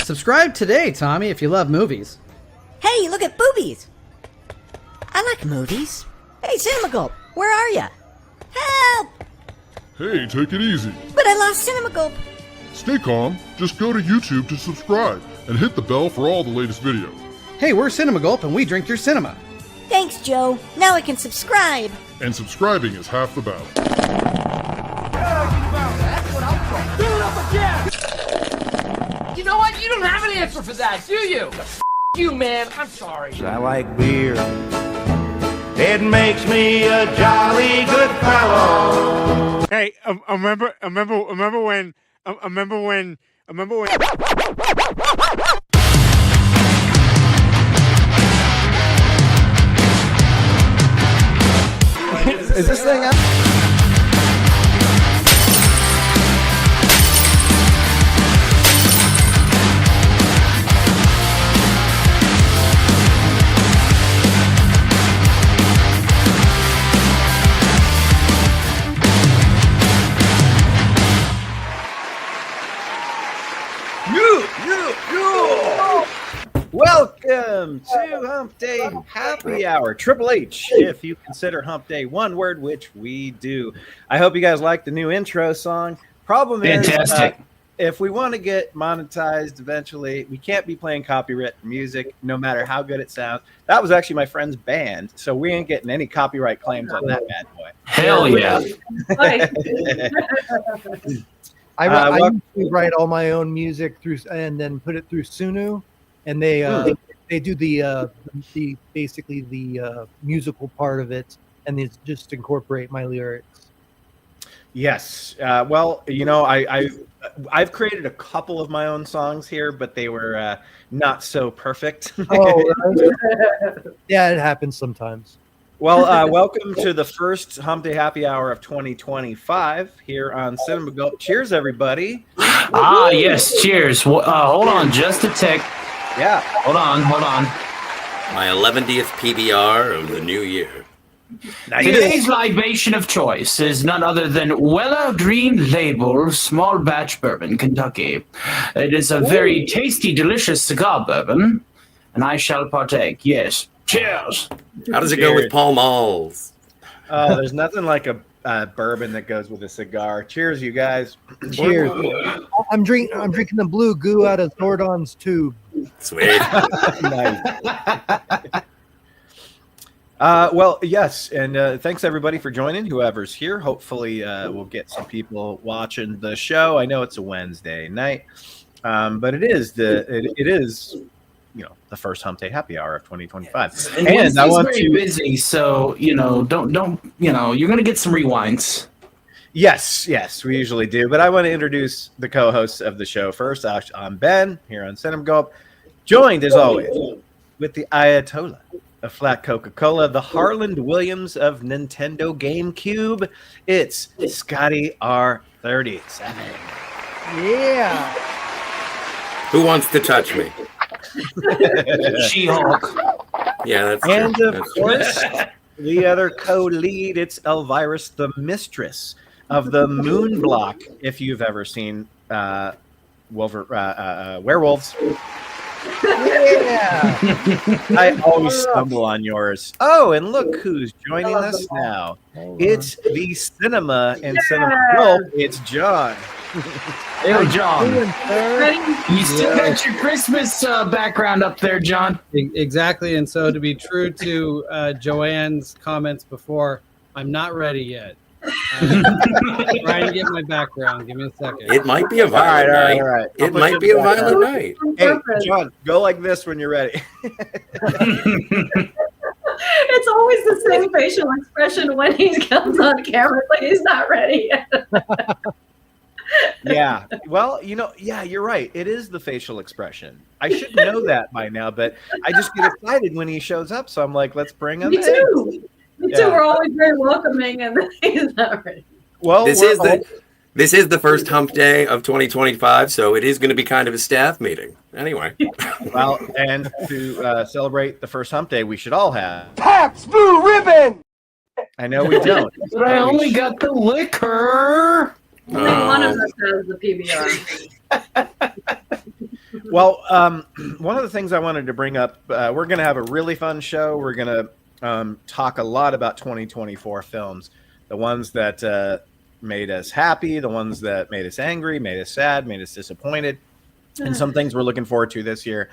Subscribe today, Tommy, if you love movies. Hey, look at boobies! I like movies. Hey, Cinema Gulp, where are ya? Help! Hey, take it easy. But I lost Cinema Gulp. Stay calm. Just go to YouTube to subscribe and hit the bell for all the latest videos. Hey, we're Cinema Gulp, and we drink your cinema. Thanks, Joe. Now I can subscribe. And subscribing is half the battle. That's what I'm from. Do it up again! You know what? You don't have an answer for that, do you? F you, man. I'm sorry. I like beer. It makes me a jolly good fellow. Hey, remember when. Is this thing up? Welcome to Hump Day Happy Hour, Triple H, if you consider Hump Day one word, which we do. I hope you guys like the new intro song. Problem is, if we want to get monetized eventually, we can't be playing copyright music, no matter how good it sounds. That was actually my friend's band, so we ain't getting any copyright claims on that bad boy. Hell yeah. I usually write all my own music through and then put it through Sunu, and they do the basically the musical part of it, and they just incorporate my lyrics. Yes. Well, you know, I've created a couple of my own songs here, but they were not so perfect. Oh, yeah, it happens sometimes. Well, welcome to the first Hump Day Happy Hour of 2025 here on Cinema Gulp. Cheers, everybody. Ah, yes, cheers. Hold on just a tick. Yeah. Hold on. My 11th PBR of the new year. Nice. Today's libation of choice is none other than Weller Green Label Small Batch Bourbon, Kentucky. It is a very tasty, delicious cigar bourbon, and I shall partake. Yes. Cheers. How does it go with Pall Malls? There's nothing like a bourbon that goes with a cigar. Cheers, you guys. Cheers. I'm drinking the blue goo out of Zordon's tube. Sweet. Nice. Well, yes, and thanks everybody for joining. Whoever's here, hopefully we'll get some people watching the show. I know it's a Wednesday night, but it is you know, the first Hump Day Happy Hour of 2025. And I want to busy, so you know, don't you know, you're gonna get some rewinds. Yes, we usually do. But I want to introduce the co-hosts of the show first. I'm Ben here on Cinema Gulp, joined as always with the Ayatollah of Flat Coca-Cola, the Harland Williams of Nintendo GameCube. It's Scotty R37. Yeah. Who wants to touch me? She-Hulk. Yeah, that's and true. of course, the other co-lead, it's Elvirus, the mistress of the Moon Block. If you've ever seen werewolves. Yeah. I always stumble on yours. Oh, and look who's joining us now. It's the cinema and Cinema Gulp. It's John. Hey, John. You still got your Christmas background up there, John. Exactly, and so to be true to Joanne's comments before, I'm not ready yet. Trying to get my background. Give me a second. It might be a violent night. All right. It might be a violent night. Hey, John, go like this when you're ready. It's always the same facial expression when he comes on camera. It's like he's not ready yet. Yeah. Well, you know, yeah, you're right. It is the facial expression. I should know that by now, but I just get excited when he shows up. So I'm like, let's bring him Me in. too. Me too. We're always very welcoming, and then he's not ready. Well, This is the first Hump Day of 2025, so it is going to be kind of a staff meeting. Anyway. Well, and to celebrate the first Hump Day, we should all have Pabst Blue Ribbon! I know we don't. But I only got the liquor. Only one of us has the PBR. Well, one of the things I wanted to bring up, we're going to have a really fun show. We're going to talk a lot about 2024 films, the ones that made us happy, the ones that made us angry, made us sad, made us disappointed, and some things we're looking forward to this year.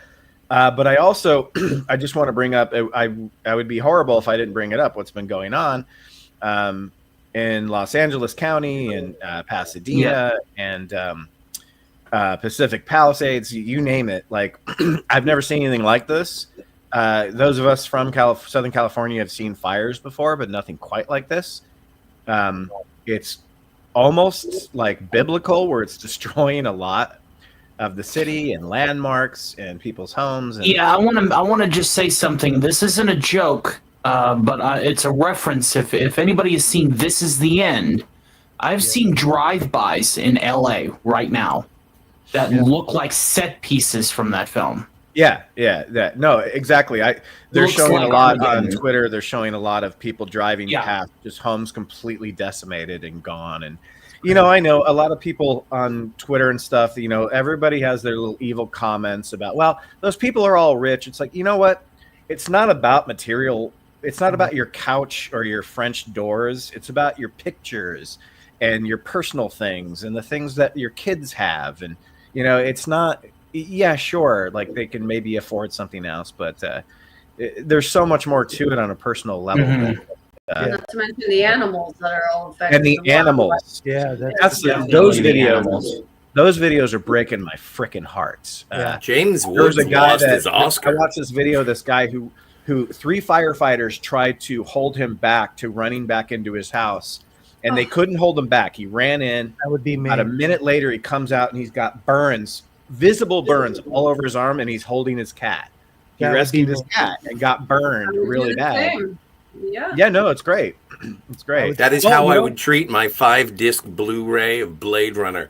But I also, I just want to bring up, I would be horrible if I didn't bring it up, what's been going on in Los Angeles County and Pasadena and Pacific Palisades, you name it. Like, I've never seen anything like this. Those of us from Southern California have seen fires before, but nothing quite like this. It's almost like biblical, where it's destroying a lot of the city and landmarks and people's homes. And I want to just say something. This isn't a joke, but it's a reference. If anybody has seen This Is the End, I've seen drive-bys in LA right now that look like set pieces from that film. No, exactly. They're showing a lot on Twitter. They're showing a lot of people driving past, just homes completely decimated and gone. And I know a lot of people on Twitter and stuff. Everybody has their little evil comments about, well, those people are all rich. It's like, you know what? It's not about material. It's not about your couch or your French doors. It's about your pictures and your personal things and the things that your kids have. And it's not. Yeah, sure. Like, they can maybe afford something else, but there's so much more to it on a personal level. Not to mention the animals that are all affected. And the animals. Yeah, those videos. Those videos are breaking my freaking heart. James Woods lost his Oscar. I watched this video. This guy who 3 firefighters tried to hold him back to running back into his house, and they couldn't hold him back. He ran in. That would be me. About a minute later, he comes out and he's got burns. Visible burns all over his arm, and he's holding his cat. He rescued his cat and got burned really bad. Yeah, no, it's great. It's great. That is how I would treat my 5-disc Blu-ray of Blade Runner.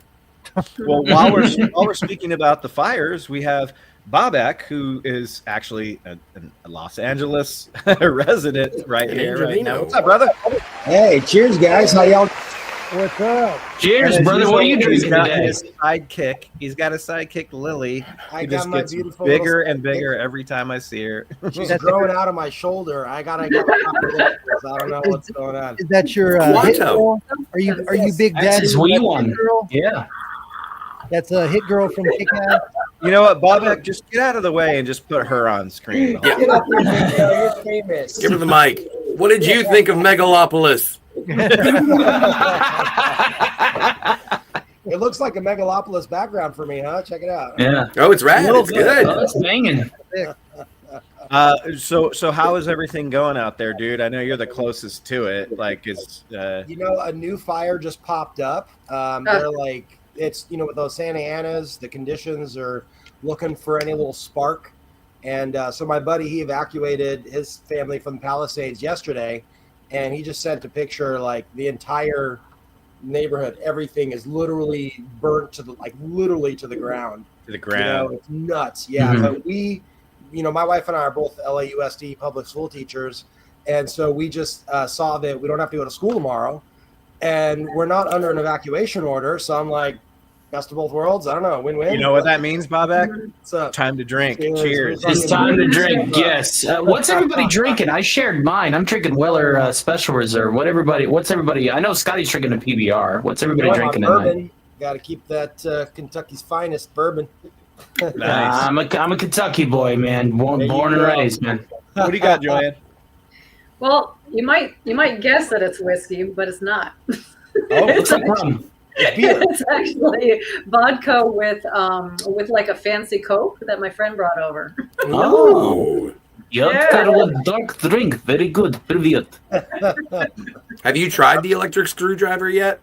Well, while we're speaking about the fires, we have Bobak, who is actually a Los Angeles resident right here right now. What's up, brother? Hey, cheers, guys. How y'all? What's up? Cheers, brother. What are you drinking today? He's got a sidekick, Lily. I just got my gets beautiful bigger and bigger every time I see her. She's growing out of my shoulder. I don't know what's going on. Is that your hit girl? Are you Big Daddy? That's his wee one. Girl? Yeah. That's a hit girl from Kick-Ass. You know what, Bobak? Just get out of the way and just put her on screen. Yeah. Get up here, big girl. You're famous. Give her the mic. What did you think of Megalopolis? It looks like a Megalopolis background for me, huh? Check it out. Yeah. Oh, it's rad. It's good. Oh, it's banging. So how is everything going out there, dude? I know you're the closest to it. Like, a new fire just popped up. They're like, it's with those Santa Anas, the conditions are looking for any little spark. And so my buddy, he evacuated his family from the Palisades yesterday, and he just sent a picture, like the entire neighborhood, everything is literally burnt to the ground. To the ground. It's nuts. Yeah. Mm-hmm. But we, my wife and I are both LAUSD public school teachers. And so we just saw that we don't have to go to school tomorrow, and we're not under an evacuation order. So I'm like, best of both worlds. I don't know. Win-win. You know what that means, Bobak? What's up? Time to drink. Cheers. It's time to drink. Yes. What's everybody drinking? I shared mine. I'm drinking Weller Special Reserve. What's everybody? I know Scotty's drinking a PBR. What's everybody drinking tonight? Got to keep that Kentucky's finest bourbon. Nice. I'm a Kentucky boy, man. Born and raised, man. What do you got, Joanne? Well, you might guess that it's whiskey, but it's not. Oh, what's that from? It's actually vodka with like a fancy Coke that my friend brought over. Oh, dark drink, very good. Привет. Have you tried the electric screwdriver yet?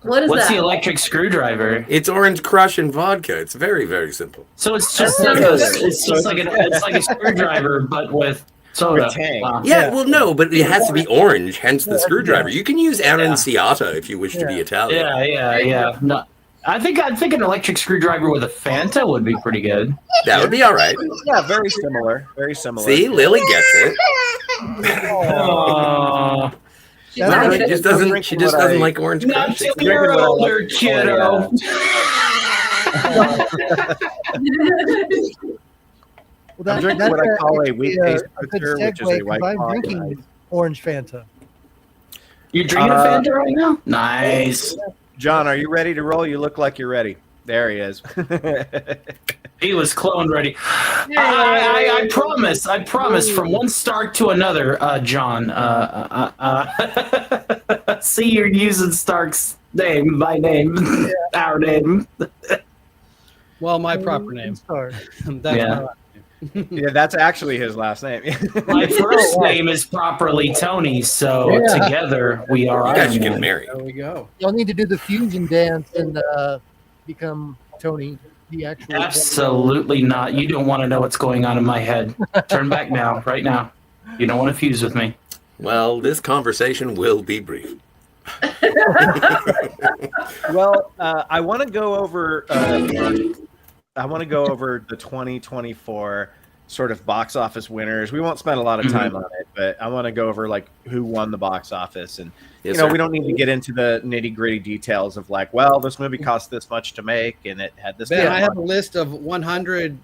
What's that? The electric screwdriver? It's Orange Crush and vodka. It's very, very simple. So it's just like a screwdriver, but with soda. Wow. Yeah, well, no, but it has to be orange, hence the screwdriver. You can use Aranciata if you wish to be Italian. Yeah. No, I think an electric screwdriver with a Fanta would be pretty good. That would be all right. Yeah, very similar. Very similar. See, Lily gets it. She just doesn't like Orange Crush. Not till you're older, kiddo. I'm drinking what I call a wheat-based booster, which is a white I'm claw. drinking orange Fanta. You're drinking a Fanta right now? Nice. John, are you ready to roll? You look like you're ready. There he is. He was cloned ready. I promise. From one Stark to another, John. See, you're using Stark's name, my name, our name. Well, my proper name. That's Yeah. my last name. Yeah, that's actually his last name. My first name is properly Tony, so together we are. You guys should Iron get Man. married. There we go. You'll need to do the fusion dance and become Tony, the actual. Absolutely not. You don't want to know what's going on in my head. Turn back now, right now. You don't want to fuse with me. Well, this conversation will be brief. Well, I want to go over. I want to go over the 2024 sort of box office winners. We won't spend a lot of time on it, but I want to go over like who won the box office, and Yes, you know, sir. we don't need to get into the nitty gritty details of like, well, this movie cost this much to make, and it had this. Ben, I have a list of 100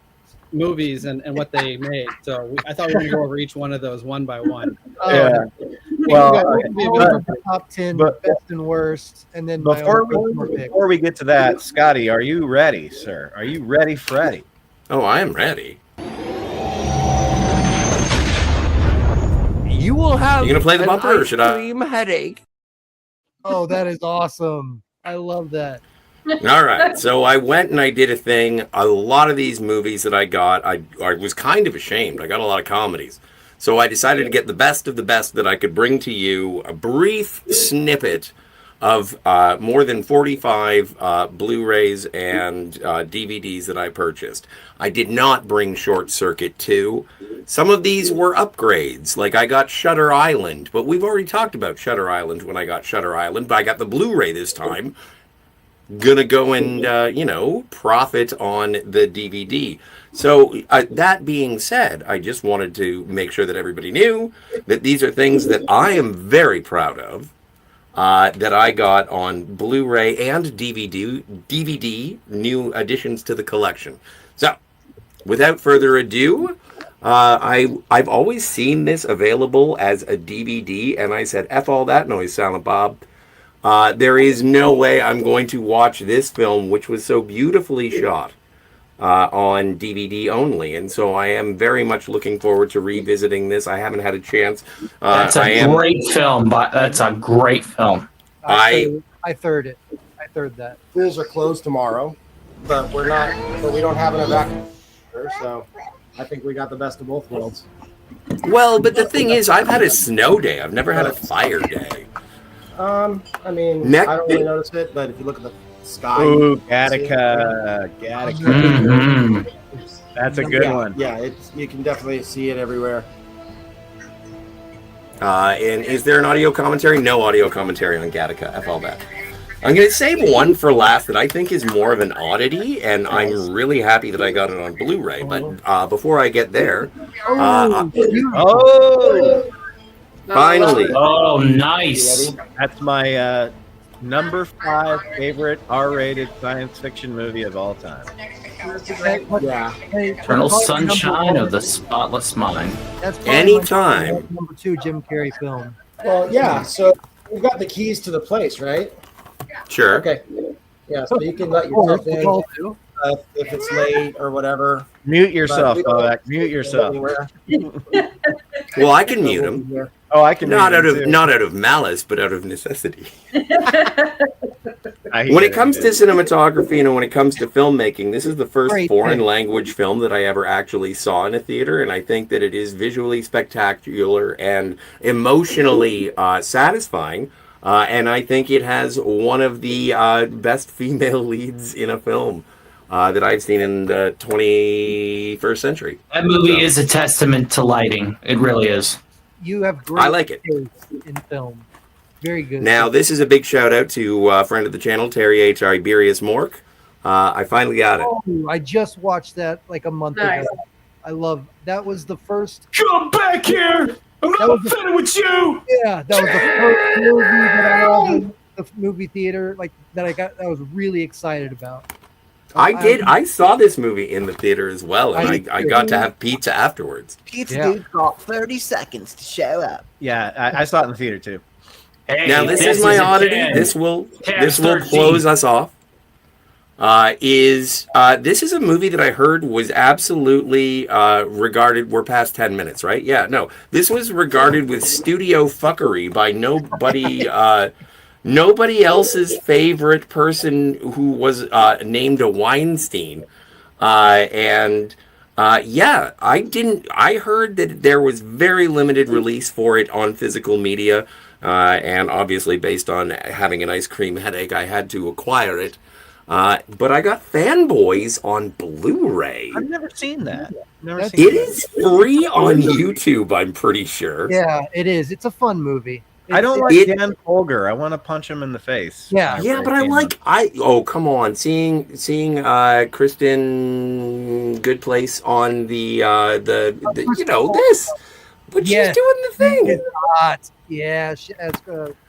movies and what they made. So I thought we were going to go over each one of those one by one. Yeah. Well, Well, top 10, but- best and worst, and then my own personal pick. Before we get to that, Scotty, are you ready, sir? Are you ready, Freddy? Oh, I am ready. You will have You gonna play the an bumper, or ice should I? cream headache. Oh, that is awesome! I love that. All right, so I went and I did a thing. A lot of these movies that I got, I was kind of ashamed. I got a lot of comedies. So I decided to get the best of the best that I could bring to you, a brief snippet of more than 45 Blu-rays and DVDs that I purchased. I did not bring Short Circuit 2. Some of these were upgrades, like I got Shutter Island, but we've already talked about Shutter Island when I got Shutter Island, but I got the Blu-ray this time. Gonna go and, profit on the DVD. So that being said, I just wanted to make sure that everybody knew that these are things that I am very proud of, that I got on Blu-ray and DVD, new additions to the collection. So, without further ado, I've always seen this available as a DVD, and I said, F all that noise, Silent Bob. There is no way I'm going to watch this film, which was so beautifully shot, on DVD only. And so I am very much looking forward to revisiting this. I haven't had a chance. That's a great film. That's a great film. I third it. I third that. Theaters are closed tomorrow, but we don't have an evacuation, so I think we got the best of both worlds. Well, but the thing is, I've had a snow day. I've never had a fire day. I mean, Next- I don't really notice it, but if you look at the sky, Ooh, you can see it. Gattaca. Mhm. That's a good Yeah, one. Yeah, you can definitely see it everywhere. And is there an audio commentary? No audio commentary on Gattaca. F all that. I'm going to save one for last that I think is more of an oddity, and I'm really happy that I got it on Blu-ray. But before I get there, finally. Oh, nice. That's my number 5 favorite R-rated science fiction movie of all time. Yeah. Eternal Sunshine of the Spotless Mind. That's probably Anytime. my number 2 Jim Carrey film. Well, yeah. So we've got the keys to the place, right? Sure. Okay. Yeah. So you can let yourself in Call too. if it's late or whatever. Mute yourself, But we don't- Novak. Mute yourself. Anywhere. Well, I can mute him. Oh, I can Not mute out him, of too. not out of malice, but out of necessity. I When hear it comes to cinematography and when it comes to filmmaking, this is the first Great foreign thing. language film that I ever actually saw in a theater, and I think that it is visually spectacular and emotionally satisfying. And I think it has one of the best female leads in a film that I've seen in the 21st century. That movie is a testament to lighting. It really is. You have great I like it. taste in film. Very good. Now, this is a big shout out to a friend of the channel, Terry H. Iberius Mork. I finally got it. Oh, I just watched that like a month Nice. ago. I love that. Was the first. Come back here! I'm That not was the- finished with you! Yeah, that was the first movie that I saw in the movie theater. Like that, I was really excited about. I saw this movie in the theater as well, and I got to have pizza afterwards. Pizza dude got 30 seconds to show up. Yeah, I saw it in the theater too. Hey, now this is my oddity. This will close us off. This is a movie that I heard was absolutely regarded. We're past 10 minutes, right? Yeah, no. This was regarded with studio fuckery by nobody else's favorite person who was named a Weinstein. I heard that there was very limited release for it on physical media. And obviously, based on having an ice cream headache, I had to acquire it. But I got Fanboys on Blu-ray. I've never seen that. It is free on YouTube, I'm pretty sure. Yeah, it is. It's a fun movie. I don't like Dan Folger. I want to punch him in the face. Yeah, but come on, seeing Kristen Good Place on the this, but she's doing the thing. Hot. Yeah, she has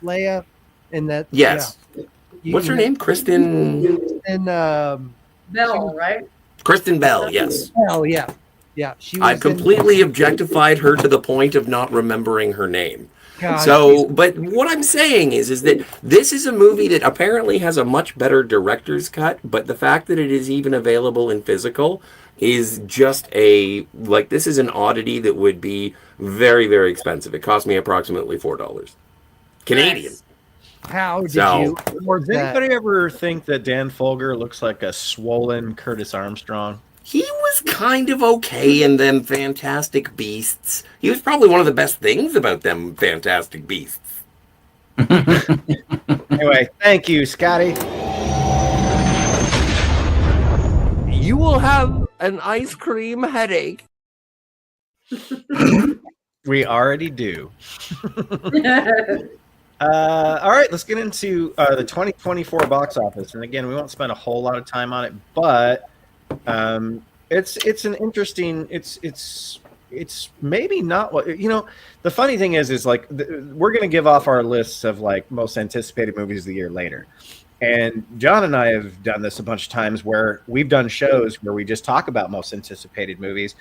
Leia in that. Yes. Yeah. What's her name? Kristen. Bell, right? Kristen Bell. Yes. Oh yeah. I completely objectified her to the point of not remembering her name. God, but what I'm saying is that this is a movie that apparently has a much better director's cut, but the fact that it is even available in physical is just this is an oddity that would be very, very expensive. It cost me approximately $4 Canadian. How did you? Does anybody ever think that Dan Folger looks like a swollen Curtis Armstrong? He was kind of okay in them Fantastic Beasts. He was probably one of the best things about them Fantastic Beasts. Anyway, thank you, Scotty. You will have an ice cream headache. We already do. All right, let's get into the 2024 box office. And again, we won't spend a whole lot of time on it, but it's an interesting. It's maybe not what The funny thing is like we're going to give off our lists of like most anticipated movies of the year later. And John and I have done this a bunch of times where we've done shows where we just talk about most anticipated movies.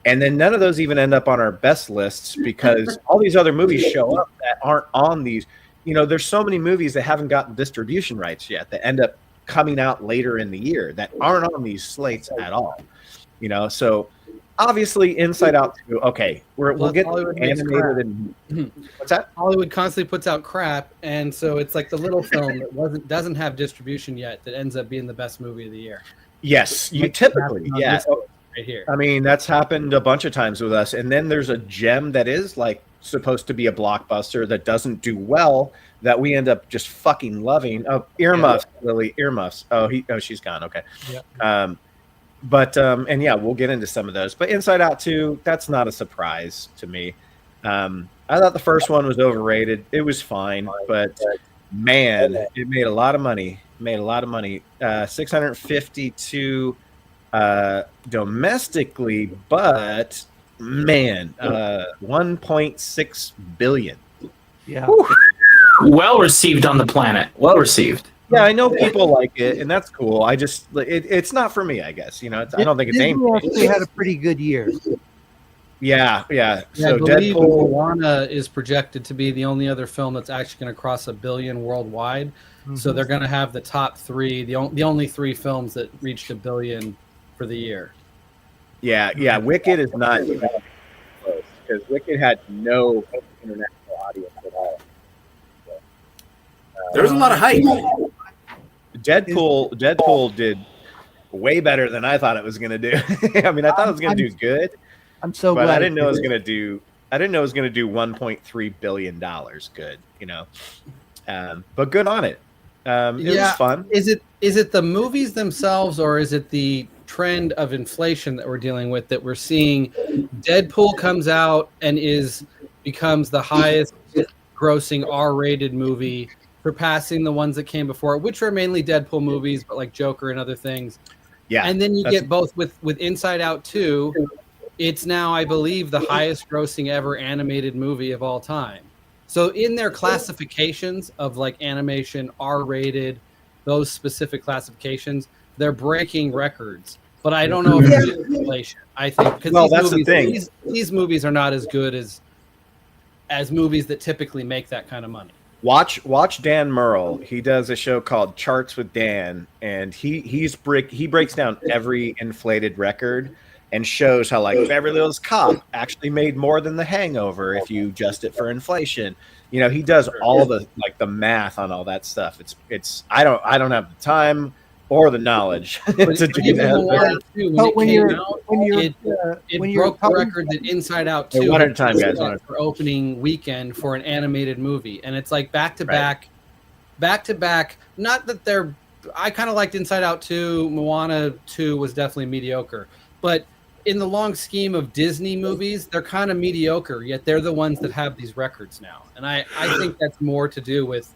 And then none of those even end up on our best lists because all these other movies show up that aren't on these. There's so many movies that haven't gotten distribution rights yet that end up coming out later in the year that aren't on these slates at all. So obviously Inside Out 2, okay, we'll get animated and what's that? Hollywood constantly puts out crap, and so it's like the little film that doesn't have distribution yet that ends up being the best movie of the year. Yes, you typically, yeah. Right here. I mean, that's happened a bunch of times with us. And then there's a gem that is like supposed to be a blockbuster that doesn't do well that we end up just fucking loving. Oh, earmuffs, Lily, earmuffs. Oh, she's gone. Okay. Yeah. And yeah, we'll get into some of those. But Inside Out 2, that's not a surprise to me. I thought the first one was overrated. It was fine, but man, it made a lot of money. 652 domestically, but man, 1.6 billion. Yeah. Well received on the planet. Well received. Yeah, I know people like it, and that's cool. I just it's not for me, I guess. I don't think it's aimed for me. Disney had a pretty good year. Yeah. So I believe Moana is projected to be the only other film that's actually going to cross $1 billion worldwide. Mm-hmm. So they're going to have the top three, the only three films that reached $1 billion for the year. Yeah. Wicked is not even close because Wicked had no international audience at all. There was a lot of hype. Deadpool did way better than I thought it was going to do. I mean, I thought it was going to do good. I'm so glad. I didn't know it was going to do. I didn't know it was going to do $1.3 billion good. But good on it. It was fun. Is it the movies themselves, or is it the trend of inflation that we're dealing with, that we're seeing Deadpool comes out and becomes the highest grossing R-rated movie, surpassing the ones that came before, which were mainly Deadpool movies, but like Joker and other things. Yeah. And then you get both with Inside Out 2. It's now, I believe, the highest grossing ever animated movie of all time. So in their classifications of like animation, R-rated, those specific classifications, they're breaking records. But I don't know if it's inflation. I think because that's the thing. These movies are not as good as movies that typically make that kind of money. Watch Dan Murrell. He does a show called Charts with Dan, and he breaks down every inflated record and shows how like Beverly Hills Cop actually made more than The Hangover if you adjust it for inflation. You know, he does all the math on all that stuff. It's I don't have the time or the knowledge to do that. It broke the record that Inside Out 2 one at a time, guys. For opening weekend for an animated movie, and it's like back to back. Not that I kind of liked Inside Out 2. Moana 2 was definitely mediocre, but in the long scheme of Disney movies, they're kind of mediocre. Yet they're the ones that have these records now, and I think that's more to do with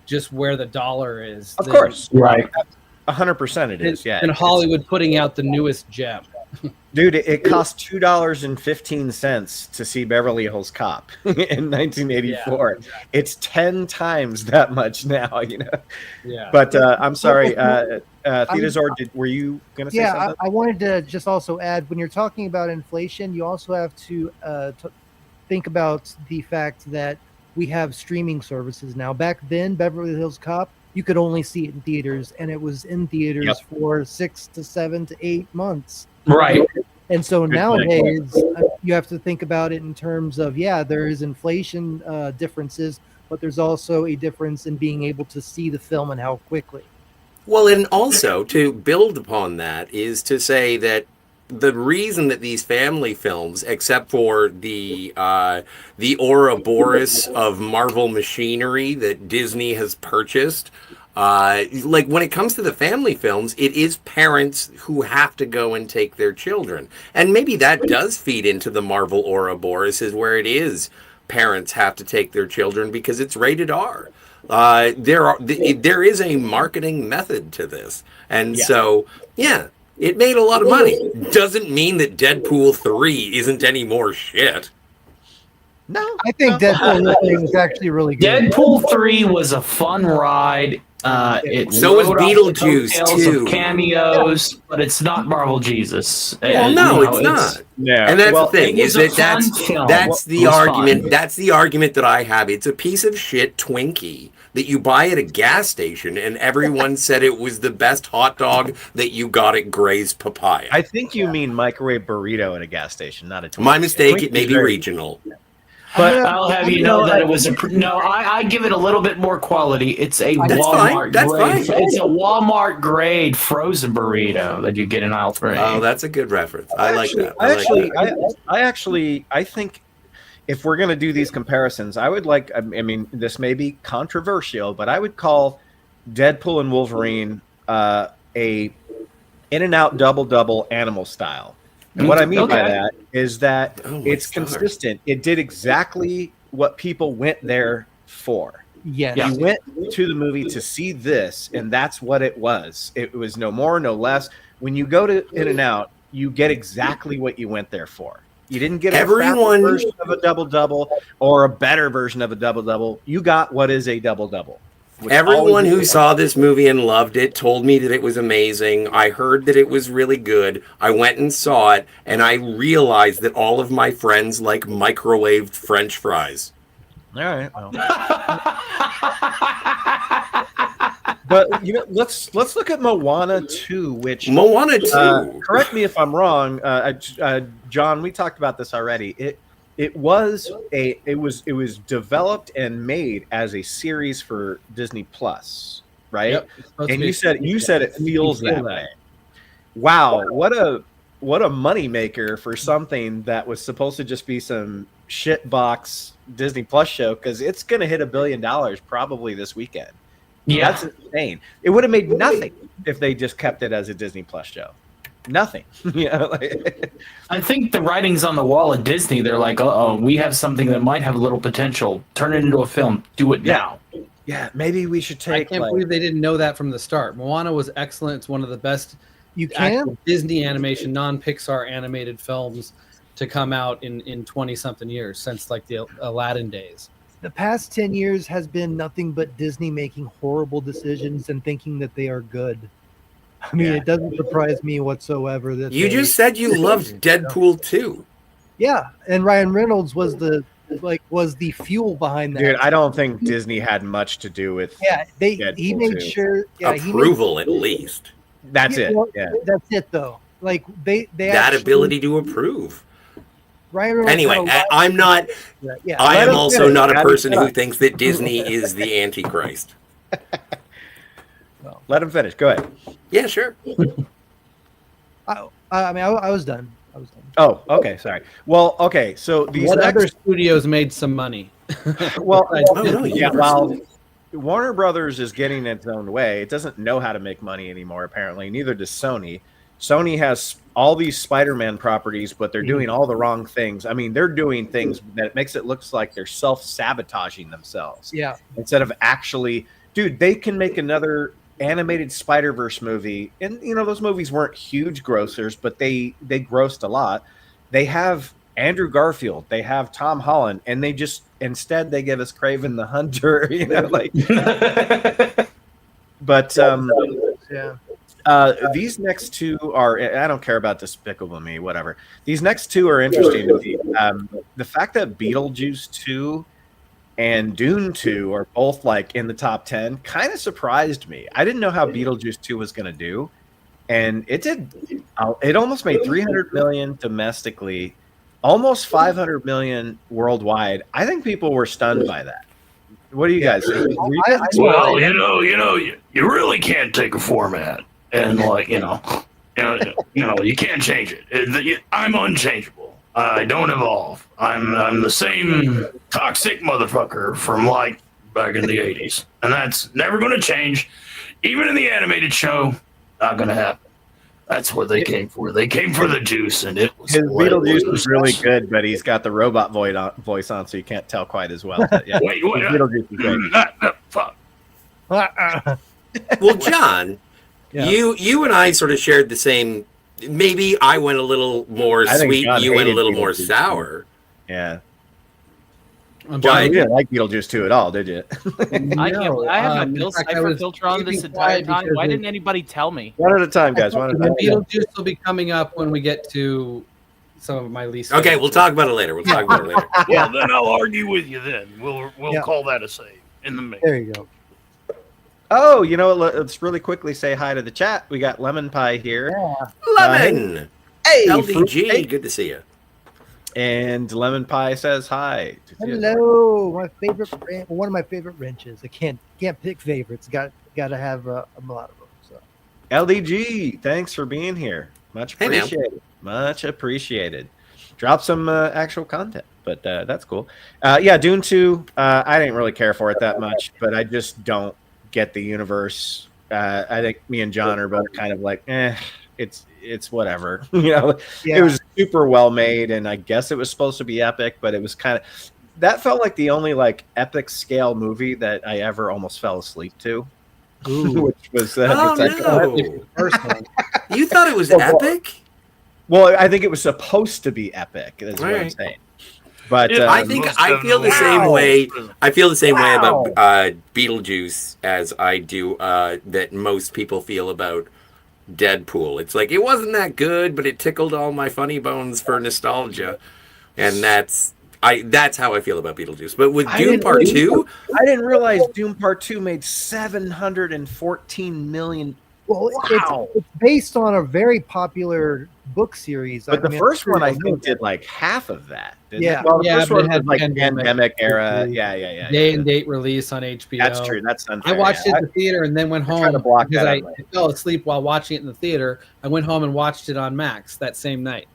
just where the dollar is. Of course, right. 100% it is, yeah. And Hollywood putting out the newest gem. Dude, it cost $2.15 to see Beverly Hills Cop in 1984. Yeah. It's 10 times that much now, you know. Yeah. But I'm sorry, Theodozor, were you going to say something? Yeah, I wanted to just also add, when you're talking about inflation, you also have to think about the fact that we have streaming services now. Back then, Beverly Hills Cop, you could only see it in theaters, and it was in theaters for 6 to 7 to 8 months. Right. And so nowadays, you have to think about it in terms of, there is inflation differences, but there's also a difference in being able to see the film and how quickly. Well, and also to build upon that is to say that the reason that these family films, except for the Ouroboros of Marvel machinery that Disney has purchased, like when it comes to the family films, it is parents who have to go and take their children. And maybe that does feed into the Marvel Ouroboros, is where it is parents have to take their children because it's rated R. There is a marketing method to this. And so, it made a lot of money. Doesn't mean that Deadpool 3 isn't any more shit. No. I think Deadpool 3 was actually really good. Deadpool 3 was a fun ride. So was Beetlejuice too. Of cameos, but it's not Marvel Jesus. Well, no, it's not. Yeah, and that's the thing is that's the argument. Fun. That's the argument that I have. It's a piece of shit Twinkie that you buy at a gas station, and everyone said it was the best hot dog that you got at Gray's Papaya. I think you mean microwave burrito at a gas station, not a Twinkie. My mistake. It may be regional. But I'll have you know that it was I give it a little bit more quality. It's a Walmart grade. It's a Walmart grade frozen burrito that you get in aisle 3. Oh, that's a good reference. I like that. I think if we're going to do these comparisons, I would like. I mean, this may be controversial, but I would call Deadpool and Wolverine a In-N-Out double animal style. And what I mean by that is that it's consistent. It did exactly what people went there for. Yes. You went to the movie to see this, and that's what it was. It was no more, no less. When you go to In-N-Out, you get exactly what you went there for. You didn't get a version of a double-double or a better version of a double-double. You got what is a double-double. Everyone who saw this movie and loved it told me that it was amazing. I heard that it was really good. I went and saw it, and I realized that all of my friends like microwaved French fries. All right. Well. But let's look at Moana 2, which Moana 2. Correct me if I'm wrong, John. We talked about this already. It was developed and made as a series for Disney Plus, right? Yep. And you said it feels that way. Wow, what a moneymaker for something that was supposed to just be some shit box Disney Plus show, because it's going to hit $1 billion probably this weekend. Yeah, that's insane. It would have made nothing if they just kept it as a Disney Plus show. Nothing. I think the writing's on the wall at Disney. They're like, we have something that might have a little potential. Turn it into a film. Do it now. Yeah, maybe we should take. I can't believe they didn't know that from the start. Moana was excellent. It's one of the best Disney animation, non-Pixar animated films to come out in 20-something years, since like the Aladdin days. The past 10 years has been nothing but Disney making horrible decisions and thinking that they are good. I mean, it doesn't surprise me whatsoever that You just said you loved Deadpool 2. Yeah, and Ryan Reynolds was the fuel behind that. Dude, I don't think Disney had much to do with. Yeah, he Deadpool made 2. sure. Yeah, Approval at least. That's it. Yeah, that's it though. Like they that actually, ability to approve. Ryan Reynolds Anyway, had a lot- I'm not. Yeah, I let am him also finish. not a How do you person shut who up? thinks that Disney is the Antichrist. let him finish. Go ahead. Yeah, sure. I mean, I was done. Oh, okay. Sorry. Well, okay. So these What next other studios made some money? well, no, yeah. Well, Warner Brothers is getting its own way. It doesn't know how to make money anymore. Apparently, neither does Sony. Sony has all these Spider-Man properties, but they're doing all the wrong things. I mean, they're doing things that makes it looks like they're self-sabotaging themselves. Yeah. Instead of actually, dude, they can make another animated Spider-Verse movie, and those movies weren't huge grossers, but they grossed a lot. They have Andrew Garfield, they have Tom Holland, and they just instead they give us Kraven the Hunter, But yeah. These next two are, I don't care about Despicable Me, whatever. These next two are interesting to me. The fact that Beetlejuice 2 and Dune 2 are both like in the top 10 kind of surprised me. I didn't know how Beetlejuice 2 was going to do. And it did. It almost made 300 million domestically, almost 500 million worldwide. I think people were stunned by that. What do you guys think? Well, you really can't take a format and you can't change it. I'm unchangeable. I don't evolve. I'm the same toxic motherfucker from back in the 80s, and that's never going to change. Even in the animated show, not going to happen. That's what they came for. They came for the juice, and it was. His Beetlejuice was really good, but he's got the robot voice on, so you can't tell quite as well. But yeah, Wait, Beetlejuice is great. Fuck. Well, John, you and I sort of shared the same. Maybe I went a little more sweet. You went a little more sour. Yeah. John, you didn't like Beetlejuice 2 at all, did you? I have a Bill fact, I Cipher was filter on this keeping entire quiet time. because Why it- didn't anybody tell me? One at a time, guys. One at a time. Beetlejuice will be coming up when we get to some of my least. Okay, favorite. we'll talk about it later. We'll talk about it later. Well, then I'll argue with you. Then we'll call that a save in the mix. There you go. Oh, let's really quickly say hi to the chat. We got Lemon Pie here. Lemon. Hey, LDG. Good to see you. And Lemon Pie says hi. Hello, my favorite, one of my favorite wrenches. I can't pick favorites. Got to have a lot of them. So. LDG, thanks for being here. Much Hey, man. appreciated. Much appreciated. Drop some actual content, but that's cool. Yeah, Dune 2, I didn't really care for it that much, but I just don't get the universe. I think me and John are both kind of like, it's whatever. It was super well made, and I guess it was supposed to be epic, but it was kind of that felt like the only epic scale movie that I ever almost fell asleep to. Which was no. First one. You thought it was epic? Well, I think it was supposed to be epic. That's what I'm saying. But I think I feel the same way. I feel the same way about Beetlejuice as I do that most people feel about Deadpool. It's like it wasn't that good, but it tickled all my funny bones for nostalgia, and that's how I feel about Beetlejuice. But with Doom Part 2, I didn't realize Doom Part 2 made 714 million. Well, it's based on a very popular book series. But the first one, I think, did half of that. Yeah. Well, the Yeah, first but it one had was pandemic era. history. Yeah. Day and date release on HBO. That's true. That's unfair. I watched it in the theater and then went home tried to block because that I out. fell asleep while watching it in the theater. I went home and watched it on Max that same night.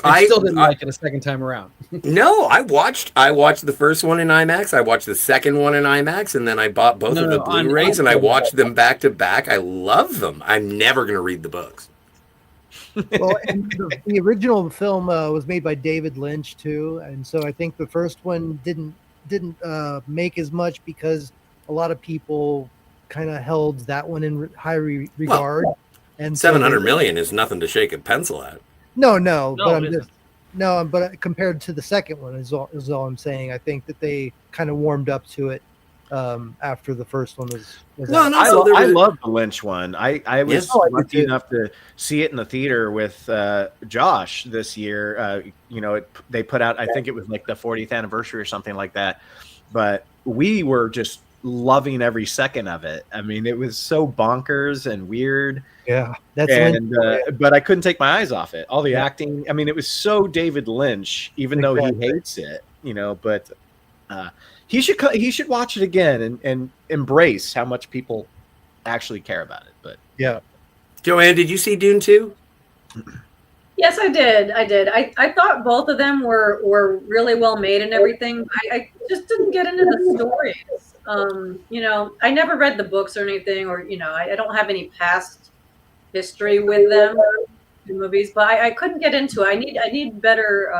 I still didn't like it a second time around. No, I watched the first one in IMAX. I watched the second one in IMAX, and then I bought both of the Blu-rays, and I watched them back to back. I love them. I'm never going to read the books. Well, and the original film was made by David Lynch too, and so I think the first one didn't make as much because a lot of people kind of held that one in high regard. And 700 million is nothing to shake a pencil at. No, but compared to the second one is all I'm saying. I think that they kind of warmed up to it after the first one was No, out. no. I love the Lynch one. I was Yes. lucky enough to see it in the theater with Josh this year. They put out, I think it was like the 40th anniversary or something like that. But we were just loving every second of it. I mean, it was so bonkers and weird. Yeah, that's and but I couldn't take my eyes off it. All the acting. I mean, it was so David Lynch, even though he hates it. But he should watch it again and embrace how much people actually care about it. But yeah, Joanne, did you see Dune 2? Yes, I did. I thought both of them were really well made and everything. I just didn't get into the stories. I never read the books or anything, or I don't have any past history with them, the movies. But I couldn't get into it. I need better.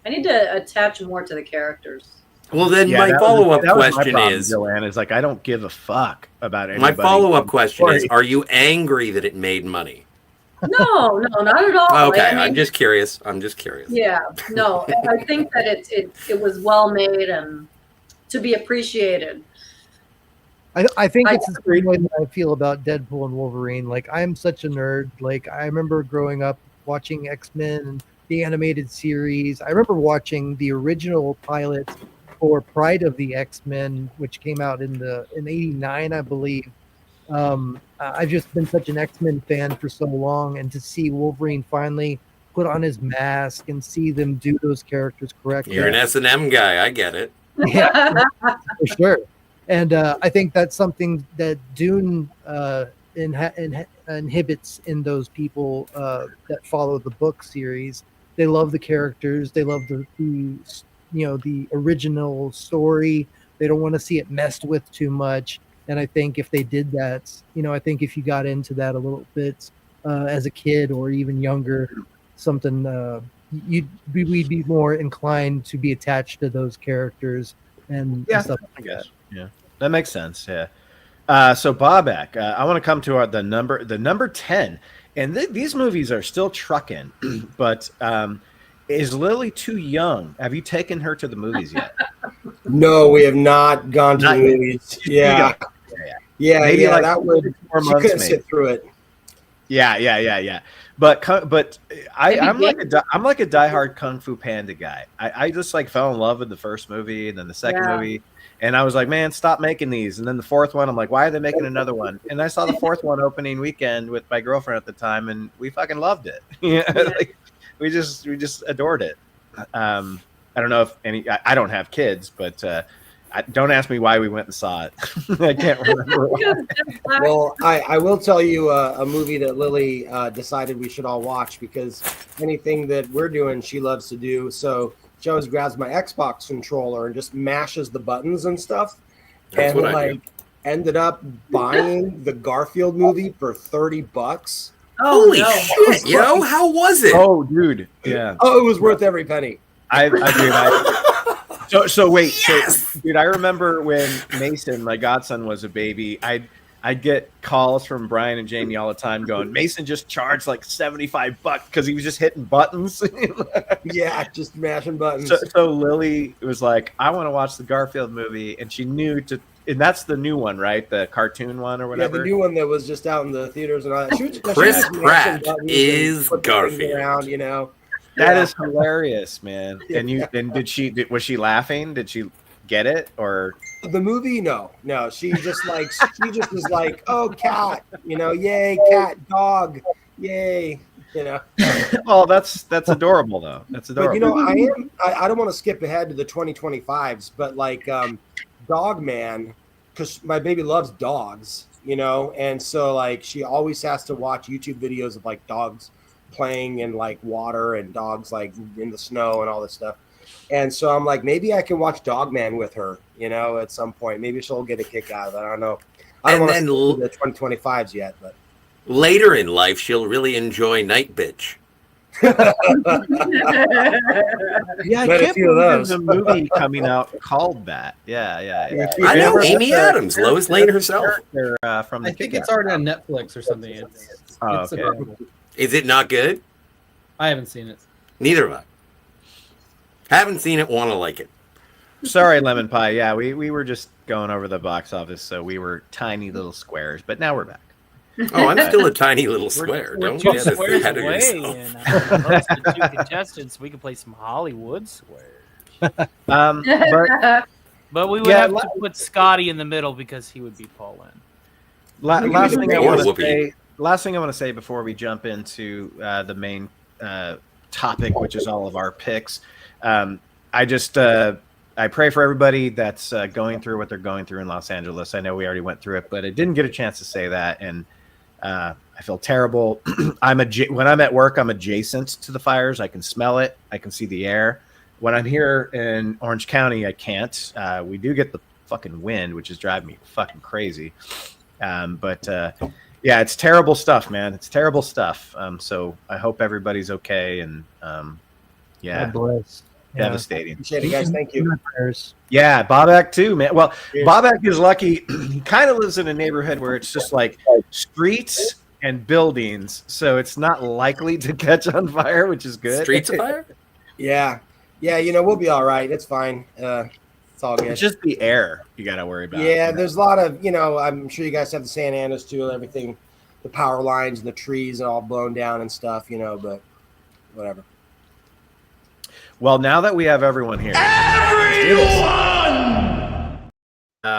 I need to attach more to the characters. Well, then my follow-up question is, Joanne, is like, I don't give a fuck about anybody. My follow-up question is, are you angry that it made money? No, not at all. Okay, I mean, I'm just curious. Yeah, no, I think that it was well made and to be appreciated. I think it's the same way that I feel about Deadpool and Wolverine. Like, I'm such a nerd. Like, I remember growing up watching X-Men and the animated series. I remember watching the original pilot for Pride of the X-Men, which came out in '89, I believe. I've just been such an X-Men fan for so long, and to see Wolverine finally put on his mask and see them do those characters correctly. You're an S&M guy. I get it. Yeah, for sure. And I think that's something that Dune inhibits in those people that follow the book series. They love the characters. They love the original story. They don't want to see it messed with too much. And I think if they did that, I think if you got into that a little bit as a kid or even younger, we'd be more inclined to be attached to those characters and stuff like that. Yeah, that makes sense. Yeah. So Bobak, I want to come to the number 10, and these movies are still trucking, but is Lily too young? Have you taken her to the movies yet? No, we have not gone to the movies. Yeah. Maybe like that would. She couldn't sit through it. Yeah. But I'm like a diehard Kung Fu Panda guy. I just like fell in love with the first movie and then the second movie, and I was like, man, stop making these. And then the fourth one, I'm like, why are they making another one? And I saw the fourth one opening weekend with my girlfriend at the time, and we fucking loved it. Like, we just adored it. I don't know if I don't have kids, but don't ask me why we went and saw it. I can't remember. Well, I will tell you a movie that Lily decided we should all watch, because anything that we're doing, she loves to do. So she always grabs my Xbox controller and just mashes the buttons and stuff. That's and what I do. Ended up buying the Garfield movie for $30. Holy shit, yo! How was it? Oh, dude, yeah. Oh, it was worth every penny. So wait, dude, I remember when Mason, my godson, was a baby. I'd get calls from Brian and Jamie all the time going, Mason just charged like $75 because he was just hitting buttons. Yeah, just mashing buttons. So Lily was like, I want to watch the Garfield movie, and she knew and that's the new one, right? The cartoon one or whatever. Yeah, the new one that was just out in the theaters and all that. Chris Pratt is Garfield. Around, That is hilarious, man. And was she laughing? Did she get it, or the movie? No. She just was like, oh, cat, yay, cat, dog, yay, Well, that's adorable though. That's adorable. But I don't want to skip ahead to the 2025s, but like Dog Man, because my baby loves dogs, and so like she always has to watch YouTube videos of like dogs playing in like water and dogs like in the snow and all this stuff. And so I'm like, maybe I can watch Dogman with her, at some point. Maybe she'll get a kick out of it. I don't know. I don't want to do the 2025s yet, but later in life, she'll really enjoy Night Bitch. Yeah, I can't believe there's a movie coming out called that. Yeah. I know Amy Adams, Lois Lane herself. From the I think it's already on Netflix or something. It's okay. adorable. Is it not good? I haven't seen it. Neither have I. Haven't seen it, want to like it. Sorry, Lemon Pie. Yeah, we were just going over the box office, so we were tiny little squares, but now we're back. Oh, I'm still a tiny little square. We're Don't two get squares ahead of away, yourself. and most of the two contestants, we could play some Hollywood squares. But we would have to put Scotty in the middle because he would be Paul Lynn. Last thing I want to say before we jump into the main topic, which is all of our picks. I pray for everybody that's going through what they're going through in Los Angeles. I know we already went through it, but I didn't get a chance to say that, and I feel terrible. When I'm at work, I'm adjacent to the fires. I can smell it. I can see the air. When I'm here in Orange County, I can't. We do get the fucking wind, which is driving me fucking crazy. Yeah, it's terrible stuff, man. It's terrible stuff. So I hope everybody's okay. And yeah, God bless. Devastating. Appreciate it, guys. Thank you. Yeah, Bobak too, man. Well, Bobak is lucky. He kind of lives in a neighborhood where it's just like streets and buildings, so it's not likely to catch on fire, which is good. Streets of fire? Yeah. We'll be all right. It's fine. It's all good. It's just the air you got to worry about. Yeah, there's a lot of, I'm sure you guys have the Santa Anas too, and everything, the power lines and the trees and all blown down and stuff, but whatever. Well, now that we have everyone here,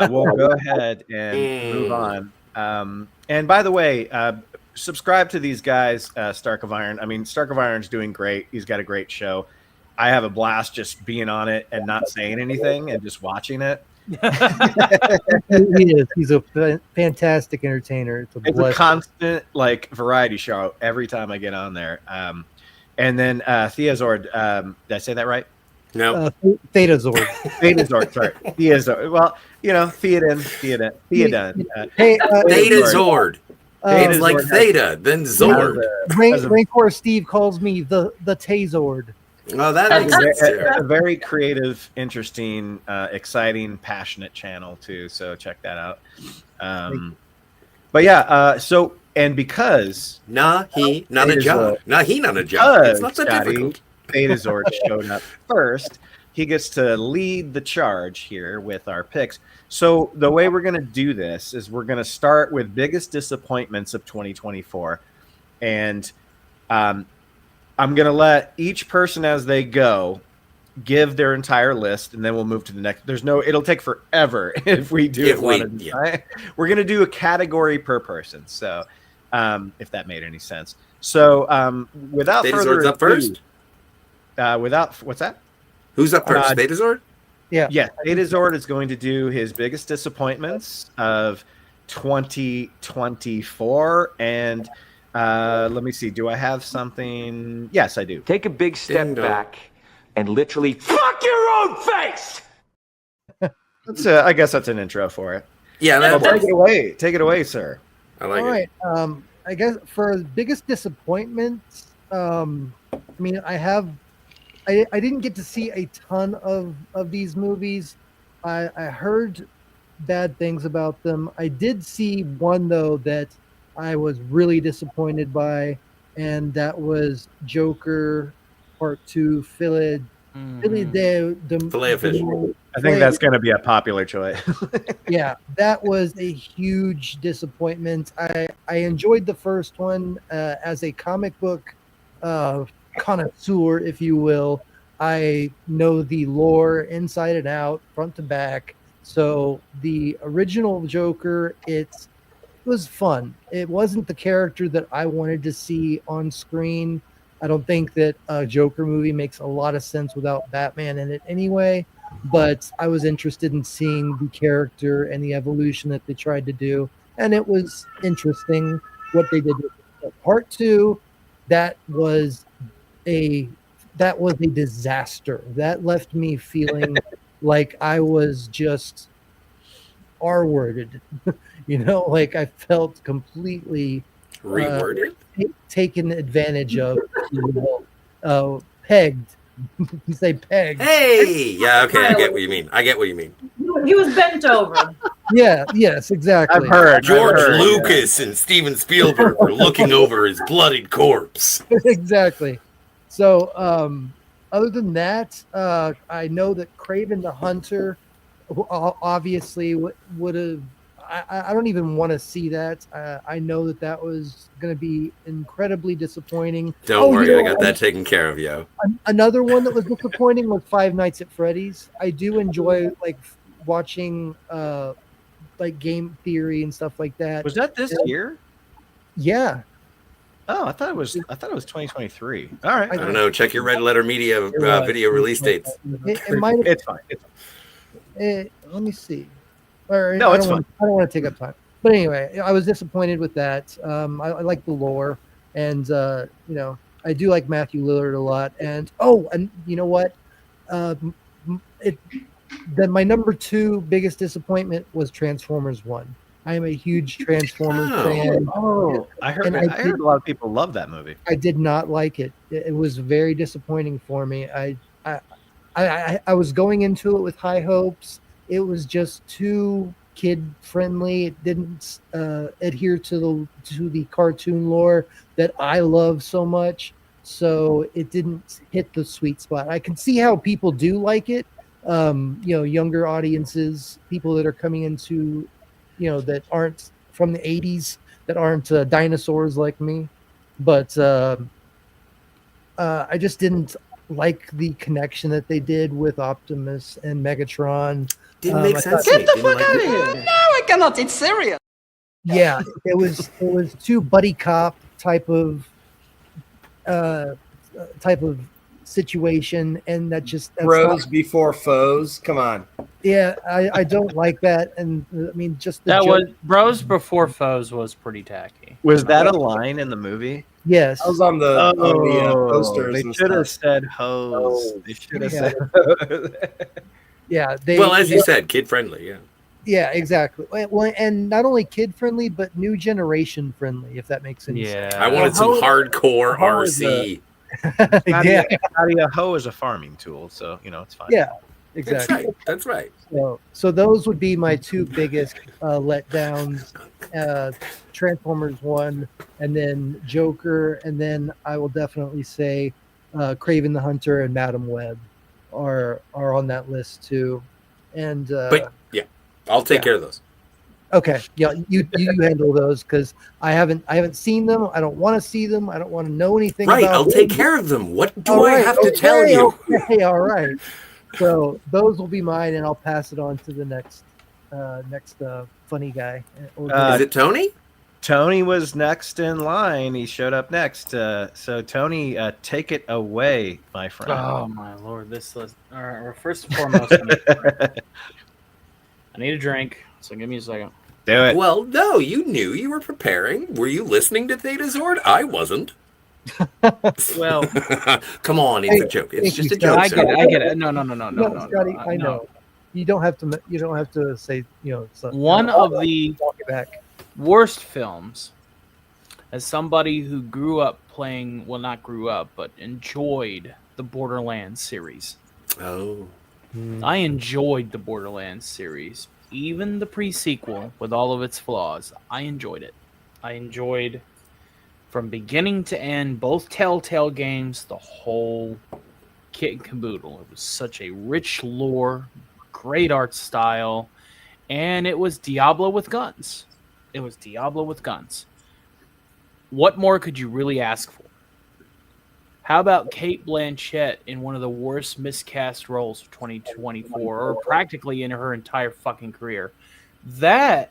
we'll go ahead and move on. And by the way, subscribe to these guys, Stark of Iron. I mean, Stark of Iron's doing great. He's got a great show. I have a blast just being on it and not saying anything and just watching it. He is. He's a fantastic entertainer. It's a constant variety show every time I get on there. And then Theazord, did I say that right? No. Thetazord. Thetazord, sorry. Theazord. Well, Theoden. Hey, Thetazord. It's like Theta, then Zord. Rancor Steve calls me the Tazord. Oh, that makes sense. It's a very creative, interesting, exciting, passionate channel too. So check that out. But yeah, and because not a job. It's not so difficult. Thetazord showed up first. He gets to lead the charge here with our picks. So the way we're going to do this is we're going to start with biggest disappointments of 2024, and I'm going to let each person as they go give their entire list, and then we'll move to the next. It'll take forever if we do it one at a time. We're going to do a category per person. So if that made any sense. So without further ado, up first? What's that? Who's up first? Thetazord? Yeah. Thetazord is going to do his biggest disappointments of 2024, and let me see. Do I have something? Yes, I do. Take a big step back and literally fuck your own face. I guess that's an intro for it. Yeah, take it away. Take it away, sir. I like it. All right. I guess for biggest disappointments, I mean, I didn't get to see a ton of these movies. I heard bad things about them. I did see one though that I was really disappointed by, and that was Joker Part 2, Filet of Fish. I think that's going to be a popular choice. Yeah, that was a huge disappointment. I enjoyed the first one as a comic book connoisseur, if you will. I know the lore inside and out, front to back. So the original Joker, it was fun. It wasn't the character that I wanted to see on screen. I don't think that a Joker movie makes a lot of sense without Batman in it anyway, but I was interested in seeing the character and the evolution that they tried to do, and it was interesting what they did with it. Part 2, that was a disaster. That left me feeling like I was just R-worded. Like I felt completely reworded, taken advantage of, pegged. You say pegged. Hey, yeah, okay, I get what you mean. He was bent over. Yes, exactly. I've heard George Lucas and Steven Spielberg were looking over his bloodied corpse. Exactly. So other than that, I know that Craven the Hunter obviously would have. I don't even want to see that. I know that was going to be incredibly disappointing. Don't worry, I got that taken care of, yo. Another one that was disappointing was Five Nights at Freddy's. I do enjoy watching like game theory and stuff like that. Was that this year? Yeah. Oh, I thought it was 2023. All right. I don't know. Check your Red Letter Media video release dates. It might. It's fine. Let me see. Or, no, it's fine. I don't want to take up time. But anyway, I was disappointed with that. I like the lore, and I do like Matthew Lillard a lot. And you know what? My number 2 biggest disappointment was Transformers 1. I am a huge Transformers fan. I heard a lot of people love that movie. I did not like it. It was very disappointing for me. I was going into it with high hopes. It was just too kid friendly. It didn't adhere to the cartoon lore that I love so much. So it didn't hit the sweet spot. I can see how people do like it. Younger audiences, people that are coming into, that aren't from the 80s, that aren't dinosaurs like me. But I just didn't like the connection that they did with Optimus and Megatron. Didn't make sense. Get the fuck out of here! No, I cannot. It's serious. Yeah, it was too buddy cop type of situation, and that's bros before foes. Come on. Yeah, I don't like that, and I mean just was bros before foes was pretty tacky. Was that a line in the movie? Yes, I was on the posters. They should have said hose. They should have said. Yeah, well, as you said, kid friendly. Yeah. Yeah, exactly. Well, and not only kid friendly, but new generation friendly. If that makes any sense. I wanted some hardcore RC. Yeah, a hoe is a farming tool, so it's fine. Yeah, exactly. That's right. So those would be my 2 biggest letdowns: Transformers 1, and then Joker, and then I will definitely say Craven the Hunter and Madam Web are on that list too. And but yeah, I'll take care of those. Okay, yeah, you handle those because I haven't seen them. I don't want to see them. I don't want to know anything. Right, about I'll them. take care of them. What do I have to tell you? Okay, all right. So those will be mine, and I'll pass it on to the next funny guy. Is it Tony? Tony was next in line. He showed up next. So Tony, take it away, my friend. Oh my lord! This list. All right, first and foremost, I need a drink. So give me a second. Do it. Well, no, you knew you were preparing. Were you listening to Theta Zord? I wasn't. Well, come on, it's a joke. It's just a joke. I get it. No. Scotty, I know. You don't have to say something. One of the worst films, as somebody who grew up playing, well, not grew up, but enjoyed the Borderlands series. Oh. I enjoyed the Borderlands series. Even the pre-sequel, with all of its flaws, I enjoyed it. I enjoyed, from beginning to end, both Telltale games, the whole kit and caboodle. It was such a rich lore, great art style, and it was Diablo with guns. What more could you really ask for? How about Cate Blanchett in one of the worst miscast roles of 2024, or practically in her entire fucking career? That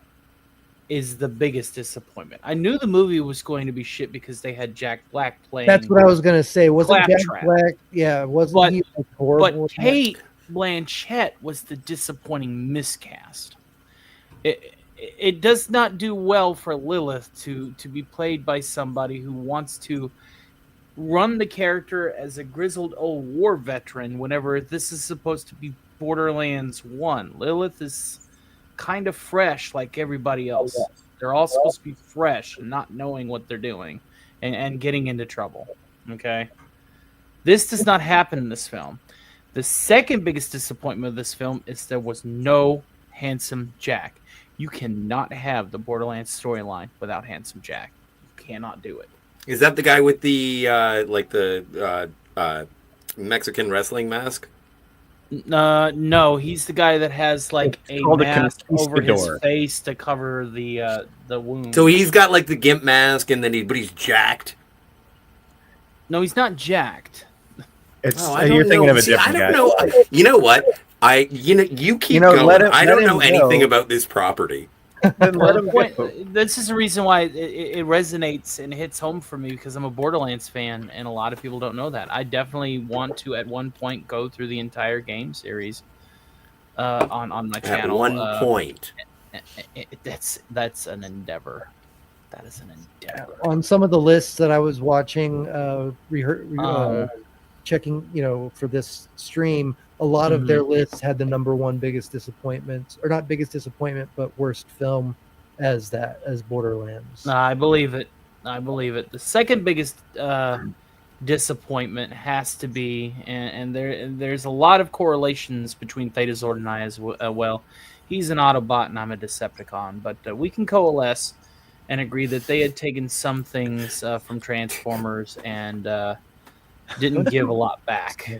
is the biggest disappointment. I knew the movie was going to be shit because they had Jack Black playing. That's what I was gonna say. Wasn't Jack Claptrap. Black? Yeah, wasn't he horrible? But Cate Blanchett was the disappointing miscast. It does not do well for Lilith to be played by somebody who wants to run the character as a grizzled old war veteran whenever this is supposed to be Borderlands 1. Lilith is kind of fresh like everybody else. They're all supposed to be fresh and not knowing what they're doing and getting into trouble. Okay? This does not happen in this film. The second biggest disappointment of this film is there was no Handsome Jack. You cannot have the Borderlands storyline without Handsome Jack. You cannot do it. Is that the guy with the Mexican wrestling mask? No, he's the guy that has like a called a mask over his conquistador. face to cover the wound. So he's got like the gimp mask, and then but he's jacked. No, he's not jacked. It's you're thinking of a different guy. I don't know. You know what? You keep going. I don't know anything about this property. This is the reason why it resonates and hits home for me, because I'm a Borderlands fan, and a lot of people don't know that. I definitely want to at one point go through the entire game series on my channel. At one point, that's an endeavor. That is an endeavor. On some of the lists that I was watching, checking, for this stream, a lot of their lists had the number one biggest disappointment, or not biggest disappointment, but worst film as Borderlands. I believe it. The second biggest disappointment has to be, and there's a lot of correlations between Theta Zord and I as well. He's an Autobot and I'm a Decepticon, but we can coalesce and agree that they had taken some things from Transformers and didn't give a lot back.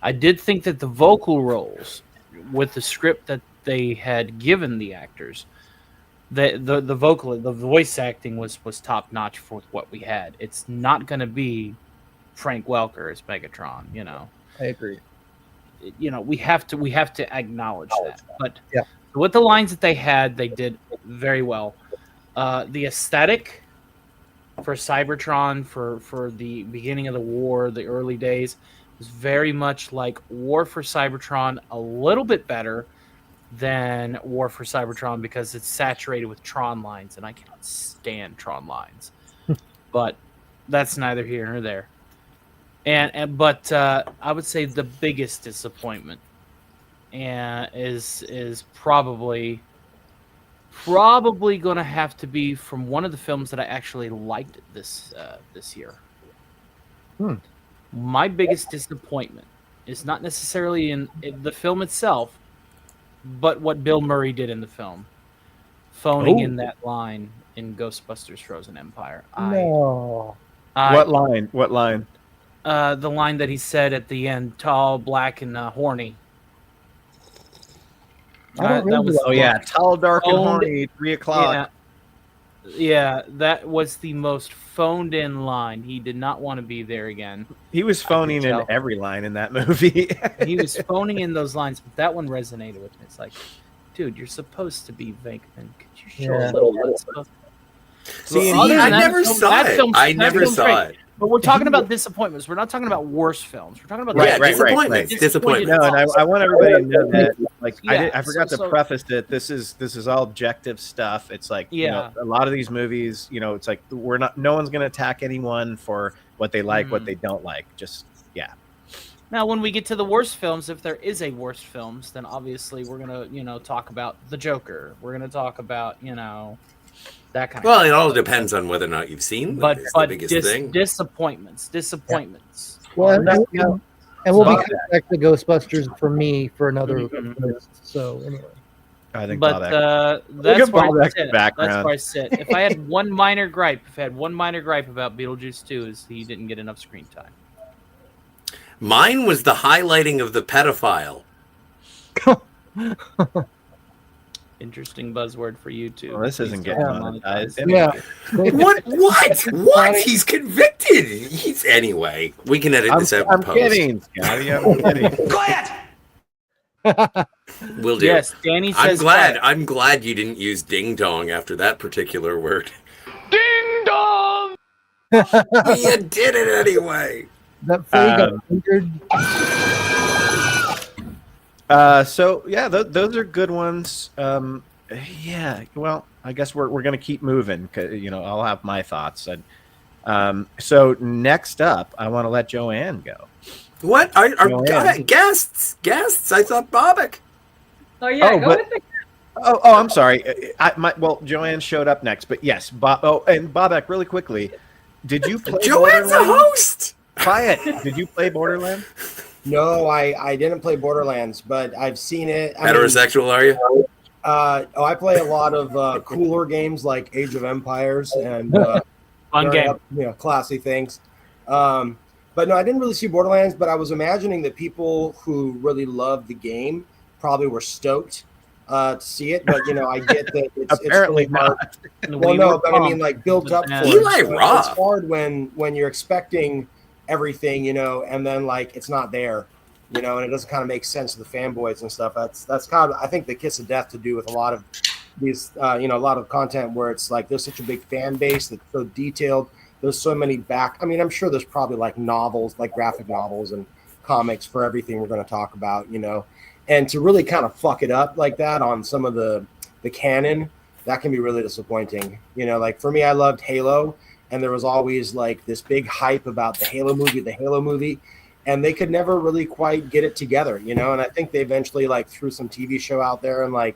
I did think that the vocal roles, with the script that they had given the actors, the voice acting was top notch for what we had. It's not going to be Frank Welker as Megatron, I agree. We have to acknowledge that. But with the lines that they had, they did very well. The aesthetic for Cybertron for the beginning of the war, the early days, was very much like War for Cybertron, a little bit better than War for Cybertron because it's saturated with Tron lines, and I cannot stand Tron lines. But that's neither here nor there. But I would say the biggest disappointment is probably going to have to be from one of the films that I actually liked this year. My biggest disappointment is not necessarily in the film itself, but what Bill Murray did in the film, phoning in that line in Ghostbusters: Frozen Empire. No. What line? What line? The line that he said at the end, tall, black, and horny. That was tall, dark, and horny. 3 o'clock. Yeah, that was the most phoned in line. He did not want to be there again. He was phoning in every line in that movie. He was phoning in those lines, but that one resonated with me. It's like, dude, you're supposed to be Venkman. Could you show a little bit? See, I never saw it. I never saw it. But we're talking about disappointments. We're not talking about worst films. We're talking about disappointments. Disappointments. No, and I want everybody to know that. Like, I forgot to preface that this is all objective stuff. It's like a lot of these movies. It's like no one's going to attack anyone for what they like, what they don't like. Just Now, when we get to the worst films, if there is a worst films, then obviously we're gonna talk about the Joker. We're gonna talk about that kind of. It all depends on whether or not you've seen them. But the biggest thing. Disappointments. Well, and we'll be coming back to Ghostbusters for me for another list. So anyway, I think. But that's where I sit. That's where I sit. If I had one minor gripe, about Beetlejuice 2, is he didn't get enough screen time. Mine was the highlighting of the pedophile. Interesting buzzword for you too. Well, this isn't getting monetized. What? He's convicted. Anyway. We can edit this out. I'm kidding, Scotty. I'm kidding. Quiet. Will do. Yes, Danny says. I'm glad you didn't use ding dong after that particular word. Ding dong. You did it anyway. That got injured. Those are good ones. Well, I guess we're gonna keep moving. I'll have my thoughts. So next up, I want to let Joanne go. What are guests? I thought Bobak. Oh yeah, go with the. Oh, I'm sorry. Joanne showed up next, but yes, and Bobak, really quickly, did you play? Joanne's a host. Quiet. Did you play Borderlands? No, I didn't play Borderlands, but I've seen it. Heterosexual, are you? I play a lot of cooler games like Age of Empires and fun game. classy things. But But no, I didn't really see Borderlands, but I was imagining that people who really loved the game probably were stoked to see it. But I get that it's Apparently really hard. not. Well, no, but I mean, like built up for Eli it. So Roth. it's hard when you're expecting everything, and then like it's not there, and it doesn't kind of make sense to the fanboys and stuff. That's kind of, I think, the kiss of death to do with a lot of these, a lot of content where it's like there's such a big fan base that's so detailed. There's so many I'm sure there's probably like novels, like graphic novels and comics for everything we're going to talk about, and to really kind of fuck it up like that on some of the canon, that can be really disappointing. Like for me, I loved Halo, and there was always like this big hype about the Halo movie, and they could never really quite get it together, and I think they eventually like threw some TV show out there and like,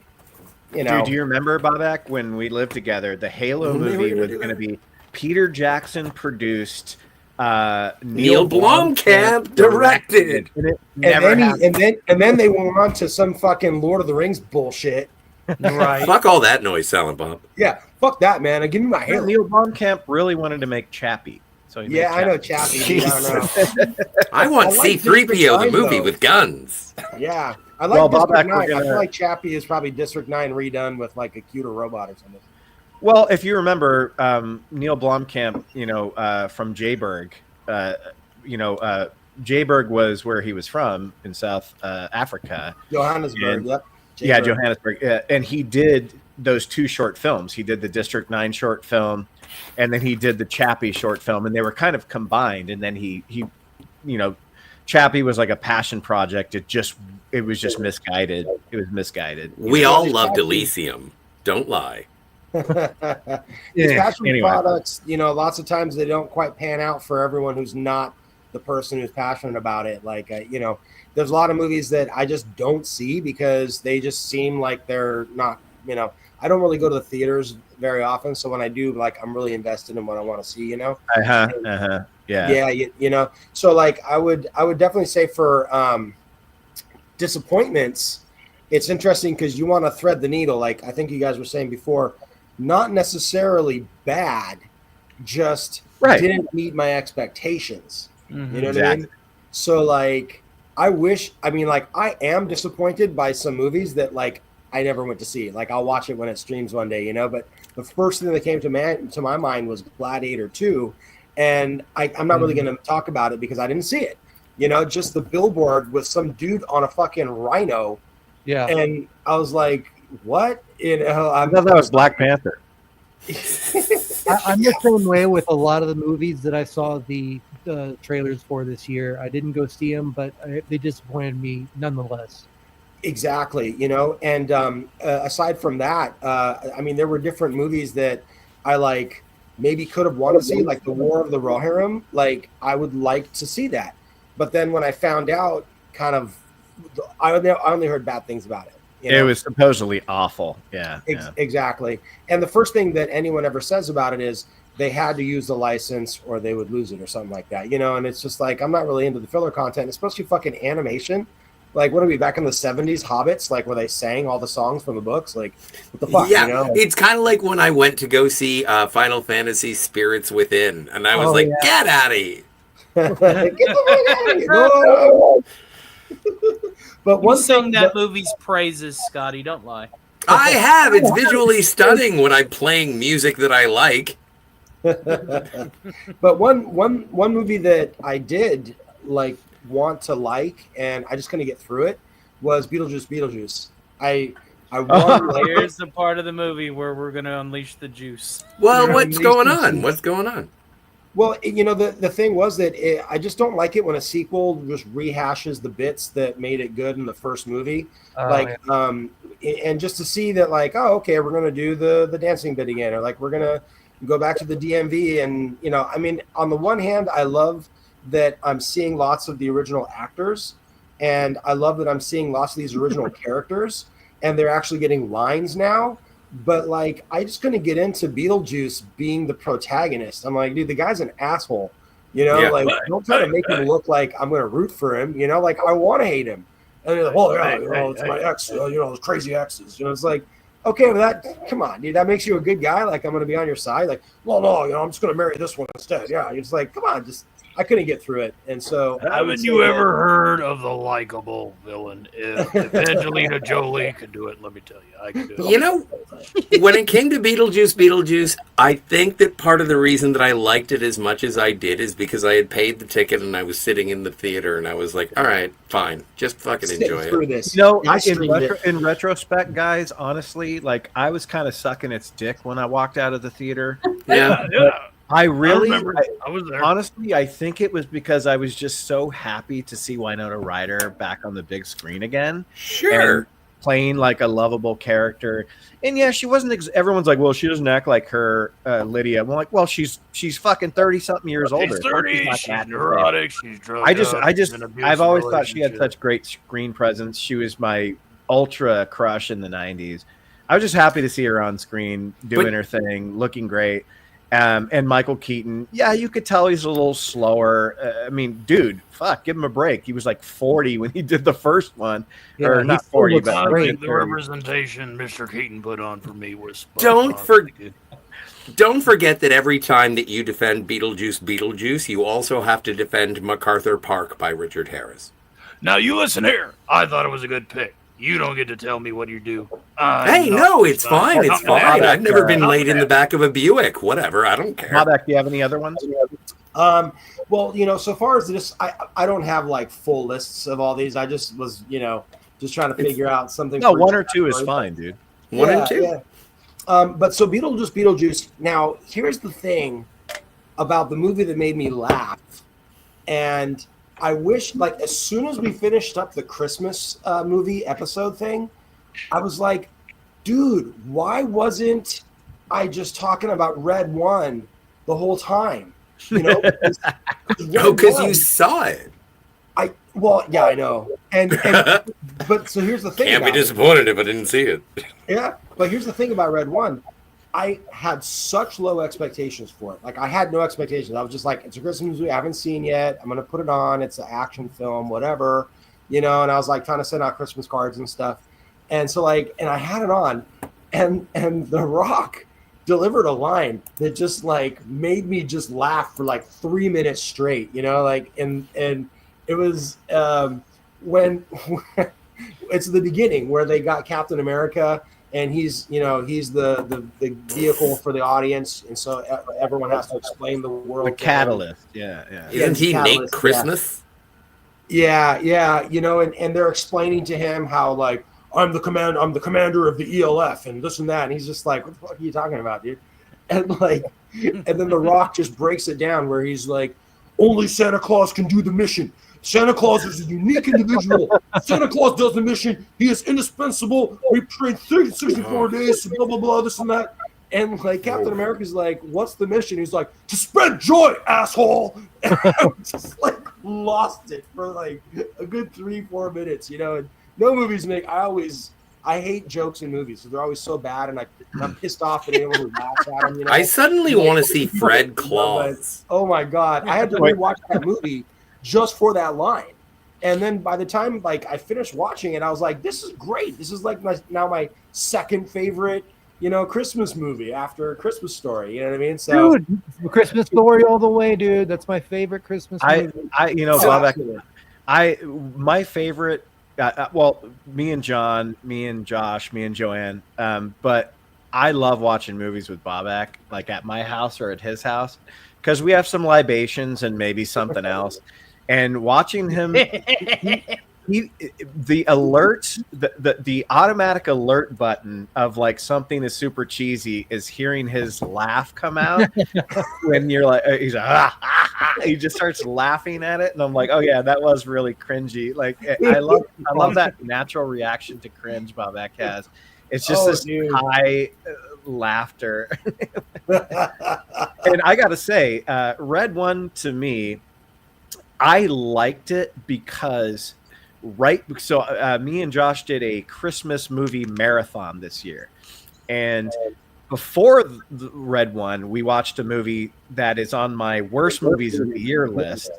Dude, do you remember, Bobak, when we lived together, the Halo movie was going to be Peter Jackson produced, Neil Blomkamp directed. And then they went on to some fucking Lord of the Rings bullshit. Right. Fuck all that noise, Silent Bob. Yeah, fuck that, man. Give me my Halo. Neil Blomkamp really wanted to make Chappie. So he made I know Chappie. Dude, I don't know. I want C-3PO the movie with guns. Yeah. I like District 9. I gonna- feel like Chappie is probably District 9 redone with like a cuter robot or something. Well, if you remember, Neil Blomkamp, from Jayberg, Jayberg was where he was from in South Africa. Johannesburg, yep. Yeah, Jayberg. Johannesburg. And he did those 2 short films. He did the District 9 short film, and then he did the Chappie short film, and they were kind of combined. And then he Chappie was like a passion project. It was just misguided. It was misguided. We all loved Elysium. Don't lie. These passion products, lots of times they don't quite pan out for everyone who's not the person who's passionate about it. Like, there's a lot of movies that I just don't see because they just seem like they're not, I don't really go to the theaters very often. So when I do, like, I'm really invested in what I want to see, Yeah. Yeah. So like, I would definitely say for disappointments, it's interesting because you want to thread the needle. Like I think you guys were saying before, not necessarily bad, just didn't meet my expectations. Mm-hmm. You know what I mean? So like, I am disappointed by some movies that like I never went to see. Like I'll watch it when it streams one day, but the first thing that came to my mind was Gladiator 2. And I'm not really going to talk about it because I didn't see it. Just the billboard with some dude on a fucking rhino. Yeah. And I was like, what? I thought that was Black Panther. I'm the same way with a lot of the movies that I saw the trailers for this year. I didn't go see them, but they disappointed me nonetheless. Exactly. And aside from that, there were different movies that I like maybe could have wanted to see, like the War of the Rohirrim. Like I would like to see that. But then when I found out, I only heard bad things about it. It was supposedly awful. Yeah, exactly. And the first thing that anyone ever says about it is they had to use the license or they would lose it or something like that. And it's just like, I'm not really into the filler content, especially fucking animation. Like, what are we, back in the 70s, Hobbits, like where they sang all the songs from the books? Like, what the fuck? Yeah, it's kind of like when I went to go see Final Fantasy Spirits Within, and I was get out of here. Get the fuck out of here. No. But You sung that movie's praises, Scotty. Don't lie. I have. It's visually stunning when I'm playing music that I like. But one movie that I did want to and I just couldn't get through it was Beetlejuice. I Here's the part of the movie where we're gonna unleash the juice. Well, what's going on? What's going on? Well, the thing was that I just don't like it when a sequel just rehashes the bits that made it good in the first movie. And just to see that, like, oh, okay, we're gonna do the dancing bit again, or like we're gonna go back to the DMV, and on the one hand, I love that I'm seeing lots of the original actors, and I love that I'm seeing lots of these original characters, and they're actually getting lines now. But like, I just couldn't get into Beetlejuice being the protagonist. I'm like, dude, the guy's an asshole. Don't try to make him look like I'm going to root for him. Like, I want to hate him. And they're like, oh yeah, it's my ex. Those crazy exes. It's like, okay, but come on, dude, that makes you a good guy. Like, I'm going to be on your side. Like, well, no, I'm just going to marry this one instead. Yeah, it's like, come on, just I couldn't get through it, and so Haven't you ever heard of the likable villain? If Angelina Jolie can do it, let me tell you, I can do it. You know, when it came to Beetlejuice, I think that part of the reason that I liked it as much as I did is because I had paid the ticket and I was sitting in the theater and I was like, all right, fine, just fucking enjoy it. This. You know, I streamed it. in retrospect, guys, honestly, like I was kind of sucking its dick when I walked out of the theater. Yeah. I really, I was there. Honestly, I think it was because I was just so happy to see Winona Ryder back on the big screen again. Sure. And playing like a lovable character. And yeah, she wasn't, everyone's like, well, she doesn't act like her Lydia. I'm like, well, she's fucking 30 something years older. She's 30, she's neurotic, she's drugged I've always thought she had such great screen presence. She was my ultra crush in the 90s. I was just happy to see her on screen doing her thing, looking great. And Michael Keaton, yeah, you could tell he's a little slower. I mean, dude, fuck, give him a break. He was like 40 when he did the first one, or not 40, but the representation Mr. Keaton put on for me was. Don't forget that every time that you defend Beetlejuice, you also have to defend MacArthur Park by Richard Harris. Now you listen here. I thought it was a good pick. You don't get to tell me what you do. Hey, no, it's fine. It's fine. I've never been laid in the back of a Buick. Whatever. I don't care. Mabek, do you have any other ones? Well, you know, so far as this, I don't have like full lists of all these. I just was, you know, just trying to figure out something. No, one or two is fine, dude. One and two. Yeah. But so Beetlejuice. Now, here's the thing about the movie that made me laugh, and I wish, like, as soon as we finished up the Christmas movie episode thing, I was like, dude, why wasn't I just talking about Red One the whole time? You know, because you saw it. Well, yeah, I know. And but so here's the thing. Can't be disappointed if I didn't see it. Yeah, but here's the thing about Red One. I had such low expectations for it. Like, I had no expectations. I was just like, it's a Christmas movie I haven't seen yet. I'm going to put it on. It's an action film, whatever, you know, and I was like trying to send out Christmas cards and stuff. And so like, and I had it on and The Rock delivered a line that just like made me just laugh for like 3 minutes straight, you know, like, and it was when it's the beginning where they got Captain America. And he's the vehicle for the audience, and so everyone has to explain the world. The catalyst, yeah. Isn't he Nate Christmas? Yeah. You know, and they're explaining to him how like I'm the commander of the ELF, and this and that, and he's just like, what the fuck are you talking about, dude? And like, and then The Rock just breaks it down where he's like, only Santa Claus can do the mission. Santa Claus is a unique individual. Santa Claus does the mission. He is indispensable. We trained 364 days, blah, blah, blah, this and that. And like Captain America's like, what's the mission? He's like, to spread joy, asshole. And I just like lost it for like a good 3-4 minutes, you know. And no movies I hate jokes in movies, so they're always so bad, and I'm pissed off at anyone who laughs at them. You know? I suddenly want to see Fred Claus. Oh my God. I had to rewatch that movie just for that line. And then by the time like I finished watching it, I was like, this is great. This is like my second favorite, you know, Christmas movie after Christmas Story. You know what I mean? So dude, Christmas Story all the way, dude. That's my favorite Christmas movie. My favorite, well, me and John, me and Josh, me and Joanne, but I love watching movies with Bobak, like at my house or at his house, because we have some libations and maybe something else. And watching him, the alert, the automatic alert button of like something is super cheesy is hearing his laugh come out when you're like, he's like, he just starts laughing at it, and I'm like, oh yeah, that was really cringy. Like I love that natural reaction to cringe Bobak has. It's just high laughter. And I gotta say, Red One to me, I liked it because me and Josh did a Christmas movie marathon this year, and before the Red One, we watched a movie that is on my worst movies of the year list.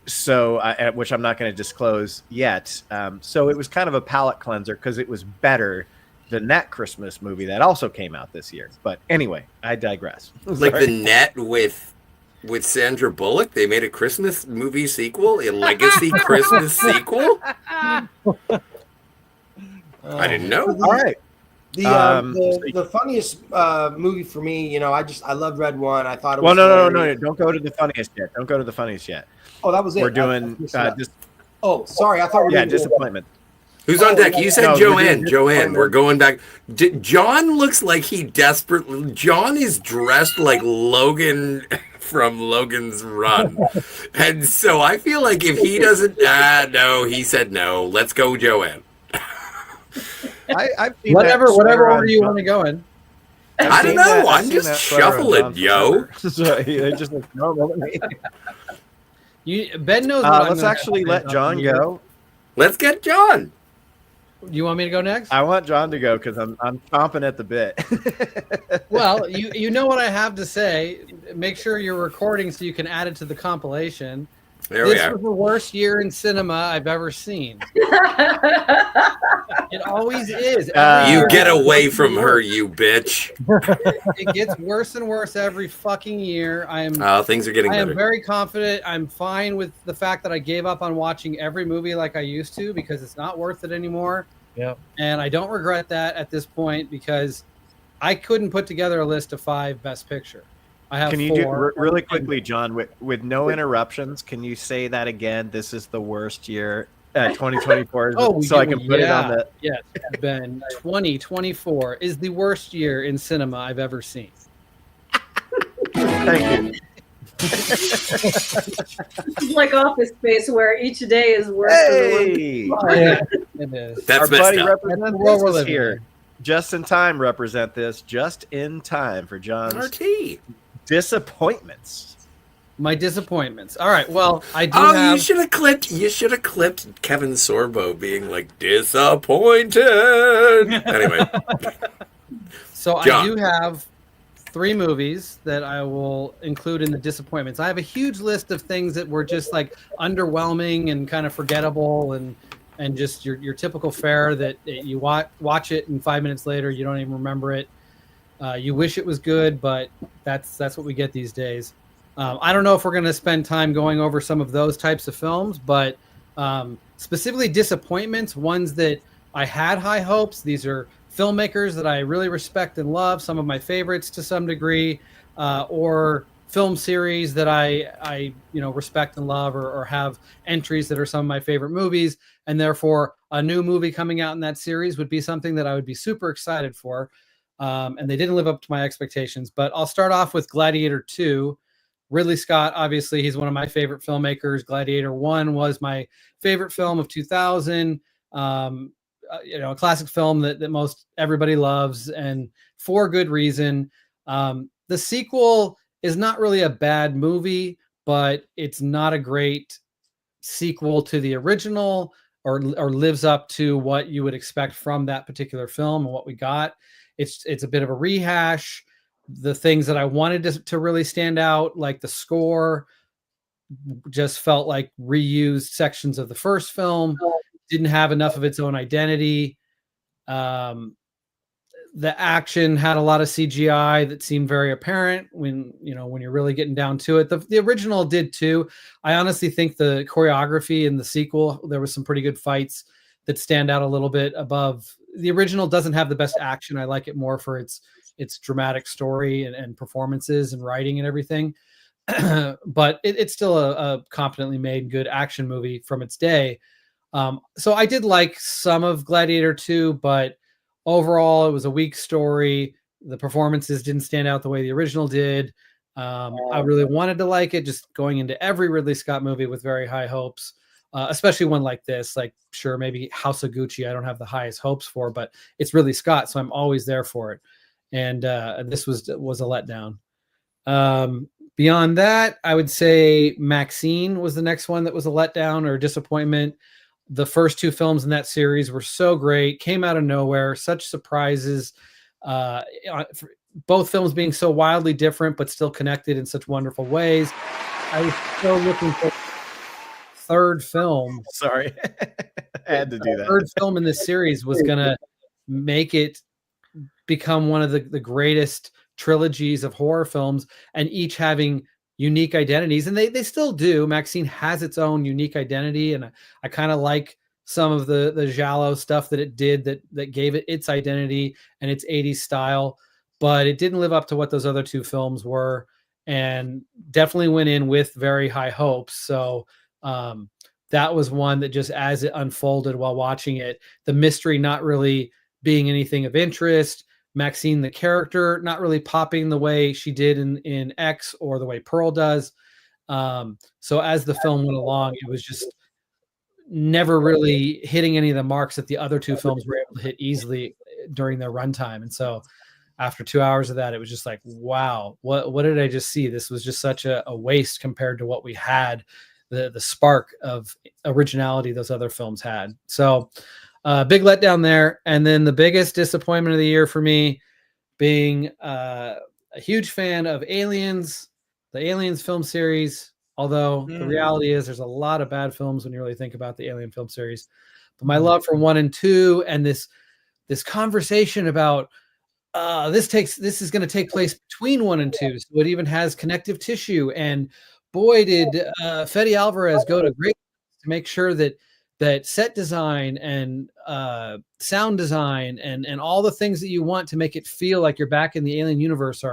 So, which I'm not going to disclose yet. So it was kind of a palate cleanser because it was better than that Christmas movie that also came out this year. But anyway, I digress. Like The Net with with Sandra Bullock. They made a Christmas movie sequel, a legacy Christmas sequel. I didn't know. All right. The funniest movie for me, I loved Red One. I thought it was no. Don't go to the funniest yet. Don't go to the funniest yet. Oh, that was it. We're doing oh, sorry. I thought we were doing disappointment. Who's on deck? You said No, Joanne. Joanne, we're going back. John looks like he desperately. John is dressed like Logan from Logan's Run, and so I feel like if he doesn't, no, he said no. Let's go, Joanne. I've seen whatever order you John. want to go in. I don't know. I'm just shuffling, yo. They just look normal to me. Ben knows. What Let's actually let John go. Let's get John. You want me to go next? I want John to go because I'm chomping at the bit. Well, you know what I have to say. Make sure you're recording so you can add it to the compilation. This was the worst year in cinema I've ever seen. It always is. You get away from her, you bitch. It gets worse and worse every fucking year. Things are getting better. I am very confident. I'm fine with the fact that I gave up on watching every movie like I used to because it's not worth it anymore. Yeah. And I don't regret that at this point because I couldn't put together a list of 5 Best Picture. I have Can you 4. do really quickly, John, with no interruptions? Can you say that again? This is the worst year, 2024. So I can put it on the. Yes, Ben. 2024 is the worst year in cinema I've ever seen. Thank you. It's like Office Space, where each day is worse Hey! than the one. Yeah, it is. That's Our messed buddy up. represents That's what we're this living here. in. Just in time, represent this. Just in time for John's RT. disappointments. My disappointments. All right. Well, I do Oh, have. you should have clipped. You should have clipped Kevin Sorbo being like disappointed. Anyway, So I John. do have 3 movies that I will include in the disappointments. I have a huge list of things that were just like underwhelming and kind of forgettable and just your typical fare that you watch it and 5 minutes later you don't even remember it. You wish it was good, but that's what we get these days. I don't know if we're going to spend time going over some of those types of films, but specifically disappointments, ones that I had high hopes. These are filmmakers that I really respect and love, some of my favorites to some degree, or film series that I respect and love, or have entries that are some of my favorite movies, and therefore a new movie coming out in that series would be something that I would be super excited for. And they didn't live up to my expectations, but I'll start off with Gladiator 2. Ridley Scott, obviously, he's one of my favorite filmmakers. Gladiator 1 was my favorite film of 2000. A classic film that most everybody loves, and for good reason. The sequel is not really a bad movie, but it's not a great sequel to the original, or lives up to what you would expect from that particular film and what we got. It's a bit of a rehash. The things that I wanted to really stand out, like the score, just felt like reused sections of the first film. Didn't have enough of its own identity. The action had a lot of CGI that seemed very apparent when you're really getting down to it. The original did too. I honestly think the choreography in the sequel, there was some pretty good fights that stand out a little bit above. The original doesn't have the best action. I like it more for its dramatic story and performances and writing and everything. But it's still a competently made good action movie from its day. So I did like some of Gladiator 2, but overall it was a weak story. The performances didn't stand out the way the original did. I really wanted to like it, just going into every Ridley Scott movie with very high hopes, especially one like this. Like, sure, maybe House of Gucci I don't have the highest hopes for, but it's Ridley Scott, so I'm always there for it. And this was a letdown. Beyond that, I would say Maxine was the next one that was a letdown or a disappointment. The first 2 films in that series were so great, came out of nowhere, such surprises. Both films being so wildly different, but still connected in such wonderful ways. I was still looking for third film. Sorry, I had to do that. Third film in this series was going to make it become one of the greatest trilogies of horror films, and each having unique identities, and they still do. Maxine has its own unique identity, and I kind of like some of the giallo stuff that it did that gave it its identity and its 80s style, but it didn't live up to what those other two films were, and definitely went in with very high hopes. So that was one that just as it unfolded while watching it, the mystery not really being anything of interest, Maxine the character not really popping the way she did in X or the way Pearl does. So as the film went along, it was just never really hitting any of the marks that the other two films were able to hit easily during their runtime. And so after 2 hours of that, it was just like, wow, what did I just see? This was just such a waste compared to what we had, the spark of originality those other films had. So big letdown there. And then the biggest disappointment of the year for me, being a huge fan of Aliens, the Aliens film series, although the reality is there's a lot of bad films when you really think about the Alien film series. But my love for 1 and 2, and this conversation about this is going to take place between 1 and 2, so it even has connective tissue. And boy, did Fede Alvarez go to great to make sure that set design and sound design and all the things that you want to make it feel like you're back in the Alien universe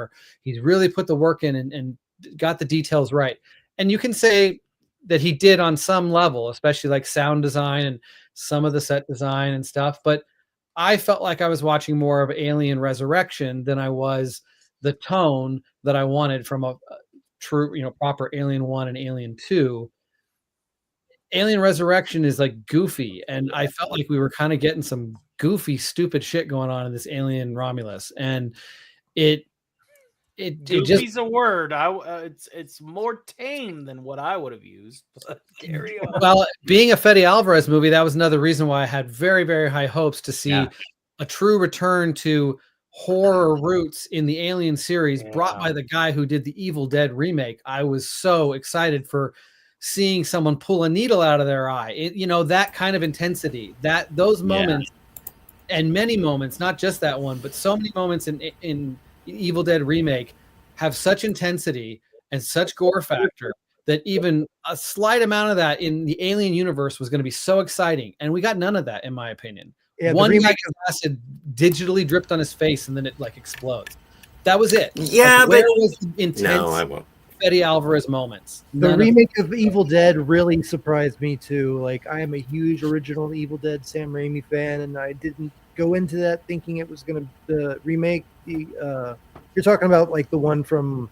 he's really put the work in and got the details right. And you can say that he did on some level, especially like sound design and some of the set design and stuff. But I felt like I was watching more of Alien Resurrection than I was the tone that I wanted from a true, proper Alien 1 and Alien 2. Alien Resurrection is like goofy, and I felt like we were kind of getting some goofy, stupid shit going on in this Alien Romulus, and it Goofy's just a word. It's more tame than what I would have used. But carry on. Well, being a Fede Alvarez movie, that was another reason why I had very, very high hopes to see a true return to horror roots in the Alien series, brought by the guy who did the Evil Dead remake. I was so excited for seeing someone pull a needle out of their eye. That kind of intensity, those moments, and many moments, not just that one, but so many moments in Evil Dead remake have such intensity and such gore factor that even a slight amount of that in the Alien universe was going to be so exciting. And we got none of that, in my opinion. One guy gets acid digitally dripped on his face and then it like explodes. That was it. Yeah, where was the intense no, I won't. Fede Alvarez moments? The remake of Evil Dead really surprised me too. Like, I am a huge original Evil Dead Sam Raimi fan, and I didn't go into that thinking it was going to remake. You're talking about like the one from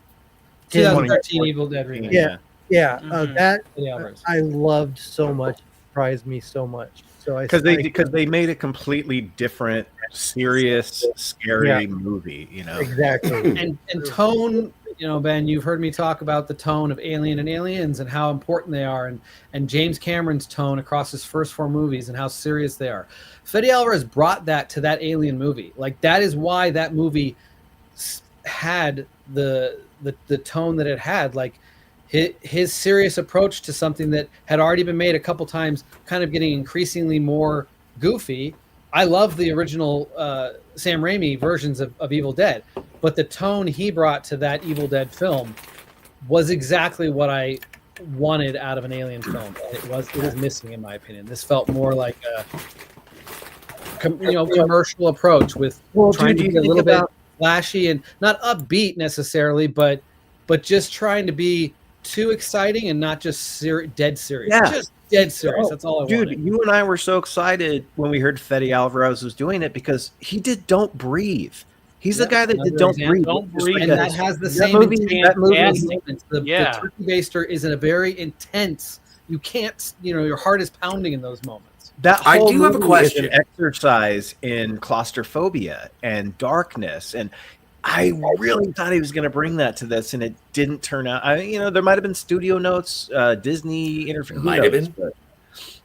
2013 Evil Dead remake. Yeah. That Alvarez. I loved so much. Surprised me so much. So because they made a completely different, serious, scary movie. Exactly. and tone. Ben, you've heard me talk about the tone of Alien and Aliens and how important they are, and James Cameron's tone across his first 4 movies and how serious they are. Fede Alvarez brought that to that Alien movie. Like, that is why that movie had the tone that it had. Like, his serious approach to something that had already been made a couple times, kind of getting increasingly more goofy. I love the original Sam Raimi versions of Evil Dead, but the tone he brought to that Evil Dead film was exactly what I wanted out of an Alien film. It was missing, in my opinion. This felt more like a commercial approach with trying to be a little bit flashy and not upbeat necessarily, but just trying to be too exciting and not just dead serious. Yeah. Just dead serious. That's all I wanted. Dude, you and I were so excited when we heard Fede Alvarez was doing it because he did Don't Breathe. He's the guy that did Don't Breathe. Don't Breathe. And that has the same movie. The turkey baster is a very intense. You can't, your heart is pounding in those moments. That whole I do have a movie question. is an exercise in claustrophobia and darkness, and I really thought he was going to bring that to this, and it didn't turn out. There might have been studio notes, Disney interview. Might have been. But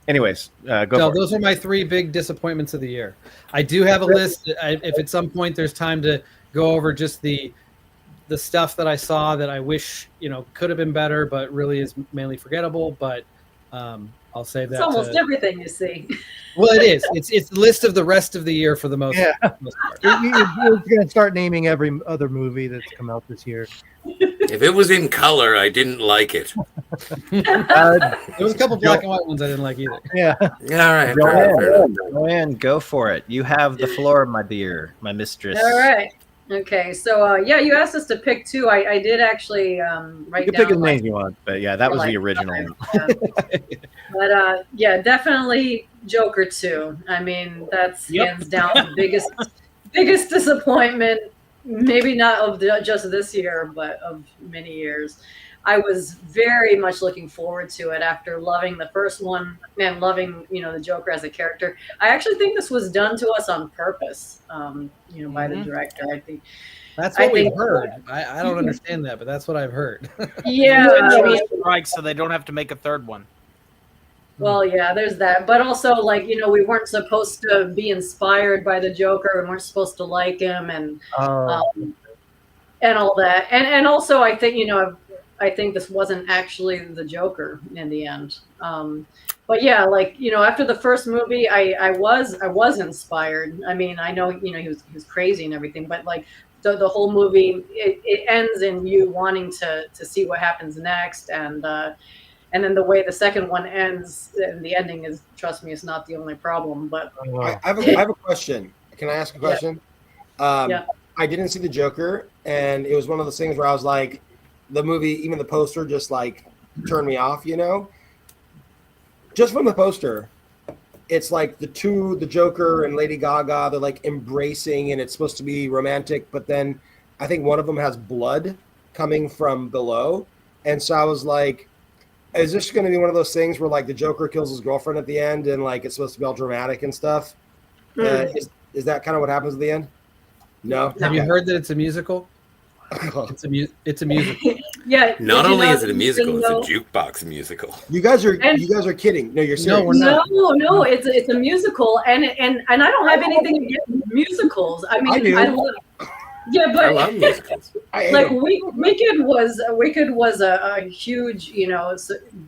anyways, go for it. Those are my 3 big disappointments of the year. I do have a list. If at some point there's time to go over just the stuff that I saw that I wish could have been better, but really is mainly forgettable. But I'll save that. It's almost everything you see. Well, it is. It's the list of the rest of the year for the most part. You're going to start naming every other movie that's come out this year. If it was in color, I didn't like it. There was a couple black and white ones I didn't like either. Yeah. All right. Fair enough. Joanne, go for it. You have the floor, my dear, my mistress. All right. Okay. So yeah, you asked us to pick two. I did actually write You can down. pick as many as you want, but yeah, that was the original. But yeah, definitely Joker 2. I mean, that's hands down the biggest disappointment. Maybe not of just this year, but of many years. I was very much looking forward to it after loving the first one and loving, the Joker as a character. I actually think this was done to us on purpose, by the director. I think that's what we've heard. I don't understand that, but that's what I've heard. Yeah, I mean, right, so they don't have to make a third one. Well, yeah, there's that. But also, we weren't supposed to be inspired by the Joker. We weren't supposed to like him and all that. And also, I think, I think this wasn't actually the Joker in the end. But yeah, after the first movie, I was inspired. I mean, I know, he was crazy and everything, but the whole movie, it ends in you wanting to see what happens next. And then the way the second one ends, and the ending is, trust me, it's not the only problem. But I have a question. Can I ask a question? Yeah. I didn't see the Joker, and it was one of those things where I was like, the movie, even the poster, just turned me off. Just from the poster, it's the Joker and Lady Gaga, they're embracing, and it's supposed to be romantic. But then I think one of them has blood coming from below, and so I was like, is this going to be one of those things where the Joker kills his girlfriend at the end and it's supposed to be all dramatic and stuff? Is that kind of what happens at the end? No. Have you heard that it's a musical? It's a musical. Yeah. Not only is it a musical, it's a jukebox musical. You guys are kidding. No, you're serious. No, we're not. No, it's a musical, and I don't have anything against musicals. I mean, I do. I love. Yeah, but I love musicals. Wicked was a huge,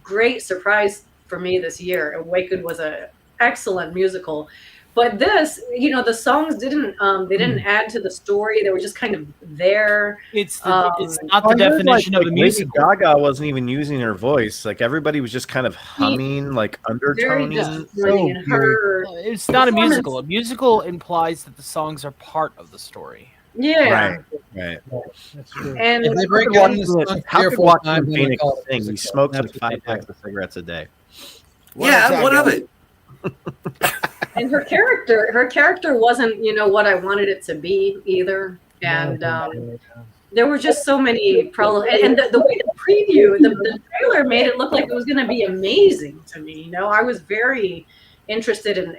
great surprise for me this year. Wicked was an excellent musical, but this, the songs didn't add to the story. They were just kind of there. It's not the definition of a musical. Lady Gaga wasn't even using her voice. Everybody was just kind of humming, undertoning. It's not a musical. A musical implies that the songs are part of the story. Yeah. Right. That's true. And if they break it into songs How three or could four Joaquin times, then we Phoenix call it sing? He musical. smokes That's 5 packs of cigarettes a day. What of it? And her character wasn't, what I wanted it to be either. And there were just so many problems. And the way the preview, the trailer made it look like it was going to be amazing to me. I was very interested in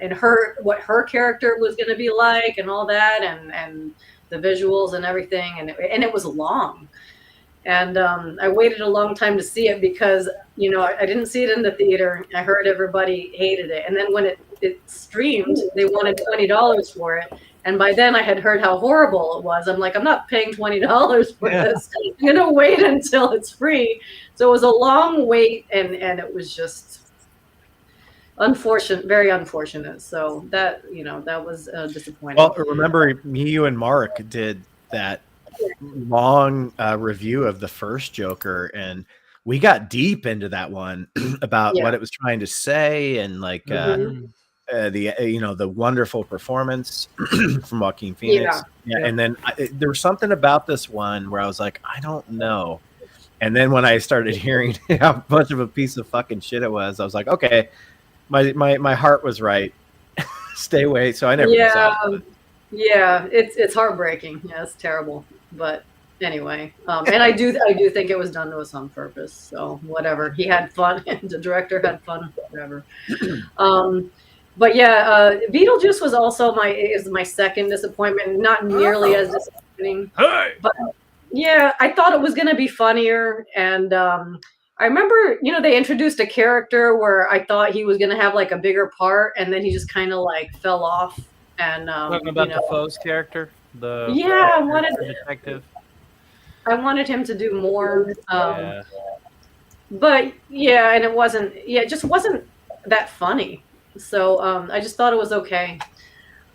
what her character was going to be like and all that, and the visuals and everything. And it was long. And I waited a long time to see it because, I didn't see it in the theater. I heard everybody hated it. And then when it streamed, they wanted $20 for it. And by then I had heard how horrible it was. I'm like, I'm not paying $20 for this. I'm going to wait until it's free. So it was a long wait, and it was just unfortunate, very unfortunate. So that, that was disappointing. Well, remember, you and Mark did that long review of the first Joker, and we got deep into that one about what it was trying to say, and the wonderful performance from Joaquin Phoenix. And then there was something about this one where I was like, I don't know. And then when I started hearing how much of a piece of fucking shit it was, I was like, okay, my heart was right. Stay away. So I never saw it. Yeah, it's heartbreaking. Yeah, it's terrible. But anyway, and I do think it was done to us on purpose. So whatever, he had fun, and the director had fun, whatever. But yeah, Beetlejuice was also my second disappointment. Not nearly as disappointing. But yeah, I thought it was going to be funnier, and I remember, they introduced a character where I thought he was going to have a bigger part, and then he just kind of fell off. And talking about Defoe's character, the detective. I wanted him to do more, but yeah, and it just wasn't that funny. So I just thought it was okay.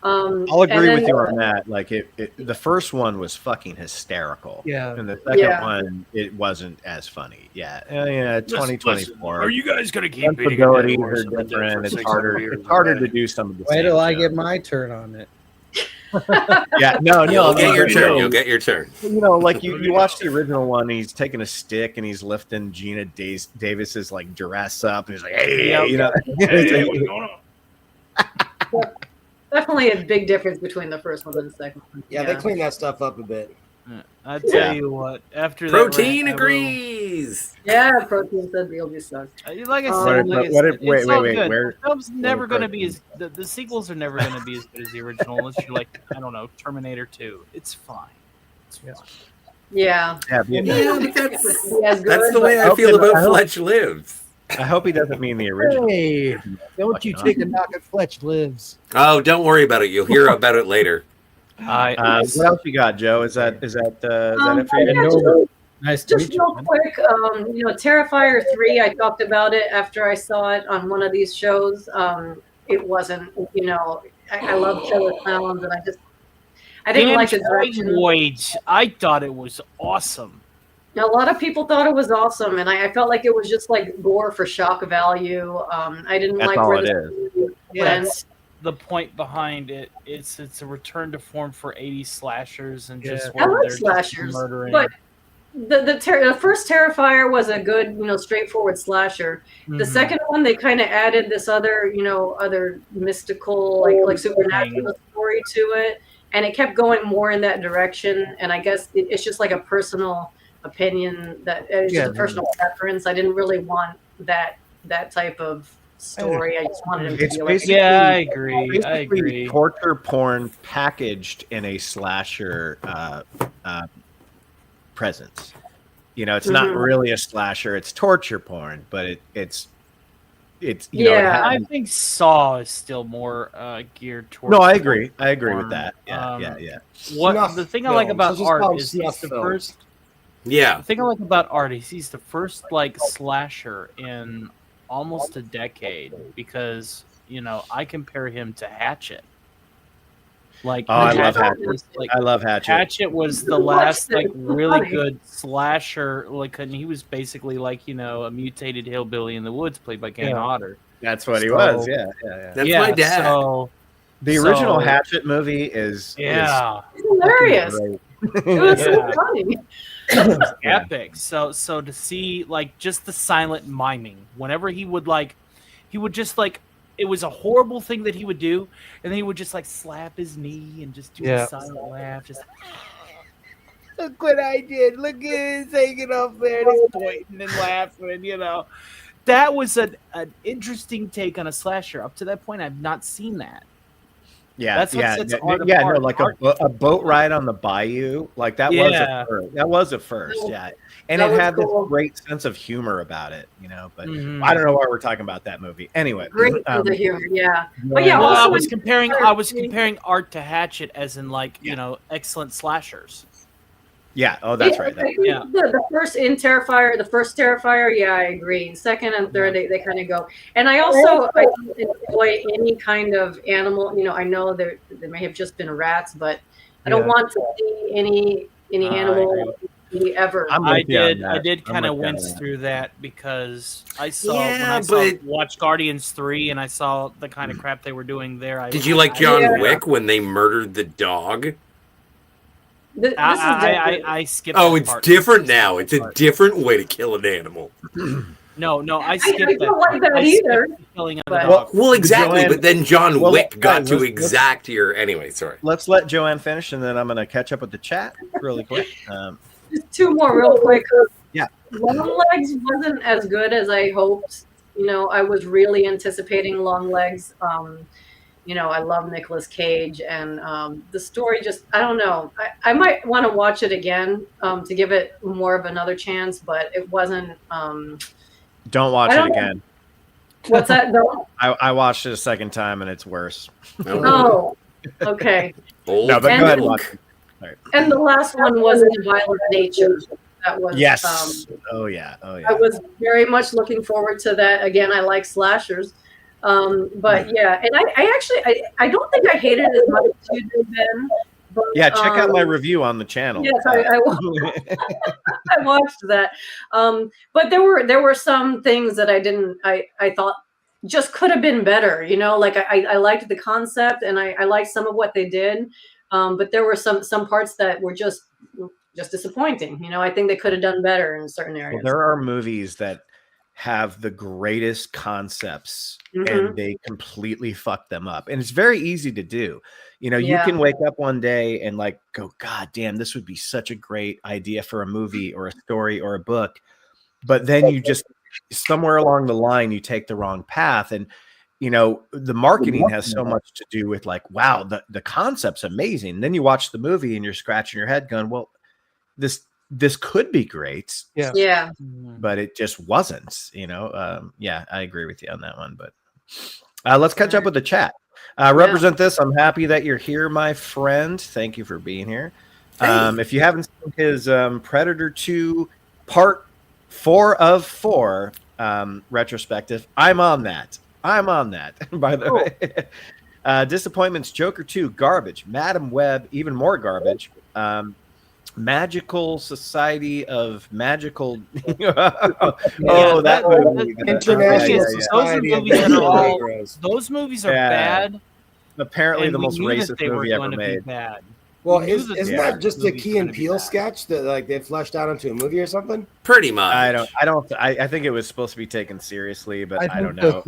I'll agree and with you then- on that. Like the first one was fucking hysterical. Yeah. And the second one, it wasn't as funny. Yeah. Yeah. 2024. Are you guys gonna keep beating a dead Sensibilities horse are on the dead different. for It's 600 harder. years It's harder already? to do some of the Wait same till I jokes. get my turn on it. Yeah, no, You'll get your but, turn. You'll get your turn. You know, like you watch the original one, and he's taking a stick and he's lifting Gina Davis's like dress up, and he's like, "Hey, you know." Hey, what's going on? Definitely a big difference between the first one and the second one. Yeah, they clean that stuff up a bit. I tell you what, after Protein that rant, agrees. Yeah, Protein said Beetlejuice sucks. Like I said, wait, all wait, good. where- The film's never where going to be as the sequels are never going to be as good as the original unless you're like, I don't know, Terminator 2. It's fine. It's fine. Yeah. Yeah, That's the way I feel about Fletch Lives. I hope he doesn't mean the original. Hey, don't you take a knock at Fletch Lives. Oh, don't worry about it. You'll hear about it later. I what else you got, Joe? Is that it for you? Yeah, Nice to just meet you. real quick, Terrifier 3, I talked about it after I saw it on one of these shows. It wasn't, I love Killer Clowns, and I didn't like the direction. Voyage. I thought it was awesome. A lot of people thought it was awesome, and I felt like it was just like gore for shock value. I didn't That's like all where it the is. That's the point behind it. It's a return to form for 80s slashers and just I where like they're just slashers, murdering. but the first Terrifier was a good, straightforward slasher. The Mhm. second one, they kind of added this other, other mystical, like supernatural story to it, and it kept going more in that direction. And I guess it's just like a personal opinion that it's just a personal preference. I didn't really want that type of story. I just wanted him to It's be like, basically, I agree. basically torture porn packaged in a slasher presence. It's not really a slasher; it's torture porn, but it's I think Saw is still more geared towards. No, I agree. I agree with that. Yeah, Um, yeah. What Snuff the thing I like films. about Let's just call Art them is snuff he's the films. first. Yeah. The thing I like about Art is he's the first slasher in almost a decade because I compare him to Hatchet. Like I love Hatchet. was, I love Hatchet. Hatchet was the last really good slasher. And he was basically a mutated hillbilly in the woods, played by Kane Hodder. That's what he was. Yeah. That's my dad. So The original Hatchet movie is it's hilarious. It was so funny. epic. So to see just the silent miming whenever he would just it was a horrible thing that he would do, and then he would just slap his knee and just do a silent laugh, just look what I did. Look at his hanging up there, and he's pointing and laughing. That was an interesting take on a slasher. Up to that point, I've not seen that. Yeah, That's what sets Art no, apart. like a boat ride on the bayou, like that was a first. That was a first, yeah. And That it was had cool. this great sense of humor about it, But Mhm. I don't know why we're talking about that movie. Anyway, Great sense of humor, yeah. But yeah, Well, also I was when- comparing Art to Hatchet as in excellent slashers. Yeah. Oh, that's right. I think the first Terrifier, yeah, I agree. Second and third, they kind of go. And I enjoy any kind of animal. I know there may have just been rats, but I don't want to see any animal ever. I did kind of wince through that because I saw watched Guardians 3 and I saw the kind of crap they were doing there. Did you like John Wick when they murdered the dog? I skipped. Oh, that it's part. different now. It's a different way to kill an animal. No, I skipped I don't like that either. Well, exactly. Joanne- but then John well, Wick got let's- to let's- exact your. Anyway, sorry. Let's let Joanne finish, and then I'm going to catch up with the chat really quick. Just two more real quick. Yeah. Longlegs wasn't as good as I hoped. I was really anticipating Longlegs. I love Nicolas Cage, and the story just, I don't know. I might want to watch it again to give it more of another chance, but it wasn't. Don't watch it again. What's that? No? I watched it a second time, and it's worse. Oh, okay. No, but go ahead and watch it. And the last one was In Violent Nature. That was Yes. Oh yeah. I was very much looking forward to that. Again, I like slashers. But yeah, and I actually I don't think I hated it as much as you did, Ben. But, Yeah, check out my review on the channel. Yes, I watched that. But there were some things that I thought just could have been better. You know, like I liked the concept and I liked some of what they did. But there were some parts that were just disappointing. You know, I think they could have done better in certain areas. Well, there are movies that have the greatest concepts and they completely fuck them up. And it's very easy to do. You know, you can wake up one day and like go, God damn, this would be such a great idea for a movie or a story or a book. But then you just somewhere along the line, you take the wrong path. And, you know, the marketing has so much to do with like, wow, the concept's amazing. And then you watch the movie and you're scratching your head going, well, this could be great. Yeah. But it just wasn't, you know. Yeah, I agree with you on that one. But let's catch up with the chat. Represent this. I'm happy that you're here, my friend. Thank you for being here. If you haven't seen his Predator 2 Part 4 of 4 retrospective, I'm on that. By the way. Disappointments, Joker 2, garbage. Madam Web, even more garbage. Magical Society of Magical. That movie. Those movies are bad. Apparently, the most racist movie ever made. Well, isn't that just a Key and Peele sketch that like they fleshed out into a movie or something? Pretty much. I think it was supposed to be taken seriously, but I don't know.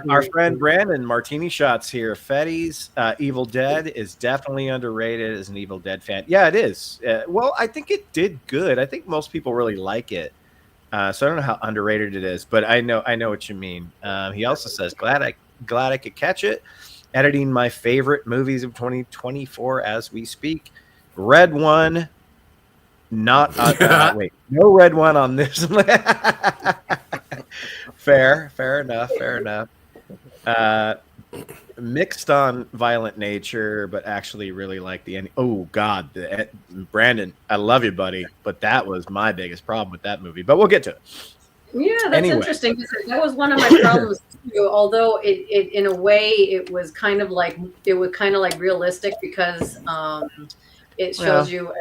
Our friend Brandon Martini Shots here. Fetty's Evil Dead is definitely underrated as an Evil Dead fan. Yeah, it is. Well, I think it did good. I think most people really like it. So I don't know how underrated it is, but I know what you mean. He also says, glad I could catch it. Editing my favorite movies of 2024 as we speak. Red one, not wait, no red one on this. Fair enough. Mixed on Violent Nature, but actually really like the end. Oh God, Brandon, I love you, buddy, but that was my biggest problem with that movie. But we'll get to it. Yeah, that's interesting because that was one of my problems too. Although it in a way it was kind of like realistic because it shows you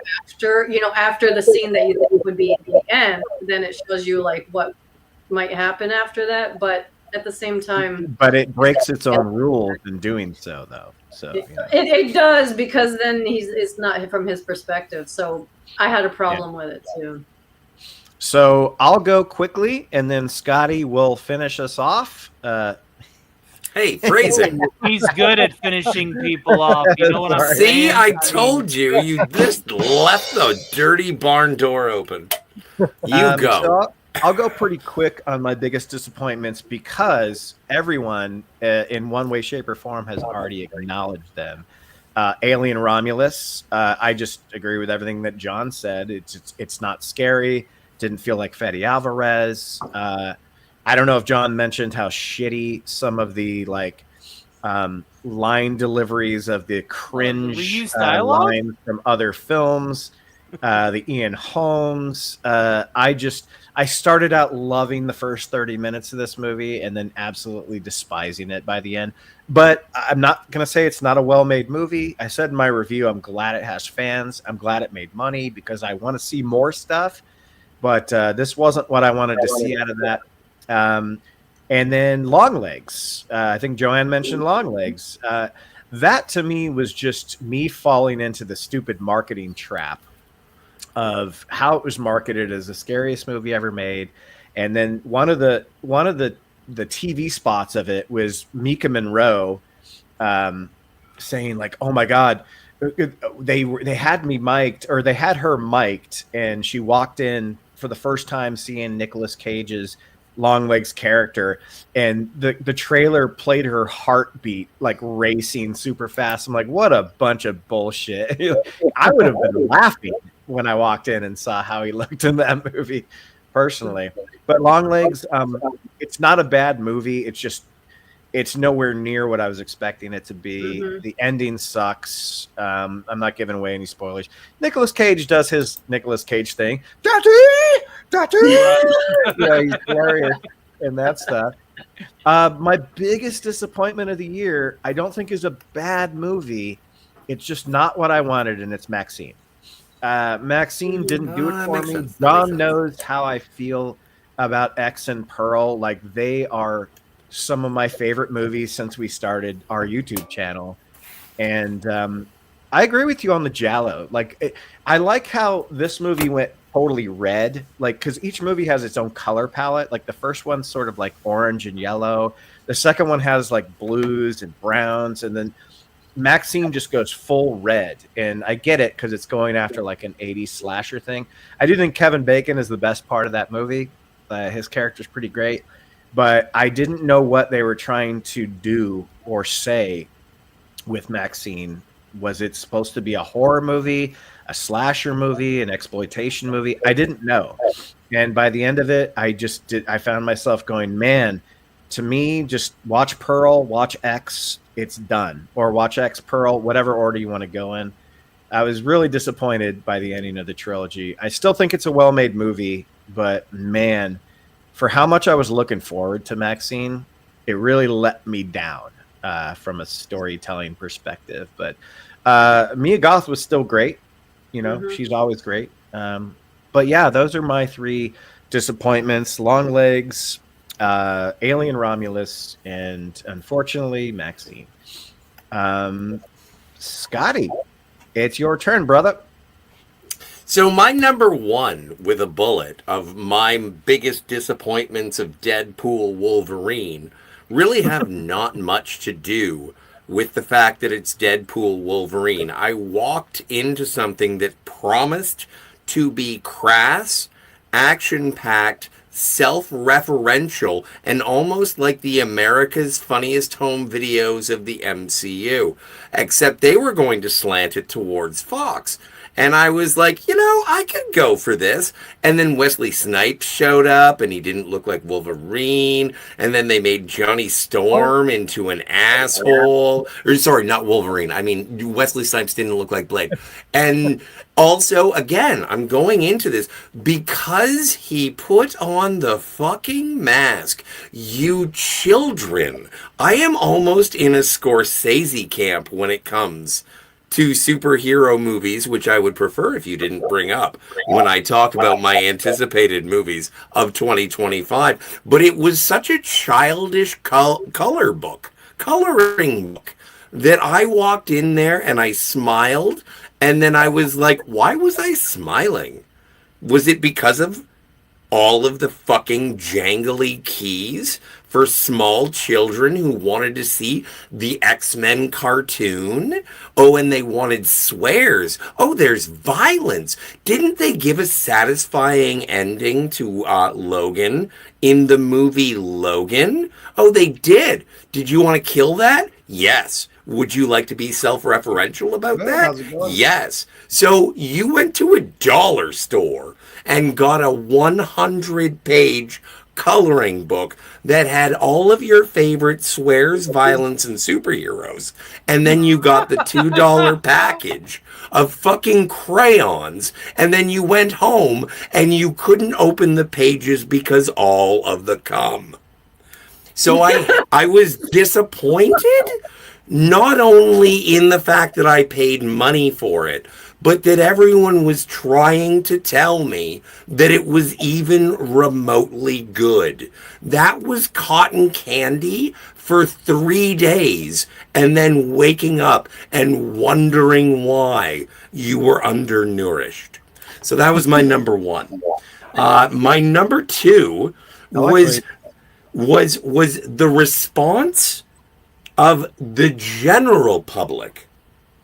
after the scene that you think would be at the end, then it shows you like what might happen after that. But at the same time, but it breaks its own rules in doing so, though. So it does because then it's not from his perspective. So I had a problem with it too. So I'll go quickly, and then Scotty will finish us off. Hey, phrasing. He's good at finishing people off. You know what I'm saying? See, I told you. You just left the dirty barn door open. You go. So I'll go pretty quick on my biggest disappointments because everyone, in one way, shape, or form, has already acknowledged them. Alien Romulus. I just agree with everything that John said. It's not scary. Didn't feel like Fede Alvarez. I don't know if John mentioned how shitty some of the line deliveries of the cringe lines from other films, the Ian Holmes. I started out loving the first 30 minutes of this movie and then absolutely despising it by the end. But I'm not going to say it's not a well-made movie. I said in my review, I'm glad it has fans. I'm glad it made money because I want to see more stuff. But this wasn't what I wanted to see out of that. And then Longlegs. I think Joanne mentioned Longlegs. That to me was just me falling into the stupid marketing trap of how it was marketed as the scariest movie ever made. And then one of the TV spots of it was Mika Monroe saying like, "Oh my God." They had me mic'd, or they had her mic'd, and she walked in for the first time seeing Nicolas Cage's Longlegs character, and the trailer played her heartbeat like racing super fast. I'm like, what a bunch of bullshit. I would have been laughing when I walked in and saw how he looked in that movie personally. But Longlegs, it's not a bad movie. It's just it's nowhere near what I was expecting it to be. Mm-hmm. The ending sucks. I'm not giving away any spoilers. Nicolas Cage does his Nicolas Cage thing. Daddy! Yeah, he's hilarious and that stuff. My biggest disappointment of the year, I don't think is a bad movie. It's just not what I wanted, and it's Maxine. Maxine didn't do it for me. John knows how I feel about X and Pearl. Like, they are some of my favorite movies since we started our YouTube channel. And I agree with you on the Giallo. Like, I like how this movie went totally red. Like, because each movie has its own color palette. Like, the first one's sort of like orange and yellow. The second one has like blues and browns, and then Maxine just goes full red. And I get it because it's going after like an 80s slasher thing. I do think Kevin Bacon is the best part of that movie. His character's pretty great, but I didn't know what they were trying to do or say with Maxine. Was it supposed to be a horror movie, a slasher movie, an exploitation movie? I didn't know. And by the end of it, I found myself going, man, to me, just watch Pearl, watch X, it's done. Or watch X, Pearl, whatever order you want to go in. I was really disappointed by the ending of the trilogy. I still think it's a well-made movie, but man, for how much I was looking forward to Maxine, it really let me down from a storytelling perspective. But Mia Goth was still great. You know, she's always great. But yeah, those are my three disappointments: Long Legs, Alien Romulus, and unfortunately Maxine. Scotty, it's your turn, brother. So my number one with a bullet of my biggest disappointments of Deadpool Wolverine really have not much to do with the fact that it's Deadpool Wolverine. I walked into something that promised to be crass, action-packed, self-referential, and almost like the America's Funniest Home Videos of the MCU, except they were going to slant it towards Fox. And I was like, you know, I could go for this. And then Wesley Snipes showed up, and he didn't look like Wolverine. And then they made Johnny Storm into an asshole. Or sorry, not Wolverine. I mean, Wesley Snipes didn't look like Blade. And also, again, I'm going into this because he put on the fucking mask. You children. I am almost in a Scorsese camp when it comes to superhero movies, which I would prefer if you didn't bring up when I talk about my anticipated movies of 2025. But it was such a childish coloring book, that I walked in there and I smiled, and then I was like, why was I smiling? Was it because of all of the fucking jangly keys for small children who wanted to see the X-Men cartoon? Oh, and they wanted swears. Oh, there's violence. Didn't they give a satisfying ending to Logan in the movie Logan? Oh, they did. Did you want to kill that? Yes. Would you like to be self-referential about that? Yes. So you went to a dollar store and got a 100-page coloring book that had all of your favorite swears, violence, and superheroes. And then you got the $2 package of fucking crayons. And then you went home and you couldn't open the pages because all of the cum. So I was disappointed, not only in the fact that I paid money for it, but that everyone was trying to tell me that it was even remotely good. That was cotton candy for 3 days, and then waking up and wondering why you were undernourished. So that was my number one. My number two was the response of the general public,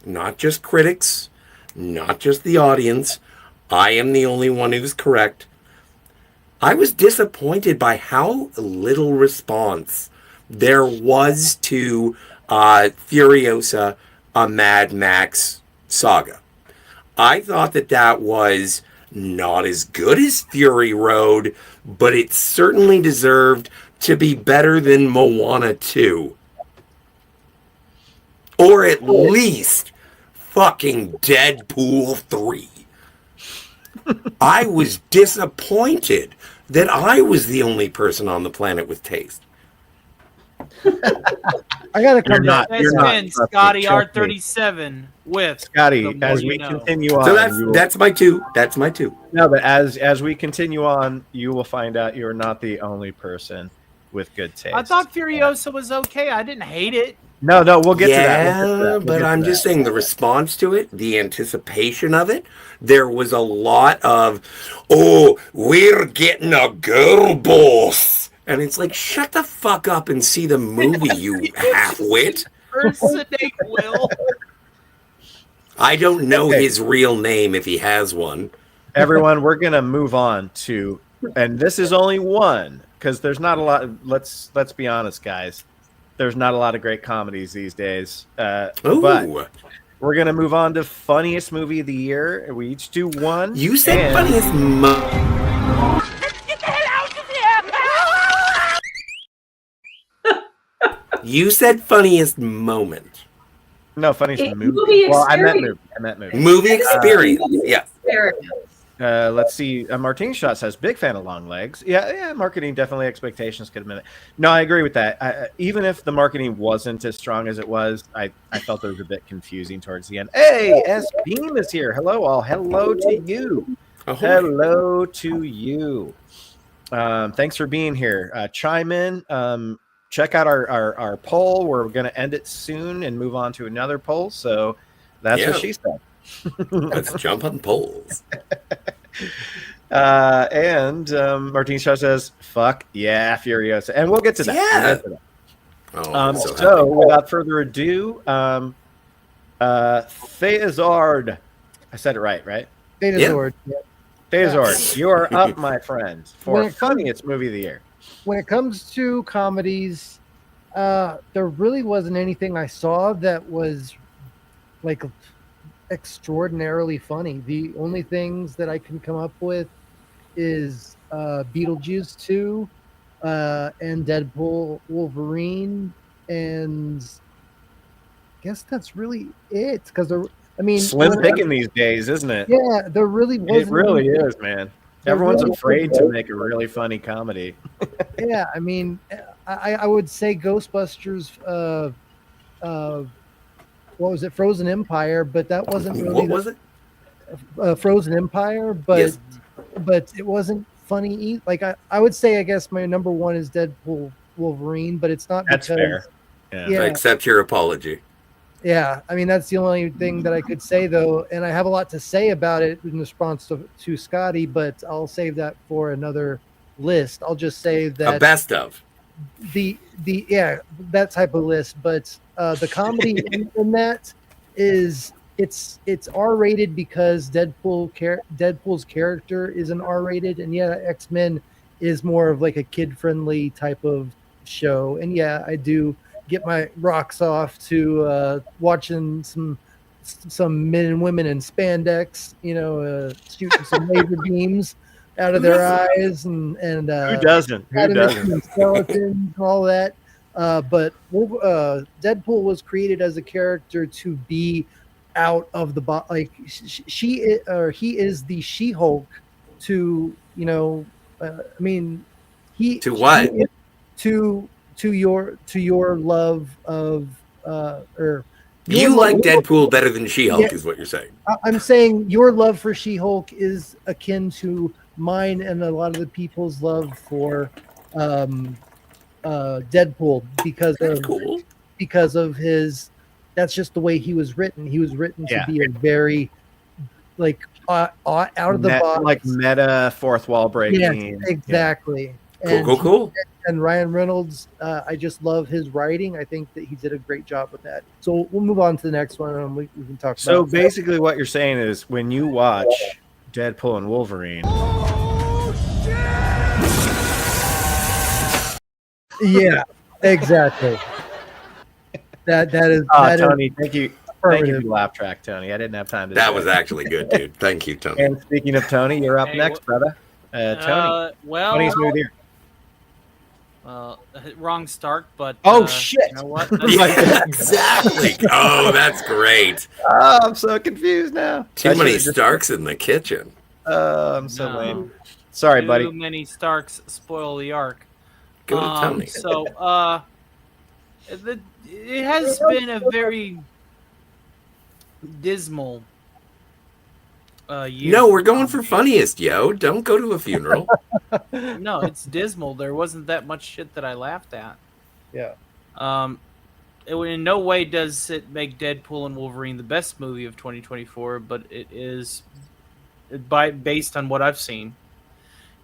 not just critics, not just the audience. I am the only one who's correct. I was disappointed by how little response there was to Furiosa, a Mad Max saga. I thought that was not as good as Fury Road, but it certainly deserved to be better than Moana 2. Or at least fucking Deadpool 3. I was disappointed that I was the only person on the planet with taste. I gotta come back. It's been Scotty R37 with Scotty. As we continue on, So that's my two. That's my two. No, but as we continue on, you will find out you're not the only person with good taste. I thought Furiosa was okay. I didn't hate it. No, we'll get to that. Yeah, but I'm just saying the response to it, the anticipation of it, there was a lot of, oh, we're getting a girl boss. And it's like, shut the fuck up and see the movie, you half-wit. Impersonate Will. I don't know his real name if he has one. Everyone, we're going to move on to, and this is only one, because there's not a lot, let's be honest, guys. There's not a lot of great comedies these days. But we're going to move on to funniest movie of the year. We each do one. You said funniest You said funniest moment. No, funniest movie. Well, I meant movie. Movie experience. Yeah. Let's see. Martine Shot says, big fan of long legs. Yeah, marketing definitely expectations could have been it. No, I agree with that. Even if the marketing wasn't as strong as it was, I felt it was a bit confusing towards the end. Hey, S Beam is here. Hello, all. Hello to you. Hello to you. Thanks for being here. Chime in. Check out our poll. We're going to end it soon and move on to another poll. So that's what she said. Let's jump on polls. And Martine Shaw says, fuck yeah, Furiosa. And we'll get to that. Yeah. So without further ado, Theazard. I said it right? Theazard. Yeah. Theazard, you are up, my friend, for funniest movie of the year. When it comes to comedies, there really wasn't anything I saw that was like extraordinarily funny. The only things that I can come up with is Beetlejuice 2 and Deadpool Wolverine, and I guess that's really it. Because slim picking these days, isn't it? Yeah, there really wasn't. It really is, man. Everyone's afraid to make a really funny comedy. Yeah, I would say Ghostbusters. What was it? Frozen Empire, but that wasn't really. What was it? Frozen Empire, but it wasn't funny. Like I would say, I guess my number one is Deadpool Wolverine, but it's not. That's fair. Yeah. I accept your apology. Yeah, that's the only thing that I could say though, and I have a lot to say about it in response to Scotty, but I'll save that for another list. I'll just say that a best of that type of list, but the comedy in that is it's R-rated because Deadpool's character is an R-rated, and X-Men is more of like a kid-friendly type of show, and I do get my rocks off to watching some men and women in spandex, shooting some laser beams out of their eyes, and who doesn't skeletons, all that. But Deadpool was created as a character to be out of the box. Like he is the She-Hulk to to your love of you like Deadpool better than She-Hulk is what you're saying. I'm saying your love for She-Hulk is akin to mine and a lot of the people's love for Deadpool because of his. That's just the way he was written. He was written to be a very out of the box, like meta fourth wall breaking. Yes, exactly. Cool. And Ryan Reynolds, I just love his writing. I think that he did a great job with that. So we'll move on to the next one, and we can talk. So basically, what you're saying is, when you watch Deadpool and Wolverine, yeah, exactly. That is. Tony, thank you. Thank you for the laugh track, Tony. I didn't have time to. That was actually good, dude. Thank you, Tony. And speaking of Tony, you're up next, brother. Tony. Tony's moved here. Wrong Stark, but shit! You know what? Yeah, exactly. Oh, that's great. Oh, I'm so confused now. Too many Starks in the kitchen. I'm so lame. Sorry, buddy. Too many Starks spoil the arc. Go to Tony. So, It has been a very dismal year. No, we're going for funniest, yo. Don't go to a funeral. No, it's dismal. There wasn't that much shit that I laughed at. Yeah. In no way does it make Deadpool and Wolverine the best movie of 2024, but it is, based on what I've seen,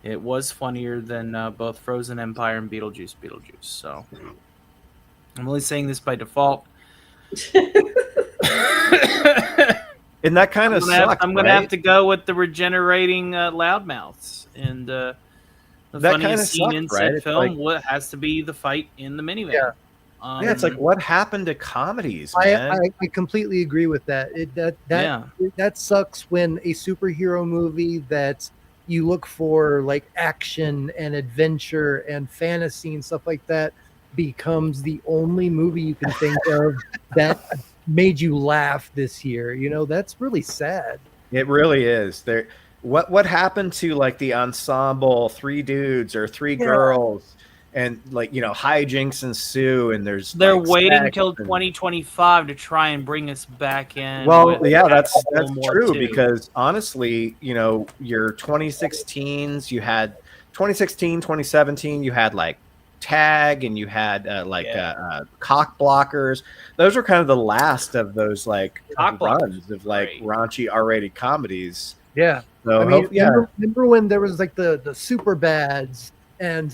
it was funnier than both Frozen Empire and Beetlejuice. So I'm only saying this by default. And that kind of sucks. I'm gonna have to go with the regenerating loudmouths, and the funniest scene in said film has to be the fight in the minivan. Yeah. Yeah, it's like, what happened to comedies, man? I completely agree with that. That sucks when a superhero movie that you look for like action and adventure and fantasy and stuff like that becomes the only movie you can think of that made you laugh this year. You know, that's really sad. It really is. What happened to like the ensemble, 3 dudes or 3 girls? And like, you know, hijinks ensue, and they're waiting until 2025 to try and bring us back in. Well, yeah, that's true, because honestly, you know, your 2016s, you had 2016, 2017, you had like Tag, and you had cock blockers. Those were kind of the last of those like runs of like raunchy R-rated comedies. Yeah. So I mean, remember when there was like the super bads and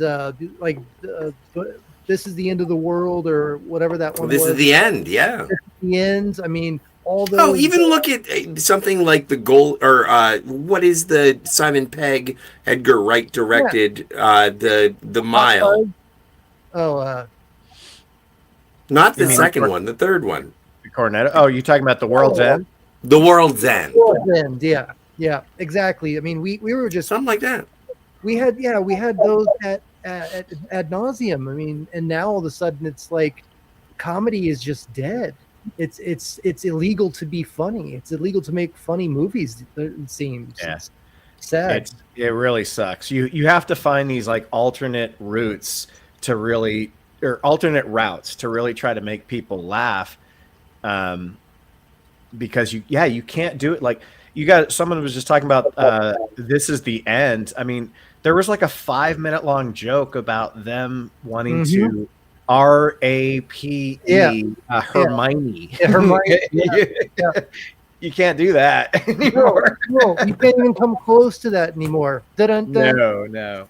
This Is the End of the World or whatever that one was. This is the end, yeah. The end. I mean, all those. Oh, even look at something like the goal, or what is the Simon Pegg, Edgar Wright directed the Mile. Not the second one, the third one. The Cornetto. Oh, you're talking about The World's End? The World's End. World's End, yeah, exactly. I mean, we were just something like that. We had those at ad nauseum. I mean, and now all of a sudden it's like comedy is just dead. It's illegal to be funny. It's illegal to make funny movies. It seems. Yeah. It's sad. It really sucks. You have to find these like alternate routes to really, or alternate routes to really try to make people laugh. Because you can't do it. Like someone was just talking about This Is the End. I mean, there was like a 5-minute long joke about them wanting to R-A-P-E Hermione. Yeah, Hermione. You can't do that anymore. No, you can't even come close to that anymore. No.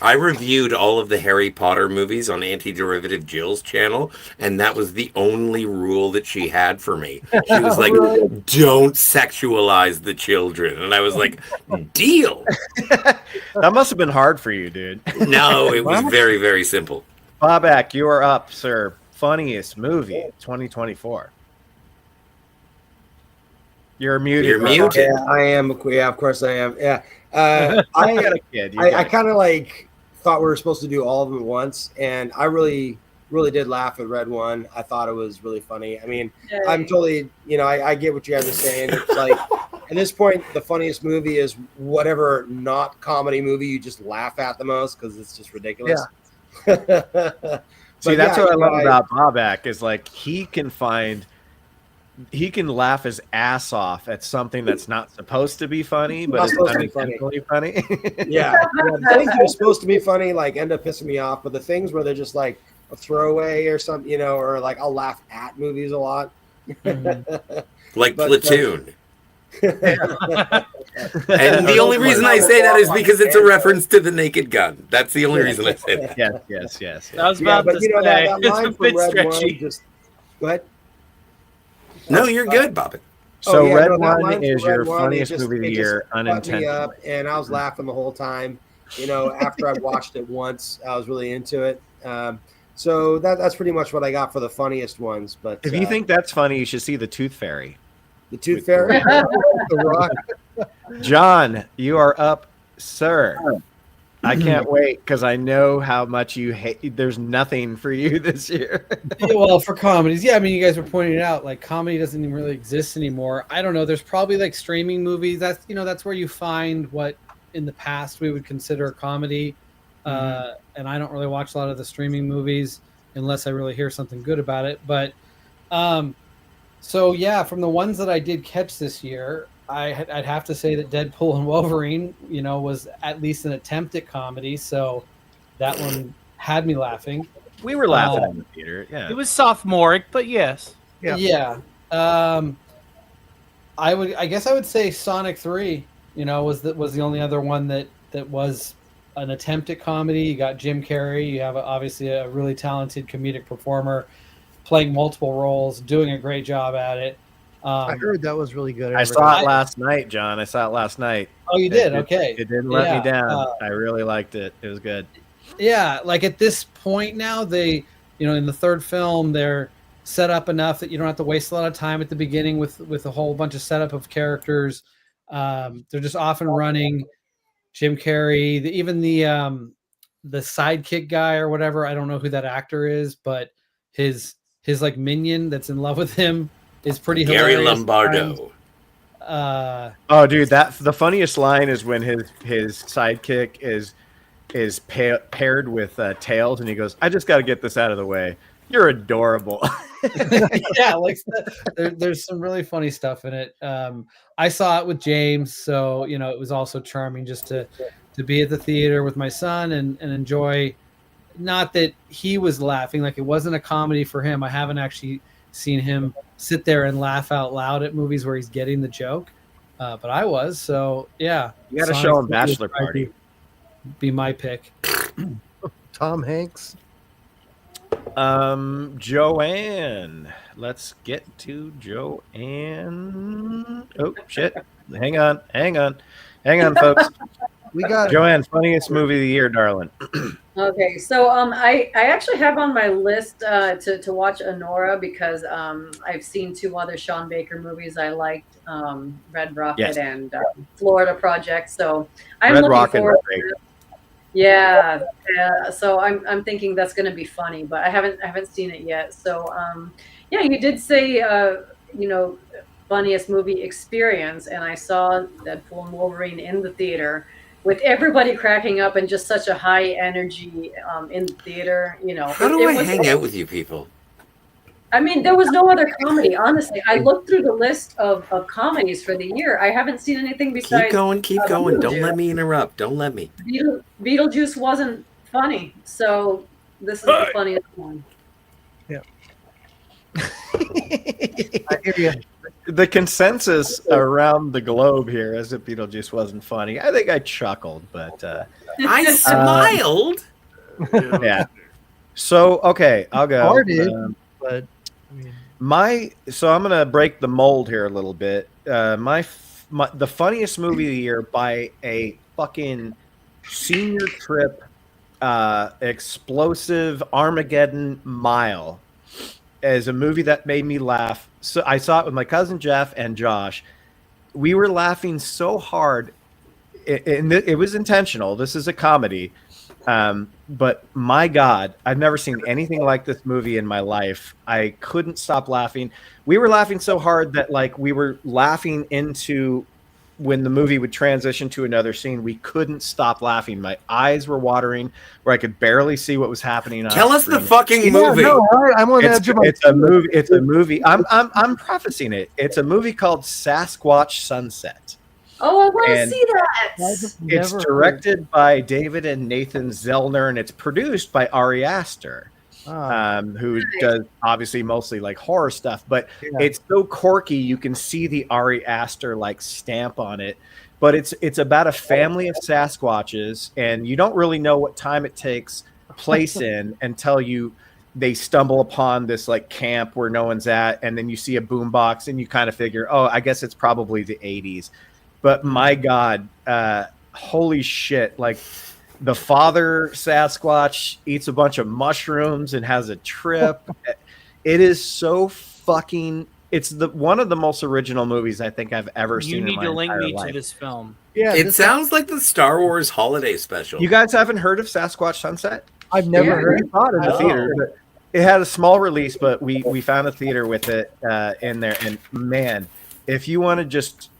I reviewed all of the Harry Potter movies on Antiderivative Jill's channel, and that was the only rule that she had for me. She was like, don't sexualize the children. And I was like, deal. That must have been hard for you, dude. No, it was very, very simple. Bobak, you are up, sir. Funniest movie 2024. You're muted. You're muted. Yeah, I am. Yeah, of course I am. Yeah. You got a kid. I kind of like thought we were supposed to do all of them at once, and I really did laugh at Red One. I thought it was really funny. I mean, I'm totally, I get what you guys are saying. It's like at this point, the funniest movie is whatever not comedy movie you just laugh at the most because it's just ridiculous. Yeah. See, that's what I love about Bobak is like he can laugh his ass off at something that's not supposed to be funny, but it's unintentionally funny. Yeah. The things that are supposed to be funny like end up pissing me off, but the things where they're just like a throwaway or something, or like I'll laugh at movies a lot. Like Platoon. And the only reason I say that is because it's a reference to The Naked Gun. That's the only reason I say that. Yes. I was about to say, that line it's a from bit Red stretchy. One just go ahead. No, you're good, Bobby. So Red One is your funniest movie of the year, unintentionally. And I was laughing the whole time. After I watched it once, I was really into it. So that's pretty much what I got for the funniest ones. But if you think that's funny, you should see The Tooth Fairy. The Tooth Fairy? The Rock. John, you are up, sir. I can't wait because I know how much you hate. There's nothing for you this year. Yeah, well, for comedies, I mean, you guys were pointing it out. Like, comedy doesn't even really exist anymore. I don't know. There's probably like streaming movies. That's where you find what in the past we would consider a comedy. And I don't really watch a lot of the streaming movies. unless I really hear something good about it. But so yeah, from the ones that I did catch this year, I'd have to say that Deadpool and Wolverine, was at least an attempt at comedy. So that one had me laughing. We were laughing in the theater. Yeah, It was sophomoric, but yes. Yeah. I guess I would say Sonic 3, was the only other one that was an attempt at comedy. You got Jim Carrey. You have obviously a really talented comedic performer playing multiple roles, doing a great job at it. I heard that was really good. I saw it last night, John. I saw it last night. Oh, you did? Okay. It didn't let me down. I really liked it. It was good. Yeah, like at this point now, they, in the third film, they're set up enough that you don't have to waste a lot of time at the beginning with a whole bunch of setup of characters. They're just off and running. Jim Carrey, even the sidekick guy or whatever, I don't know who that actor is, but his like minion that's in love with him is pretty Gary hilarious. Lombardo. Oh, dude, the funniest line is when his sidekick is paired with Tails, and he goes, "I just got to get this out of the way. You're adorable." Yeah, like there's some really funny stuff in it. I saw it with James, so it was also charming just to be at the theater with my son and enjoy. Not that he was laughing, like it wasn't a comedy for him. I haven't actually seen him sit there and laugh out loud at movies where he's getting the joke, but I was. So yeah, you got to show him Bachelor Party. Be my pick. Tom Hanks. Joanne. Let's get to Joanne. Oh shit! Hang on, folks. We got Joanne, funniest movie of the year, darling. Okay, so I actually have on my list to watch Honora because I've seen two other Sean Baker movies I liked, Red Rocket and Florida Project. So I'm Red looking Rocket forward was great. to it. Yeah, so I'm thinking that's going to be funny, but I haven't seen it yet. So yeah, you did say funniest movie experience, and I saw Deadpool and Wolverine in the theater with everybody cracking up and just such a high energy in the theater. How do I hang out with you people? I mean, there was no other comedy. Honestly, I looked through the list of comedies for the year. I haven't seen anything besides. Keep going. Don't let me interrupt. Don't let me. Beetlejuice wasn't funny, so this is the funniest one. Yeah. I hear you. The consensus around the globe here is that Beetlejuice wasn't funny. I think I chuckled, but I smiled. Yeah. So okay, I'll go. Started, but so I'm gonna break the mold here a little bit. The funniest movie of the year by a fucking senior trip, explosive Armageddon mile, is a movie that made me laugh. So I saw it with my cousin Jeff and Josh. We were laughing so hard. It was intentional. This is a comedy. But my God, I've never seen anything like this movie in my life. I couldn't stop laughing. We were laughing so hard that we were laughing into when the movie would transition to another scene. We couldn't stop laughing. My eyes were watering where I could barely see what was happening on Tell us screen. the fucking movie. No, I'm on the edge of my It's a movie. It's a movie. I'm prefacing it. It's a movie called Sasquatch Sunset. Oh, I want to And see that. It's directed by David and Nathan Zellner, and it's produced by Ari Aster, who does obviously mostly horror stuff. But it's so quirky, you can see the Ari Aster stamp on it. But it's about a family of Sasquatches, and you don't really know what time it takes place in until they stumble upon this camp where no one's at, and then you see a boombox, and you kind of figure, oh, I guess it's probably the 80s. But my God, holy shit. The father Sasquatch eats a bunch of mushrooms and has a trip. It is so fucking... It's one of the most original movies I think I've ever seen in my entire life. You need to link me to this film. Yeah, it sounds like the Star Wars holiday special. You guys haven't heard of Sasquatch Sunset? I've never heard it in the theater. But it had a small release, but we found a theater with it in there. And man, if you want to just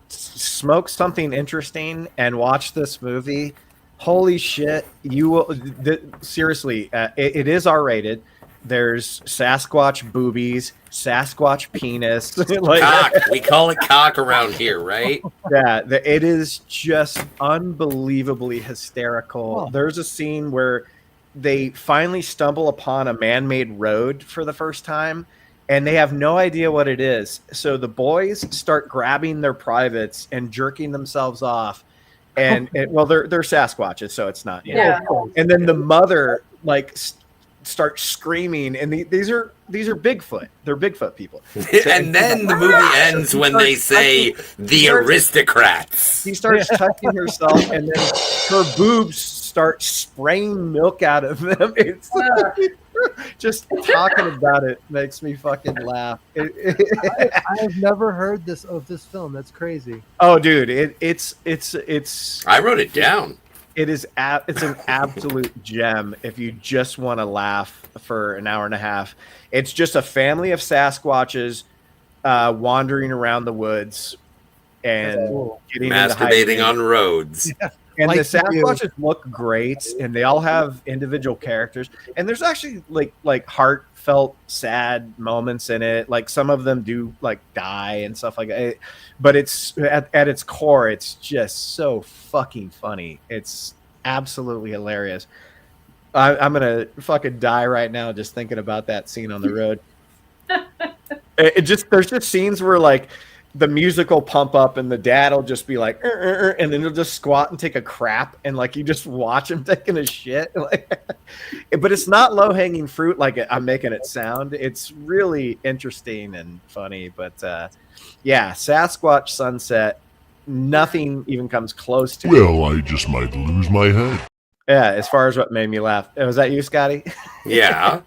smoke something interesting and watch this movie, holy shit, you will seriously, it is R-rated. There's Sasquatch boobies, Sasquatch penis. Cock. We call it cock around here, right? Yeah, it is just unbelievably hysterical. Oh. There's a scene where they finally stumble upon a man-made road for the first time, and they have no idea what it is. So the boys start grabbing their privates and jerking themselves off. And well, they're Sasquatches, so it's not. Yeah. And then the mother starts screaming, and these are Bigfoot. They're Bigfoot people. And then the movie ends when they say the aristocrats. He starts touching herself, and then her boobs start spraying milk out of them. It's just talking about it makes me fucking laugh. I've never heard of this film. That's crazy. Oh, dude, it's. I wrote it down. It's an absolute gem if you just want to laugh for an hour and a half. It's just a family of Sasquatches wandering around the woods and getting masturbating on roads. Yeah. And Like the Sasquatches look great, and they all have individual characters. And there's actually like heartfelt, sad moments in it. Like some of them do like die and stuff like that. But it's at its core, it's just so fucking funny. It's absolutely hilarious. I'm gonna fucking die right now just thinking about that scene on the road. There's just scenes where like the music will pump up and the dad will just be like, and then he'll just squat and take a crap, and like you just watch him taking a shit. But it's not low hanging fruit like I'm making it sound. It's really interesting and funny. But yeah, Sasquatch Sunset, nothing even comes close to it. Well, I just might lose my head. Yeah, as far as what made me laugh. Was that you, Scotty? Yeah.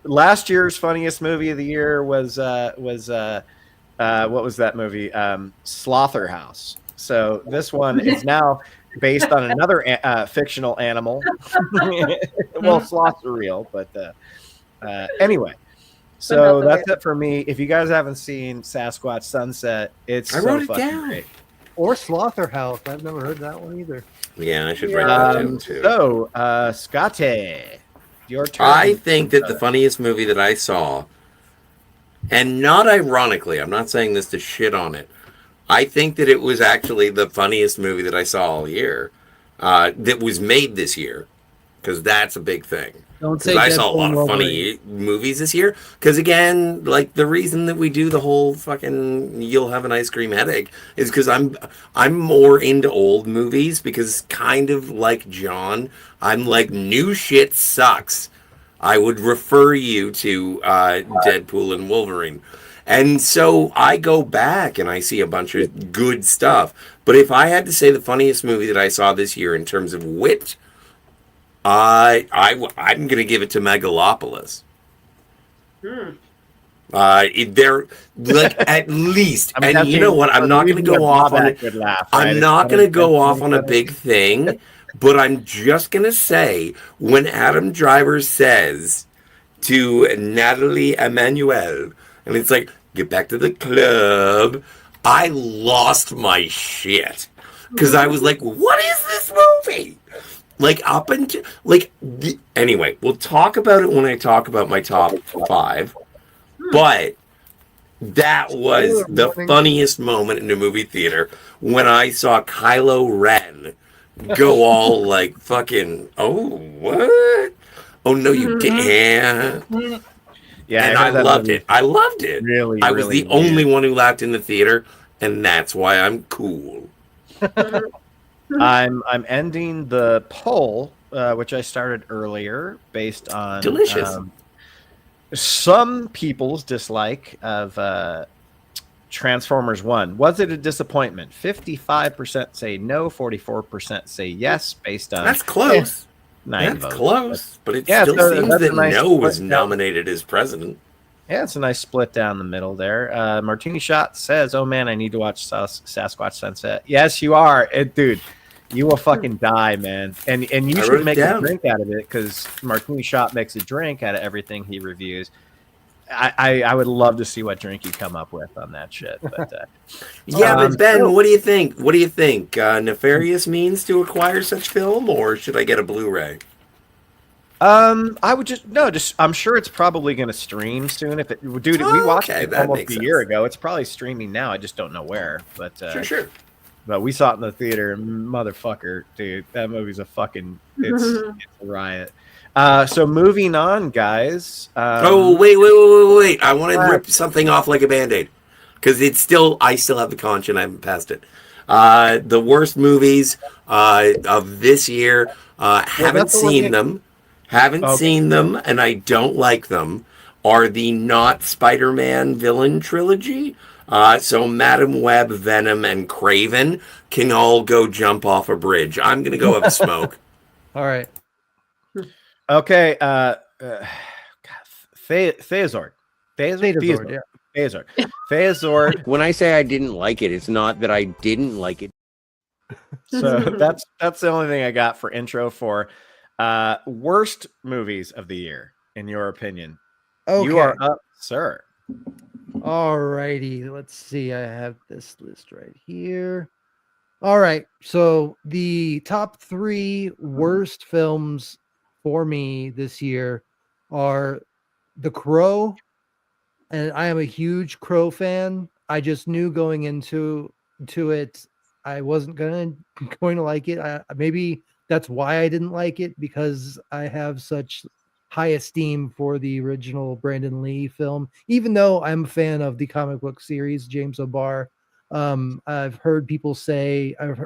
Last year's funniest movie of the year was what was that movie? Slaughterhouse. So this one is now based on another fictional animal. Well, sloths are real, but anyway. So that's it for me. If you guys haven't seen Sasquatch Sunset, it's I wrote it down. Great. Or Slaughterhouse. I've never heard that one either. Yeah, I should write that down too. So, Scotty, your turn. I think that the funniest movie that I saw, and not ironically, I'm not saying this to shit on it, I think that it was actually the funniest movie that I saw all year, that was made this year, because that's a big thing. Don't say I saw a Deadpool lot of funny movies this year. Because again, like the reason that we do the whole fucking "you'll have an ice cream headache" is because I'm more into old movies. Because kind of like John, I'm like new shit sucks. I would refer you to Deadpool and Wolverine, and so I go back and I see a bunch of good stuff. But if I had to say the funniest movie that I saw this year in terms of wit, I'm going to give it to Megalopolis. They're like at least, I mean, and you know what? I'm not going to go off on it. I'm not going to go off on a big thing, but I'm just going to say when Adam Driver says to Natalie Emmanuel, and it's like, get back to the club, I lost my shit. Because I was like, what is this movie? Like up until anyway, we'll talk about it when I talk about my top 5. But that was the funniest moment in the movie theater when I saw Kylo Ren go all like fucking, oh what? Oh no, you can't. Yeah, and I loved it. I loved it. Really, I was the only one who laughed in the theater, and that's why I'm cool. I'm ending the poll, which I started earlier, based on delicious. Some people's dislike of Transformers 1. Was it a disappointment? 55% say no, 44% say yes, based on that's close. 9 that's votes. close, but it still seems that No was nominated as president. Yeah, it's a nice split down the middle there. Martini Shot says, "Oh man, I need to watch Sasquatch Sunset." Yes, you are, dude. You will fucking die, man. And you should make a drink out of it because Martini Shot makes a drink out of everything he reviews. I would love to see what drink you come up with on that shit. But but Ben, what do you think? What do you think? Nefarious means to acquire such film, or should I get a Blu-ray? I would just I'm sure it's probably going to stream soon. If it, dude, we watched it that almost makes a sense. year ago. It's probably streaming now. I just don't know where. But Sure. But we saw it in the theater, and motherfucker, dude, that movie's a fucking it's a riot. So moving on, guys. Wait! I want to rip something off like a band-aid because I still have the conch and I haven't passed it. The worst movies of this year. Haven't seen them. Seen them, and I don't like them. Are the not Spider-Man villain trilogy? So Madam Web, Venom, and Craven can all go jump off a bridge. I'm gonna go have a smoke. All right. Okay. Theozord. Theozord. When I say I didn't like it, it's not that I didn't like it. So that's the only thing I got for intro for worst movies of the year, in your opinion. Okay. You are up, sir. All righty. Let's see. I have this list right here. All right. So the top 3 worst films for me this year are The Crow, and I am a huge Crow fan. I just knew going into it I wasn't going to like it. Maybe that's why I didn't like it, because I have such high esteem for the original Brandon Lee film, even though I'm a fan of the comic book series, James O'Barr. I've heard people say, I've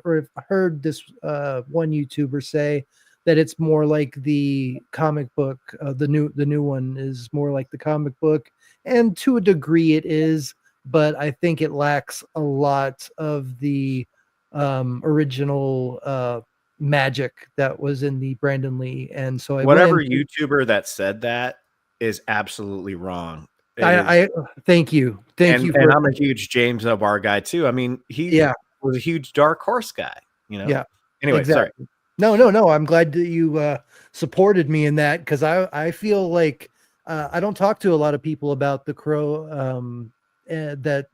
heard this one YouTuber say that it's more like the comic book. The new one is more like the comic book, and to a degree it is, but I think it lacks a lot of the original magic that was in the Brandon Lee. And so Whatever YouTuber that said that is absolutely wrong. I thank you. Thank you. And I'm a huge James O'Barr guy too. I mean, he was a huge Dark Horse guy, you know? Yeah. Anyway, exactly. Sorry. No. I'm glad that you supported me in that, because I feel like I don't talk to a lot of people about The Crow that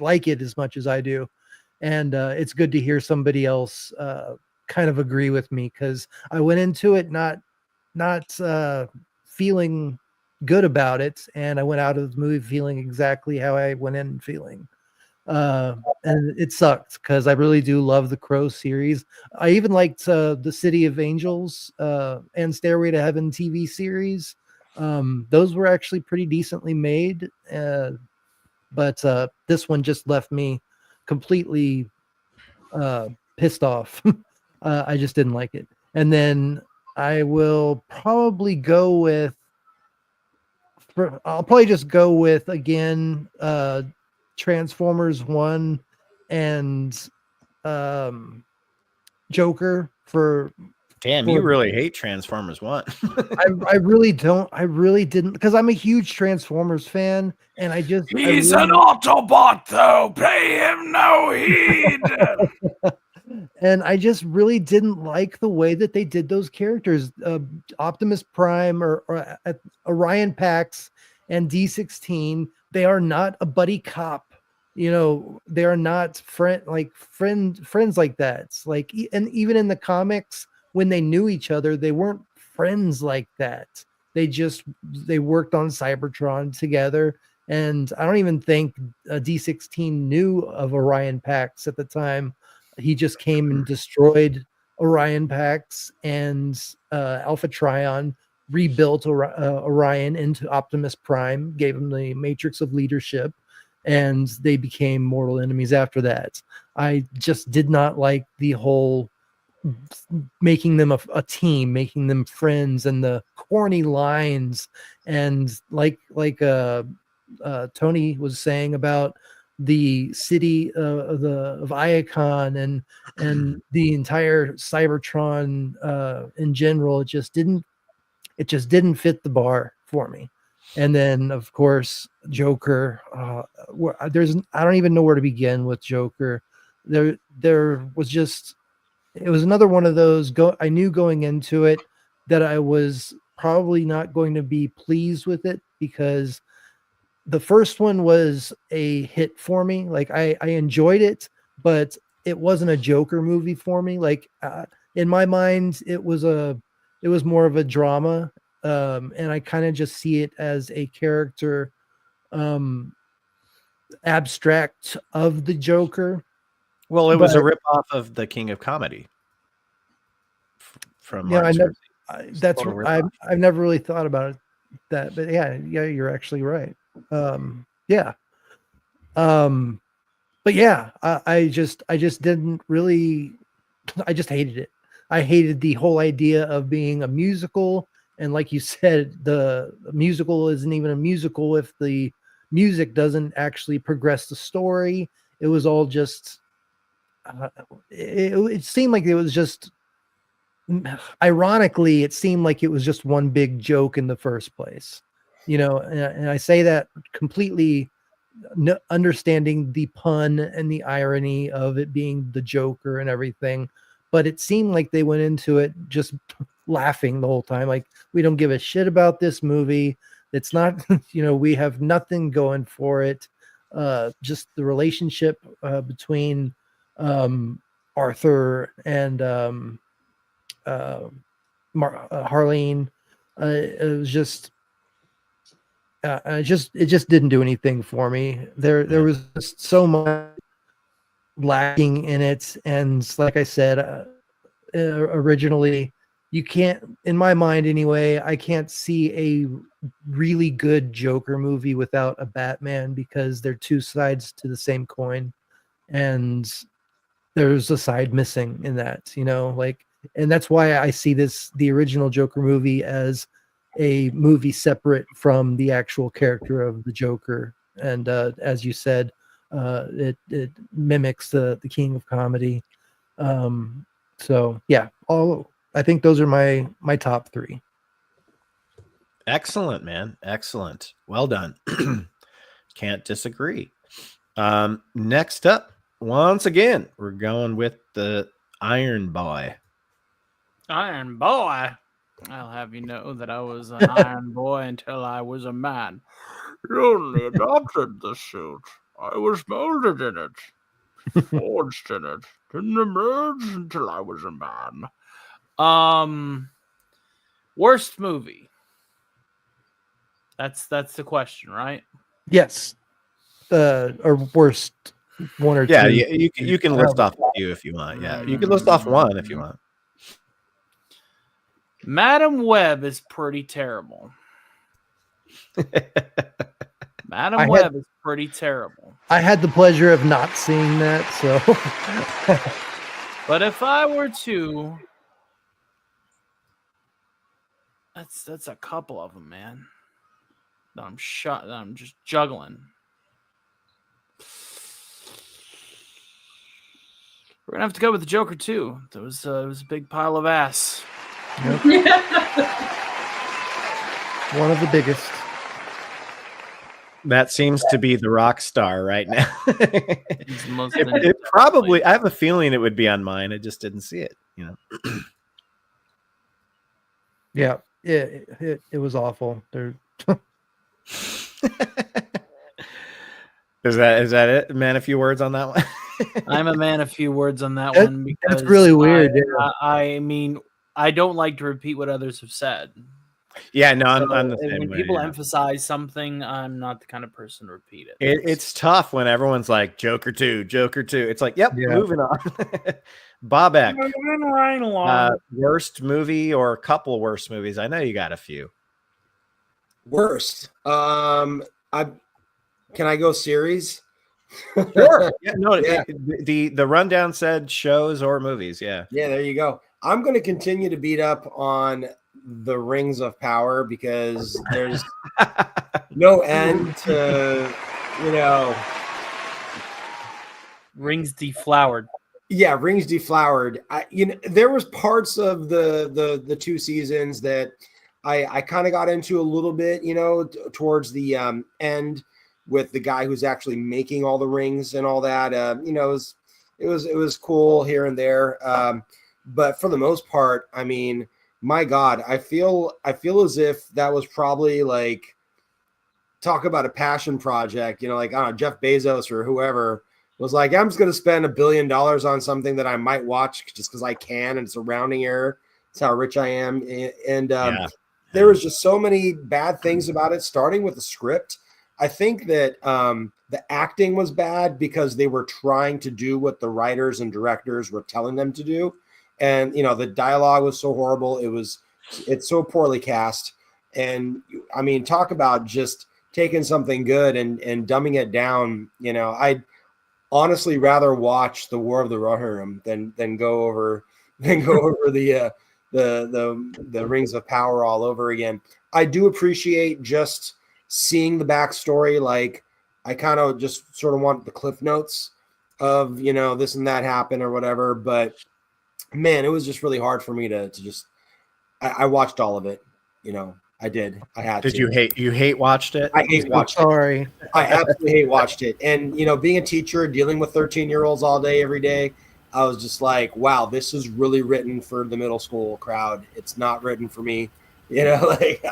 like it as much as I do. And it's good to hear somebody else kind of agree with me, because I went into it not feeling good about it, and I went out of the movie feeling exactly how I went in feeling. And it sucked, because I really do love the Crow series. I even liked the City of Angels and Stairway to Heaven TV series. Those were actually pretty decently made, but this one just left me completely pissed off. I just didn't like it. And then I will probably go with again Transformers 1 and Joker for Damn, you really hate Transformers 1. I really don't. I really didn't, because I'm a huge Transformers fan, and He's an Autobot, though. Pay him no heed. And I just really didn't like the way that they did those characters. Optimus Prime or Orion Pax and D16, they are not a buddy cop. You know, they are not friends like that. It's like, and even in the comics, when they knew each other, they weren't friends like that. They worked on Cybertron together. And I don't even think D16 knew of Orion Pax at the time. He just came and destroyed Orion Pax, and Alpha Trion rebuilt Orion into Optimus Prime, gave him the Matrix of Leadership, and they became mortal enemies after that. I just did not like the whole making them a team, making them friends, and the corny lines, and like Tony was saying about the city of Iacon and the entire Cybertron in general. It just didn't fit the bar for me. And then of course Joker, I don't even know where to begin with Joker. There was just, it was another one of those I knew going into it that I was probably not going to be pleased with it, because the first one was a hit for me. Like I enjoyed it, but it wasn't a Joker movie for me. Like in my mind, it was a it was more of a drama, and I kind of just see it as a character abstract of the Joker. Well, it was a ripoff of the King of Comedy from Yeah, Martin that's Total I've never really thought about it that, but yeah, you're actually right. Yeah. But yeah, I just didn't really, I just hated it. I hated the whole idea of being a musical, and like you said, the musical isn't even a musical if the music doesn't actually progress the story. It was all just it seemed like it was just, ironically, it seemed like it was just one big joke in the first place, and I say that completely understanding the pun and the irony of it being the Joker and everything, but it seemed like they went into it just laughing the whole time, like, we don't give a shit about this movie. It's not we have nothing going for it. Just the relationship between Arthur and Harleen, it was just it just didn't do anything for me. There was just so much lacking in it, and like I said, originally, you can't, in my mind anyway, I can't see a really good Joker movie without a Batman, because they're two sides to the same coin, and there's a side missing in that, and that's why I see the original Joker movie as a movie separate from the actual character of the Joker. And as you said, it mimics the King of Comedy. So yeah, I think those are my top three. Excellent, man. Excellent. Well done. Can't disagree. Next up, once again, we're going with the Iron Boy. Iron Boy. I'll have you know that I was an iron boy until I was a man. You only adopted the suit. I was molded in it, forged in it, didn't emerge until I was a man. Worst movie. That's the question, right? Yes. Or worst one or two. Yeah, you can list off a few if you want. Yeah, you can list off one if you want. Madam Web is pretty terrible. Madam Web is pretty terrible. I had the pleasure of not seeing that, so. But if I were to, that's a couple of them, man. I'm just juggling. We're gonna have to go with the Joker too. It was a big pile of ass. Yep. One of the biggest. That seems to be the rock star right now. it probably, I have a feeling it would be on mine. I just didn't see it, Yeah, it was awful. Is that it? Man, a few words on that one. I'm a man of few words on that one because that's really weird. I mean, I don't like to repeat what others have said. Yeah, no, I'm the same when way, people yeah. emphasize something, I'm not the kind of person to repeat it. It's tough when everyone's like Joker 2, Joker 2. It's like, yep, moving on. Bobek, right along. Worst movie or a couple worst movies? I know you got a few. Worst. Can I go series? Sure. Yeah, no, yeah. The rundown said shows or movies. Yeah. Yeah, there you go. I'm going to continue to beat up on the Rings of Power because there's no end to, Rings deflowered. Yeah, Rings deflowered. There was parts of the two seasons that I kind of got into a little bit, towards the end with the guy who's actually making all the rings and all that. It was cool here and there. But for the most part, I mean, my God, I feel as if that was probably like, talk about a passion project, like, I don't know, Jeff Bezos or whoever was like, I'm just going to spend $1 billion on something that I might watch just because I can and it's a rounding error. That's how rich I am. And there was just so many bad things about it, starting with the script. I think that the acting was bad because they were trying to do what the writers and directors were telling them to do. And, the dialogue was so horrible. It's so poorly cast. And I mean, talk about just taking something good and dumbing it down. I'd honestly rather watch the War of the Rohirrim than go over the Rings of Power all over again. I do appreciate just seeing the backstory. Like, I kind of just sort of want the cliff notes of, this and that happened or whatever. But man, it was just really hard for me to just, I watched all of it, I did. I had to. Did you hate watched it? I hate watched it. Sorry. I absolutely hate watched it. And, being a teacher, dealing with 13-year-olds all day, every day, I was just like, wow, this is really written for the middle school crowd. It's not written for me. Like,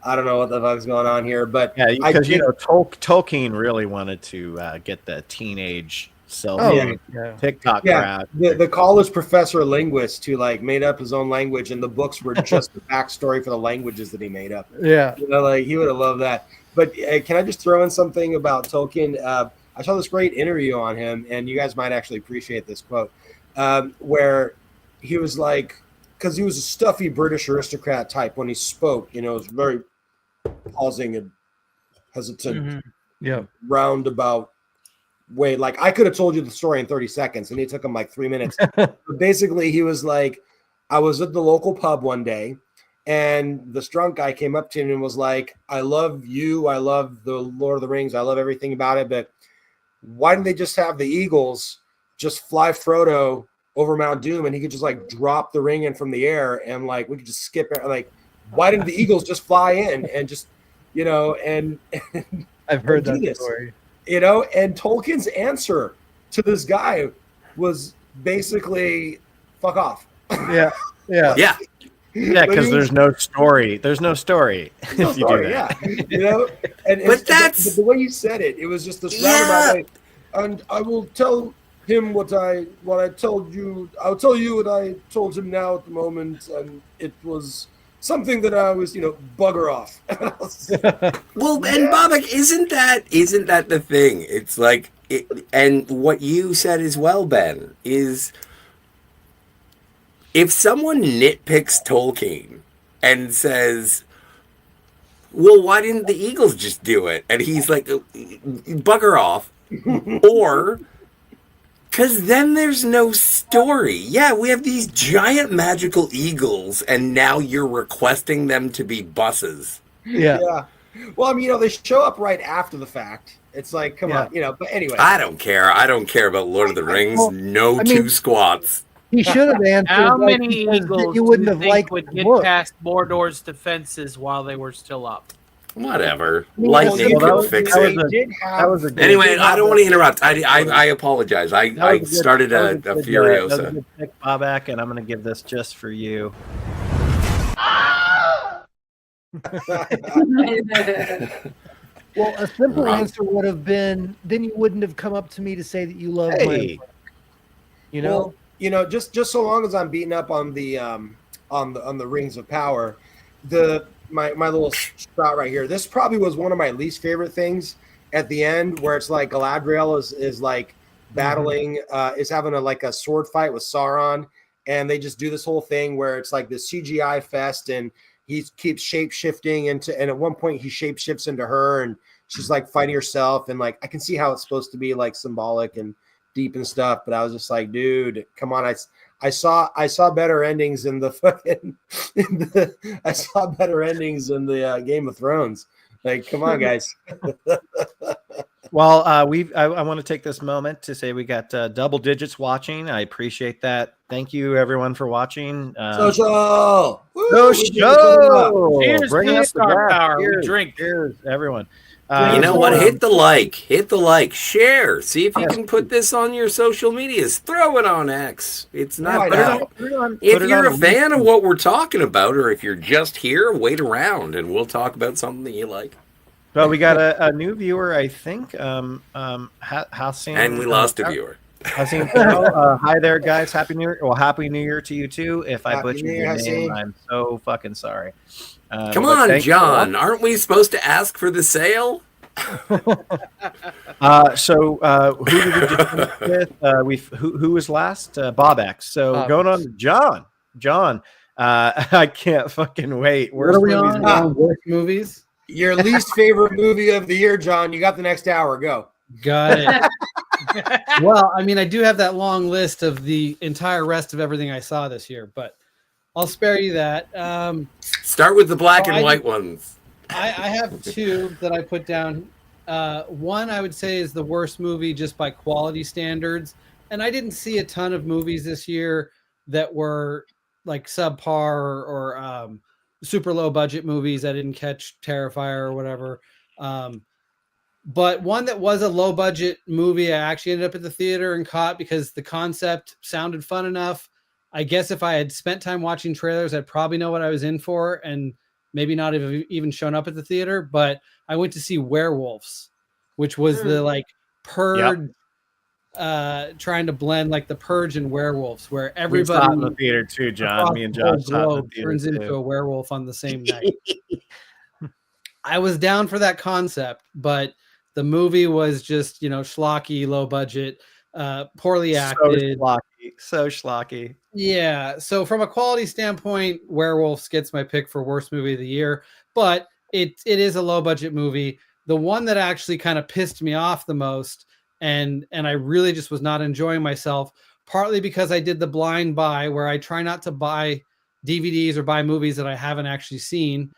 I don't know what the fuck's going on here. But yeah, because, Tolkien really wanted to get the teenage TikTok crowd. The college professor linguist who made up his own language, and the books were just the backstory for the languages that he made up. Yeah, he would have loved that. But can I just throw in something about Tolkien? I saw this great interview on him, and you guys might actually appreciate this quote, where he was like, because he was a stuffy British aristocrat type when he spoke, it was very pausing and hesitant, roundabout way. Like, I could have told you the story in 30 seconds, and it took him like 3 minutes. But basically, he was like, I was at the local pub one day, and this drunk guy came up to him and was like, I love you. I love the Lord of the Rings. I love everything about it. But why didn't they just have the Eagles just fly Frodo over Mount Doom, and he could just drop the ring in from the air, and we could just skip it. Like, why didn't the Eagles just fly in and just, and I've heard that story. And Tolkien's answer to this guy was basically, fuck off. Yeah. Because there's no story. There's no story if you do that. And but the way you said it, it was just this roundabout way. And I will tell him what I told you. I'll tell you what I told him now at the moment, and it was something that I was, bugger off. Well, and Bobak, isn't that the thing? It's like, and what you said as well, Ben, is if someone nitpicks Tolkien and says, well, why didn't the Eagles just do it? And he's like, bugger off. Or, because then there's no story. Yeah, we have these giant magical eagles, and now you're requesting them to be buses. Yeah. Well, I mean, they show up right after the fact. It's like, come on, but anyway. I don't care. I don't care about Lord of the Rings. Two squats. He should have answered. How many eagles you wouldn't have think liked would get book. past Mordor's defenses while they were still up? Whatever. Lightning could fix it. Anyway, I don't want to interrupt. I apologize. I started a Furiosa. That was a good pick, Bobak, and I'm going to give this just for you. Well, a simple answer would have been, then you wouldn't have come up to me to say that you love my work. Well, just so long as I'm beating up on the Rings of Power, my little shot right here. This probably was one of my least favorite things at the end, where it's like Galadriel is like battling, is having a sword fight with Sauron, and they just do this whole thing where it's like this CGI fest, and he keeps shape shifting and at one point he shape shifts into her, and she's like fighting herself, and like I can see how it's supposed to be like symbolic and deep and stuff, but I was just like, dude, come on. I saw better endings in the fucking I saw better endings in the Game of Thrones. Like, come on, guys. Well, I want to take this moment to say we got double digits watching. I appreciate that. Thank you, everyone, for watching. Social. Cheers, bring us the star glass. power. Cheers, We drink. Cheers, everyone. You know what? Hit the like, share. See if you can put this on your social medias. Throw it on X. It's not bad. If you're a fan of what we're talking about, or if you're just here, wait around and we'll talk about something that you like. Well, we got a new viewer, I think. How soon? And we lost a viewer. Hasim Farrell, hi there, guys. Happy New Year. Well, Happy New Year to you too. If I Happy butchered New Year, your name, Hasim. I'm so fucking sorry. Come but on, thank you. John. Aren't we supposed to ask for the sale? Who did we just finish with? Who was last? Bob X. So going on to John. John, I can't fucking wait. What are we on? We're on worst movies. Your least favorite movie of the year, John. You got the next hour. Go. Got it. Well, I mean, I do have that long list of the entire rest of everything I saw this year, but I'll spare you that. Start with the black and white ones. I have two that I put down. One I would say is the worst movie just by quality standards, and I didn't see a ton of movies this year that were like subpar or super low budget movies. I didn't catch Terrifier or whatever. But one that was a low budget movie, I actually ended up at the theater and caught because the concept sounded fun enough. I guess if I had spent time watching trailers, I'd probably know what I was in for and maybe not have even shown up at the theater. But I went to see Werewolves, which was the like Purge, trying to blend like the Purge and Werewolves, where everybody in the theater too, John. Me and Josh saw it in the theater turns too. into a werewolf on the same night. I was down for that concept, but the movie was just, schlocky, low budget, poorly acted. So schlocky. Yeah. So from a quality standpoint, Werewolves gets my pick for worst movie of the year, but it is a low budget movie. The one that actually kind of pissed me off the most, and I really just was not enjoying myself, partly because I did the blind buy where I try not to buy DVDs or buy movies that I haven't actually seen.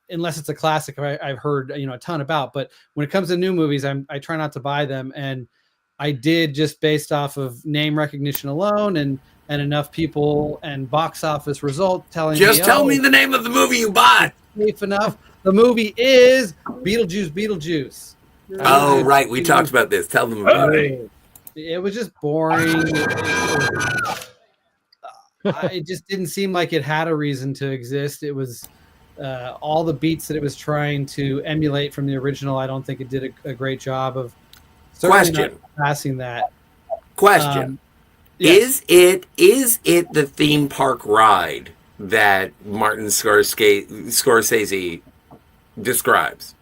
Unless it's a classic I've heard a ton about, but when it comes to new movies, I try not to buy them, and I did just based off of name recognition alone and enough people and box office result telling me. Just tell me the name of the movie you bought. Safe enough. The movie is Beetlejuice. Oh, right. We talked about this. Tell them about it. It was just boring. It just didn't seem like it had a reason to exist. It was. All the beats that it was trying to emulate from the original, I don't think it did a great job of passing that. Question. Yes. Is it the theme park ride that Martin Scorsese describes?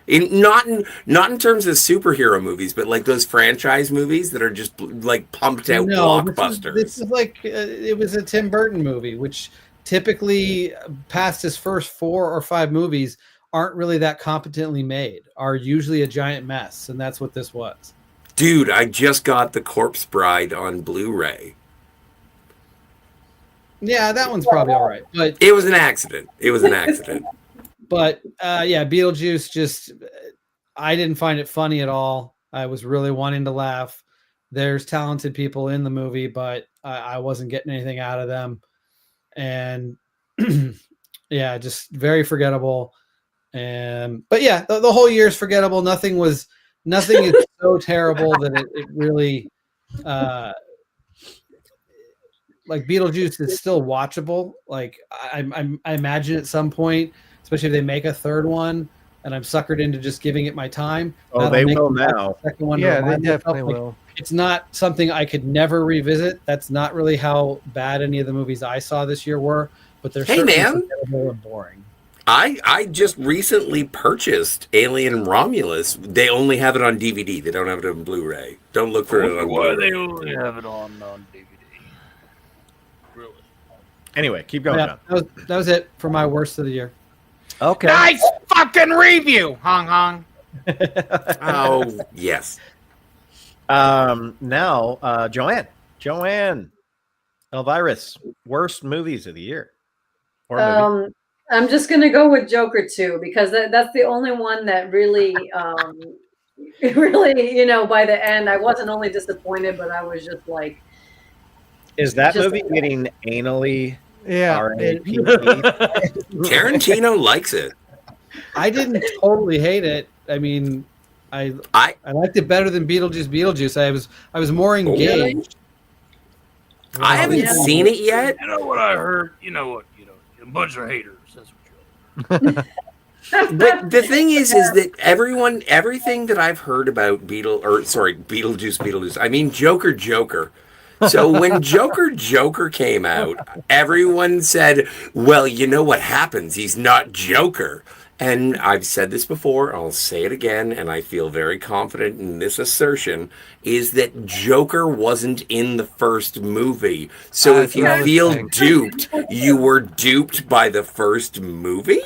Not in terms of superhero movies, but like those franchise movies that are just like pumped out blockbusters. This is like it was a Tim Burton movie, which typically past his first 4 or 5 movies aren't really that competently made, are usually a giant mess, and that's what this was. Dude, I just got The Corpse Bride on Blu-ray. Yeah, that one's probably all right, but it was an accident. But Beetlejuice, just I didn't find it funny at all. I was really wanting to laugh. There's talented people in the movie, but I wasn't getting anything out of them. And just very forgettable. And but the whole year is forgettable. Nothing is so terrible that it really like Beetlejuice is still watchable. Like I imagine at some point, especially if they make a third one, and I'm suckered into just giving it my time. Oh, they will now. Second one, yeah, they definitely will. It's not something I could never revisit. That's not really how bad any of the movies I saw this year were, but they're certainly forgettable and boring. I just recently purchased Alien Romulus. They only have it on DVD. They don't have it on Blu-ray. Don't look for it on Blu-ray. They only have it on DVD. Really? Anyway, keep going. That was it for my worst of the year. Okay. Nice fucking review, Hong. Oh, yes. Now, Joanne, Elvirus, worst movies of the year. Or movie. I'm just gonna go with Joker 2 because that's the only one that really, by the end, I wasn't only disappointed, but I was just like. Is that movie getting anally? Yeah. Tarantino likes it. I didn't totally hate it. I mean, I liked it better than Beetlejuice. I was more engaged. I haven't seen it yet. You know what I heard? You know, a bunch of haters. That's what you're. But the thing is that everything that I've heard about Beetlejuice, I mean Joker. So when Joker came out, everyone said, well, you know what happens? He's not Joker. And I've said this before, I'll say it again, and I feel very confident in this assertion, is that Joker wasn't in the first movie. So if you feel duped, you were duped by the first movie?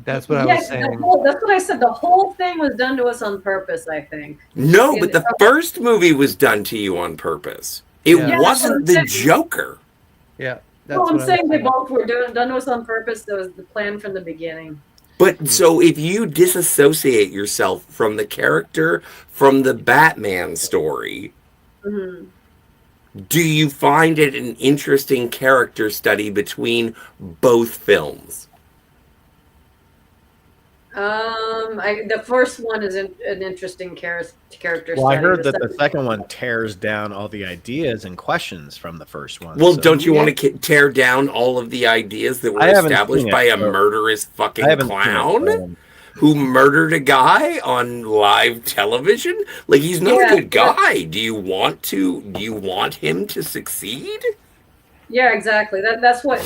That's what I was saying. That's what I said. The whole thing was done to us on purpose, I think. No, but the first movie was done to you on purpose. It wasn't the Joker. Yeah. Well, I'm saying they both were done to us on purpose. That was the plan from the beginning. But so if you disassociate yourself from the character from the Batman story, do you find it an interesting character study between both films? The first one is an interesting character study. Well, I heard that the second one tears down all the ideas and questions from the first one. Well, don't you want to tear down all of the ideas that were established by a murderous fucking clown who murdered a guy on live television? Like, he's not a good guy. Do you want him to succeed? Yeah, exactly. That's what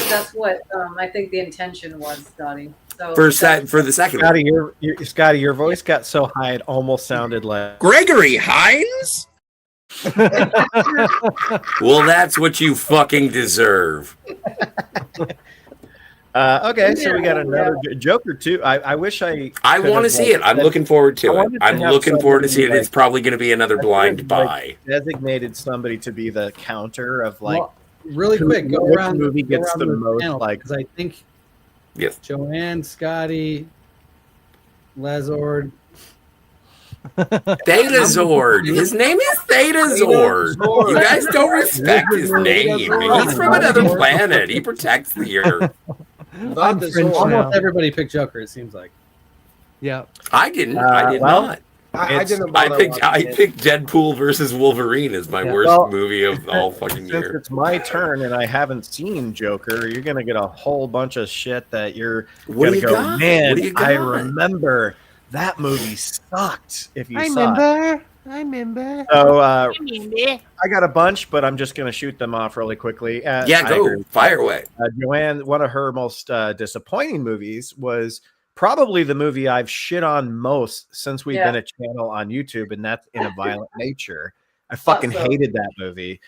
I think the intention was, Dottie. So for the second one. Scotty, your voice got so high it almost sounded like Gregory Hines. Well, that's what you fucking deserve. Okay, so we got another Joker 2. I wish I want to see it. I'm looking forward to it. I'm looking forward to see it. It's probably going to be another blind buy. Designated somebody to be the counter of like. Well, really quick, go around. Movie gets the most panel, like. Because I think. Yes. Joanne, Scotty, Lazord. Theta-Zord. His name is Theta-Zord. You guys don't respect his name. He's from another planet. He protects the Earth. Almost everybody picked Joker, it seems like. Yeah. I didn't. I did not. I didn't. I picked Deadpool versus Wolverine as my worst movie of all fucking year. Since it's my turn and I haven't seen Joker, you're gonna get a whole bunch of shit that you're gonna go, man. I remember that movie sucked. If you saw it. I remember. So I got a bunch, but I'm just gonna shoot them off really quickly. Go fire away. Joanne, one of her most disappointing movies was probably the movie I've shit on most since we've been a channel on YouTube, and that's In a Violent Nature. I fucking hated that movie.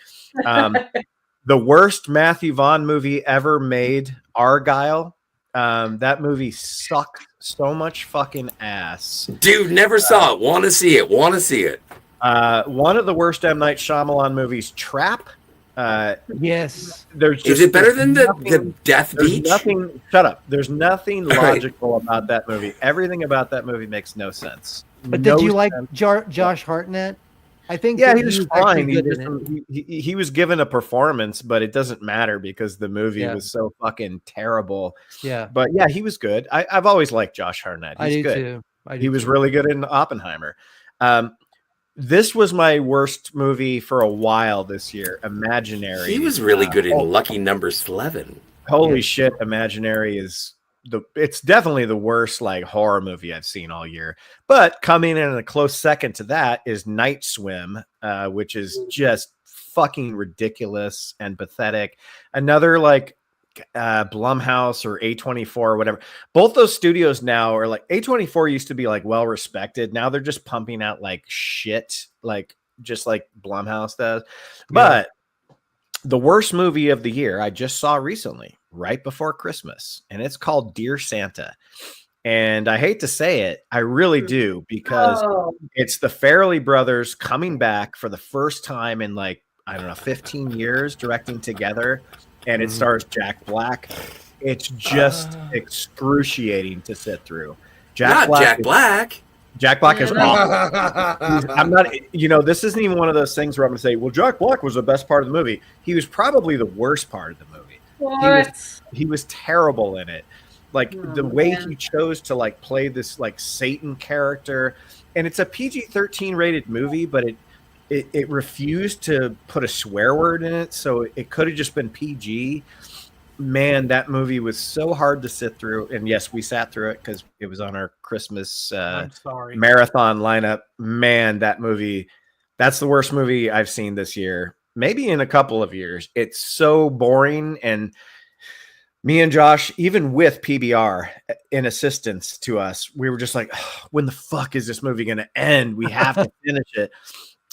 The worst Matthew Vaughn movie ever made, Argyle. That movie sucked so much fucking ass. Dude, never saw it. Want to see it. One of the worst M. Night Shyamalan movies, Trap. Yes. Is it better than the Death Beach? Shut up. There's nothing logical about that movie. Everything about that movie makes no sense. But did you like Josh Hartnett? I think he was fine. He was given a performance, but it doesn't matter because the movie was so fucking terrible. Yeah. But yeah, he was good. I've always liked Josh Hartnett. He's good. Too. He was really good in Oppenheimer. This was my worst movie for a while this year. Imaginary. He was really good in Lucky Number 11. Holy shit! Imaginary is it's definitely the worst like horror movie I've seen all year. But coming in a close second to that is Night Swim, which is just fucking ridiculous and pathetic. Another like Blumhouse or A24 or whatever. Both those studios now are like A24 used to be like well respected. Now they're just pumping out like shit, like just like Blumhouse does. But the worst movie of the year I just saw recently, right before Christmas, and it's called Dear Santa. And I hate to say it, I really do, because it's the Farrelly brothers coming back for the first time in like, I don't know, 15 years directing together. And it stars Jack Black. It's just excruciating to sit through. Jack Black is awesome. I'm not, this isn't even one of those things where I'm going to say, well, Jack Black was the best part of the movie. He was probably the worst part of the movie. He was terrible in it. Like the way he chose to like play this like Satan character. And it's a PG-13 rated movie, but it refused to put a swear word in it, so it could have just been PG. man, that movie was so hard to sit through. And yes, we sat through it because it was on our Christmas I'm sorry. marathon lineup. Man, that movie, that's the worst movie I've seen this year, maybe in a couple of years. It's so boring. And me and Josh, even with PBR in assistance to us, we were just like, oh, when the fuck is this movie going to end? We have to finish it.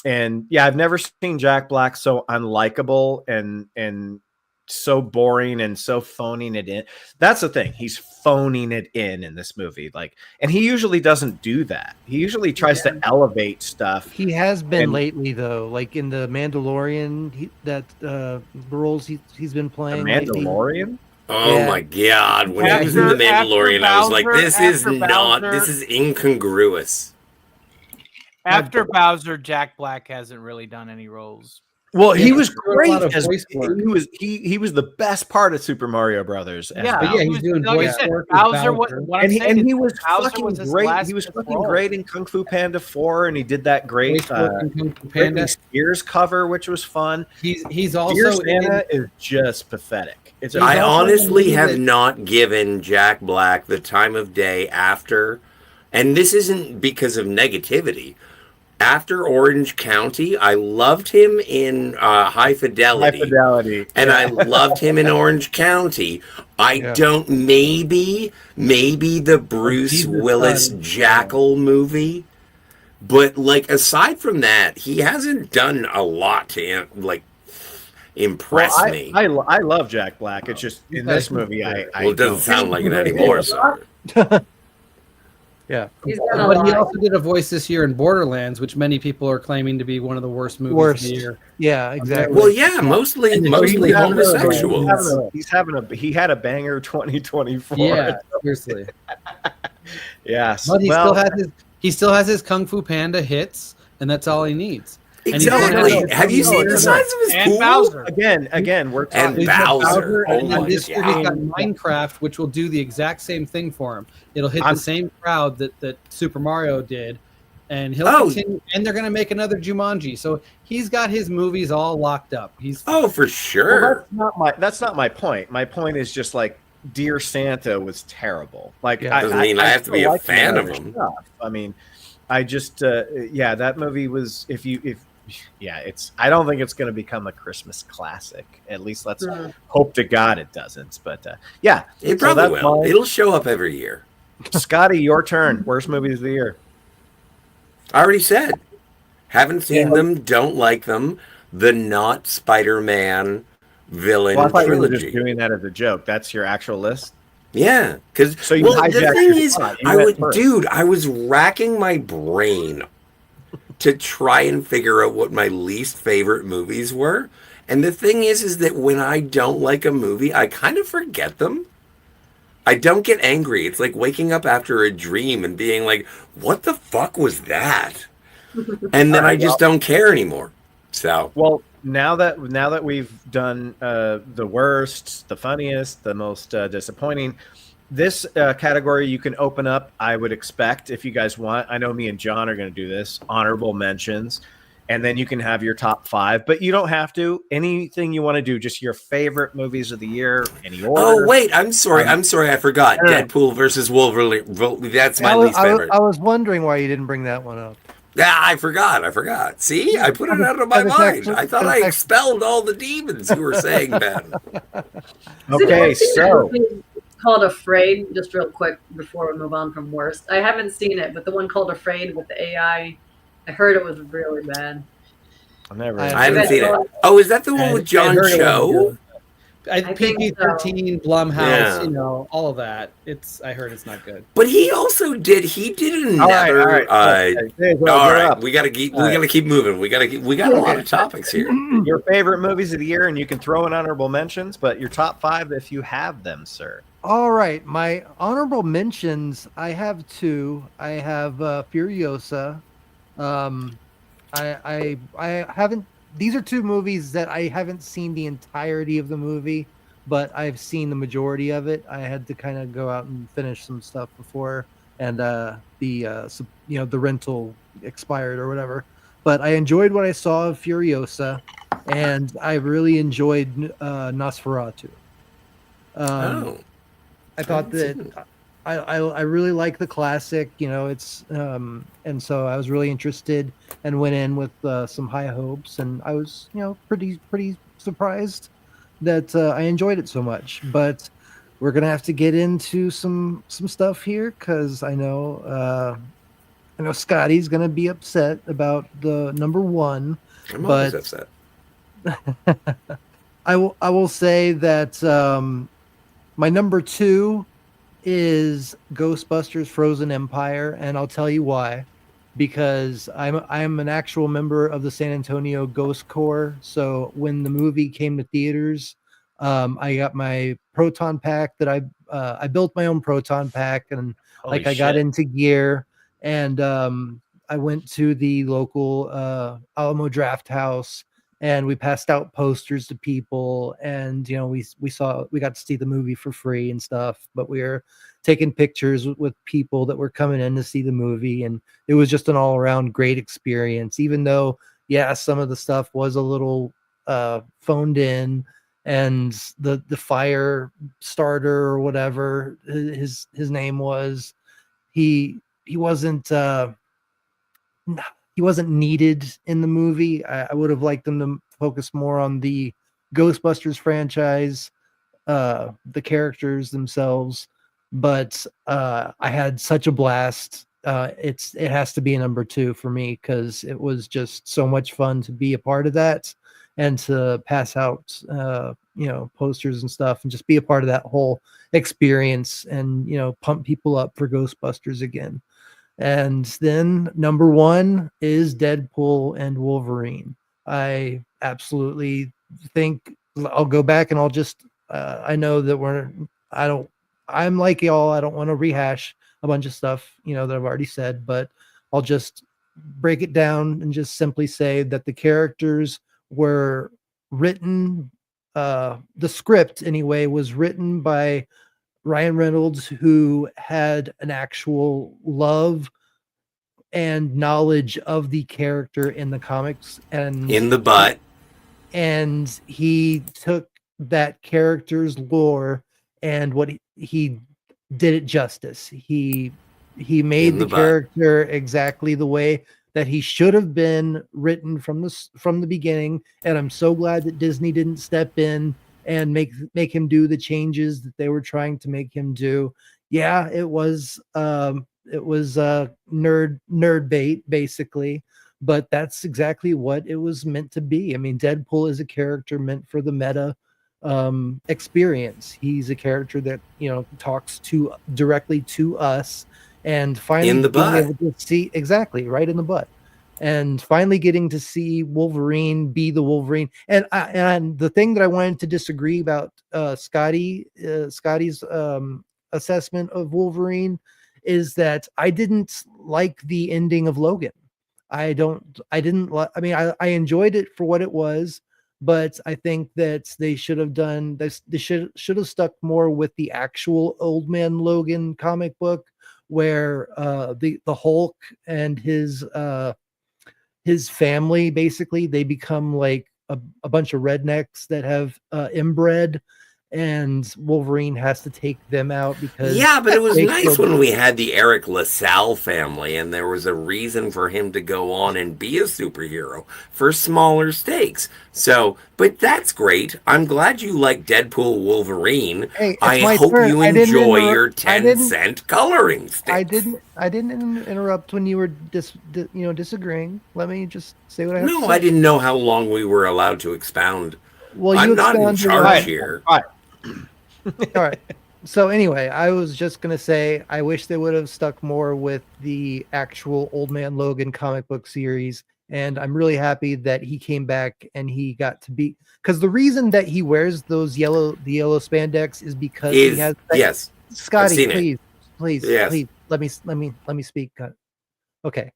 And yeah, I've never seen Jack Black so unlikable and so boring and so phoning it in. That's the thing. He's phoning it in this movie. Like, and he usually doesn't do that. He usually tries to elevate stuff. He has been lately, though, like in the Mandalorian, roles he's been playing. The Mandalorian? Oh my God. When he was in The Mandalorian, I was like, this is incongruous. After Bowser, Jack Black hasn't really done any roles. Well, he was great as he was the best part of Super Mario Brothers. He's doing voice work. Bowser, and he was fucking great. He was fucking great in Kung Fu Panda 4, and he did that great Britney Spears cover, which was fun. He's also Dear Santa is just pathetic. I honestly have not given Jack Black the time of day after, and this isn't because of negativity. After Orange County, I loved him in High Fidelity. And I loved him in Orange County. I don't, maybe the Bruce Willis Jackal movie. But, like, aside from that, he hasn't done a lot to, like, impress me. I love Jack Black. It's just, in this movie, it doesn't sound like it anymore, sorry. Yeah, but he also did a voice this year in Borderlands, which many people are claiming to be one of the worst movies of the year. Yeah, exactly. Well, yeah, mostly homosexuals. He had a banger 2024. Yeah, seriously. Yes, but he still has his Kung Fu Panda hits, and that's all he needs. Exactly. Have you seen the size of his pool? Bowser. Again, we're talking and Bowser. And this year he's got Minecraft, which will do the exact same thing for him. It'll hit the same crowd that Super Mario did, and he'll continue. And they're going to make another Jumanji, so he's got his movies all locked up. For sure. Well, that's not my point. My point is just like Dear Santa was terrible. Like, doesn't mean I have to be a fan of him. I mean, I just that movie was I don't think it's going to become a Christmas classic. At least let's hope to God it doesn't. But it probably will. It'll show up every year. Scotty, your turn. Worst movies of the year. I already said. Haven't seen them. Don't like them. The not Spider-Man villain trilogy. You were just doing that as a joke. That's your actual list. Yeah, because the thing is, I was racking my brain to try and figure out what my least favorite movies were. And the thing is that when I don't like a movie, I kind of forget them. I don't get angry. It's like waking up after a dream and being like, what the fuck was that? And then I just don't care anymore. So, well, now that we've done the worst, the funniest, the most disappointing, this category you can open up, I would expect, if you guys want. I know me and John are going to do this, honorable mentions, and then you can have your top 5, but you don't have to. Anything you want to do, just your favorite movies of the year, any order. Oh, wait, I'm sorry, I forgot. Deadpool versus Wolverine. That's my least favorite. I was wondering why you didn't bring that one up. Yeah, I forgot. See, I put it out of my mind. I thought I expelled all the demons you were saying, Ben. Okay, so called Afraid, just real quick before we move on from worst. I haven't seen it, but the one called Afraid with the AI, I heard it was really bad. I haven't seen it. Oh, is that the one with John Cho? PG-13, Blumhouse, all of that. I heard it's not good. But he also did another. All right, we gotta keep moving. We got a lot of topics here. Your favorite movies of the year, and you can throw in honorable mentions, but your top 5 if you have them, sir. All right, my honorable mentions. I have 2. I have Furiosa. I haven't. These are 2 movies that I haven't seen the entirety of the movie, but I've seen the majority of it. I had to kind of go out and finish some stuff before, and the rental expired or whatever. But I enjoyed what I saw of Furiosa, and I really enjoyed Nosferatu. Oh. I thought that I really like the classic, it's and so I was really interested and went in with some high hopes, and I was pretty surprised that I enjoyed it so much. But we're gonna have to get into some stuff here because I know Scotty's gonna be upset about the number one, I'm always but upset. I will say that my number two is Ghostbusters Frozen Empire, and I'll tell you why. Because I'm an actual member of the San Antonio Ghost Corps. So when the movie came to theaters, I got my proton pack that I built my own proton pack, and Holy I got shit. into gear, and I went to the local Alamo Draft House, and we passed out posters to people, and we got to see the movie for free and stuff. But we were taking pictures with people that were coming in to see the movie, and it was just an all-around great experience. Even though, yeah, some of the stuff was a little phoned in, and the fire starter or whatever his name was, he wasn't he wasn't needed in the movie. I would have liked them to focus more on the Ghostbusters franchise, the characters themselves. But I had such a blast. It has to be a number two for me because it was just so much fun to be a part of that and to pass out posters and stuff and just be a part of that whole experience and pump people up for Ghostbusters again. And then number one is Deadpool and Wolverine. I absolutely think I'll go back and I'll just I know that I'm like y'all, I don't want to rehash a bunch of stuff, that I've already said, but I'll just break it down and just simply say that the characters were written, the script anyway was written by Ryan Reynolds, who had an actual love and knowledge of the character in the comics, and In the butt. and he took that character's lore and what he did it justice. He made In the the butt. character exactly the way that he should have been written from the beginning, and I'm so glad that Disney didn't step in and make him do the changes that they were trying to make him do. Yeah, it was nerd bait basically, but that's exactly what it was meant to be. I mean, Deadpool is a character meant for the meta experience. He's a character that talks to directly to us, and finally In the being butt. able to see exactly right in the butt, and finally getting to see Wolverine be the Wolverine. And the thing that I wanted to disagree about Scotty's assessment of Wolverine is that I didn't like the ending of Logan. I didn't like, I mean, I enjoyed it for what it was, but I think that they should have done this. They should have stuck more with the actual Old Man Logan comic book, where the Hulk and his family, basically they become like a bunch of rednecks that have inbred, and Wolverine has to take them out because Yeah, but it was they nice killed. when we had the Eric LaSalle family and there was a reason for him to go on and be a superhero for smaller stakes. So, but that's great. I'm glad you like Deadpool Wolverine. Hey, it's I my hope turn. you I didn't enjoy interrupt. your I 10 didn't. cent coloring stick. I didn't interrupt when you were disagreeing. Let me just say what I have to No, say. I didn't know how long we were allowed to expound. Well, I'm you not in expounded charge on. here. All right. So anyway, I was just gonna say I wish they would have stuck more with the actual Old Man Logan comic book series, and I'm really happy that he came back and he got to be, because the reason that he wears the yellow spandex is because he has that. Yes, I've Scotty, seen it. please, Yes. let me speak. Okay.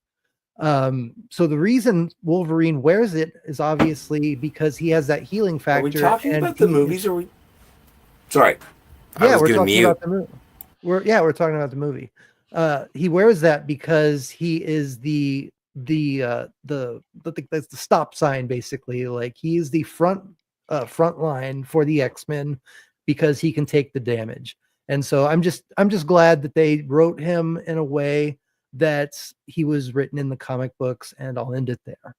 So the reason Wolverine wears it is obviously because he has that healing factor. Are we talking and about the movies or we? Sorry. I Yeah, was we're gonna talking mute. about the movie. We're talking about the movie. He wears that because he is that's the stop sign, basically. Like, he is the front line for the X-Men. because he can take the damage. And so I'm just glad that they wrote him in a way that he was written in the comic books, and I'll end it there.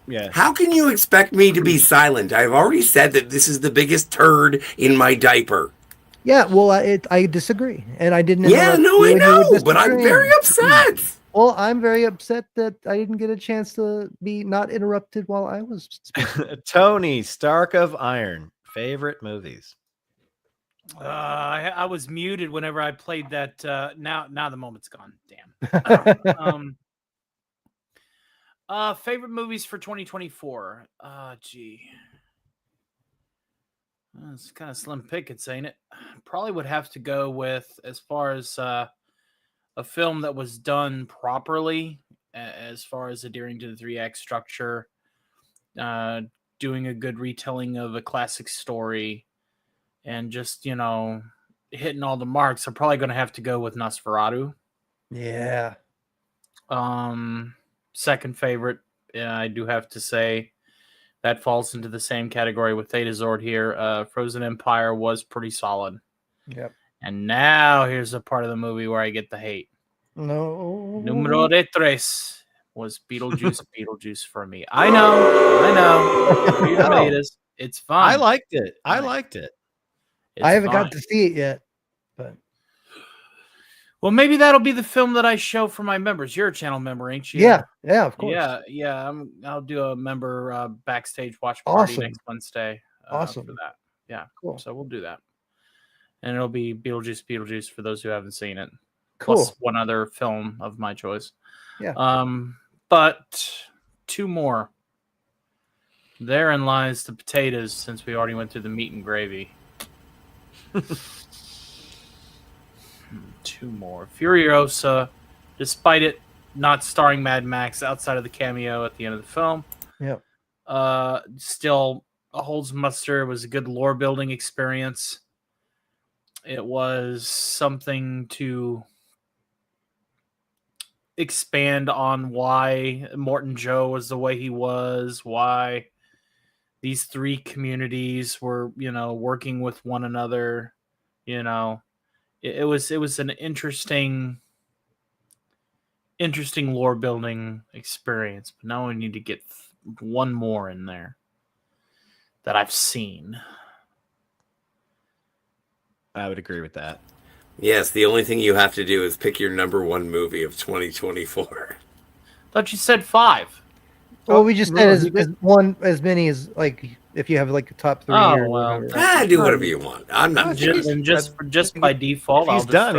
Yeah. How can you expect me to be silent? I've already said that this is the biggest turd in my diaper. Yeah, well, I disagree, and I didn't. Yeah, no, I know, but I'm very upset. Well, I'm very upset that I didn't get a chance to be not interrupted while I was speaking. Tony Stark of Iron, favorite movies. I was muted whenever I played that. Now the moment's gone. Damn. Favorite movies for 2024. Gee. It's kind of slim pickings, ain't it? Probably would have to go with, as far as a film that was done properly, as far as adhering to the 3-act structure, doing a good retelling of a classic story, and just, hitting all the marks. I'm probably going to have to go with Nosferatu. Yeah. Second favorite, I do have to say, that falls into the same category with Theta Zord here. Frozen Empire was pretty solid. Yep. And now here's a part of the movie where I get the hate. No. Numero de tres was Beetlejuice for me. I know. Read tomatoes. It's fun. I liked it. It's I haven't fine. got to see it yet, but well, maybe that'll be the film that I show for my members. You're a channel member, ain't you? Yeah, of course. Yeah. I'll do a member backstage watch party next Wednesday. Awesome for that. Yeah, cool. So we'll do that, and it'll be Beetlejuice for those who haven't seen it. Cool. Plus one other film of my choice. Yeah. But two more. Therein lies the potatoes, since we already went through the meat and gravy. Two more. Furiosa, despite it not starring Mad Max outside of the cameo at the end of the film. Yeah. Still holds muster. It was a good lore building experience. It was something to expand on why Morton Joe was the way he was, why these three communities were, working with one another. It was an interesting lore building experience. But now we need to get one more in there that I've seen. I would agree with that. Yes, the only thing you have to do is pick your number one movie of 2024. Thought you said 5. Well, we just said as many as, like, if you have like a top 3. Oh, or well, whatever. Do whatever you want. I'm not just by default. He's done.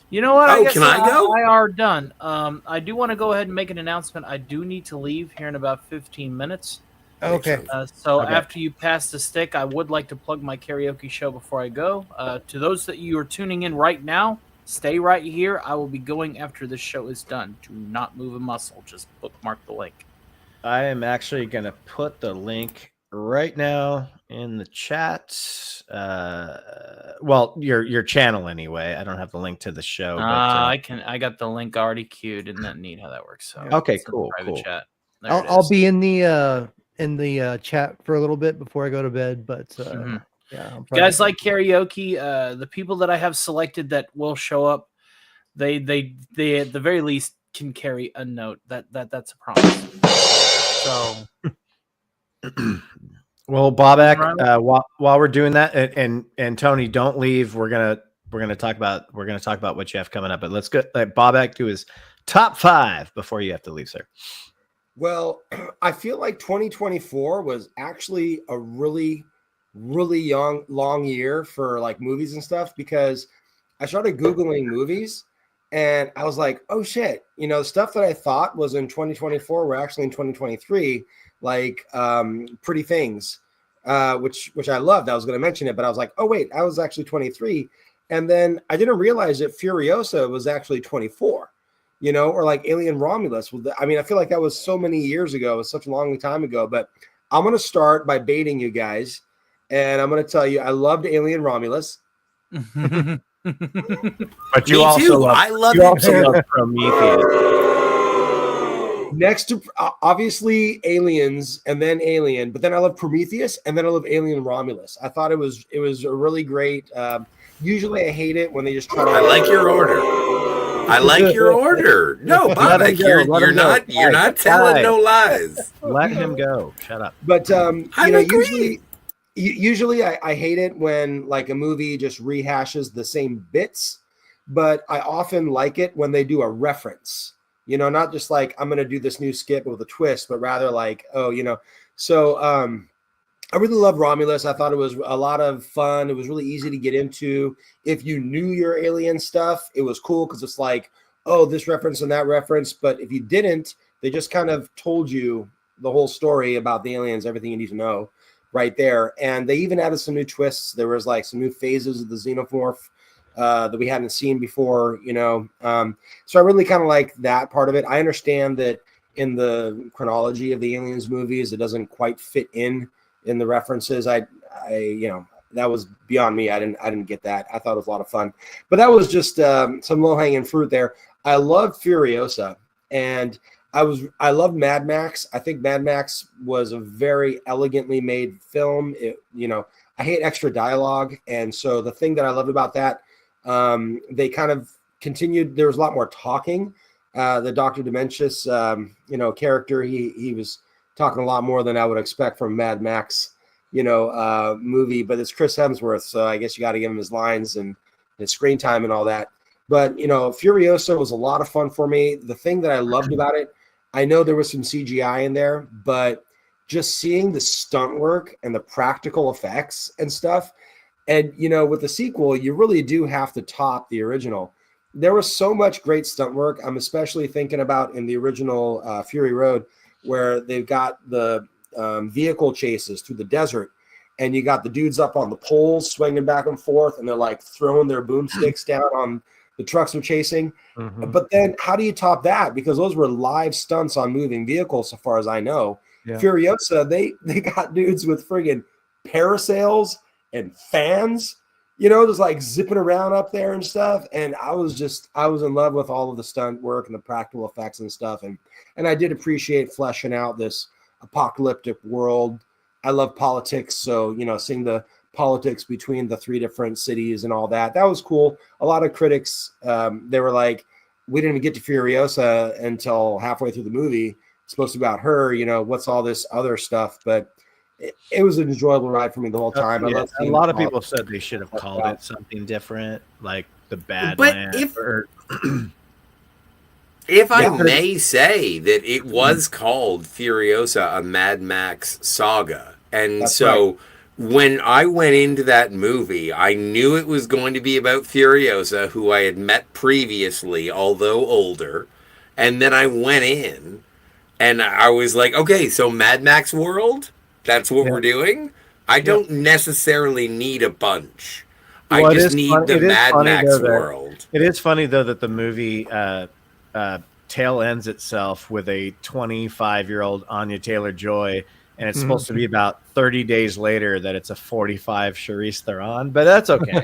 You know what? Oh, can I go? I are done. I do want to go ahead and make an announcement. I do need to leave here in about 15 minutes. Okay. So Okay. after you pass the stick, I would like to plug my karaoke show before I go. To those that you are tuning in right now, stay right here. I will be going after this show is done. Do not move a muscle. Just bookmark the link. I am actually going to put the link right now in the chat. Well, your channel anyway. I don't have the link to the show. But, I got the link already queued. Isn't that neat how that works? So okay, it's in the cool. private chat. There it I'll is. be in the chat for a little bit before I go to bed, but yeah. You guys like karaoke? The people that I have selected that will show up, they at the very least can carry a note. That's a promise. So, well, Bobak, while we're doing that, and Tony, don't leave. We're gonna talk about what you have coming up. But let's let Bobak do his top 5 before you have to leave, sir. Well, I feel like 2024 was actually a really, really long year for like movies and stuff, because I started Googling movies and I was like, oh shit, stuff that I thought was in 2024 were actually in 2023, like Pretty Things, which I loved. I was going to mention it, but I was like, oh wait, I was actually 23. And then I didn't realize that Furiosa was actually 24. Or like Alien Romulus. I mean, I feel like that was so many years ago. It was such a long time ago. But I'm going to start by baiting you guys. And I'm going to tell you, I loved Alien Romulus. But you also love Prometheus. Next to obviously Aliens and then Alien, but then I love Prometheus and then I love Alien Romulus. I thought it was a really great. Usually I hate it when they just try to. I like your order. I like your order. No, Bobak, you're not telling no lies. Let him go. Shut up. But usually I hate it when like a movie just rehashes the same bits, but I often like it when they do a reference. Not just like I'm going to do this new skit with a twist, but rather like, So I really love Romulus. I thought it was a lot of fun. It was really easy to get into. If you knew your alien stuff, it was cool because it's like, oh, this reference and that reference. But if you didn't, they just kind of told you the whole story about the aliens, everything you need to know right there. And they even added some new twists. There was like some new phases of the xenomorph that we hadn't seen before, so I really kind of like that part of it. I understand that in the chronology of the Aliens movies, it doesn't quite fit in the references. I that was beyond me. I didn't get that. I thought it was a lot of fun, but that was just some low hanging fruit there. I love Furiosa, and I love Mad Max. I think Mad Max was a very elegantly made film. I hate extra dialogue, and so the thing that I loved about that. They kind of continued. There was a lot more talking. The Dr. Dementius, character, he was talking a lot more than I would expect from Mad Max, movie. But it's Chris Hemsworth, so I guess you got to give him his lines and his screen time and all that. But Furiosa was a lot of fun for me. The thing that I loved about it, I know there was some CGI in there, but just seeing the stunt work and the practical effects and stuff. And, with the sequel, you really do have to top the original. There was so much great stunt work. I'm especially thinking about in the original Fury Road, where they've got the vehicle chases through the desert, and you got the dudes up on the poles swinging back and forth, and they're like throwing their boomsticks down on the trucks they're chasing. Mm-hmm. But then how do you top that? Because those were live stunts on moving vehicles, so far as I know. Yeah. Furiosa, they got dudes with friggin' parasails and fans, just like zipping around up there and stuff. And I was in love with all of the stunt work and the practical effects and stuff. And I did appreciate fleshing out this apocalyptic world. I love politics. So, seeing the politics between the three different cities and all that was cool. A lot of critics, they were like, we didn't even get to Furiosa until halfway through the movie. It's supposed to be about her, what's all this other stuff. But it was an enjoyable ride for me the whole time. Yeah, a lot of people said they should have called it something different, like the Badlands. If I may say that it was called Furiosa, a Mad Max saga. And when I went into that movie, I knew it was going to be about Furiosa, who I had met previously, although older. And then I went in and I was like, okay, so Mad Max world? That's what we're doing? I don't necessarily need a bunch. I just need the Mad Max world. It is funny, though, that the movie tail ends itself with a 25-year-old Anya Taylor-Joy, and it's supposed to be about 30 days later that it's a 45 Charlize Theron, but that's okay.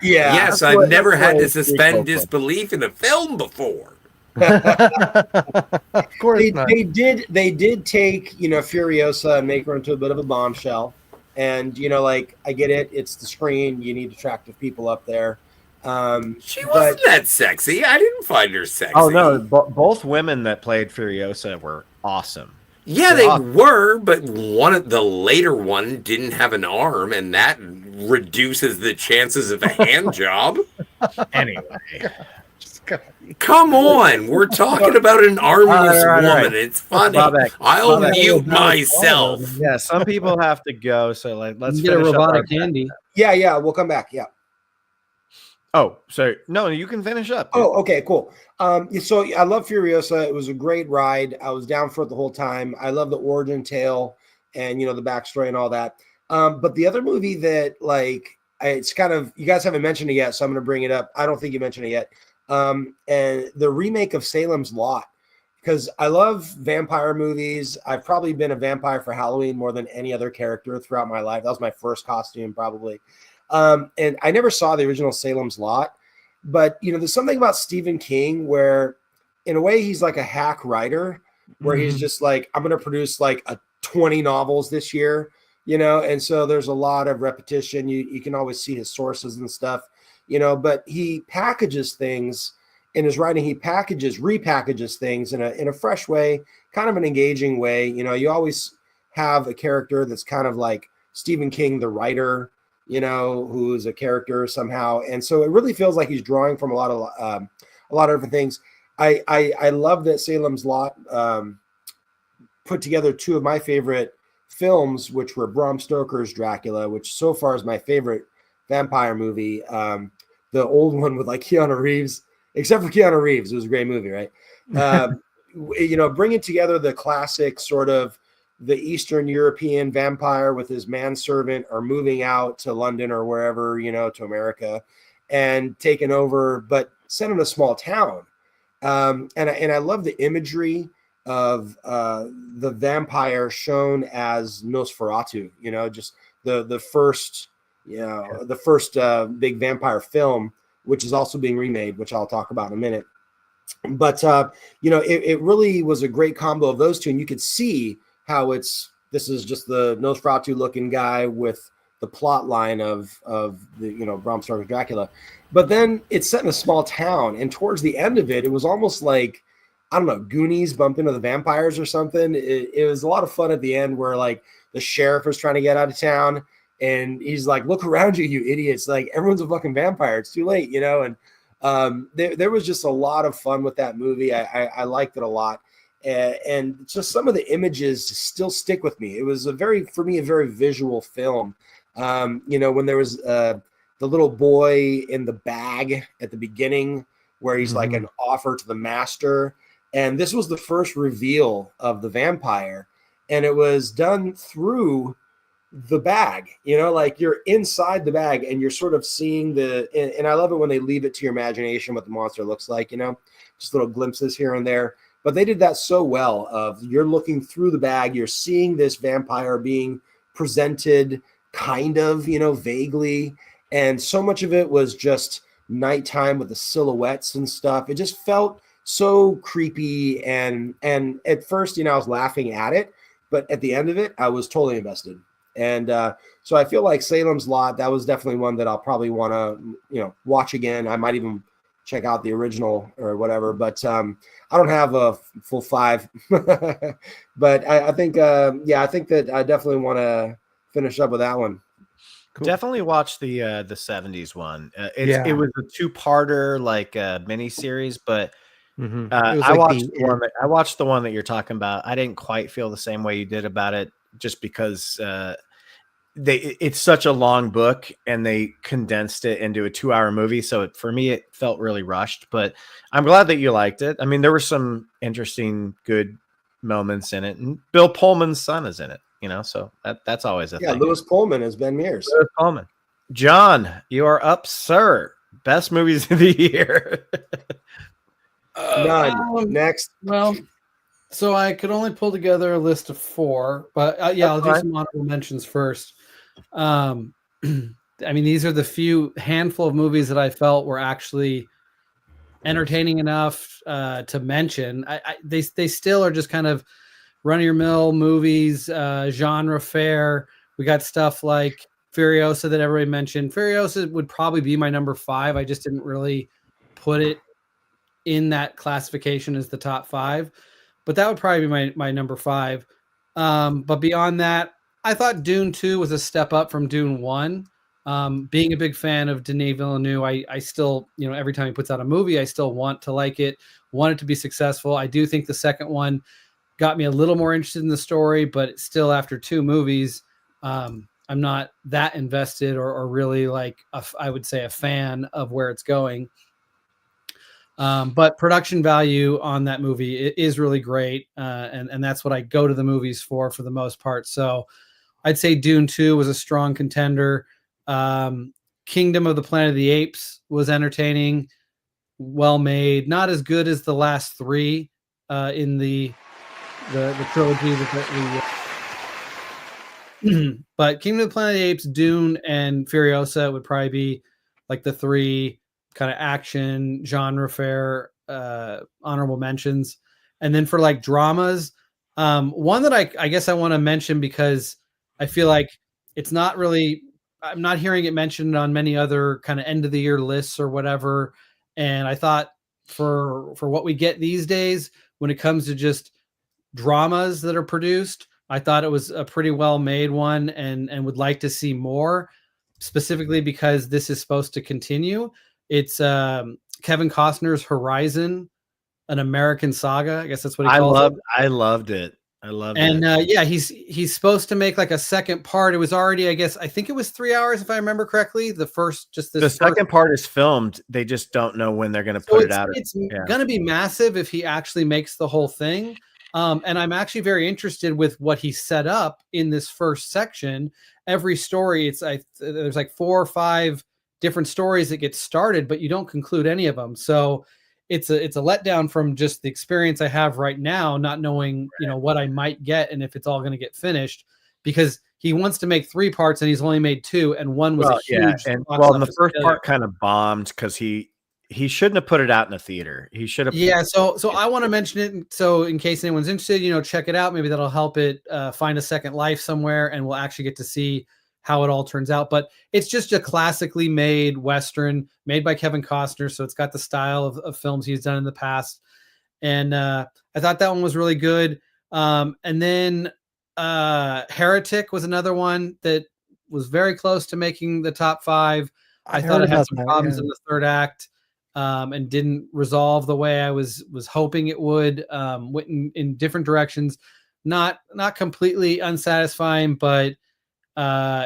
Yes, I've never had to suspend disbelief in a film before. Of course they did take Furiosa and make her into a bit of a bombshell, and I get it, it's the screen, you need attractive people up there. She wasn't that sexy. I didn't find her sexy. Oh no, both women that played Furiosa were awesome. Yeah, they were, but the later one didn't have an arm, and that reduces the chances of a hand job. Anyway. Come on, we're talking about an armless woman. It's funny. I'll mute myself. Yeah, some people have to go, so let's get a robotic handy. Yeah, we'll come back. Yeah. Oh, sorry. No, you can finish up. Dude. Oh, okay, cool. So I love Furiosa. It was a great ride. I was down for it the whole time. I love the origin tale and the backstory and all that. But the other movie that it's kind of, you guys haven't mentioned it yet, so I'm going to bring it up. I don't think you mentioned it yet. And the remake of Salem's Lot, because I love vampire movies. I've probably been a vampire for Halloween more than any other character throughout my life. That was my first costume, probably. And I never saw the original Salem's Lot, but there's something about Stephen King where in a way, he's like a hack writer where he's just like, I'm going to produce like 20 novels this year, and so there's a lot of repetition. You can always see his sources and stuff, but he packages things in his writing. He repackages things in a fresh way, kind of an engaging way. You always have a character that's kind of like Stephen King, the writer, who is a character somehow. And so it really feels like he's drawing from a lot of different things. I love that Salem's Lot put together two of my favorite films, which were Bram Stoker's Dracula, which so far is my favorite vampire movie. The old one with like Keanu Reeves, except for Keanu Reeves, it was a great movie, right? Bringing together the classic sort of the Eastern European vampire with his manservant or moving out to London or wherever, to America and taking over, but set in a small town. And I love the imagery of the vampire shown as Nosferatu, just the first big vampire film, which is also being remade, which I'll talk about in a minute. But it really was a great combo of those two, and you could see how this is just the Nosferatu looking guy with the plot line of the Bram Stoker's Dracula, but then it's set in a small town, and towards the end of it, it was almost like, I don't know, Goonies bumped into the vampires or something. It was a lot of fun at the end where like the sheriff was trying to get out of town, and he's like, "Look around you, you idiots! Like everyone's a fucking vampire. It's too late, And there was just a lot of fun with that movie. I liked it a lot. And just some of the images still stick with me. It was a very visual film. When there was the little boy in the bag at the beginning where he's like an offer to the master. And this was the first reveal of the vampire. And it was done through the bag, like you're inside the bag and you're sort of seeing and I love it when they leave it to your imagination what the monster looks like, just little glimpses here and there. But they did that so well of you're looking through the bag, you're seeing this vampire being presented kind of, vaguely. And so much of it was just nighttime with the silhouettes and stuff. It just felt so creepy. And at first, I was laughing at it, but at the end of it, I was totally invested. And so I feel like Salem's Lot, that was definitely one that I'll probably want to, watch again. I might even check out the original or whatever, but I don't have a full 5, but I think that I definitely want to finish up with that one. Cool. Definitely watch the 70s one. It was a 2-parter, like a mini series, but I watched the one that you're talking about. I didn't quite feel the same way you did about it, just because it's such a long book and they condensed it into a 2-hour movie. So for me, it felt really rushed, but I'm glad that you liked it. I mean, there were some interesting, good moments in it, and Bill Pullman's son is in it, so that's always a thing. Lewis Pullman as Ben Mears. Lewis Pullman. John, you are up, sir. Best movies of the year. None. Next. Well, so I could only pull together a list of 4, but I'll do some honorable mentions first. I mean, these are the handful of movies that I felt were actually entertaining enough to mention. They still are just kind of run-of-your-mill movies, genre fare. We got stuff like Furiosa that everybody mentioned. Furiosa would probably be my number 5. I just didn't really put it in that classification as the top 5, but that would probably be my number 5. But beyond that, I thought Dune 2 was a step up from Dune 1. Being a big fan of Denis Villeneuve, I still, every time he puts out a movie, I still want to like it, want it to be successful. I do think the second one got me a little more interested in the story, but still after 2 movies, I'm not that invested or really like, I would say, a fan of where it's going. But production value on that movie is really great. And that's what I go to the movies for the most part. So I'd say Dune 2 was a strong contender. Kingdom of the Planet of the Apes was entertaining, well made, not as good as the last 3 in the trilogy but Kingdom of the Planet of the Apes, Dune, and Furiosa would probably be like the 3 kind of action genre fare honorable mentions. And then for like dramas, one that I guess I want to mention because I feel like it's not really, I'm not hearing it mentioned on many other kind of end of the year lists or whatever. And I thought for what we get these days, when it comes to just dramas that are produced, I thought it was a pretty well made one, and would like to see more, specifically because this is supposed to continue. It's Kevin Costner's Horizon, an American saga. I guess that's what he calls it. I loved it. I loved And it. yeah, he's supposed to make like a second part. It was already, I think it was 3 hours if I remember correctly. The second part is filmed. They just don't know when they're going to put it out. It's going to be massive if he actually makes the whole thing. And I'm actually very interested with what he set up in this first section. Every story, there's like 4 or 5 different stories that get started, but you don't conclude any of them. So it's a letdown from just the experience I have right now, not knowing, what I might get and if it's all going to get finished, because he wants to make 3 parts and he's only made 2, and one was a huge. And the first part kind of bombed because he shouldn't have put it out in a theater. He should have. Yeah. So I want to mention it. So in case anyone's interested, check it out. Maybe that'll help it find a second life somewhere, and we'll actually get to see how it all turns out. But it's just a classically made Western made by Kevin Costner. So it's got the style of films he's done in the past. And I thought that one was really good. And then Heretic was another one that was very close to making the top 5. I thought it had some problems in the third act. And didn't resolve the way I was hoping it would. Went in different directions, not completely unsatisfying, but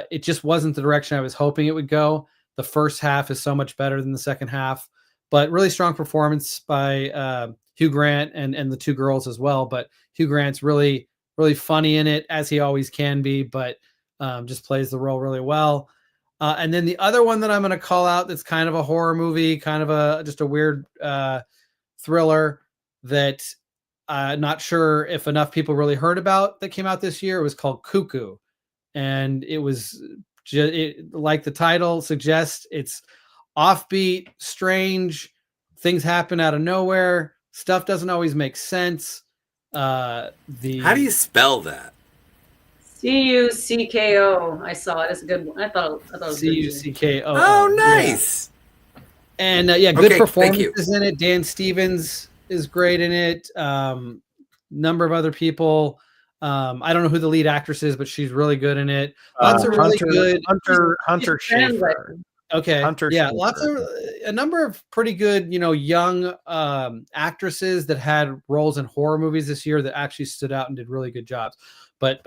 it just wasn't the direction I was hoping it would go. The first half is so much better than the second half, but really strong performance by Hugh Grant and the 2 girls as well. But Hugh Grant's really, really funny in it, as he always can be, but just plays the role really well. And then the other one that I'm going to call out that's kind of a horror movie, kind of just a weird thriller that not sure if enough people really heard about, that came out this year. It was called Cuckoo. And it was like the title suggests, it's offbeat, strange, things happen out of nowhere. Stuff doesn't always make sense. How do you spell that? Cucko. I saw it. It's a good one. I thought it was Cucko. Oh, nice. Yeah. And good performances in it. Dan Stevens is great in it. Number of other people. I don't know who the lead actress is, but she's really good in it. Lots of really good Hunter Schafer. Okay. Hunter Schafer. A number of pretty good, young actresses that had roles in horror movies this year that actually stood out and did really good jobs. But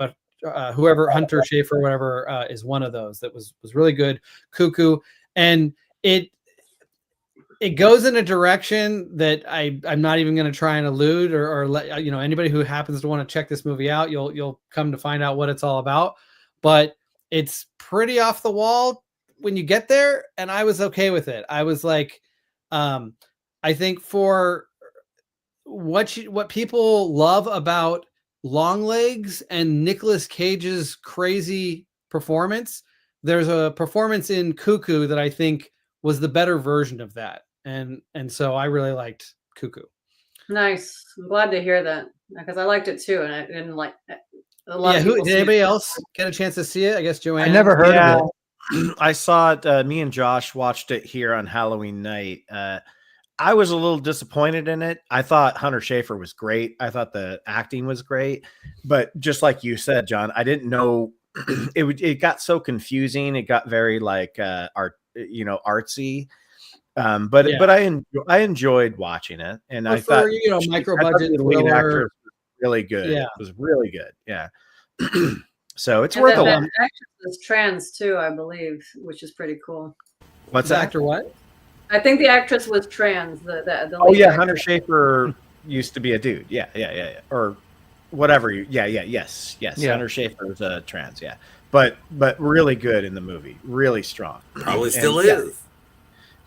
whoever Hunter Schafer, whatever, is one of those that was really good. Cuckoo, and it goes in a direction that I'm not even going to try and allude or let anybody who happens to want to check this movie out. You'll come to find out what it's all about, but it's pretty off the wall when you get there, and I was okay with it. I was like, I think for what people love about Longlegs and Nicolas Cage's crazy performance, there's a performance in Cuckoo that I think was the better version of that, and so I really liked Cuckoo. Nice. I'm glad to hear that, because I liked it too, and I didn't like a lot of Did people. anybody else get a chance to see it? I guess Joanne. I never heard of it. I saw it. Me and Josh watched it here on Halloween night. I was a little disappointed in it. I thought Hunter Schafer was great. I thought the acting was great, but just like you said, John, I didn't know it got so confusing. It got very like artsy. But I enjoyed watching it, and I thought micro budget the lead actor was really good. Yeah, it was really good. Yeah. So it's And worth a that watch. actress is trans too, I believe, which is pretty cool. What's the that? actor? What? I think the actress was trans. The Oh lead yeah, actor. Hunter Schafer used to be a dude. Yeah. Or whatever. Yes. Yeah. Hunter Schafer is a trans. Yeah, but really good in the movie. Really strong. Probably still yeah, is.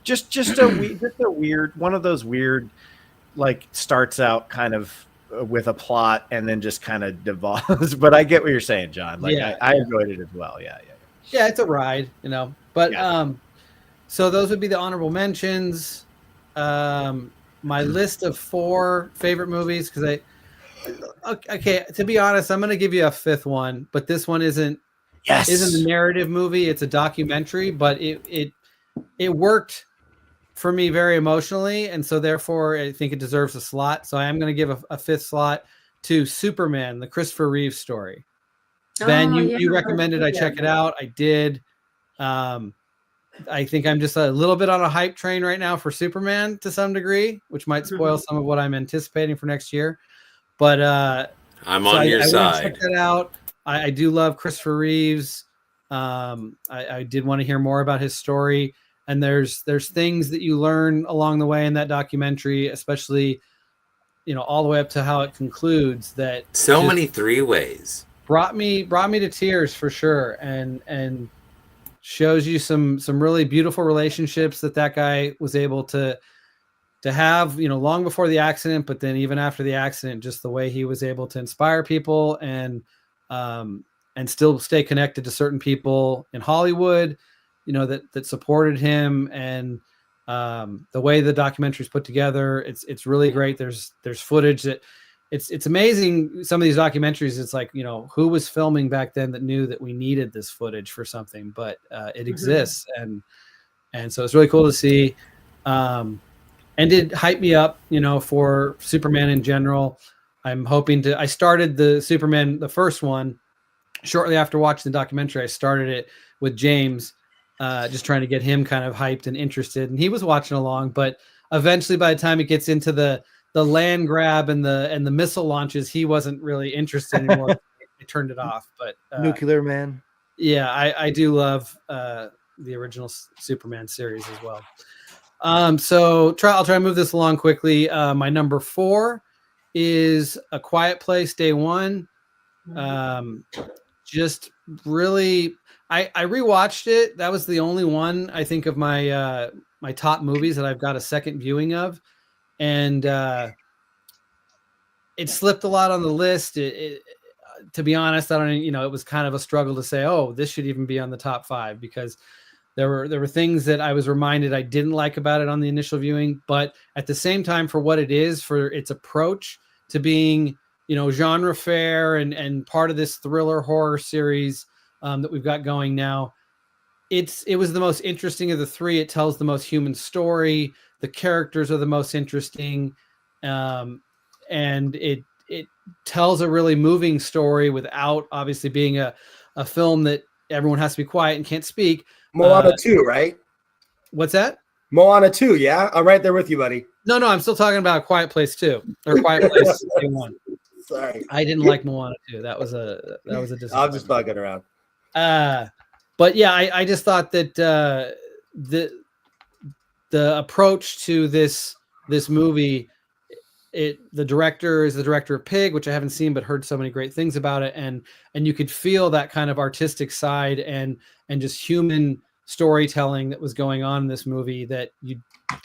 Just a weird one of those weird, like starts out kind of with a plot and then just kind of devolves. But I get what you're saying, John. Like I enjoyed it as well. Yeah, it's a ride, But so those would be the honorable mentions. my list of 4 favorite movies, because okay, to be honest, I'm going to give you a 5th one, but this one isn't a narrative movie. It's a documentary, but it worked for me very emotionally, and so therefore I think it deserves a slot. So I am going to give a 5th slot to Superman, the Christopher Reeve story. Ben, you recommended I check it out. I did. I think I'm just a little bit on a hype train right now for Superman to some degree, which might spoil some of what I'm anticipating for next year. But I'm on your side. Check that out. I do love Christopher Reeves. I did want to hear more about his story, and there's things that you learn along the way in that documentary, especially all the way up to how it concludes. That so many 3-ways brought me to tears for sure, and shows you some really beautiful relationships that guy was able to have, long before the accident, but then even after the accident, just the way he was able to inspire people and still stay connected to certain people in Hollywood, that supported him, and the way the documentary is put together, it's really great. There's footage that it's amazing. Some of these documentaries, it's like, who was filming back then that knew that we needed this footage for something, but it exists. And so it's really cool to see. And did hype me up, for Superman in general. I'm hoping I started the Superman, the first one, shortly after watching the documentary. I started it with James, just trying to get him kind of hyped and interested. And he was watching along, but eventually by the time it gets into the land grab and the missile launches, he wasn't really interested anymore. I turned it off. But Nuclear Man. Yeah, I do love the original Superman series as well. So I'll try to move this along quickly. My number 4 is A Quiet Place, Day One. Just really, I rewatched it. That was the only one I think of my my top movies that I've got a second viewing of. And it slipped a lot on the list. To be honest, I don't. It was kind of a struggle to say, oh, this should even be on the top 5, because there were things that I was reminded I didn't like about it on the initial viewing. But at the same time, for what it is, for its approach to being, genre fair and part of this thriller horror series that we've got going now, it was the most interesting of the 3. It tells the most human story. The characters are the most interesting, and it tells a really moving story without obviously being a film that everyone has to be quiet and can't speak. Moana 2, right? What's that? Moana 2, yeah? I'm right there with you, buddy. No, I'm still talking about Quiet Place 2 or Quiet Place 1. Sorry. I didn't like Moana 2. That was a disappointment. I'm just bugging around. But yeah, I just thought that the approach to this movie, the director is the director of Pig, which I haven't seen but heard so many great things about it, and you could feel that kind of artistic side and just human storytelling that was going on in this movie, that you,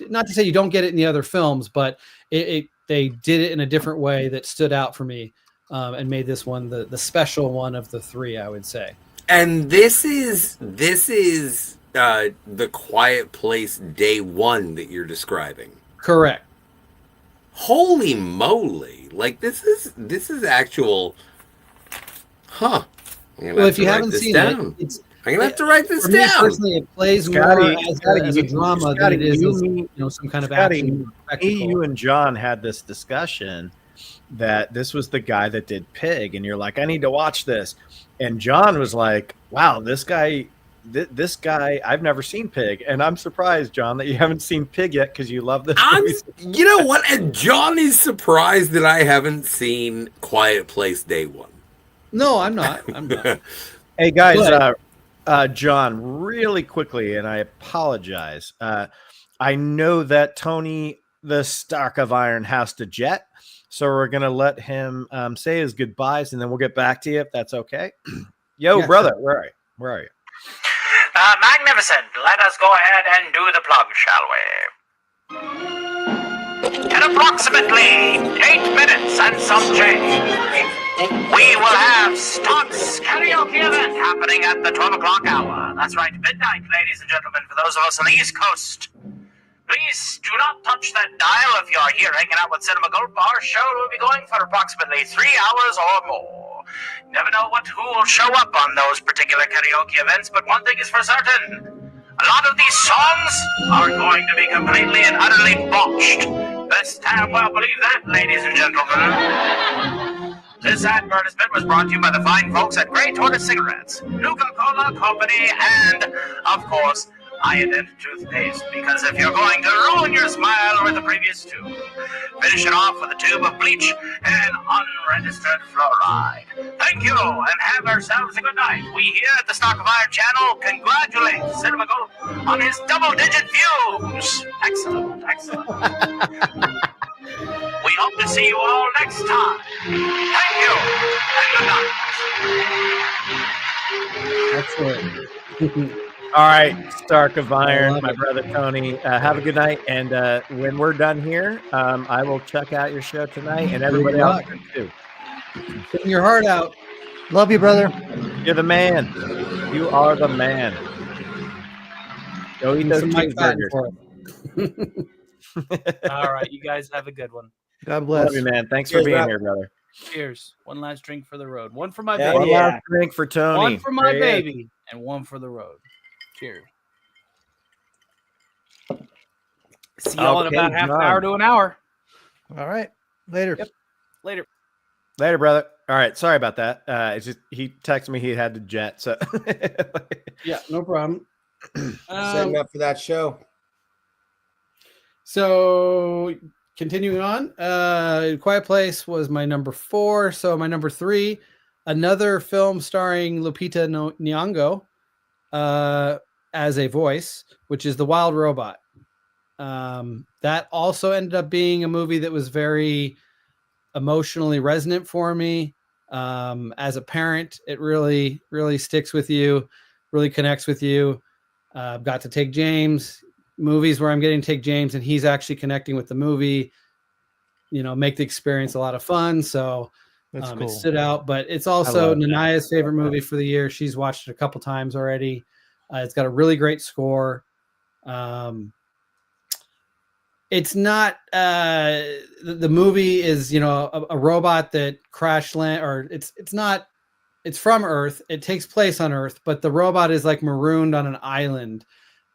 not to say you don't get it in the other films, but they did it in a different way that stood out for me, and made this one the special one of the 3, I would say. And this is the Quiet Place Day One that you're describing. Correct. Holy moly! Like this is actual. Huh. Well, if you haven't seen it, I'm gonna have to write this for down. Me personally, it plays more as a drama than it is as some kind of action. You and John had this discussion that this was the guy that did Pig, and you're like, I need to watch this. And John was like, wow, this guy, I've never seen Pig. And I'm surprised, John, that you haven't seen Pig yet, because you love this movie. You know what? And John is surprised that I haven't seen Quiet Place Day One. No, I'm not. Hey, guys, John, really quickly, and I apologize. I know that Tony, the Stark of Iron, has to jet. So we're going to let him say his goodbyes, and then we'll get back to you if that's okay. Yo, yeah, brother, sure. Where are you? Magnificent. Let us go ahead and do the plug, shall we? In approximately 8 minutes and some change, we will have Stock's karaoke event happening at the 12 o'clock hour. That's right, midnight, ladies and gentlemen, for those of us on the East Coast. Please do not touch that dial if you're here hanging out with Cinema Gulp. Our show will be going for approximately 3 hours or more. Never know who will show up on those particular karaoke events, but one thing is for certain. A lot of these songs are going to be completely and utterly botched. Best damn well believe that, ladies and gentlemen. This advertisement was brought to you by the fine folks at Grey Tortoise Cigarettes, Nuka-Cola Company, and, of course, Iodine Toothpaste, because if you're going to ruin your smile with the previous two, finish it off with a tube of bleach and unregistered fluoride. Thank you, and have ourselves a good night. We here at the Stock of Iron channel congratulate Cinema Gulp on his double-digit views. Excellent, excellent. We hope to see you all next time. Thank you, and good night. Excellent. All right, Stark of Iron, my brother Tony. Have a good night, and when we're done here, I will check out your show tonight, and everybody else too. Putting your heart out. Love you, brother. You're the man. You are the man. Go eat those cheeseburgers. All right, you guys have a good one. God bless. Love you, man. Thanks for being here, brother. Cheers. One last drink for the road. One for my One baby. last drink for Tony. One for my There he baby. And one for the road. Cheers. See y'all in about half an hour to an hour. All right. Later. Yep. Later. Later, brother. All right. Sorry about that. It's just he texted me he had to jet. So yeah, no problem. Setting up for that show. So continuing on, Quiet Place was my number 4. So my number 3, another film starring Lupita Nyong'o as a voice, which is The Wild Robot. That also ended up being a movie that was very emotionally resonant for me. As a parent, it really, really sticks with you, really connects with you. Got to take James, movies where I'm getting to take James and he's actually connecting with the movie, make the experience a lot of fun. So That's cool. It stood out, but it's also Nanaya's favorite movie for the year. She's watched it a couple times already. It's got a really great score. It's not the movie is a robot that crash land, or it's from Earth. It takes place on Earth, but the robot is like marooned on an island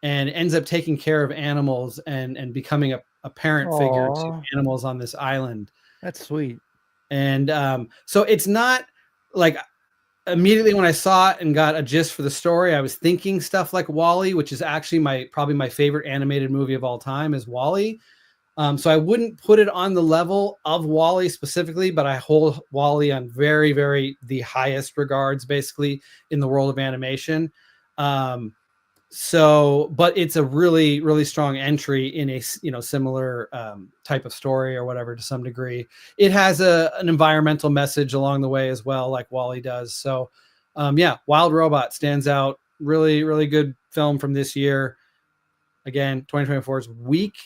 and ends up taking care of animals and becoming a parent figure to animals on this island. That's sweet. And so it's not like immediately when I saw it and got a gist for the story, I was thinking stuff like WALL-E, which is actually probably my favorite animated movie of all time is WALL-E. So I wouldn't put it on the level of WALL-E specifically, but I hold WALL-E on very, very the highest regards, basically in the world of animation. But it's a really, really strong entry in a similar type of story or whatever to some degree. It has an environmental message along the way as well, like WALL-E does. So, Wild Robot stands out. Really, really good film from this year. Again, 2024 is weak.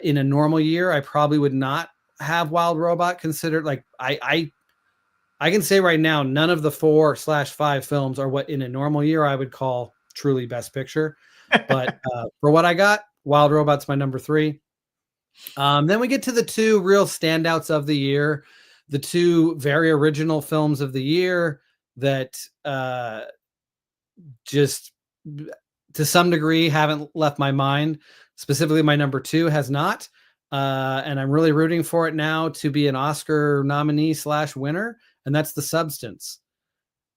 In a normal year, I probably would not have Wild Robot considered. Like I can say right now, none of the 4/5 films are what in a normal year I would call truly best picture. But for what I got, Wild Robot's my number 3. Then we get to the 2 real standouts of the year, the 2 very original films of the year that just to some degree haven't left my mind. Specifically, my number 2 has not. And I'm really rooting for it now to be an Oscar nominee / winner. And that's The Substance.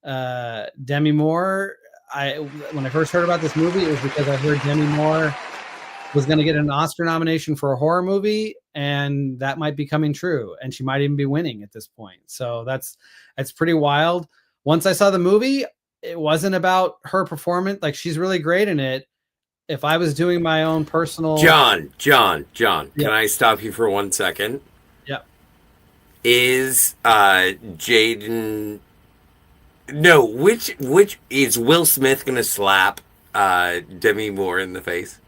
Demi Moore. When I first heard about this movie, it was because I heard Demi Moore was going to get an Oscar nomination for a horror movie, and that might be coming true. And she might even be winning at this point. So that's pretty wild. Once I saw the movie, it wasn't about her performance. Like, she's really great in it. If I was doing my own personal... John, can I stop you for 1 second? Yeah. Is Jaden... No, which is Will Smith going to slap Demi Moore in the face?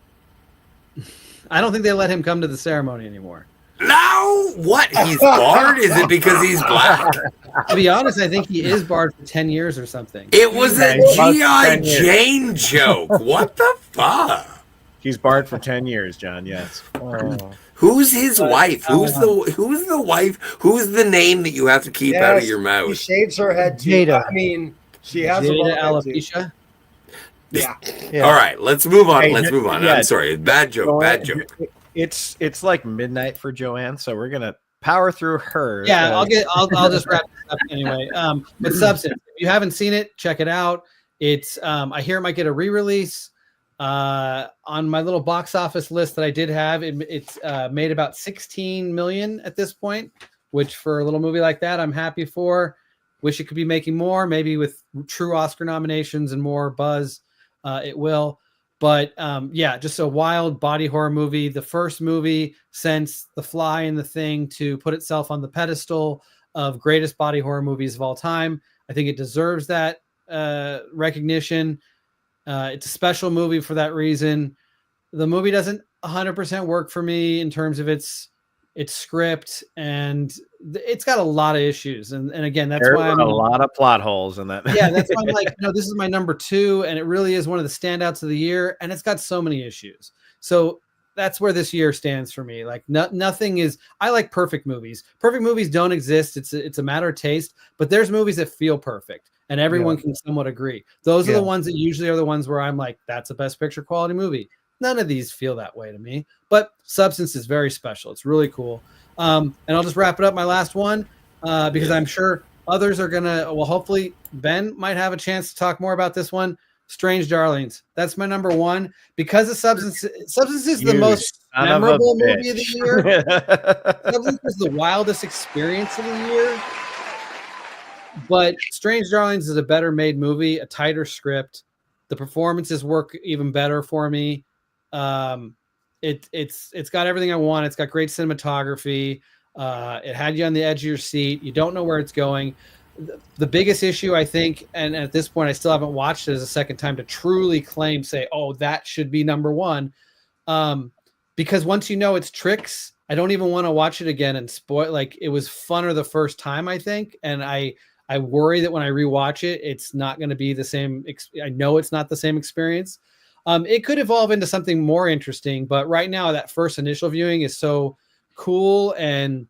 I don't think they let him come to the ceremony anymore. No! What? He's barred? Is it because he's black? To be honest, I think he is barred for 10 years or something. It was a G.I. Jane joke. What the fuck? He's barred for 10 years, John. Yes. Oh. Who's his wife? Who's the wife? Who's the name that you have to keep out of your mouth? She shaves her head too. Jada. I mean, she has a Jada bald head too. alopecia. Yeah. All right, let's move on. Hey, Let's move on. yeah. I'm sorry. Bad joke. Bad joke. It's like midnight for Joanne, so we're gonna power through her. Yeah, I'll just wrap this up anyway. But Substance, if you haven't seen it, check it out. It's I hear it might get a re-release. On my little box office list that I did have, it's made about 16 million at this point, which for a little movie like that, I'm happy for. Wish it could be making more, maybe with true Oscar nominations and more buzz, it will. But yeah, just a wild body horror movie. The first movie since The Fly and The Thing to put itself on the pedestal of greatest body horror movies of all time. I think it deserves that recognition. It's a special movie for that reason. The movie doesn't 100% work for me in terms of its script, and it's got a lot of issues. And again, that's why I'm a lot of plot holes in that. Yeah, that's why I'm like, this is my number 2, and it really is one of the standouts of the year, and it's got so many issues. So that's where this year stands for me. Like nothing is. I like perfect movies. Perfect movies don't exist. It's a matter of taste. But there's movies that feel perfect, and everyone can somewhat agree. Those are the ones that usually are the ones where I'm like, that's a best picture quality movie. None of these feel that way to me. But Substance is very special. It's really cool. And I'll just wrap it up. My last one, because I'm sure others are gonna. Well, hopefully Ben might have a chance to talk more about this one. Strange Darlings. That's my number 1 because of Substance. Substance is the most memorable movie of the year. Substance is the wildest experience of the year. But Strange Darlings is a better made movie, a tighter script. The performances work even better for me. It's got everything I want. It's got great cinematography. It had you on the edge of your seat. You don't know where it's going. The biggest issue, I think, and at this point, I still haven't watched it as a second time to truly say, oh, that should be number 1. Because once you know it's tricks, I don't even want to watch it again and spoil. Like, it was funner the first time, I think. And I worry that when I rewatch it, it's not going to be the same. I know it's not the same experience. It could evolve into something more interesting, but right now that first initial viewing is so cool and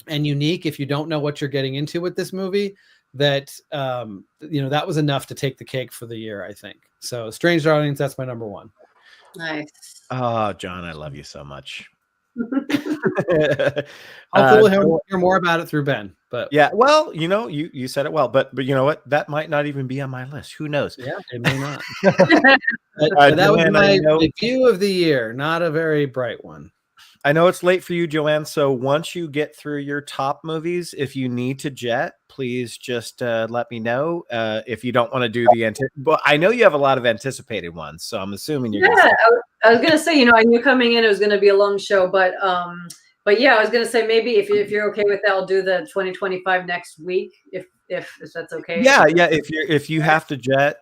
unique. If you don't know what you're getting into with this movie, that that was enough to take the cake for the year, I think. So Strange Darlings, that's my number 1. Nice. Oh, John, I love you so much. Hopefully we'll hear more about it through Ben. But yeah, well, you said it well, but you know what? That might not even be on my list. Who knows? Yeah, it may not. but that was my review of the year. Not a very bright one. I know it's late for you, Joanne. So once you get through your top movies, if you need to jet, please just let me know. If you don't want to do but I know you have a lot of anticipated ones, so I'm assuming you're. Yeah, I was gonna say, I knew coming in it was gonna be a long show, but yeah, I was gonna say maybe if you're okay with that, I'll do the 2025 next week if that's okay. Yeah. If you have to jet,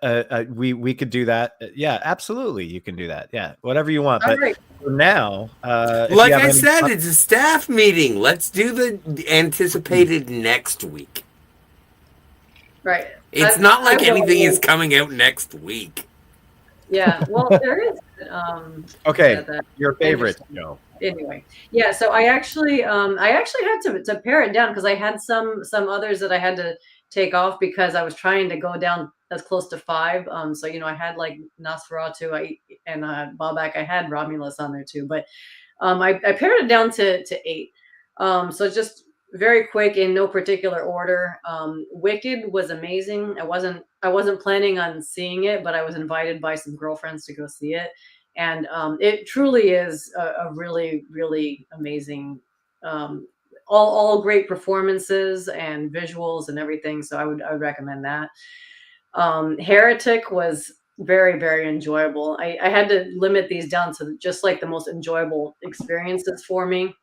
we could do that. Yeah, absolutely, you can do that. Yeah, whatever you want. All but right. for now, like I said, it's a staff meeting. Let's do the anticipated next week. Right. It's not like anything is coming out next week. Yeah. Well, there is. Okay, your favorite show. Anyway, yeah. So I actually had to pare it down because I had some others that I had to take off because I was trying to go down as close to 5. So I had like Nosferatu, and Bobak. I had Romulus on there too, but I pared it down to 8. So just very quick in no particular order. Wicked was amazing. I wasn't planning on seeing it, but I was invited by some girlfriends to go see it. And it truly is a really, really amazing, all great performances and visuals and everything. So I would recommend that. Heretic was very, very enjoyable. I had to limit these down to just like the most enjoyable experiences for me.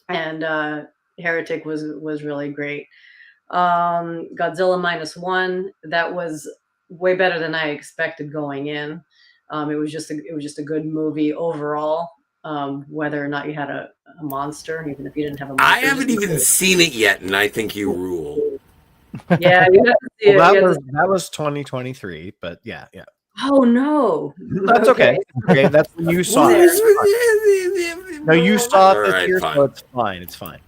And Heretic was really great. Godzilla -1, that was way better than I expected going in. It was just a good movie overall. Whether or not you had a monster, even if you didn't have a monster. I haven't even seen it yet, and I think you rule. Yeah, you have to see that was 2023, but yeah. Oh no. That's okay. Okay, that's when you saw it. No, you saw it All this right, year, fine. so it's fine. It's fine.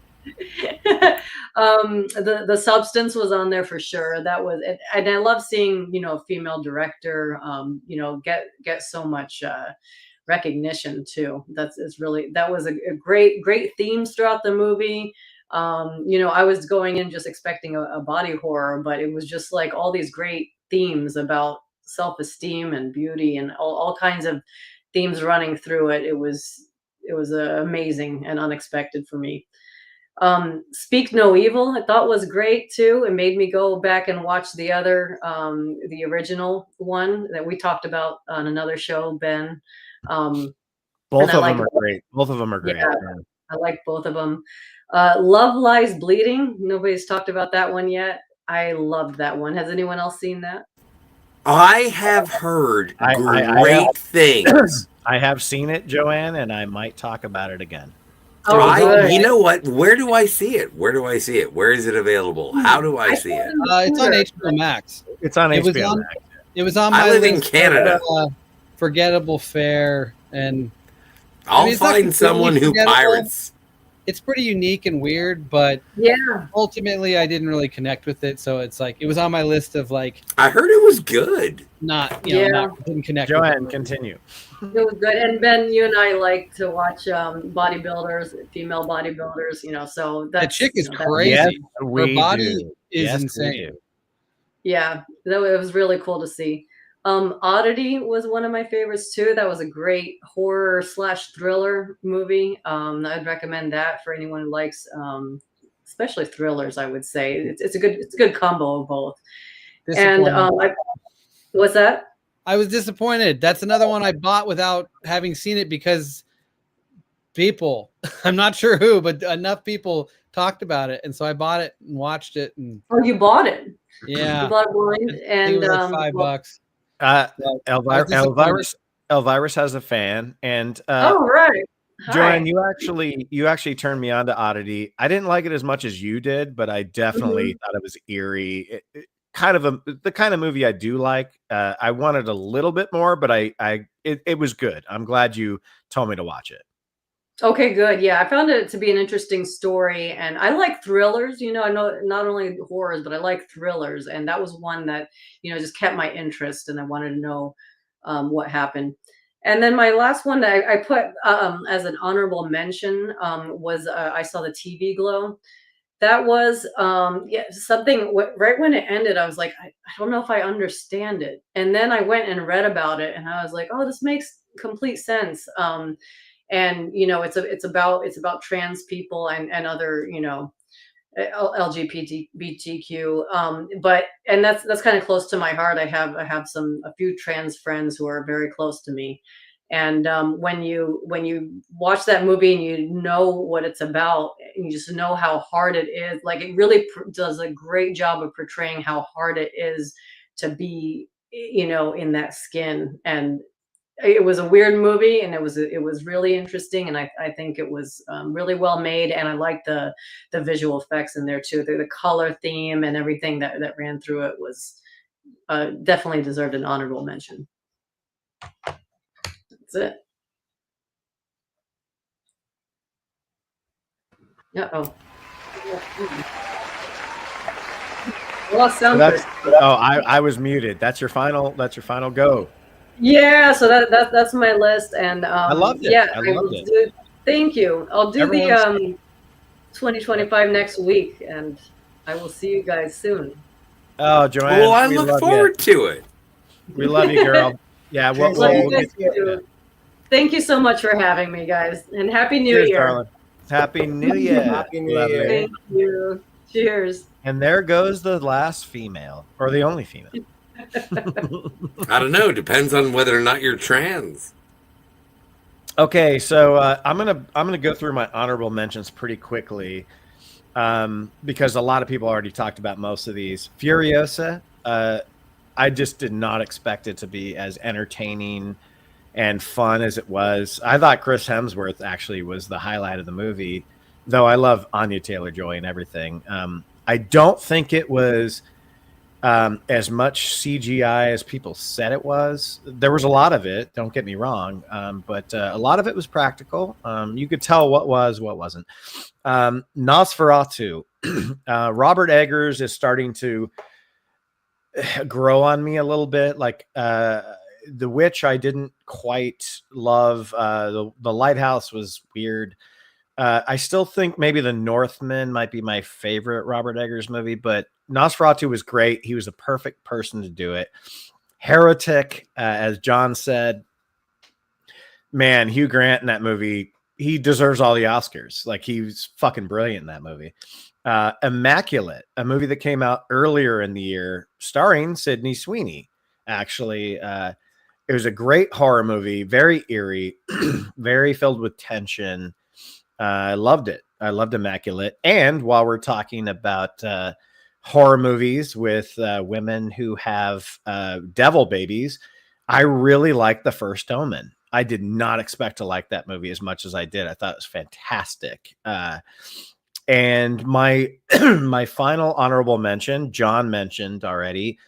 The substance was on there for sure. That was it, and I love seeing a female director get so much recognition too. That was a great themes throughout the movie. I was going in just expecting a body horror, but it was just like all these great themes about self-esteem and beauty and all kinds of themes running through it. It was amazing and unexpected for me. Speak No Evil, I thought was great too. It made me go back and watch the original one that we talked about on another show, Ben. Both of them are great. Both of them are great. Yeah, I like both of them. Love Lies Bleeding. Nobody's talked about that one yet. I loved that one. Has anyone else seen that? I have heard great things. I have seen it, Joanne, and I might talk about it again. You know what? Where do I see it? Where do I see it? Where is it available? How do I see it? It's on HBO Max. It's on HBO Max. It was on my I live in list Canada. of, Forgettable Fare, and I'll it's not find someone who completely pirates. It's pretty unique and weird, but ultimately I didn't really connect with it. So it's like it was on my list of like. I heard it was good. Didn't connect. Joanne, continue. It was good. And Ben, you and I like to watch bodybuilders, female bodybuilders. So that chick is crazy. Yes, her body is Yes, we insane. do. Yeah, it was really cool to see. Oddity was one of my favorites too. That was a great horror/thriller movie. I'd recommend that for anyone who likes, especially thrillers. I would say it's a good combo of both. And what's that? I was disappointed. That's another one I bought without having seen it because people, I'm not sure who, but enough people talked about it, and so I bought it and watched it. And oh, you bought it? Yeah, you bought it blind, and it was like $5. Elvirus has a fan, and oh right, Joanne, you actually turned me on to Oddity. I didn't like it as much as you did, but I definitely thought it was eerie. The kind of movie I do like. I wanted a little bit more, but it was good. I'm glad you told me to watch it. Okay, good. Yeah, I found it to be an interesting story, and I like thrillers. I know not only horrors, but I like thrillers, and that was one that just kept my interest, and I wanted to know what happened. And then my last one that I put as an honorable mention was I saw the TV Glow. That was something right when it ended. I was like, I don't know if I understand it, and then I went and read about it, and I was like, oh, this makes complete sense. And it's about trans people and other LGBTQ, and that's kind of close to my heart. I have a few trans friends who are very close to me, and when you watch that movie and you know what it's about, and you just know how hard it is, like it really does a great job of portraying how hard it is to be in that skin. And it was a weird movie, and it was really interesting, and I think it was really well made, and I like the visual effects in there too. The color theme and everything that ran through it was definitely deserved an honorable mention. That's it. Uh-oh. I was muted. That's your final go. Yeah, so that's my list, and I loved it. Yeah, I loved it. Thank you. I'll do the 2025 next week, and I will see you guys soon. Oh, Joanne, well, I look forward to it. We love you, girl. Yeah, we'll get you. Thank you so much for having me, guys, and Happy New Cheers, Year. Darling. Happy New Year. Happy New Year. Thank you. Cheers. And there goes the last female, or the only female. I don't know. Depends on whether or not you're trans. Okay, so I'm gonna go through my honorable mentions pretty quickly, because a lot of people already talked about most of these. Furiosa, I just did not expect it to be as entertaining and fun as it was. I thought Chris Hemsworth actually was the highlight of the movie, though I love Anya Taylor-Joy and everything. I don't think it was as much CGI as people said it was. There was a lot of it, don't get me wrong, but a lot of it was practical. You could tell what was, what wasn't. Nosferatu. Robert Eggers is starting to grow on me a little bit. Like The Witch, I didn't quite love. The Lighthouse was weird. I still think maybe The Northman might be my favorite Robert Eggers movie, but Nosferatu was great. He was the perfect person to do it. Heretic, as John said, man, Hugh Grant in that movie, he deserves all the Oscars. Like, he was fucking brilliant in that movie. Immaculate, a movie that came out earlier in the year, starring Sydney Sweeney. Actually, it was a great horror movie, very eerie, very filled with tension. I loved it. I loved Immaculate. And while we're talking about horror movies with women who have devil babies, I really liked The First Omen. I did not expect to like that movie as much as I did. I thought it was fantastic. And my my final honorable mention, John mentioned already,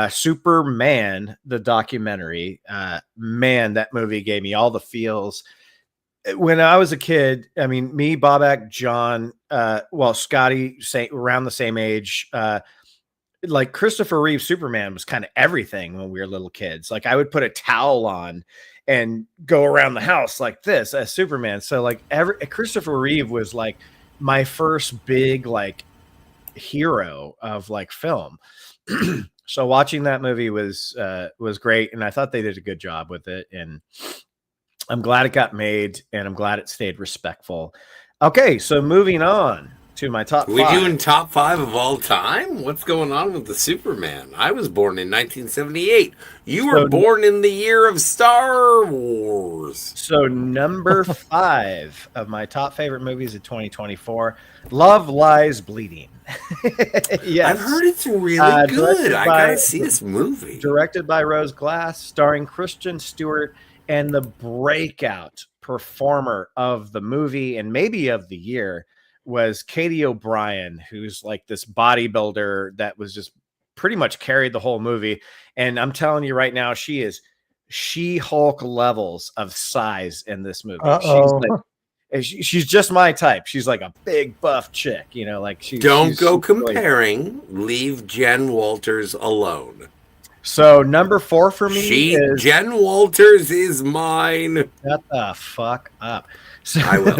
Superman, the documentary. Man, that movie gave me all the feels. When I was a kid, I mean, me, Bobak, John, Scotty, around the same age, like Christopher Reeve Superman was kind of everything when we were little kids. Like, I would put a towel on and go around the house like this as Superman. So like Christopher Reeve was like my first big like hero of like film. So watching that movie was great, and I thought they did a good job with it, and I'm glad it got made, and I'm glad it stayed respectful. Okay, so moving on to my top We five. doing top 5 of all time? What's going on with the Superman? I was born in 1978. You were born in the year of Star Wars. So number 5 of my top favorite movies of 2024, Love Lies Bleeding. Yes. I've heard it's really good. I gotta see this movie. Directed by Rose Glass, starring Kristen Stewart, and the breakout performer of the movie and maybe of the year was Katie O'Brien, who's like this bodybuilder that was just pretty much carried the whole movie. And I'm telling you right now, she is She-Hulk levels of size in this movie. She's just my type. She's like a big buff chick, you know, like Don't go comparing. Leave Jen Walters alone. So number 4 for me is Jen Walters is mine. Shut the fuck up. So, I will.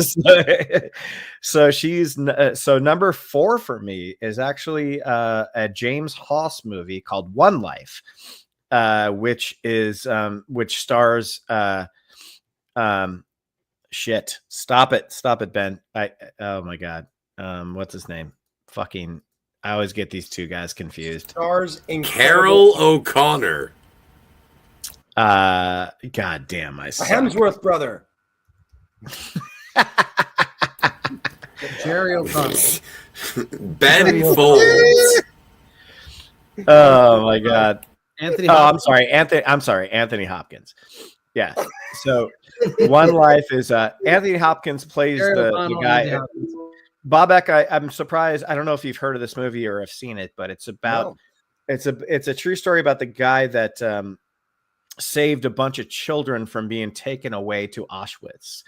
So number 4 for me is actually a James Hawes movie called One Life, which stars shit. Stop it, Ben. Oh my god. What's his name? Fucking. I always get these two guys confused. Stars Carol O'Connor. God damn, I suck. Hemsworth brother. Jerry O'Connell. Ben Folds. Oh my god. Anthony Hopkins. I'm sorry, Anthony Hopkins. Yeah. So One Life is Anthony Hopkins plays the guy. Bobak, I'm surprised. I don't know if you've heard of this movie or have seen it, but it's about it's a true story about the guy that saved a bunch of children from being taken away to Auschwitz.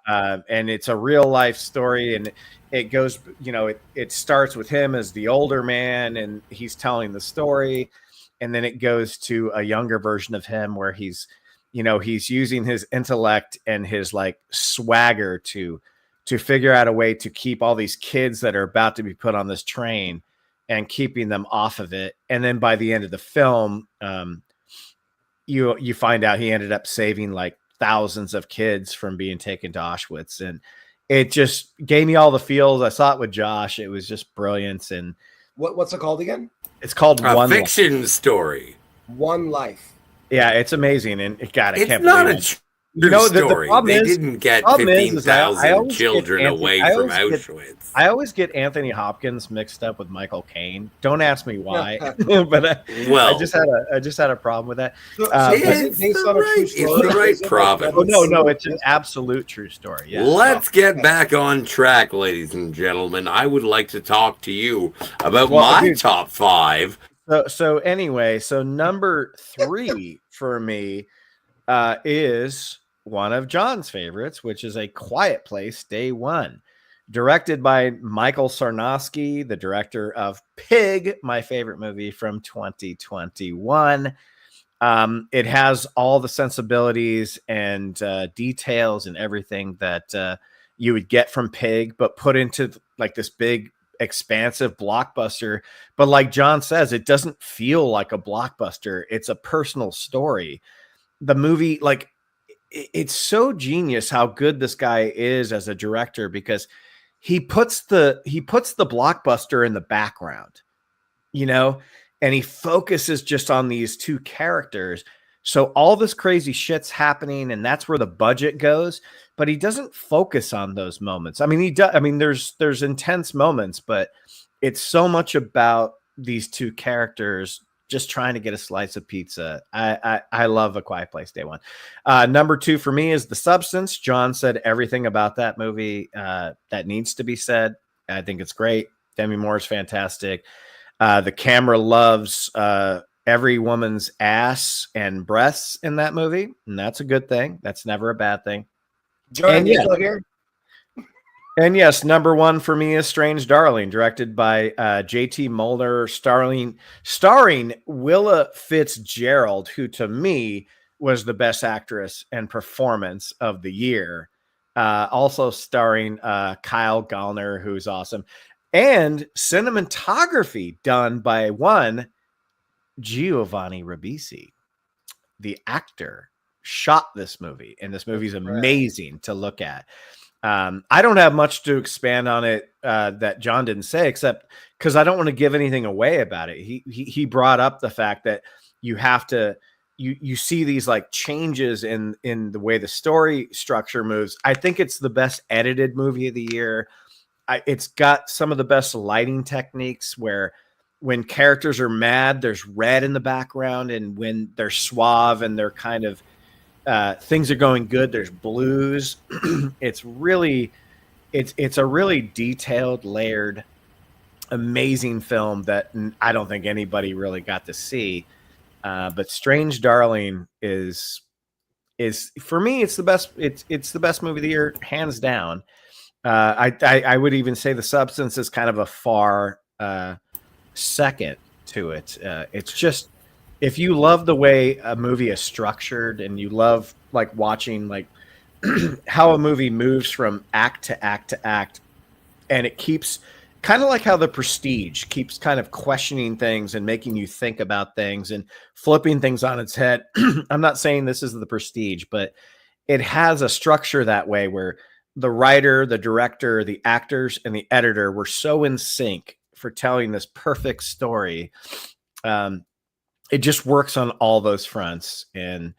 And it's a real life story, and it goes, you know, it starts with him as the older man, and he's telling the story, and then it goes to a younger version of him where he's using his intellect and his like swagger to figure out a way to keep all these kids that are about to be put on this train and keeping them off of it. And then by the end of the film, you find out he ended up saving like thousands of kids from being taken to Auschwitz. And it just gave me all the feels. I saw it with Josh. It was just brilliant. And what's it called again? It's called One Fiction Story. One Life. Yeah, it's amazing. And God, I can't not believe a it. True story. They didn't get 15,000 children away from Auschwitz. I always get Anthony Hopkins mixed up with Michael Caine. Don't ask me why, but I just had a problem with that. It's the right province. Oh no, it's an absolute true story. Yeah. Let's get back on track, ladies and gentlemen. I would like to talk to you about my top 5 So anyway, so number 3 for me is one of John's favorites, which is A Quiet Place Day One, directed by Michael Sarnowski, the director of Pig, my favorite movie from 2021. It has all the sensibilities and details and everything that you would get from Pig, but put into like this big, expansive blockbuster. But like John says, it doesn't feel like a blockbuster. It's a personal story. The movie, like, it's so genius how good this guy is as a director, because he puts the blockbuster in the background, you know, and he focuses just on these two characters. So all this crazy shit's happening, and that's where the budget goes, but he doesn't focus on those moments. I mean, he does. I mean, there's intense moments, but it's so much about these two characters just trying to get a slice of pizza. I love A Quiet Place Day One. Number 2 for me is The Substance. John said everything about that movie that needs to be said. I think it's great. Demi Moore is fantastic. The camera loves every woman's ass and breasts in that movie, and that's a good thing. That's never a bad thing. John, you still here? And yes, number 1 for me is Strange Darling, directed by J.T. Mulder, starring Willa Fitzgerald, who to me was the best actress and performance of the year. Also starring Kyle Gallner, who's awesome. And cinematography done by one Giovanni Ribisi, the actor, shot this movie, and this movie is amazing to look at. I don't have much to expand on it that John didn't say, except because I don't want to give anything away about it. He brought up the fact that you have to you see these like changes in the way the story structure moves. I think it's the best edited movie of the year. It's got some of the best lighting techniques, where when characters are mad, there's red in the background, and when they're suave and they're kind of things are going good, there's blues. It's a really detailed, layered, amazing film that I don't think anybody really got to see. But Strange Darling is for me, it's the best. It's the best movie of the year, hands down. I would even say The Substance is kind of a far second to it. It's just, if you love the way a movie is structured, and you love like watching like how a movie moves from act to act to act, and it keeps kind of like how The Prestige keeps kind of questioning things and making you think about things and flipping things on its head. I'm not saying this is The Prestige, but it has a structure that way, where the writer, the director, the actors, and the editor were so in sync for telling this perfect story. It just works on all those fronts. And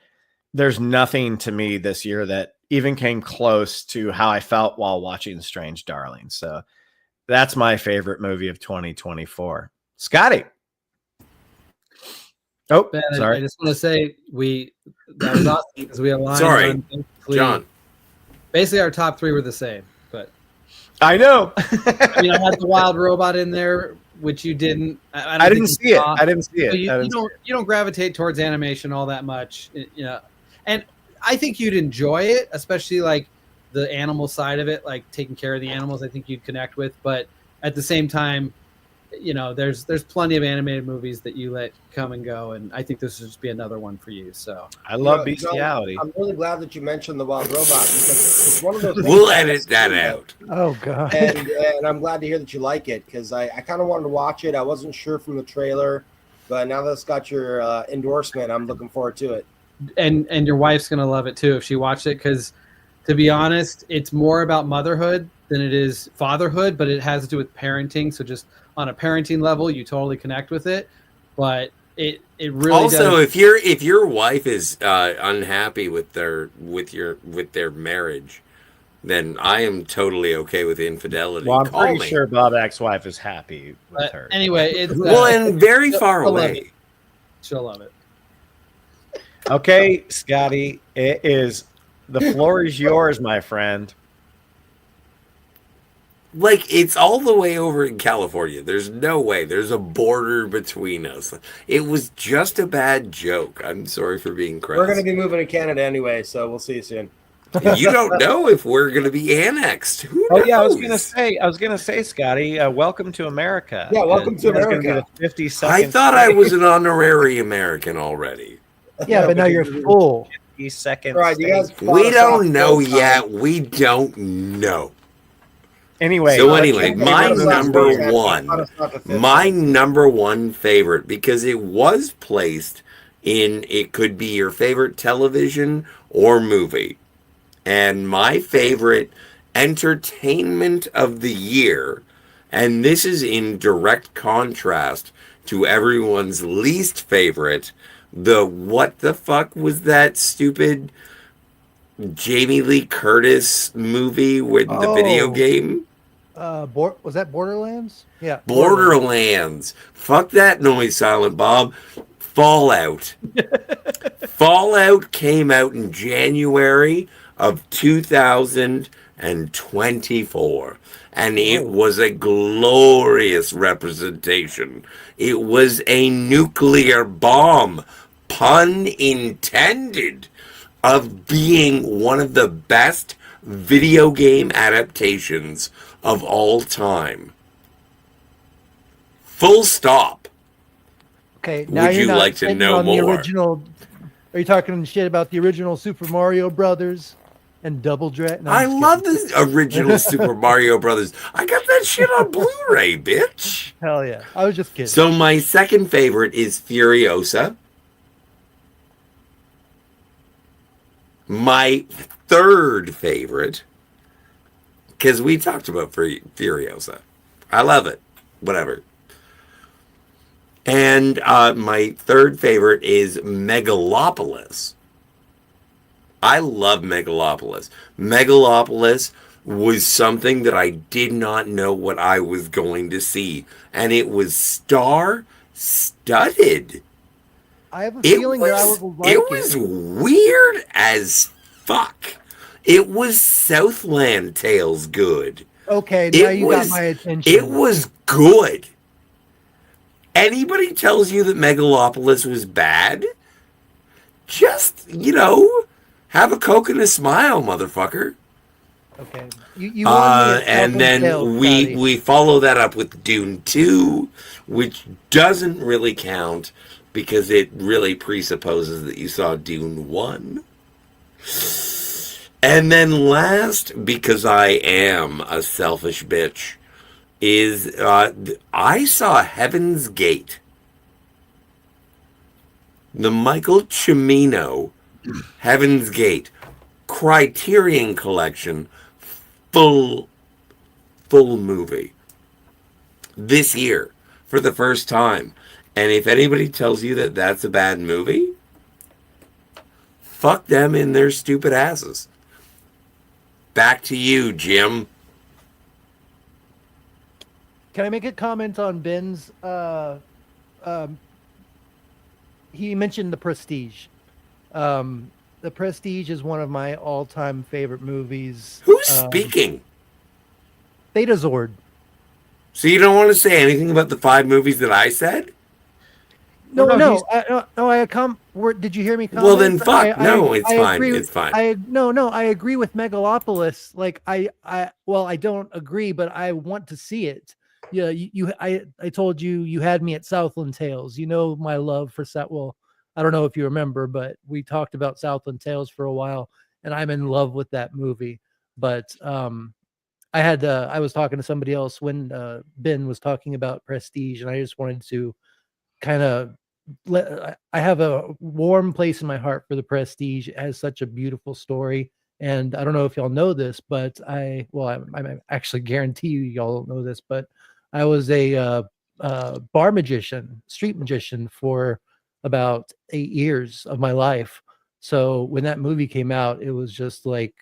there's nothing to me this year that even came close to how I felt while watching Strange Darling. So that's my favorite movie of 2024. Scotty. Oh, Ben, sorry. I just want to say that was awesome because we aligned. Sorry, on John. Basically, our top 3 were the same, but I know. I mean, I had the Wild Robot in there, which you didn't. I didn't see it. I didn't see it. You don't gravitate towards animation all that much, you know. And I think you'd enjoy it, especially like the animal side of it, like taking care of the animals. I think you'd connect with. But at the same time, you know, there's plenty of animated movies that you let come and go, and I think this would just be another one for you. So I love bestiality. I'm really glad that you mentioned the Wild Robot, because it's one of those things. We'll edit that out. Oh god! And I'm glad to hear that you like it, because I kind of wanted to watch it. I wasn't sure from the trailer, but now that it's got your endorsement, I'm looking forward to it. And your wife's gonna love it too if she watched it, because to be honest, it's more about motherhood than it is fatherhood, but it has to do with parenting. So just on a parenting level, you totally connect with it. But it really also does. if your wife is unhappy with their marriage, then I am totally okay with infidelity. Well, I'm pretty sure Bob X's wife is happy with her. Anyway, it's well, and very far she'll love away. it. She'll love it. Okay, Scotty, the floor is yours, my friend. Like, it's all the way over in California. There's no way. There's a border between us. It was just a bad joke. I'm sorry for being crass. We're going to be moving to Canada anyway, so we'll see you soon. You don't know if we're going to be annexed. Who Oh knows? yeah, I was gonna say, Scotty, welcome to America. Yeah, welcome to It's gonna be America. the 52nd I thought I state. was an honorary American already. Yeah, but now you're full. 52nd Right, you guys state. We don't know yet. We don't know. Anyway, so anyway, my Let's number not one, the fifth my one. number one favorite, because it was placed in, it could be your favorite television or movie. And my favorite entertainment of the year, and this is in direct contrast to everyone's least favorite, the what the fuck was that stupid Jamie Lee Curtis movie with the video game? Was that Borderlands? Yeah. Borderlands. Fuck that noise, Silent Bob. Fallout. Fallout came out in January of 2024. And it was a glorious representation. It was a nuclear bomb, pun intended, of being one of the best video game adaptations of all time. Full stop. Okay, now Would you're you not like to shitting know on the more? original. Are you talking shit about the original Super Mario Brothers and Double Dragon? No, I love the original Super Mario Brothers. I got that shit on Blu-ray, bitch. Hell yeah. I was just kidding. So my second favorite is Furiosa. My third favorite, because we talked about Furiosa. I love it. Whatever. And my third favorite is Megalopolis. I love Megalopolis. Megalopolis was something that I did not know what I was going to see. And it was star-studded. I have a feeling that I would like it. It was weird as fuck. It was Southland Tales good. Okay, now you got my attention. It was good. Anybody tells you that Megalopolis was bad, just, have a Coke and a smile, motherfucker. Okay. You and then we follow that up with Dune 2, which doesn't really count because it really presupposes that you saw Dune 1. And then last, because I am a selfish bitch, is I saw Heaven's Gate. The Michael Cimino Heaven's Gate Criterion Collection full movie this year for the first time. And if anybody tells you that that's a bad movie, fuck them in their stupid asses. Back to you, Jim. Can I make a comment on Ben's? He mentioned The Prestige. The Prestige is one of my all-time favorite movies. Who's speaking? Theta Zord. So you don't want to say anything about the 5 movies that I said? No. Did you hear me? Comment? Well, then fuck. It's fine. Agree, it's fine. I agree with Megalopolis. Like I don't agree, but I want to see it. Yeah, I told you had me at Southland Tales. You know my love for Well, I don't know if you remember, but we talked about Southland Tales for a while, and I'm in love with that movie. But I was talking to somebody else when Ben was talking about Prestige, and I just wanted to kind of I have a warm place in my heart for The Prestige. It has such a beautiful story. And I don't know if y'all know this, but I actually guarantee y'all don't know this, but I was a bar magician, street magician for about 8 years of my life. So when that movie came out, it was just like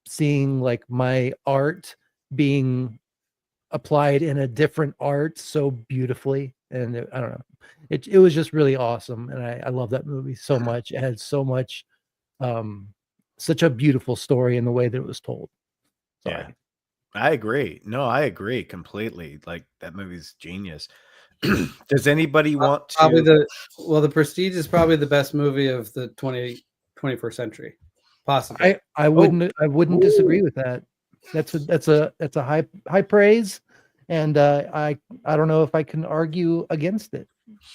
seeing like my art being applied in a different art so beautifully. And I don't know, it was just really awesome. And I love that movie so much. It had so much, such a beautiful story in the way that it was told. Sorry. Yeah. I agree. No, I agree completely. Like that movie's genius. Does anybody want Probably to? The Prestige is probably the best movie of the 21st century, possibly. I wouldn't disagree with that. That's a high praise, and I don't know if I can argue against it.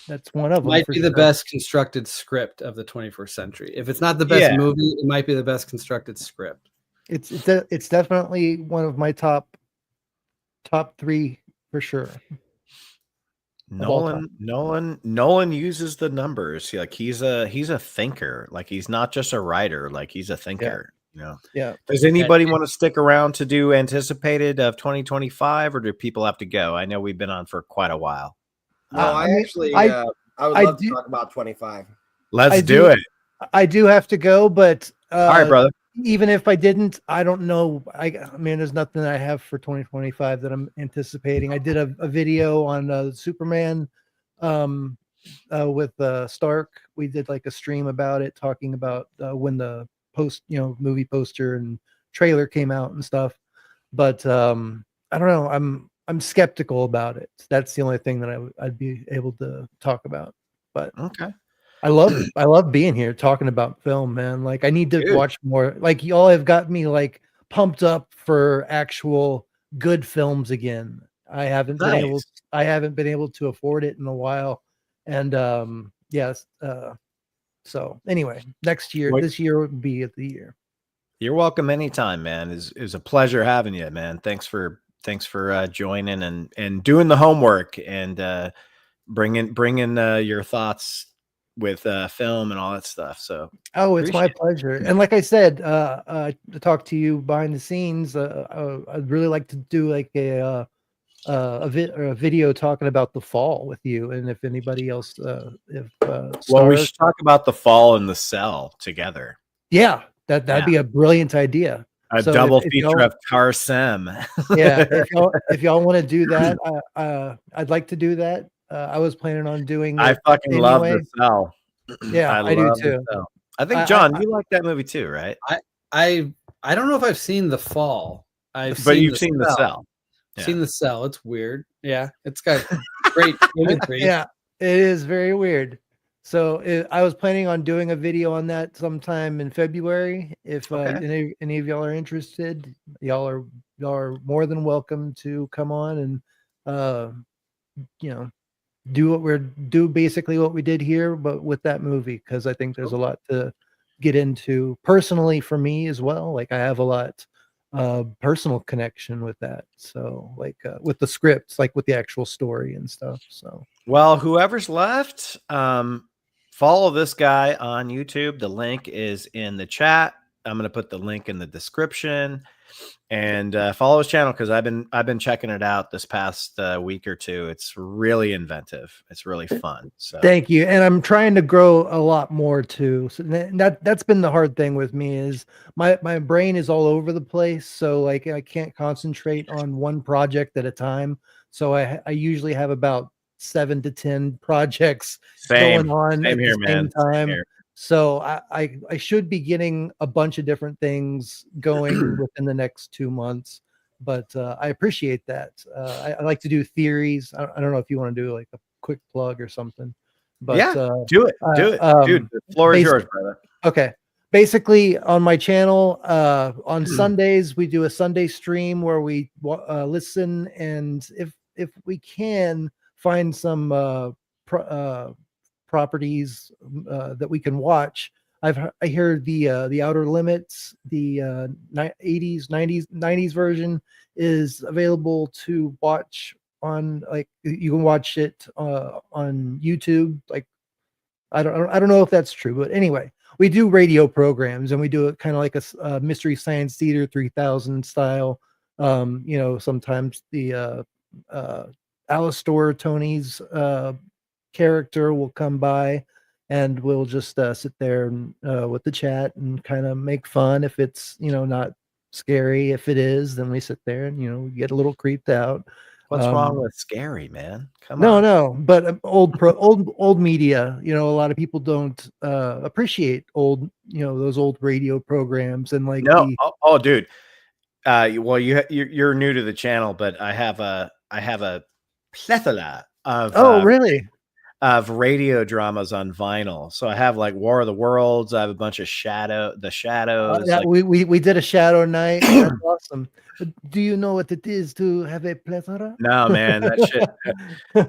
That's one of them. Might For be the sure. best constructed script of the 21st century. If it's not the best Yeah. movie, it might be the best constructed script. It's definitely one of my top 3 for sure. Nolan uses the numbers. Like he's a thinker. Like he's not just a writer. Like he's a thinker. You know. Yeah. Does anybody want to stick around to do anticipated of 2025, or do people have to go? I know we've been on for quite a while. No, I would love to talk about 25. Let's do it. I do have to go, but all right, brother. Even if I didn't, I don't know. I mean, there's nothing that I have for 2025 that I'm anticipating. I did a video on Superman with Stark. We did like a stream about it, talking about when the movie poster and trailer came out and stuff. But I don't know. I'm skeptical about it. That's the only thing that I'd be able to talk about. But okay. I love being here talking about film, man. Like I need to watch more. Like y'all have got me like pumped up for actual good films again. I haven't been able to afford it in a while. And yes. So anyway, this year would be the year. You're welcome anytime, man. Is a pleasure having you, man. Thanks for joining and doing the homework and bringing your thoughts with film and all that stuff. So it's my pleasure. And like I said, to talk to you behind the scenes, I'd really like to do like a video talking about The Fall with you, and if anybody else well, we should talk about The Fall and The Cell together. Yeah, that'd be a brilliant idea. A double feature of Tarsem. Yeah, if y'all want to do that, I'd like to do that. I was planning on doing. I fucking love The Cell. Yeah, I do too. I think John, you like that movie too, right? I don't know if I've seen The Fall. You've seen The Cell. Yeah. Seen The Cell. It's weird. Yeah, it's got great imagery. Yeah, it is very weird. So I was planning on doing a video on that sometime in February. If any of y'all are interested, y'all are more than welcome to come on and do basically what we did here, but with that movie, because I think there's a lot to get into personally for me as well. Like I have a lot personal connection with that. So like with the scripts, like with the actual story and stuff. So well, whoever's left, follow this guy on YouTube. The link is in the chat. I'm going to put the link in the description, and follow his channel because I've been checking it out this past week or two. It's really inventive. It's really fun. So thank you. And I'm trying to grow a lot more too. So that's been the hard thing with me is my brain is all over the place. So like I can't concentrate on one project at a time. So I usually have about 7 to 10 projects going on at the same time. So I should be getting a bunch of different things going within the next 2 months, but I appreciate that. I like to do theories. I don't know if you want to do like a quick plug or something, but yeah, do it, dude. The floor is yours, brother. Okay. Basically, on my channel, on Sundays we do a Sunday stream where we listen, and if we can find some properties that we can watch. I hear the Outer Limits, the 80s, 90s version is available to watch on, like you can watch it on YouTube. Like I don't know if that's true, but anyway, we do radio programs and we do it kind of like a Mystery Science Theater 3000 style. Sometimes the Alastor Tony's character will come by and we'll just sit there and, with the chat and kind of make fun. If it's not scary, if it is, then we sit there and get a little creeped out. What's wrong with scary, man? Come on. No, but old media, a lot of people don't appreciate old, those old radio programs and like dude, Well, you're new to the channel, but I have a plethora of really? Of radio dramas on vinyl. So I have like War of the Worlds. I have a bunch of Shadows. Yeah, like, we did a shadow night. That's awesome. Do you know what it is to have a plethora? no, man, that shit.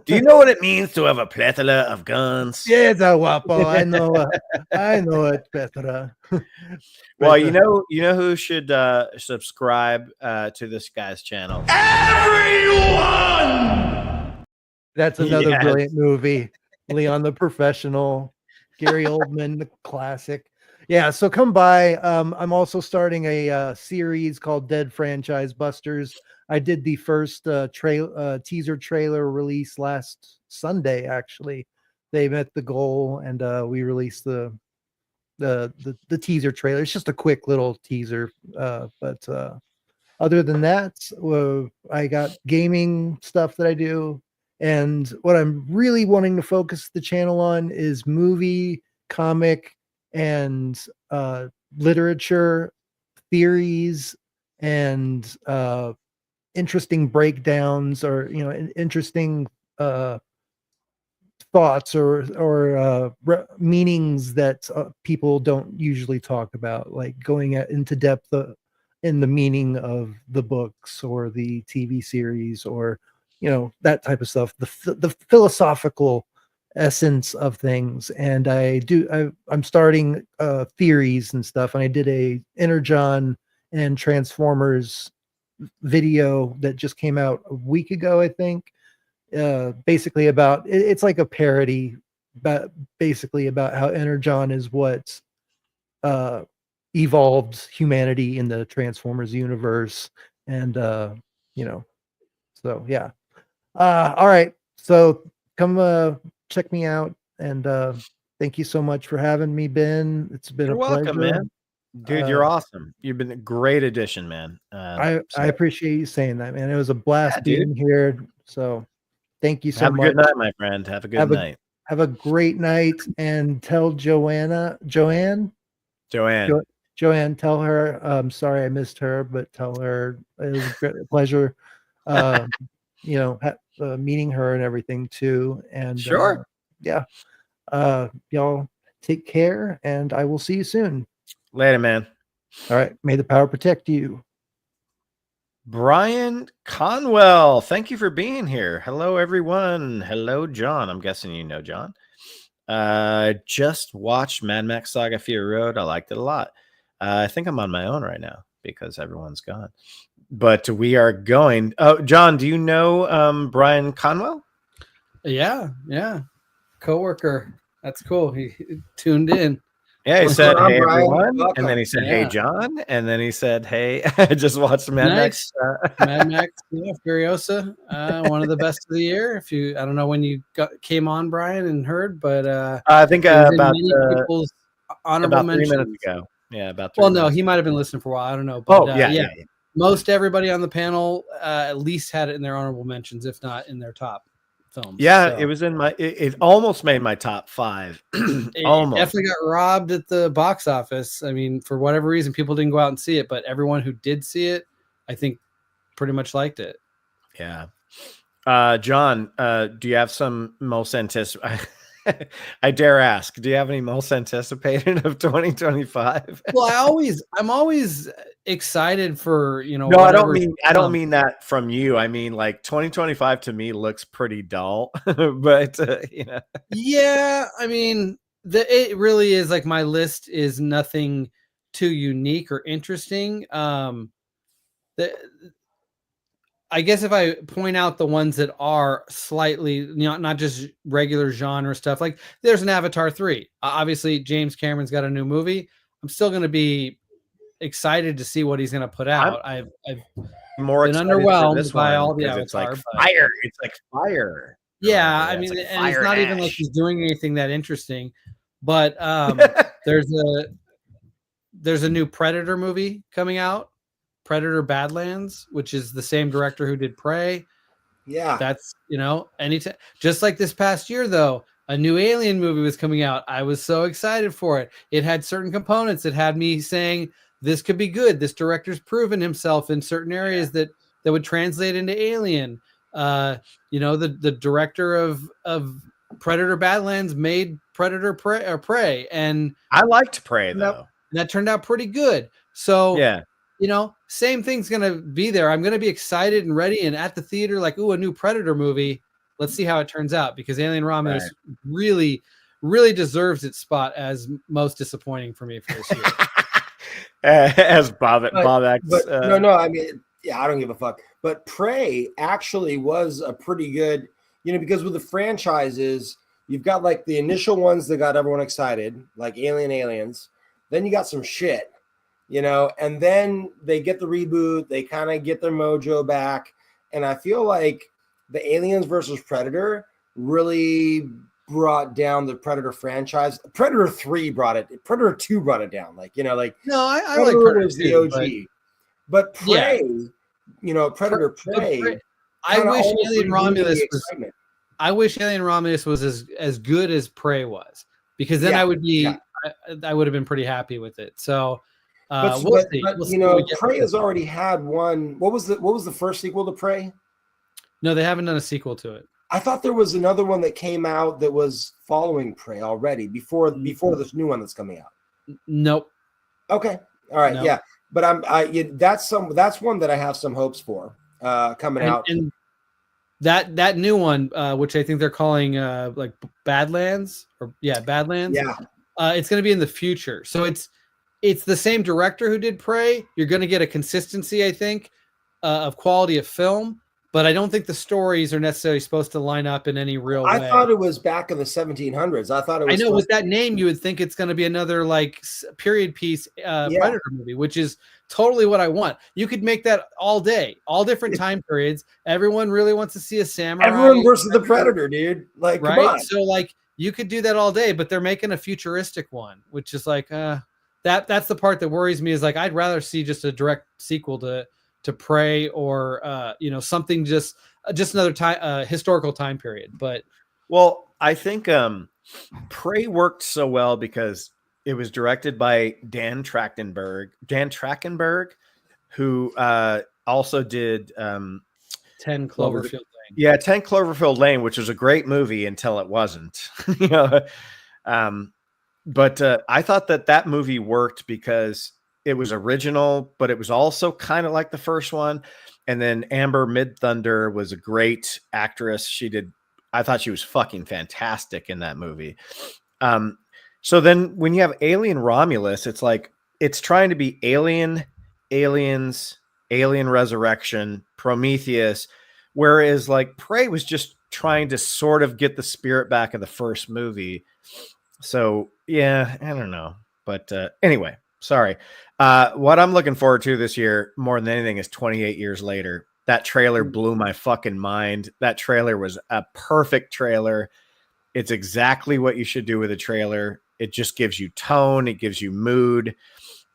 Do you know what it means to have a plethora of guns? Yes, guapo. I know. I know it, plethora. Well, you know who should subscribe to this guy's channel? Everyone. That's another Yes. brilliant movie. Leon the Professional, Gary Oldman, the classic. Yeah, so come by. I'm also starting a series called Dead Franchise Busters. I did the first teaser trailer release last Sunday. Actually, they met the goal, and we released the teaser trailer. It's just a quick little teaser, but other than that, I got gaming stuff that I do. And what I'm really wanting to focus the channel on is movie, comic, and literature theories and interesting breakdowns, or interesting thoughts or meanings that people don't usually talk about, like going into depth in the meaning of the books or the TV series, or that type of stuff, the philosophical essence of things. And I'm starting theories and stuff, and I did a Energon and Transformers video that just came out a week ago, I think. Basically about it's like a parody, but basically about how Energon is what evolved humanity in the Transformers universe. And so yeah. All right, so come check me out, and thank you so much for having me, Ben. It's been You're a pleasure. welcome, man. Dude, you're awesome. You've been a great addition, man. I appreciate you saying that, man. It was a blast being here. So thank you so Have much. a good night, my friend. Have a good night. Have a great night, and tell Joanne, tell her, I'm sorry I missed her, but tell her it was a great pleasure, meeting her and everything too. And sure. Yeah. Y'all take care, and I will see you soon. Later, man. All right. May the power protect you. Brian Conwell, thank you for being here. Hello, everyone. Hello, John. I'm guessing you know John. Just watched Mad Max Saga Fury Road. I liked it a lot. I think I'm on my own right now because everyone's gone. But we are going. Oh, John, do you know Brian Conwell? Yeah. Coworker. That's cool. He tuned in. Yeah, he said, "Hey, everyone," Welcome. and then he said, "Hey, Yeah. John," and then he said, "Hey, I just watched Mad Max." Mad Max, Furiosa, one of the best of the year. I don't know when you came on, Brian, and heard, but I think it was in about many people's honorable about 3 mentions. minutes ago. Yeah, about 3 Well, no, minutes. he might have been listening for a while. I don't know. But, yeah. Most everybody on the panel at least had it in their honorable mentions, if not in their top films. Yeah, so. it was in my. It almost made my top 5. It Almost. definitely got robbed at the box office. I mean, for whatever reason, people didn't go out and see it, but everyone who did see it, I think, pretty much liked it. Yeah. John, do you have some most anticipated? I dare ask, do you have any most anticipated of 2025? Well, I'm always excited for, No, I don't mean that from you. I mean, like 2025 to me looks pretty dull, but Yeah, I mean, it really is like my list is nothing too unique or interesting. I guess if I point out the ones that are slightly, not just regular genre stuff, like there's an Avatar 3. Obviously, James Cameron's got a new movie. I'm still going to be excited to see what he's going to put out. I've more been excited underwhelmed by all the it's Avatar. like fire. It's like fire. Yeah, I It's mean, like and it's fire not and even like ash. he's doing anything that interesting. But there's a new Predator movie coming out, Predator Badlands, which is the same director who did Prey. Yeah, that's anytime. Just like this past year, though, a new Alien movie was coming out. I was so excited for it. It had certain components that had me saying this could be good. This director's proven himself in certain areas that would translate into Alien. The director of Predator Badlands made Predator Prey, and I liked Prey though. And that turned out pretty good. So yeah, same thing's gonna be there. I'm gonna be excited and ready and at the theater, like, ooh, a new Predator movie. Let's see how it turns out, because Alien Romulus really, really deserves its spot as most disappointing for me for this year. As Bob X. No, I mean, yeah, I don't give a fuck. But Prey actually was a pretty good, because with the franchises, you've got like the initial ones that got everyone excited, like Aliens. Then you got some shit, and then they get the reboot. They kind of get their mojo back. And I feel like the Aliens versus Predator really brought down the Predator franchise. Predator 3 Predator 2 brought it down. Like, no, I like Predator was the OG. But Prey, Predator Prey. I wish Alien Romulus was as good as Prey was, because then I would be I would have been pretty happy with it. So we'll see. Prey has already had one. What was the first sequel to Prey? No, they haven't done a sequel to it. I thought there was another one that came out that was following Prey already before this new one that's coming out. Nope. Okay. All right. Nope. Yeah. But that's one that I have some hopes for coming out. And that new one, which I think they're calling like Badlands Badlands. Yeah. It's going to be in the future. So it's the same director who did Prey. You're going to get a consistency, I think, of quality of film. But I don't think the stories are necessarily supposed to line up in any real way. I thought it was back in the 1700s. I thought it was. I know with that name, you would think it's going to be another like period piece Predator movie, which is totally what I want. You could make that all day, all different time periods. Everyone really wants to see a samurai. Everyone versus the Predator, dude. Like, right? Come on. So like you could do that all day, but they're making a futuristic one, which is like that's the part that worries me. Is like I'd rather see just a direct sequel to Prey, or something just another time historical time period. But I think Prey worked so well because it was directed by Dan Trachtenberg, who also did 10 Cloverfield Lane. Yeah, 10 Cloverfield Lane, which was a great movie until it wasn't. But I thought that movie worked because it was original, but it was also kind of like the first one. And then Amber Mid-Thunder was a great actress. I thought she was fucking fantastic in that movie. So then when you have Alien Romulus, it's like, it's trying to be Alien, Aliens, Alien Resurrection, Prometheus. Whereas like Prey was just trying to sort of get the spirit back of the first movie. So yeah, I don't know. But anyway, sorry. What I'm looking forward to this year more than anything is 28 Years Later. That trailer blew my fucking mind. That trailer was a perfect trailer. It's exactly what you should do with a trailer. It just gives you tone. It gives you mood.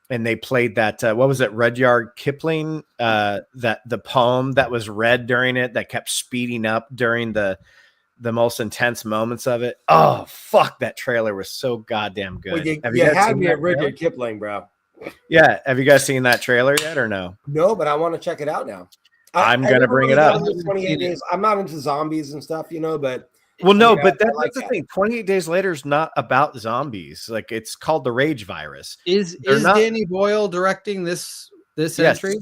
And they played that, what was it? Rudyard Kipling, that the poem that was read during it that kept speeding up during the most intense moments of it. Oh, fuck. That trailer was so goddamn good. Well, you had me at Rudyard Kipling, bro. Yeah. Have you guys seen that trailer yet or no? No, but I want to check it out now. I'm going to bring it up. 28 days. I'm not into zombies and stuff, but. Well, no, but that's the thing. 28 Days Later is not about zombies. Like, it's called The Rage Virus. Is Danny Boyle directing this entry?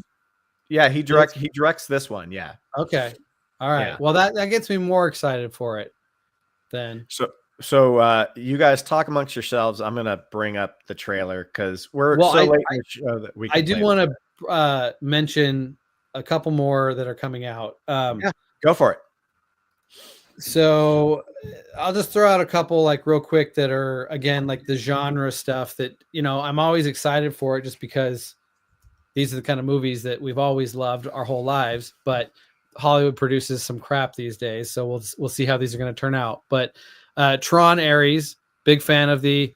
Yeah, he directs this one. Yeah. Okay. All right. Yeah. Well, that gets me more excited for it then. So you guys talk amongst yourselves. I'm going to bring up the trailer because we're so late in the show that we can I do want to mention a couple more that are coming out. Yeah, go for it. So I'll just throw out a couple like real quick that are, again, like the genre stuff that, I'm always excited for it just because these are the kind of movies that we've always loved our whole lives, but Hollywood produces some crap these days. So we'll see how these are going to turn out. But Tron Ares, big fan of the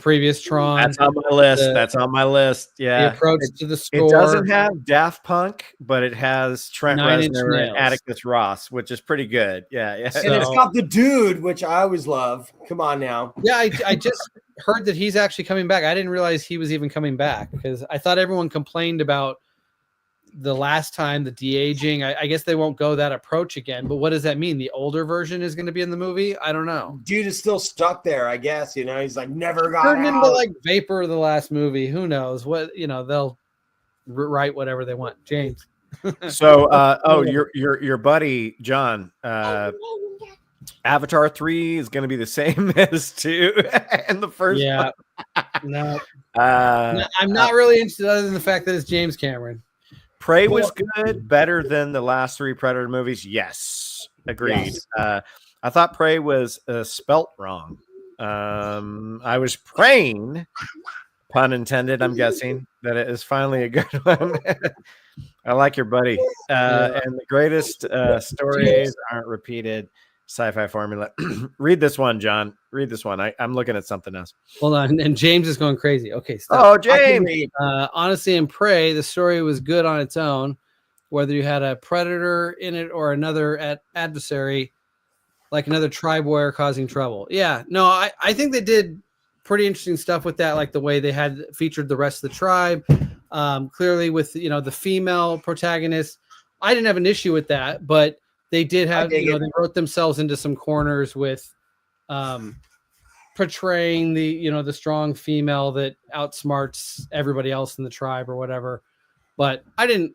previous Tron. That's on my list. That's on my list. Yeah. The approach to the score. It doesn't have Daft Punk, but it has Trent Reznor and Atticus Ross, which is pretty good. Yeah. And it's got the dude, which I always love. Come on now. Yeah, I just heard that he's actually coming back. I didn't realize he was even coming back because I thought everyone complained about the last time the de-aging. I guess they won't go that approach again. But what does that mean? The older version is going to be in the movie? I don't know. Dude is still stuck there, I guess. You know, he's like never got Turned out. into like Vapor of the last movie. Who knows? What they'll write whatever they want. James. So, your buddy John, Avatar 3 is going to be the same as 2 and the first. Yeah. one. No. I'm not really interested other than the fact that it's James Cameron. Prey was good, better than the last 3 Predator movies. Yes, agreed. Yes. I thought Prey was spelt wrong. I was praying, pun intended, I'm guessing, that it is finally a good one. I like your buddy. And the greatest stories aren't repeated. Sci-fi formula. Read this one, John. Read this one. I'm looking at something else. Hold on. And James is going crazy. Okay, stop. Oh, James. Honestly, in Prey, the story was good on its own. Whether you had a predator in it or another adversary, like another tribe warrior causing trouble. Yeah. No, I think they did pretty interesting stuff with that, like the way they had featured the rest of the tribe. Clearly with, the female protagonist. I didn't have an issue with that, but they did have, they wrote themselves into some corners with portraying the strong female that outsmarts everybody else in the tribe or whatever. But I didn't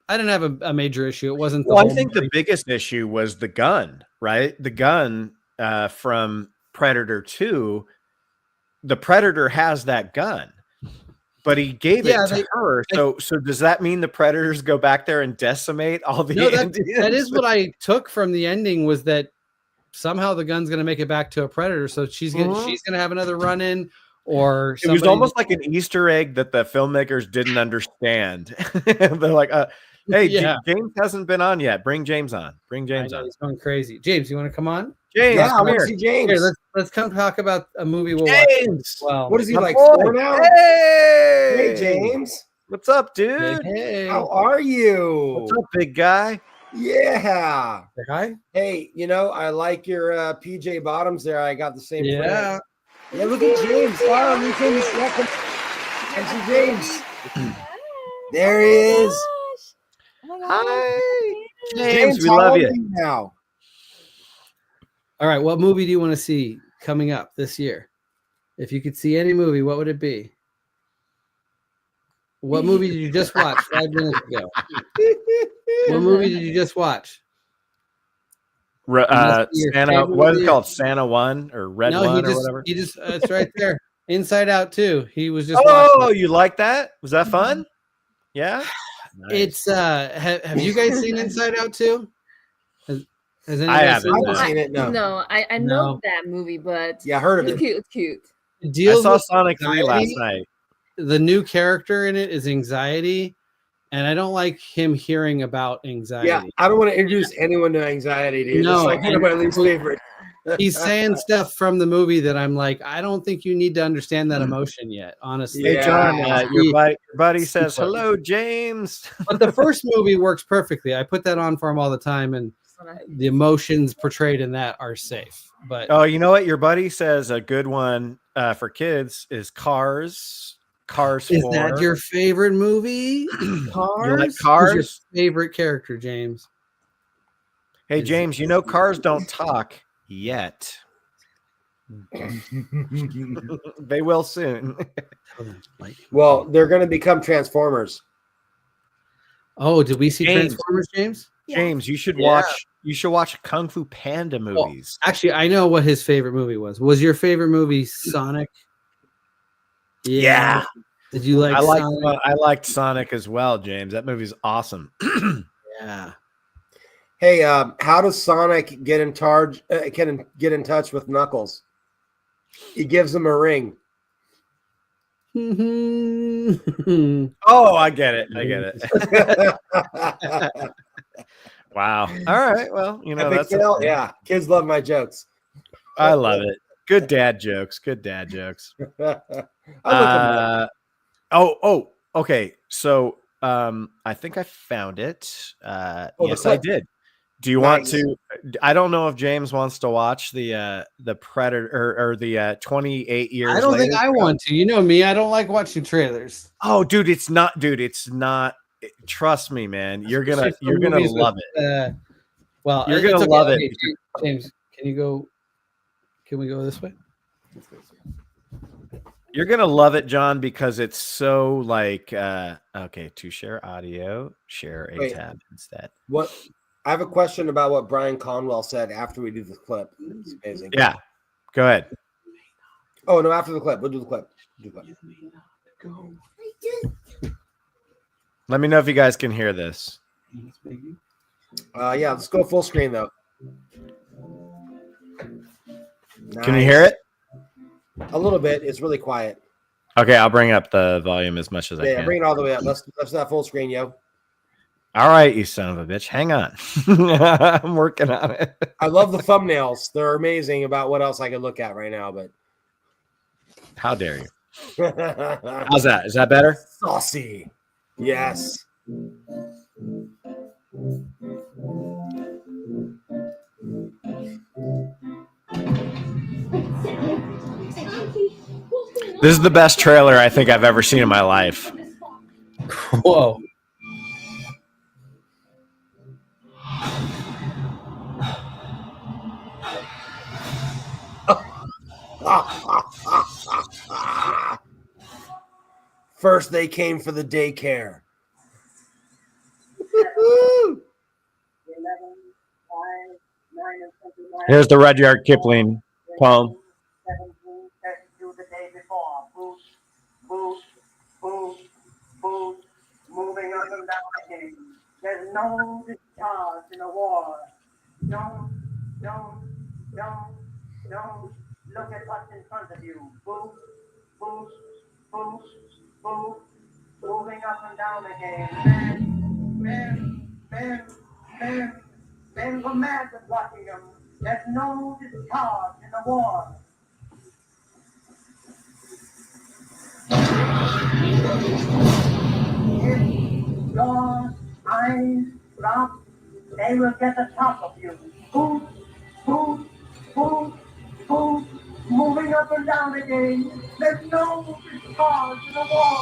have a major issue. It wasn't the I think the biggest issue was the gun, right? The gun from Predator 2. The Predator has that gun, but he gave it to her. So does that mean the Predators go back there and decimate all the Indians? That is what I took from the ending, was that somehow the gun's going to make it back to a Predator. So she's going to have another run in, or it was almost like an Easter egg that the filmmakers didn't understand. They're like, hey, James hasn't been on yet. Bring James on. Bring James on. He's going crazy. James, you want to come on? James, I want to see James. Here, let's come talk about a movie we'll James. watch. Well, What is he like 4 now? Hey, James. What's up, dude? Hey. How are you? What's up, big guy? Yeah. Hi. Hey, I like your PJ bottoms there. I got the same. Yeah. Yeah, look at James. Wow, look at and James. There he is. Hi, James. We love you. Now. All right. What movie do you want to see coming up this year? If you could see any movie, what would it be? What movie did you just watch 5 minutes ago? What movie did you just watch? Santa, what is it called? Santa 1 or Red 1 or whatever? He just it's right there. Inside Out 2. He was just you like that? Was that fun? Yeah. Nice. It's have you guys seen Inside Out 2? Has I haven't seen it. No, I know that movie, but I heard of it. It's cute. I saw Sonic 3 last night. The new character in it is anxiety, and I don't like him hearing about anxiety. Yeah, I don't want to introduce anyone to anxiety, dude. No, it's like my least favorite. He's saying stuff from the movie that I'm like, I don't think you need to understand that emotion yet, honestly. Hey, John, your buddy says, hello, James. But the first movie works perfectly. I put that on for him all the time, and the emotions portrayed in that are safe. But you know what? Your buddy says a good one for kids is Cars. Cars is 4. that your favorite movie? Cars? You like Cars? Who's your favorite character, James? Hey, James, cars don't talk yet. They will soon. Well, they're going to become Transformers. Oh, did we see Transformers, James? James, you should watch. You should watch Kung Fu Panda movies. Well, actually, I know what his favorite movie was. Was your favorite movie Sonic? Yeah. Did you like? I liked Sonic as well, James. That movie's awesome. Yeah. Hey, how does Sonic get in charge? Can get in touch with Knuckles? He gives him a ring. Oh, I get it. Wow. All right. Well, that's yeah. Kids love my jokes. I love it. Good dad jokes. Okay. So I think I found it. Yes, I did. Do you want to? I don't know if James wants to watch the Predator or the 28 years. I don't think later. I want to. You know me. I don't like watching trailers. Oh, dude, it's not. Dude, it's not. Trust me, man. You're gonna love it. Well, you're gonna it's okay. love Okay, it. James, can you go? Can we go this way? You're gonna love it, John, because it's so like okay, to share audio, share a tab instead. What I have a question about what Brian Conwell said after we do the clip. It's amazing. Yeah. Go ahead. Oh no, after the clip. We'll do the clip. Let me know if you guys can hear this. Yeah, let's go full screen though. Can you hear it? A little bit. It's really quiet. Okay, I'll bring up the volume as much as I Yeah, can. bring it all the way up. Let's that full screen, yo. All right, you son of a bitch. Hang on. I'm working on it. I love the thumbnails. They're amazing about what else I could look at right now, but how dare you? How's that? Is that better? Saucy. Yes. This is the best trailer I think I've ever seen in my life. Whoa. First, they came for the daycare. Here's the Rudyard Kipling poem. Moving up and down the game. There's no discharge in a war. Don't look at what's in front of you. Boost, boost, boost, boost. Moving up and down the game. Men go mad with watching them. There's no discharge in a war. If your eyes drop, they will get the top of you. Boost, boost, boost, boost. Moving up and down again. There's no discharge in the war.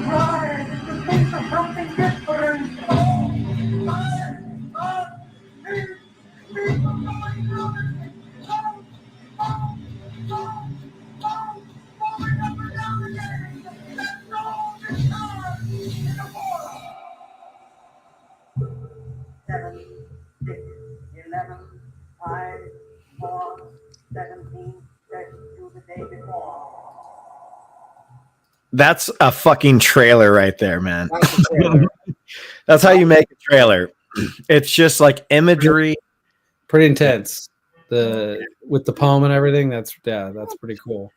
Try to think of something different. Seven, 6, 11, 5, 4, 17, 32 the day before. That's a fucking trailer right there, man. That's how you make a trailer. It's just like imagery. Pretty intense. With the poem and everything. That's pretty cool.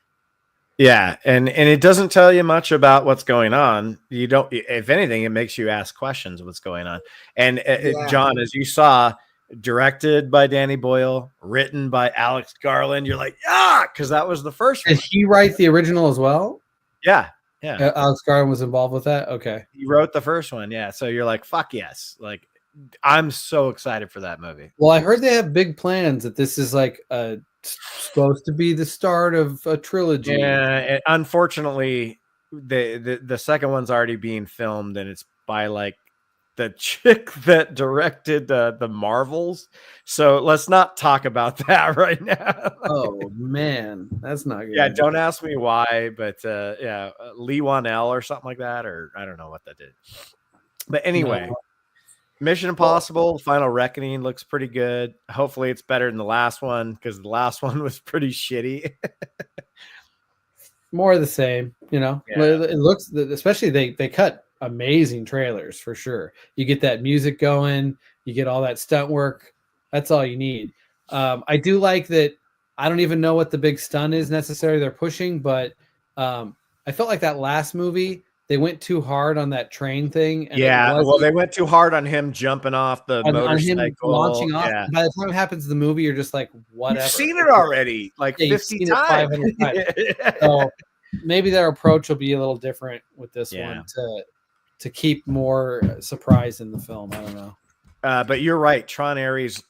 Yeah, and it doesn't tell you much about what's going on. You don't. If anything, it makes you ask questions of what's going on. And John, as you saw, directed by Danny Boyle, written by Alex Garland. You're like, because that was the first one. Did he write the original as well? Yeah. Alex Garland was involved with that. Okay, he wrote the first one. Yeah, so you're like, fuck yes. Like, I'm so excited for that movie. Well, I heard they have big plans that this is like supposed to be the start of a trilogy. Yeah, unfortunately, the second one's already being filmed, and it's by like the chick that directed the Marvels. So let's not talk about that right now. Oh man, that's not good. Yeah, don't ask me why, but Lee Wanell or something like that, or I don't know what that did. But anyway. No. Mission Impossible: Final Reckoning looks pretty good. Hopefully, it's better than the last one because the last one was pretty shitty. More of the same, you know. Yeah. It looks, especially they cut amazing trailers for sure. You get that music going, you get all that stunt work. That's all you need. I do like that. I don't even know what the big stunt is necessarily they're pushing, but I felt like that last movie. They went too hard on that train thing. And well, they went too hard on him jumping off the motorcycle. On him launching off. Yeah. By the time it happens in the movie, you're just like, whatever. You've seen it already, like 50 times. 500 times. So maybe their approach will be a little different with this one to keep more surprise in the film. I don't know. But you're right, Tron Ares.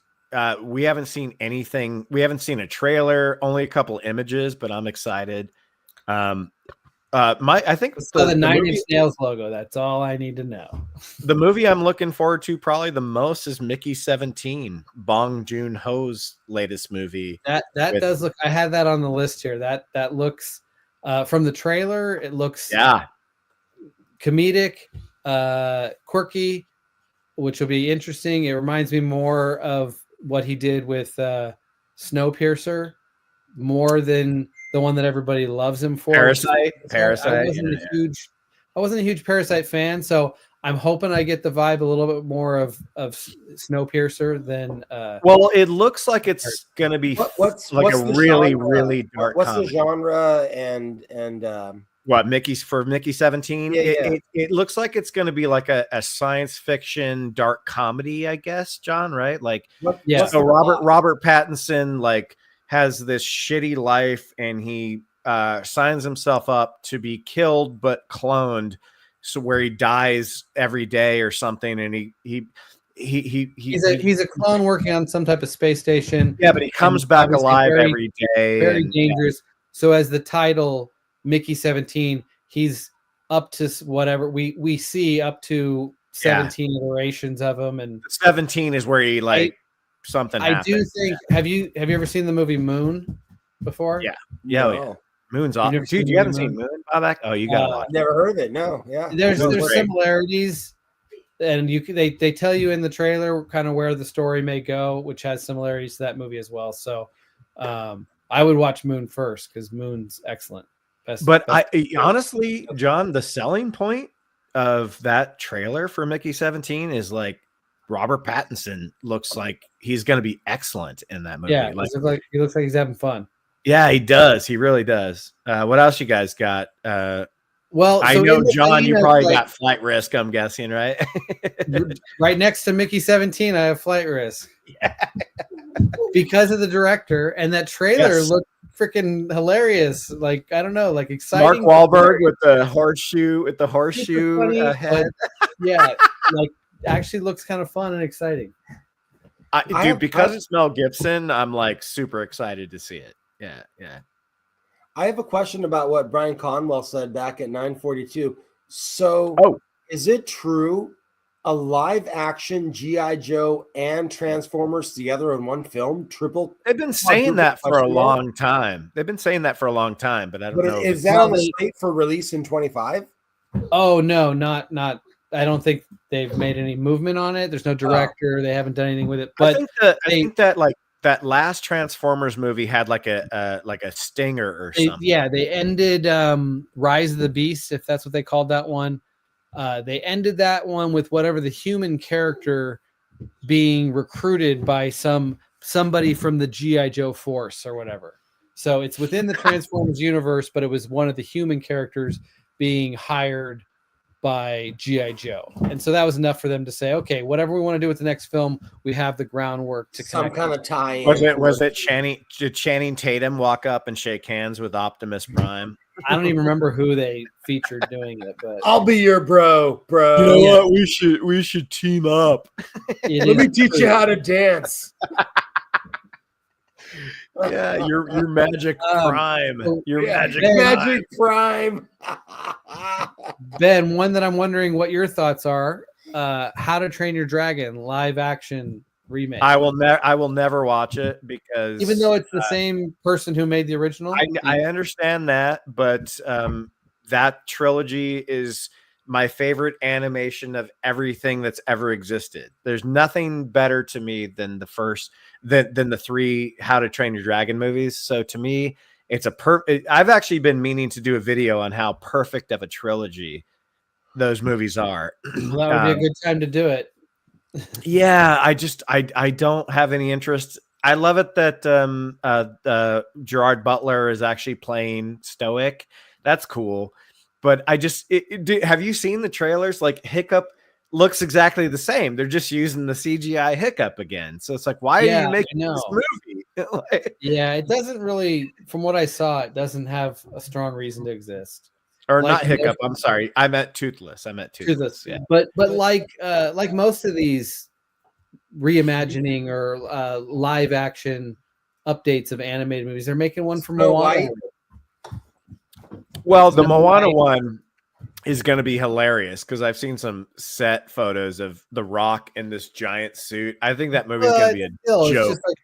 We haven't seen anything. We haven't seen a trailer, only a couple images, but I'm excited. I think the Nine Inch Nails logo. That's all I need to know. The movie I'm looking forward to probably the most is Mickey 17, Bong Joon-ho's latest movie. That does look. I had that on the list here. That looks from the trailer. It looks comedic, quirky, which will be interesting. It reminds me more of what he did with Snowpiercer, more than the one that everybody loves him for. Parasite. I wasn't a huge Parasite fan, so I'm hoping I get the vibe a little bit more of Snowpiercer than. Well, it looks like it's gonna be what's a really dark. What's comedy. the genre and what Mickey's for Mickey 17? Yeah, It looks like it's going to be like a science fiction dark comedy, I guess, John, right? Like, so Robert Pattinson like has this shitty life, and he signs himself up to be killed but cloned, so where he dies every day or something, and he's a clone working on some type of space station. Yeah, but he comes back alive every day. Very dangerous. So as the title, Mickey 17, he's up to whatever we see up to 17 iterations of him, and 17 is where he something. I do think. Have you ever seen the movie Moon before? Yeah. Yeah. Moon's awesome. Dude, you haven't seen Moon? Oh, you got to watch. Never heard of it. No. Yeah. There's similarities, and they tell you in the trailer kind of where the story may go, which has similarities to that movie as well. So, I would watch Moon first because Moon's excellent. Honestly, John, the selling point of that trailer for Mickey 17 is like Robert Pattinson looks like he's going to be excellent in that movie. Yeah, he looks like he's having fun. Yeah, he does. He really does. What else you guys got? Well, I know, John, you probably got Flight Risk, I'm guessing, right? Right next to Mickey 17, I have Flight Risk. Yeah. Because of the director, and that trailer looked freaking hilarious. Like, I don't know, like exciting. Mark Wahlberg with the horseshoe head. Yeah, like actually looks kind of fun and exciting. Because it's Mel Gibson, I'm like super excited to see it. Yeah. I have a question about what Brian Conwell said back at 942. So, is it true a live action G.I. Joe and Transformers together in one film? They've been saying that for a long time. But I don't know. Is that on the slate for release in 25? Oh no, not. I don't think they've made any movement on it. There's no director. They haven't done anything with it. But I think that like that last Transformers movie had like a stinger or something. Yeah, they ended Rise of the Beast, if that's what they called that one. They ended that one with whatever the human character being recruited by somebody from the G.I. Joe force or whatever. So it's within the Transformers universe, but it was one of the human characters being hired by G.I. Joe. And so that was enough for them to say, okay, whatever we want to do with the next film, we have the groundwork to some kind of tie. Was it did Channing Tatum walk up and shake hands with Optimus Prime? I don't even remember who they featured doing it, but I'll be your bro. You know what? We should team up. Let me teach you how to dance. Yeah, your magic prime. Magic prime. Ben, one that I'm wondering what your thoughts are. How to Train Your Dragon live action remake. I will never watch it because even though it's the same person who made the original. I understand that, but that trilogy is my favorite animation of everything that's ever existed. There's nothing better to me than the three How to Train Your Dragon movies. So to me, it's I've actually been meaning to do a video on how perfect of a trilogy those movies are. Well, that would be a good time to do it. Yeah, I don't have any interest. I love it that Gerard Butler is actually playing Stoic. That's cool. But have you seen the trailers? Like Hiccup looks exactly the same. They're just using the CGI Hiccup again. So it's like, why are you making this movie? Yeah, it doesn't really, from what I saw, it doesn't have a strong reason to exist. Or Like not hiccup. most- I'm sorry. I meant toothless. Toothless. Yeah. But like most of these reimagining or live action updates of animated movies, they're making one for Snow Moana. White. Well, the Snow Moana White. one is going to be hilarious because I've seen some set photos of The Rock in this giant suit. I think that movie is going to be a Still, it's joke. just like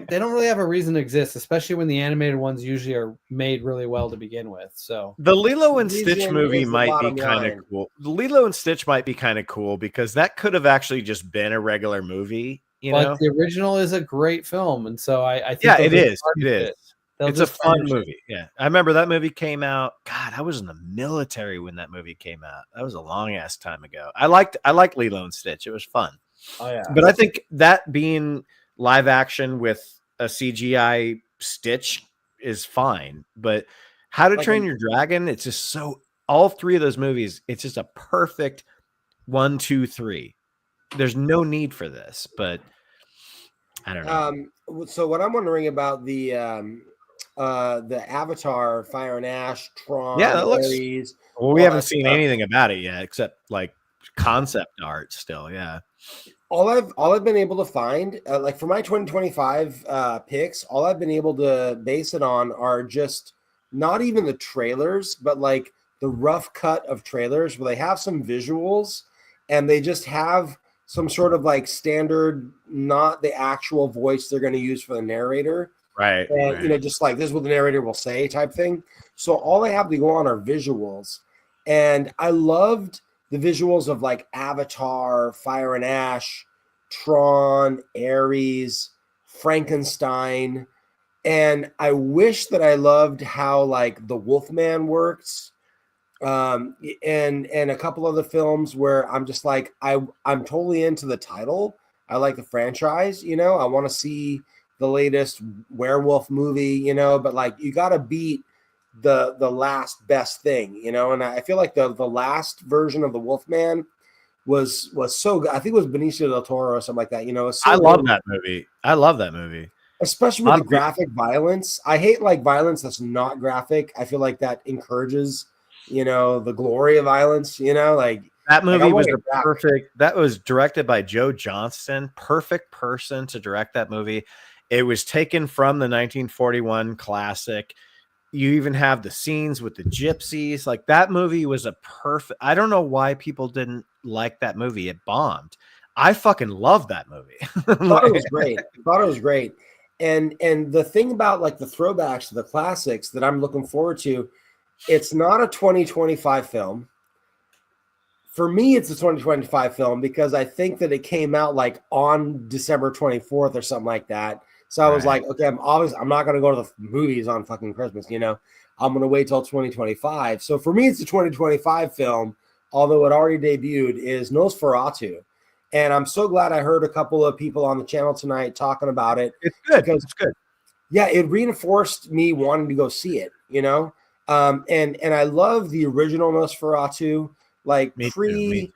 they don't really have a reason to exist, especially when the animated ones usually are made really well to begin with. So The Lilo and Stitch Vision movie is the might be bottom kind of line. cool. The Lilo and Stitch might be kind of cool because that could have actually just been a regular movie, you but know? the original is a great film, and so I think Yeah, they'll it just is. It tarnish is. They'll It's a just fun tarnish it. movie. Yeah. I remember that movie came out. God, I was in the military when that movie came out. That was a long ass time ago. I liked Lilo and Stitch. It was fun. Oh yeah. But I think that being live action with a CGI Stitch is fine. But How to Like Train a- Your Dragon, it's just so all three of those movies, it's just a perfect 1, 2, 3. There's no need for this, but I don't know. So what I'm wondering about the Avatar, Fire and Ash, Tron, Yeah, that looks. Ares. Well, we all haven't that seen stuff. anything about it yet, except like concept art. Still, yeah. All I've been able to find, like for my 2025 picks, all I've been able to base it on are just not even the trailers, but like the rough cut of trailers where they have some visuals and they just have some sort of like standard, not the actual voice they're going to use for the narrator. Right. And, you know, just like this is what the narrator will say type thing. So all I have to go on are visuals. And I loved the visuals of like Avatar, Fire and Ash, Tron, Ares, Frankenstein. And I wish that I loved how like the Wolfman works. And a couple other films where I'm just like, I'm totally into the title. I like the franchise, you know, I want to see the latest werewolf movie, you know, but like you got to beat the last best thing, you know, and I feel like the last version of the Wolfman was so good. I think it was Benicio del Toro or something like that, you know. So I love that movie. I love that movie, especially with the graphic violence. I hate like violence that's not graphic. I feel like that encourages, you know, the glory of violence, you know, like that movie like, was perfect. That was directed by Joe Johnston. Perfect person to direct that movie. It was taken from the 1941 classic. You even have the scenes with the gypsies. Like that movie was a perfect. I don't know why people didn't like that movie. It bombed. I fucking love that movie. I thought it was great. I thought it was great. And the thing about like the throwbacks to the classics that I'm looking forward to, it's not a 2025 film. For me, it's a 2025 film because I think that it came out like on December 24th or something like that. So I was like, okay, I'm not going to go to the movies on fucking Christmas, you know. I'm going to wait till 2025. So for me, it's a 2025 film, although it already debuted, is Nosferatu. And I'm so glad I heard a couple of people on the channel tonight talking about it. It's good. It's good. Yeah, it reinforced me wanting to go see it, you know. And I love the original Nosferatu, like Me too.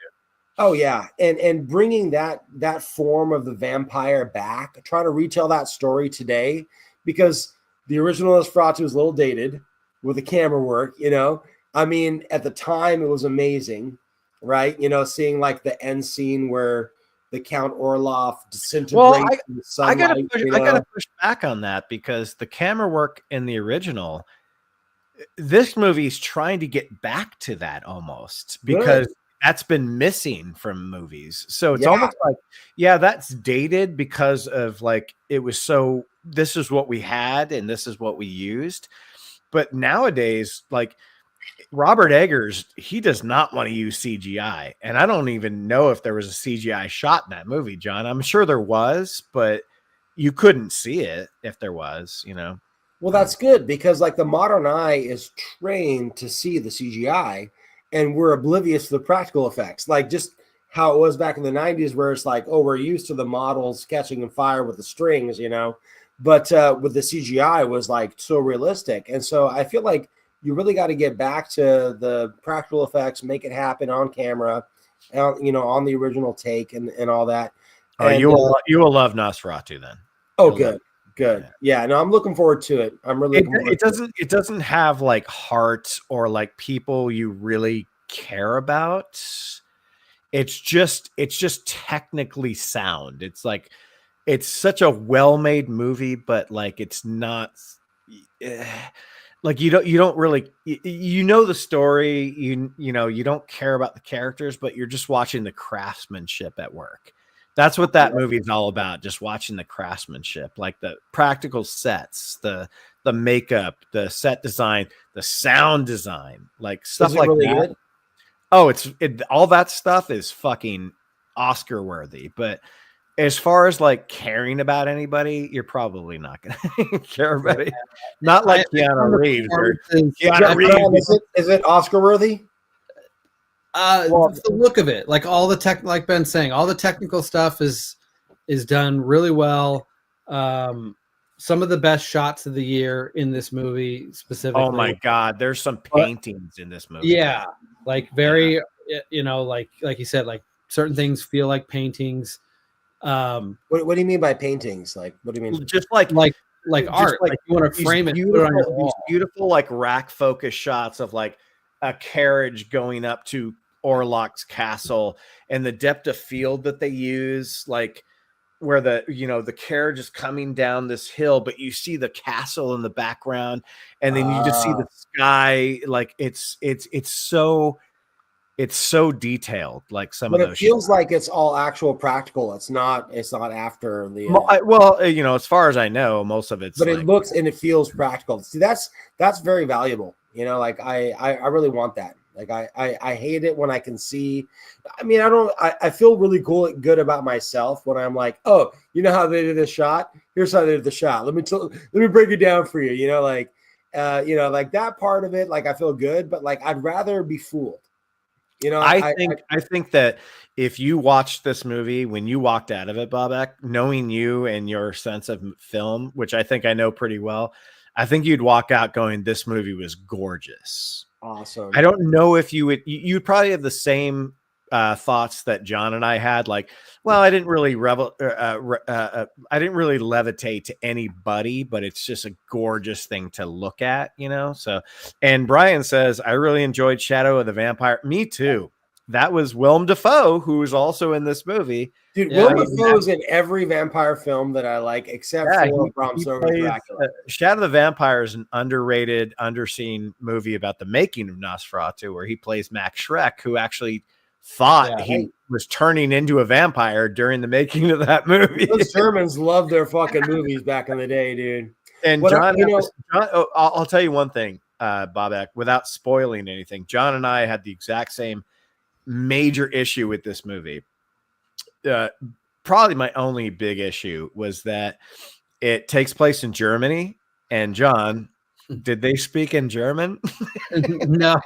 Oh yeah, and bringing that form of the vampire back, trying to retell that story today, because the original Nosferatu is a little dated with the camera work, you know. I mean, at the time it was amazing, right? You know, seeing like the end scene where the Count Orloff disintegrates. Well, in the sunlight, I gotta push back on that because the camera work in the original, this movie's trying to get back to that almost because that's been missing from movies. So it's almost like, yeah, that's dated because of like, it was so, this is what we had and this is what we used. But nowadays, like Robert Eggers, he does not want to use CGI. And I don't even know if there was a CGI shot in that movie, John. I'm sure there was, but you couldn't see it if there was, you know. Well, that's good because like the modern eye is trained to see the CGI and we're oblivious to the practical effects. Like just how it was back in the 90s where it's like, oh, we're used to the models catching and fire with the strings, you know, but with the CGI was like so realistic. And so I feel like you really got to get back to the practical effects, make it happen on camera, you know, on the original take and all that. Oh, and, you will love Nosferatu then. Oh, good. Good. Yeah. No, I'm looking forward to it. I'm really. It doesn't have like heart or like people you really care about. It's just technically sound. It's like it's such a well-made movie, but like it's not. Like you don't really you know the story, you know you don't care about the characters, but you're just watching the craftsmanship at work. That's what that movie is all about, just watching the craftsmanship, like the practical sets, the makeup, the set design, the sound design, like stuff like really that. good? Oh, all that stuff is fucking Oscar worthy, but as far as like caring about anybody, you're probably not going to care about it. Not like Keanu Reeves. Is it Oscar worthy? The look of it, like all the tech, like Ben's saying, all the technical stuff is done really well. Some of the best shots of the year in this movie, specifically. Oh my God, there's some paintings in this movie. Yeah, like very, you know, like you said, like certain things feel like paintings. What do you mean by paintings? Like, what do you mean? Just like art. Like you want to frame it, put it on your wall. These beautiful like rack focus shots of like a carriage going up to Orlok's castle and the depth of field that they use, like where the carriage is coming down this hill, but you see the castle in the background, and then you just see the sky. Like it's so detailed. Like some of those. But it feels like it's all actual practical. It's not after the. Well, as far as I know, most of it's. But it looks and it feels practical. See, that's very valuable. You know, like I really want that. Like I hate it when I can see. I mean, I feel really good about myself when I'm like, oh, you know how they did this shot? Here's how they did the shot. Let me break it down for you. You know, like like that part of it. Like I feel good, but like I'd rather be fooled. You know, I think that if you watched this movie when you walked out of it, Bobek, knowing you and your sense of film, which I think I know pretty well, I think you'd walk out going, "This movie was gorgeous." Awesome. I don't know if you'd probably have the same thoughts that John and I had. Like, well, I didn't really I didn't really levitate to anybody, but it's just a gorgeous thing to look at, you know? So, and Brian says, I really enjoyed Shadow of the Vampire. Me too. That was Willem Dafoe, who was also in this movie. Dude, Willem Dafoe is in every vampire film that I like, except for Bram Stoker's Dracula. Shadow of the Vampire is an underrated, underseen movie about the making of Nosferatu, where he plays Max Schreck, who actually thought he was turning into a vampire during the making of that movie. Those Germans loved their fucking movies back in the day, dude. And John, I'll tell you one thing, Bobek, without spoiling anything. John and I had the exact same major issue with this movie. Probably my only big issue was that it takes place in Germany. And John, did they speak in German? No.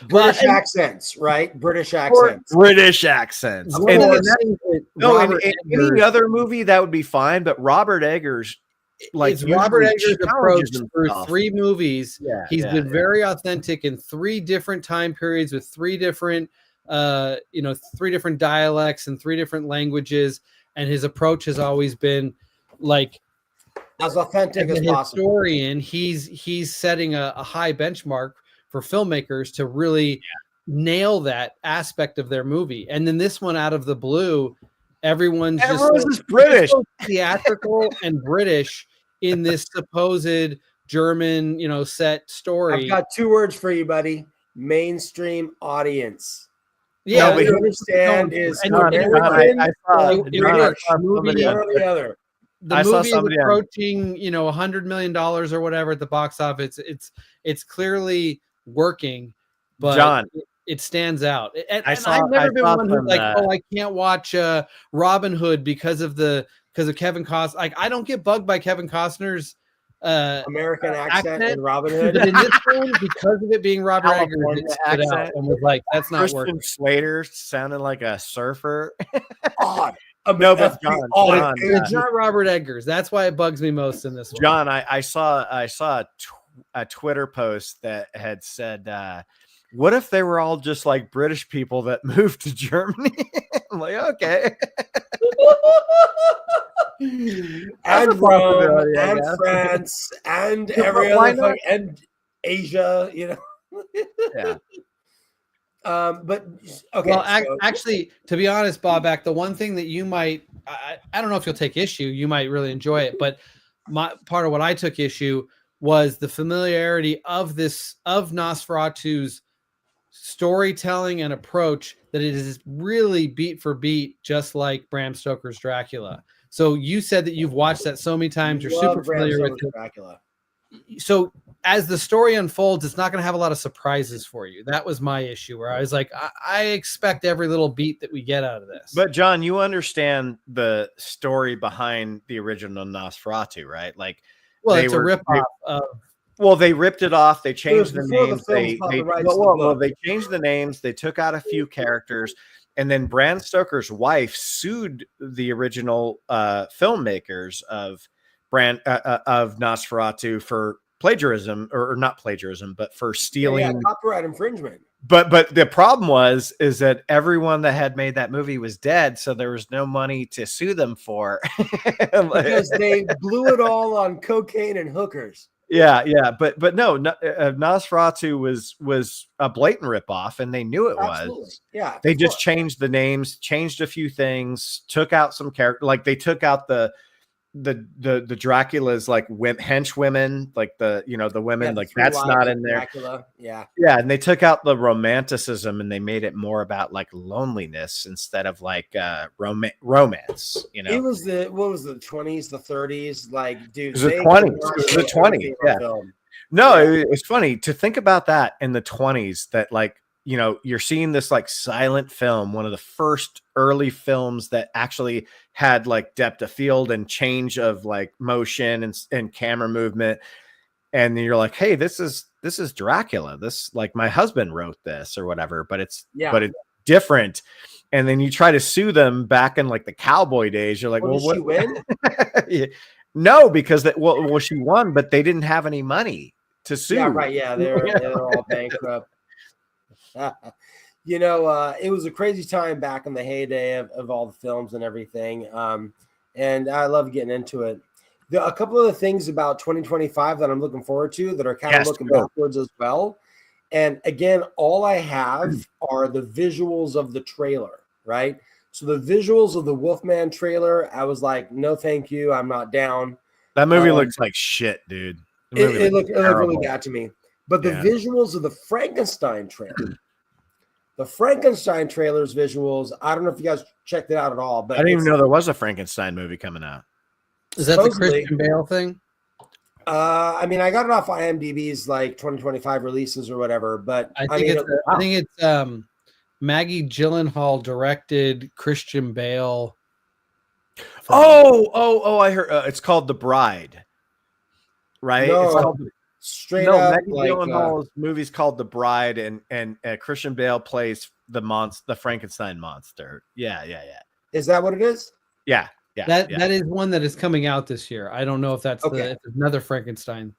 British accents, right? British accents. British accents. In any other movie, that would be fine. But Robert Eggers, like Robert Eggers' approach through 3 movies. He's been very authentic in 3 different time periods with 3 different 3 different dialects and 3 different languages, and his approach has always been like as authentic as possible. Historian, he's setting a high benchmark for filmmakers to really nail that aspect of their movie. And then this one, out of the blue, everyone's just British, so theatrical and British in this supposed German, set story. I've got 2 words for you, buddy. Mainstream audience. Yeah, what you understand is the movie is approaching, $100 million or whatever at the box office. It's clearly working, but John, it stands out. And I've never been one who's like, oh, I can't watch Robin Hood because of Kevin Costner. Like, I don't get bugged by Kevin Costner's American accent in Robin Hood. But in this one, because of it being Robert Eggers, it stood out and was like, that's not Christian working. Slater sounded like a surfer. Odd. No, but John, it's not Robert Eggers. That's why it bugs me most in this one. John, I saw a Twitter post that had said, what if they were all just like British people that moved to Germany? I'm like, okay. and Rome and France and every other and Asia, you know. Yeah. But okay. Well, So, actually, to be honest, Bobak, the one thing that you might, I don't know if you'll take issue, you might really enjoy it, but part of what I took issue was the familiarity of Nosferatu's storytelling and approach, that it is really beat for beat, just like Bram Stoker's Dracula. So you said that you've watched that so many times, you're super familiar with it. Dracula. So as the story unfolds, it's not going to have a lot of surprises for you. That was my issue, where I was like, I expect every little beat that we get out of this. But John, you understand the story behind the original Nosferatu, right? Like, well, it's a ripoff of. Well, they ripped it off. They changed the names. They changed the names. They took out a few characters, and then Bram Stoker's wife sued the original filmmakers of Nosferatu for plagiarism, or not plagiarism, but for stealing copyright infringement. But the problem is that everyone that had made that movie was dead, so there was no money to sue them for. Because they blew it all on cocaine and hookers. Yeah, but no, Nosferatu was a blatant ripoff, and they knew it was. Yeah, they just changed the names, changed a few things, took out some character, like they took out the Dracula's like henchwomen, like the women, like that's not in there. Dracula. Yeah, and they took out the romanticism and they made it more about like loneliness instead of like romance. You know, it was the 20s, the 30s, like dude. It was the 20s. It was the 20s. Yeah. No, it's funny to think about that in the 20s. That like, you're seeing this like silent film, one of the first early films that actually had like depth of field and change of like motion and camera movement. And then you're like, hey, this is Dracula. This, like, my husband wrote this or whatever, but it's different. And then you try to sue them back in like the cowboy days. You're like, well, did she win? No, because she won, but they didn't have any money to sue. Yeah, right. Yeah, they're all bankrupt. It was a crazy time back in the heyday of all the films and everything. And I love getting into it. A couple of the things about 2025 that I'm looking forward to that are kind of looking backwards as well. And again, all I have are the visuals of the trailer, right? So the visuals of the Wolfman trailer, I was like, no, thank you. I'm not down. That movie looks like shit, dude. It looked really bad to me. But the visuals of the Frankenstein trailer, the Frankenstein trailer's visuals, I don't know if you guys checked it out at all. But I didn't even know there was a Frankenstein movie coming out. Is that the Christian Bale thing? I mean, I got it off IMDb's like 2025 releases or whatever. But I think it's Maggie Gyllenhaal directed Christian Bale. Oh! I heard it's called The Bride, right? No, it's called straight up. Maggie Gyllenhaal's movie's called The Bride, and Christian Bale plays the Frankenstein monster. Yeah. Is that what it is? Yeah. That is one that is coming out this year. I don't know if that's if another Frankenstein.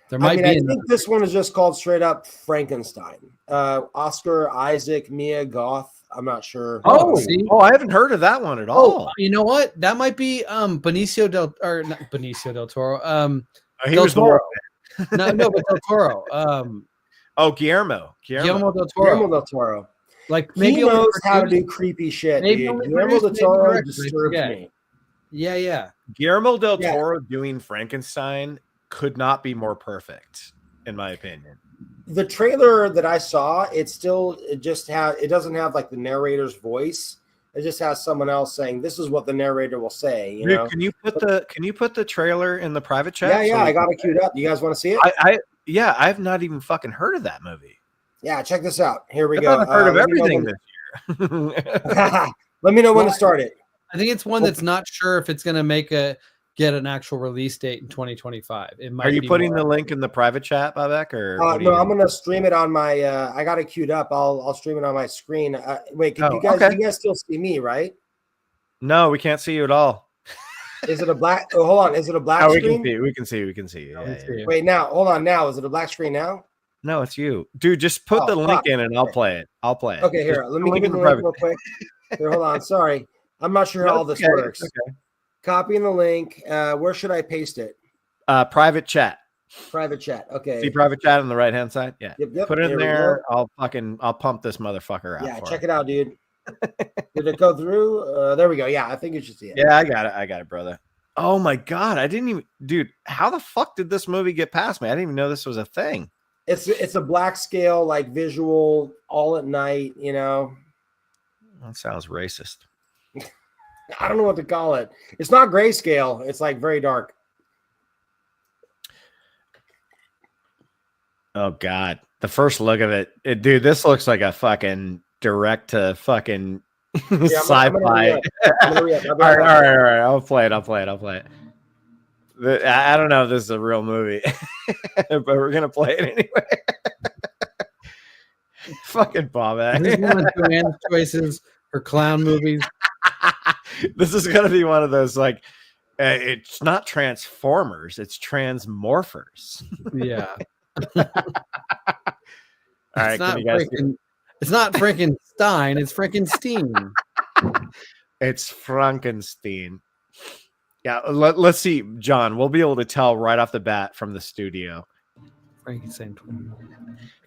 There might be. I think this one is just called straight up Frankenstein. Oscar Isaac, Mia Goth. I'm not sure. I haven't heard of that one at all. You know what? That might be Benicio del Toro. He was Toro. No, but Del Toro. Guillermo del Toro. Guillermo del Toro. Like, maybe he knows how to do creepy shit. Dude. Guillermo del Toro disturbs me. Yeah. Guillermo del Toro doing Frankenstein could not be more perfect, in my opinion. The trailer that I saw, it doesn't have like the narrator's voice. It just has someone else saying, "This is what the narrator will say." You know? Can you put the trailer in the private chat? Yeah, I got it queued up. You guys want to see it? I've not even fucking heard of that movie. Yeah, check this out. Here we go. I've heard of everything this year. Let me know when to start it. I think it's one that's not sure if it's going to get an actual release date in 2025. It might. Are you putting the link in the private chat, Babek, or no? I'm going to stream it on my. I got it queued up. I'll stream it on my screen. Wait, you guys still see me, right? No, we can't see you at all. Is it a black? Oh, hold on. Is it a black screen? We can see you. Yeah. Wait, now hold on. Now is it a black screen now? No, it's you, dude. Just put the link in, and I'll play it. Okay, here. Let me give you the link real quick. Here, hold on. Sorry. I'm not sure how all this Okay, works. okay. Copying the link. Where should I paste it? Private chat. Private chat. Okay. See private chat on the right hand side. Yeah. Yep. Put it in Here we there. go. I'll pump this motherfucker out. Yeah, for check him. it out, dude. Did it go through? There we go. Yeah, I think you should see it. Yeah, I got it, brother. Oh my god, I didn't even, dude. How the fuck did this movie get past me? I didn't even know this was a thing. It's a black scale, like visual, all at night. You know. That sounds racist. I don't know what to call it. It's not grayscale. It's like very dark. Oh god, the first look of it, dude. This looks like a fucking direct to fucking sci-fi. All right. I'll play it. I don't know if this is a real movie, but we're gonna play it anyway. Fucking Bob. This is one of Joanne's choices for clown movies. This is gonna be one of those like, it's not Transformers, it's Transmorphers. Yeah. All right, it's not freaking Stein, it's freaking Steen. It's Frankenstein. Yeah, let's see, John. We'll be able to tell right off the bat from the studio. Frankenstein.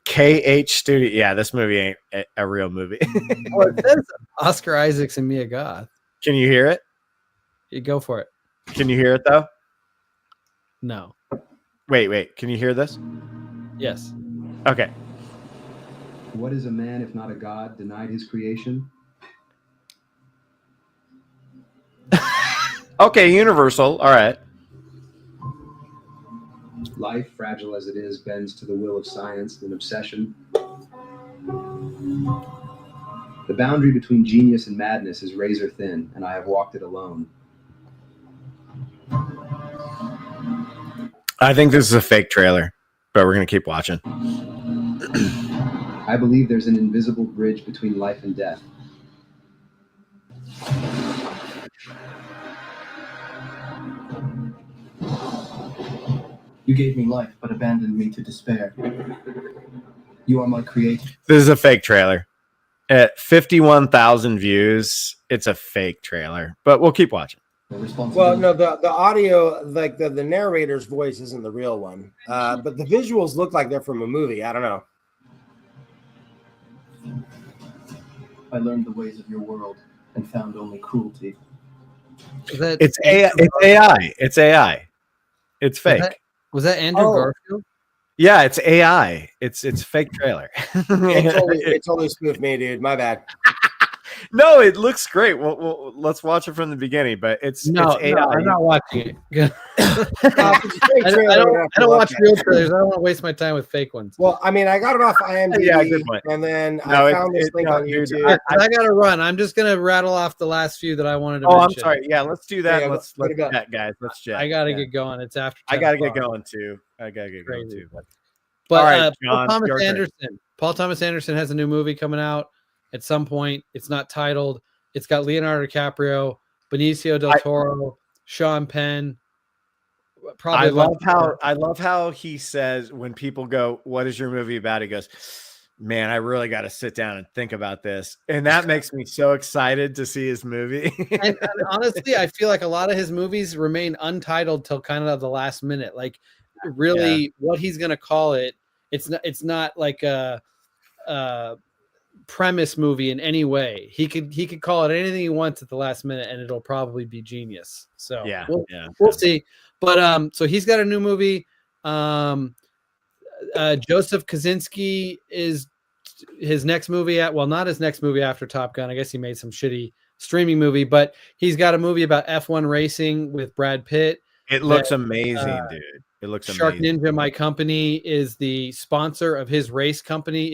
KH Studio. Yeah, this movie ain't a real movie. Well, it says Oscar Isaacs and Mia Goth. Can you hear it? You go for it. Can you hear it though? No. Wait. Can you hear this? Yes. Okay. What is a man if not a god denied his creation? Okay, Universal. All right. Life, fragile as it is, bends to the will of science and obsession. The boundary between genius and madness is razor thin, and I have walked it alone. I think this is a fake trailer, but we're going to keep watching. I believe there's an invisible bridge between life and death. You gave me life, but abandoned me to despair. You are my creator. This is a fake trailer. At 51,000 views, it's a fake trailer, but we'll keep watching. Well, no, the audio, like the narrator's voice isn't the real one, but the visuals look like they're from a movie. I don't know. I learned the ways of your world and found only cruelty. It's AI. It's AI. It's fake. Was that Andrew Garfield? Yeah, it's AI. It's fake trailer. It totally spoofed me, dude. My bad. No, it looks great. Well, let's watch it from the beginning. But it's AI. No, I'm not watching it. I don't watch real trailers. I don't want to waste my time with fake ones. Well, I mean, I got it off IMDb, Yeah, good point. and then I found this link on YouTube. I got to run. I'm just gonna rattle off the last few that I wanted to. Oh, mention. I'm sorry. Yeah, let's do that. Yeah, let's chat, guys. Let's chat. I gotta get going. It's after. I 10 gotta get o'clock. going too. But All right, Paul John, Thomas your turn. Anderson. Paul Thomas Anderson has a new movie coming out at some point. It's not titled. It's got Leonardo DiCaprio, Benicio del Toro, Sean Penn. I love how he says when people go, "What is your movie about?" He goes, "Man, I really got to sit down and think about this," and that makes me so excited to see his movie. and honestly, I feel like a lot of his movies remain untitled till kind of the last minute. Like, really, what he's gonna call it? It's not like a premise movie in any way. He could call it anything he wants at the last minute, and it'll probably be genius. So we'll see. But so he's got a new movie. Joseph Kosinski is his next movie not his next movie after Top Gun. I guess he made some shitty streaming movie, but he's got a movie about F1 racing with Brad Pitt. It looks amazing, dude. It looks Shark amazing. Ninja, my company, is the sponsor of his race company.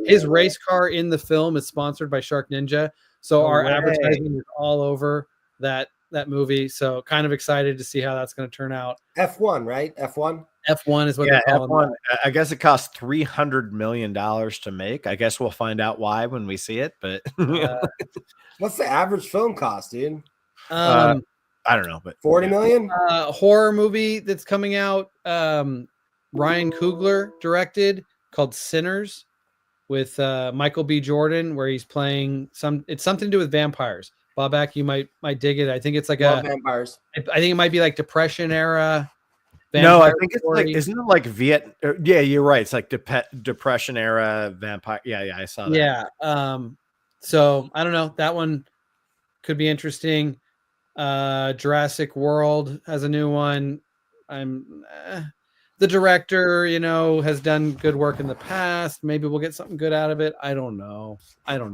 His race car in the film is sponsored by Shark Ninja. So our advertising is all over that movie. So kind of excited to see how that's going to turn out. F1, right? F1 is what they're calling F1. I guess it cost $300 million to make. I guess we'll find out why when we see it. But what's the average film cost, dude? I don't know, but 40 million. Horror movie that's coming out. Ryan Coogler directed, called Sinners, with Michael B. Jordan, where he's playing it's something to do with vampires. Bobak, you might dig it. I think it's like Love vampires. I think it might be like Depression era. No, I vampire think it's story. like, isn't it like yeah, you're right. It's like Depression era vampire. Yeah, I saw that. Yeah. So I don't know. That one could be interesting. Jurassic World has a new one. The director, has done good work in the past. Maybe we'll get something good out of it. I don't know. I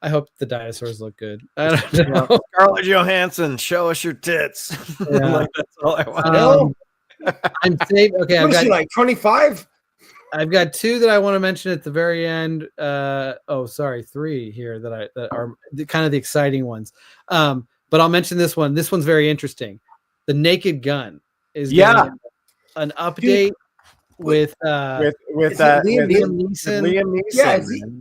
hope the dinosaurs look good. I don't know. Scarlett Johansson, show us your tits. Yeah. That's all I want. I'm safe. Okay, I've got like 25. I've got 2 that I want to mention at the very end. 3 here that are kind of the exciting ones. But I'll mention this one. This one's very interesting. The Naked Gun is getting an update with Liam Neeson.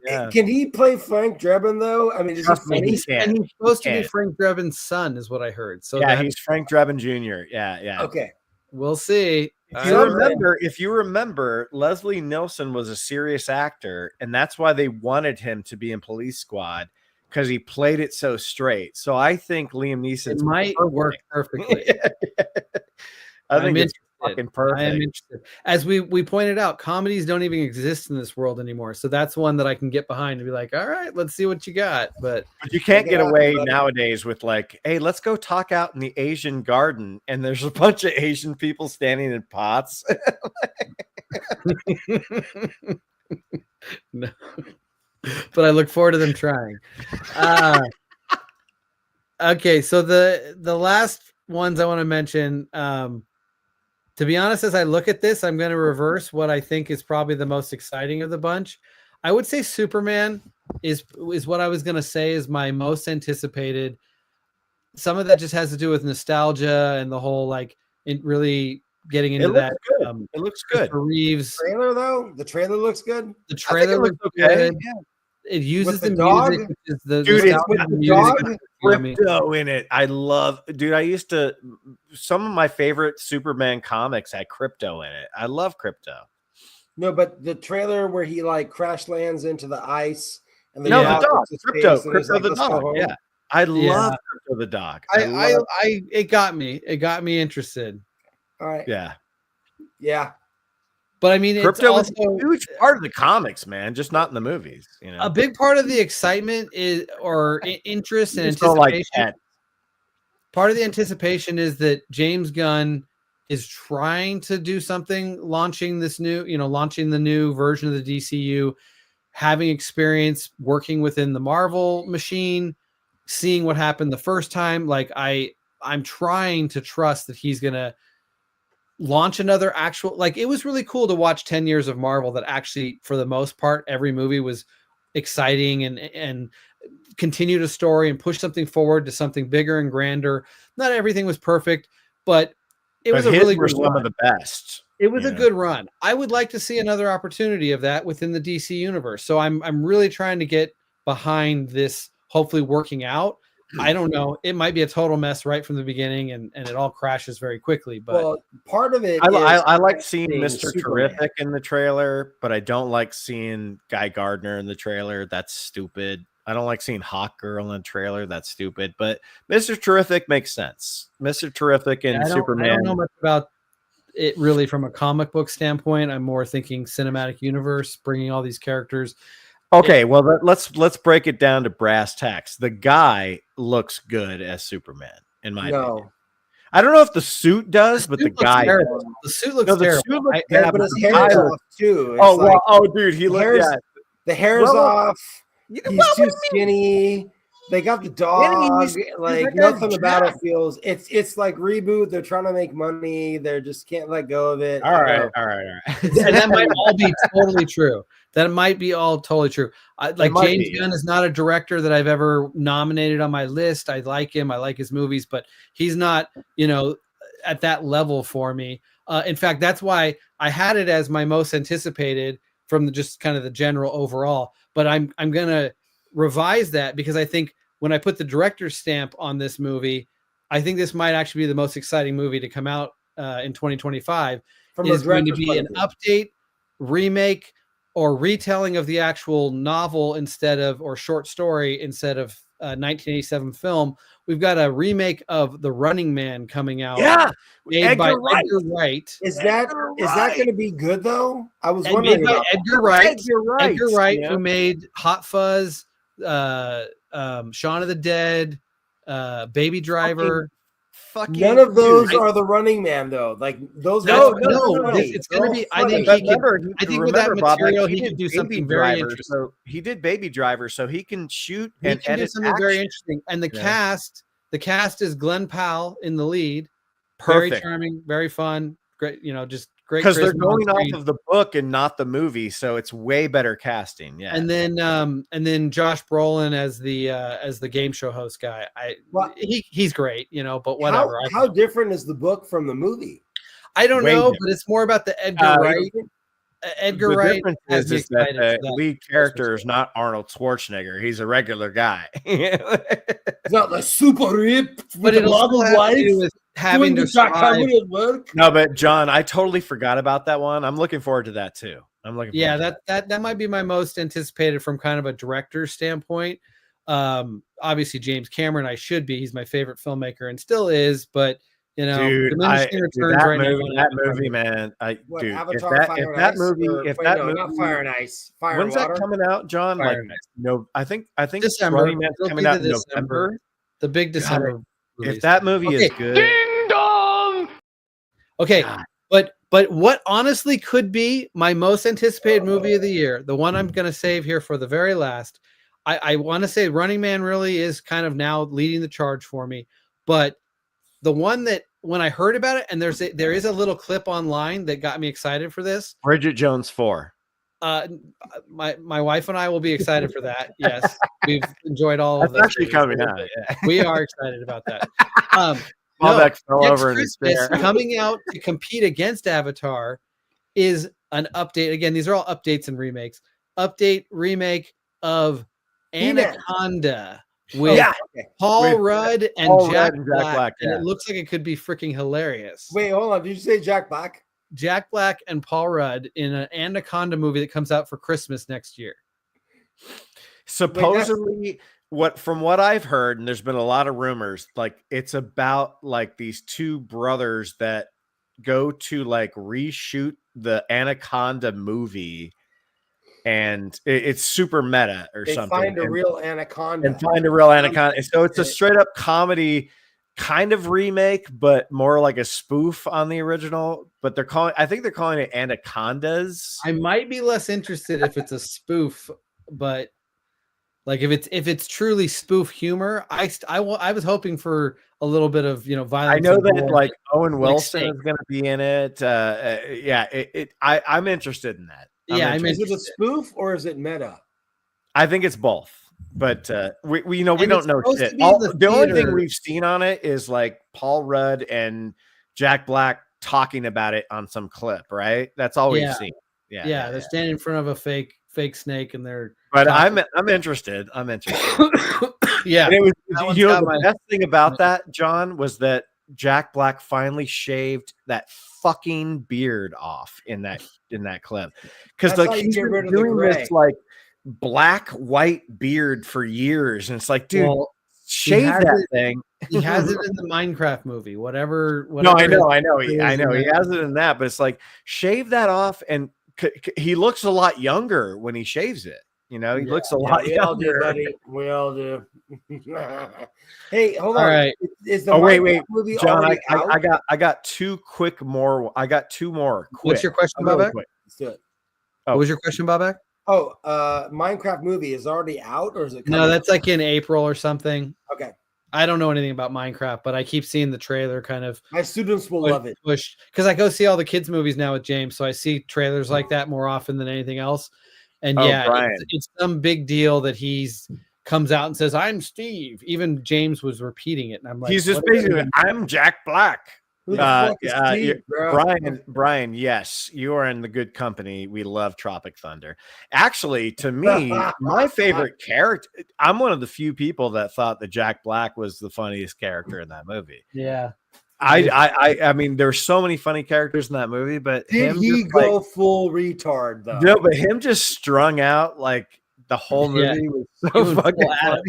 Yeah, can he play Frank Drebin though? I mean, is he funny? And he's supposed to be Frank Drebin's son, is what I heard. So he's Frank Drebin Jr. Yeah. Okay, we'll see. If you remember, Leslie Nielsen was a serious actor, and that's why they wanted him to be in Police Squad, because he played it so straight. So I think Liam Neeson might work perfectly. I think it's fucking perfect. I am interested. As we pointed out, comedies don't even exist in this world anymore. So that's one that I can get behind and be like, all right, let's see what you got. But you can't get away nowadays with like, hey, let's go talk out in the Asian garden, and there's a bunch of Asian people standing in pots. No. But I look forward to them trying. Okay, so the last ones I want to mention, to be honest, as I look at this, I'm going to reverse what I think is probably the most exciting of the bunch. I would say Superman is what I was going to say is my most anticipated. Some of that just has to do with nostalgia and the whole really getting into that. It looks good. Reeves trailer though. The trailer looks good. The trailer looks okay. Yeah. It uses the music, which is the music crypto in it. I love, dude. I used to, some of my favorite Superman comics had crypto in it. I love crypto. No, but the trailer where he crash lands into the ice and the dog, crypto the dog. Yeah, I love Crypto the dog. It got me interested. All right. Yeah. But I mean, crypto it's also a huge part of the comics, man. Just not in the movies. A big part of the excitement or interest and anticipation. Part of the anticipation is that James Gunn is trying to do something, launching the new version of the DCU, having experience working within the Marvel machine, seeing what happened the first time. I'm trying to trust that he's gonna launch another actual, it was really cool to watch 10 years of Marvel that actually, for the most part, every movie was exciting and continued a story and pushed something forward to something bigger and grander. Not everything was perfect, but it was a really good some of the best. It was a good run. I would like to see another opportunity of that within the DC universe. So I'm really trying to get behind this, hopefully working out. I don't know. It might be a total mess right from the beginning, and it all crashes very quickly. But part of it, I like seeing Mr. Terrific in the trailer, but I don't like seeing Guy Gardner in the trailer. That's stupid. I don't like seeing Hawk Girl in the trailer. That's stupid. But Mr. Terrific makes sense. Mr. Terrific and Superman. I don't know much about it really from a comic book standpoint. I'm more thinking cinematic universe, bringing all these characters. Okay, well, let's break it down to brass tacks. The guy looks good as Superman, in my opinion. I don't know if the suit does, but the guy does. The suit looks terrible. But his hair's off too. Dude, he looks. The hair's off. He's too skinny. They got the dog. Nothing about it feels. It's like reboot. They're trying to make money. They just can't let go of it. All right. And that might all be totally true. That might be all totally true. James Gunn is not a director that I've ever nominated on my list. I like him. I like his movies, but he's not, at that level for me. In fact, that's why I had it as my most anticipated from just kind of the general overall. But I'm gonna revise that because I think when I put the director's stamp on this movie, I think this might actually be the most exciting movie to come out in 2025. Is going to be an update, remake, or retelling of the actual novel or short story instead of 1987 film. We've got a remake of The Running Man coming out. Yeah, made by Edgar Wright. Is that going to be good though? I was And wondering made by about Edgar Wright. Edgar Wright, yeah. who made Hot Fuzz, Shaun of the Dead, Baby Driver. None of those are The Running Man though. Like those. No, It's it's going to be. I think But he could. remember, I think with that Bob, material, like, he could do did something Baby very Driver, interesting. So he did Baby Driver, so he can shoot He and can do edit something very action. interesting. And the Yeah. cast is Glenn Powell in the lead. Perfect. Very charming, very fun. Great, just great. Because they're charisma on going off screen. of the book and not the movie, so it's way better casting. Yeah. And then Josh Brolin as the game show host guy. He's great, but whatever. How different is the book from the movie? I don't Way know, different. but it's more about the Edgar Wright. Edgar the Wright difference has me is that excited for the that. lead character is not Arnold Schwarzenegger. He's a regular guy. It's not like super ripped, But with a it'll model still have to wife do with having doing to the strive. camera at work. No, but John, I totally forgot about that one. I'm looking forward to that too. Yeah, that might be my most anticipated from kind of a director's standpoint. Obviously James Cameron, he's my favorite filmmaker and still is, but Dude, diminishing returns right now. that movie, man. Dude, Avatar, Fire and Ice, not Fire and Ice, Fire when's and that Water? coming out, John? Fire and No, I think December. Running Man's It'll coming be out in the November. The big December. If release. that movie is good, Ding dong! Okay, but what honestly could be my most anticipated movie of the year, the one I'm going to save here for the very last. I want to say Running Man really is kind of now leading the charge for me, but the one that when I heard about it, and there is a little clip online that got me excited for this. Bridget Jones 4. My wife and I will be excited for that. Yes, we've enjoyed all of That's those actually things. coming out. Yeah. We are excited about that. Malbec fell next over in his Christmas, chair. coming out to compete against Avatar is an update. Again, these are all updates and remakes. Remake of Anaconda with Paul Rudd and Jack Black. And it looks like it could be freaking hilarious. Wait, hold on. Did you say Jack Black? Jack Black and Paul Rudd in an Anaconda movie that comes out for Christmas next year. Supposedly, from what I've heard, and there's been a lot of rumors, like it's about like these two brothers that go to like reshoot the Anaconda movie, and it's super meta or They something. find a real anaconda. And so it's a straight up comedy kind of remake, but more like a spoof on the original. But I think they're calling it Anacondas. I might be less interested if it's a spoof, but like if it's truly spoof humor, I was hoping for a little bit of violence. I know that gore, like Owen Wilson Snake. is going to be in it. I'm interested in that. Is it a spoof or is it meta? I think it's both, but we don't know shit. The The only thing theater. we've seen on it is like Paul Rudd and Jack Black talking about it on some clip, right? That's all we've seen. Yeah, they're standing in front of a fake snake and they're. But talking. I'm interested. Yeah, and it was, that one's the got my- best thing about that, John, was that Jack Black finally shaved that fucking beard off in that clip, because That's how like you he's get been rid of the doing gray. this like black white beard for years, and it's like, dude, Well, shave has that it- thing. He has it in the Minecraft movie. Whatever. No, I know. his- He has it in that, but it's like shave that off, and he looks a lot younger when he shaves it. He looks a lot we all do, younger. buddy. We all do. Hey, hold on. All right. Is the Wait, Minecraft movie John, already out? I got two more. Quick. What's your question, Really Bobak? quick. Let's do it. What was your question, Bobak? Oh, Minecraft movie is already out, or is it? No, coming that's out? like in April or something. Okay. I don't know anything about Minecraft, but I keep seeing the trailer kind of. My students will love it. Push because I go see all the kids movies now with James, so I see trailers like that more often than anything else. And Brian. it's some big deal that he's comes out and says, "I'm Steve." Even James was repeating it, and I'm like, He's just what is basically, it? I'm Jack Black. Who the fuck is Steve, bro? Brian, yes, you are in the good company. We love Tropic Thunder. Actually, to me, my favorite character, I'm one of the few people that thought that Jack Black was the funniest character in that movie. Yeah. I mean, there's so many funny characters in that movie, but Did he go full retard though? No, but him just strung out like the whole movie was so fucking funny.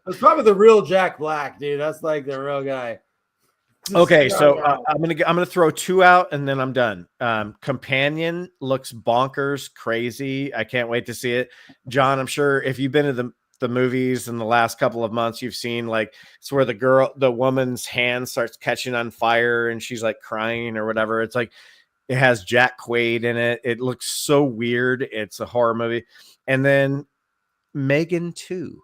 That's probably the real Jack Black, dude. That's like the real guy. Okay, so I'm gonna throw two out and then I'm done. Companion looks bonkers, crazy. I can't wait to see it. John, I'm sure if you've been to the movies in the last couple of months, you've seen like it's where the woman's hand starts catching on fire and she's like crying or whatever. It's like it has Jack Quaid in it. It looks so weird. It's a horror movie. And then Megan 2.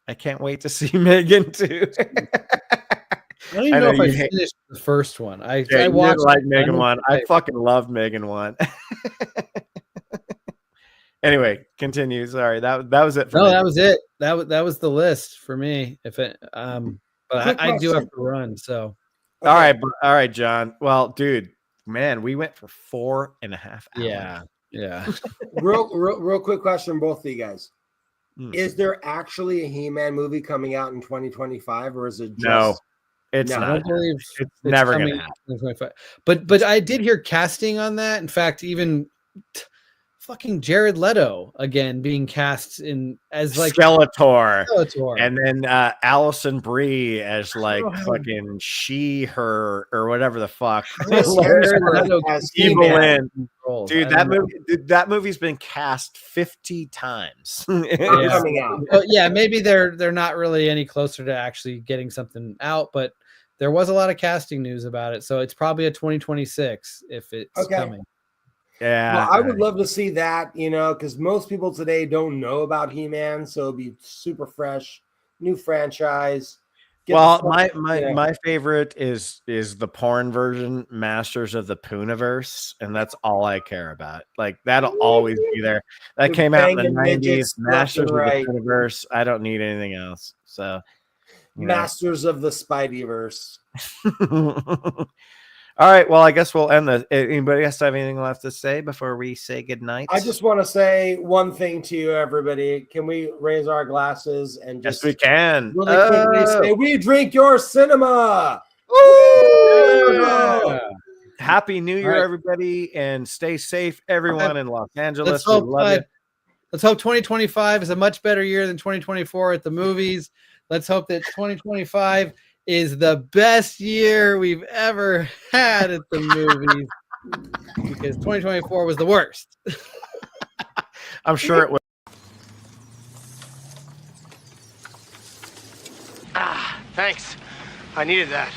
I can't wait to see Megan 2. I don't even know if I finished the first one. I watched like Megan 1. I fucking love Megan 1. Anyway, continue. Sorry, that was it. That was it. That was the list for me. If it, but I do have to run. So, all right, John. Well, dude, man, we went for 4.5 hours. Yeah. real quick question, both of you guys. Is there actually a He-Man movie coming out in 2025, or is it just no? It's I not. don't believe it's never going to happen. But I did hear casting on that. In fact, even fucking Jared Leto again being cast as like Skeletor. Skeletor. And then Allison Brie as like fucking her or whatever the fuck. Evil Lynn. Dude, that movie's been cast 50 times. Coming out. Yeah, maybe they're not really any closer to actually getting something out, but there was a lot of casting news about it, so it's probably a 2026 if it's coming. Yeah, well, I would love to see that, because most people today don't know about He-Man, so it'd be super fresh, new franchise. Well, my favorite is the porn version, Masters of the Pooniverse, and that's all I care about. Like that'll always be there. That came out in the 90s. Masters of the Pooniverse. I don't need anything else. So, Masters of the Spideyverse. All right. Well, I guess we'll end this. Anybody else have anything left to say before we say goodnight? I just want to say one thing to you, everybody. Can we raise our glasses and just yes, we can. Really quickly say, we drink your cinema. Yeah. Happy New Year, everybody, and stay safe, everyone in Los Angeles. Let's hope 2025 is a much better year than 2024 at the movies. Let's hope that 2025 is the best year we've ever had at the movies, because 2024 was the worst. I'm sure it was. Thanks. I needed that.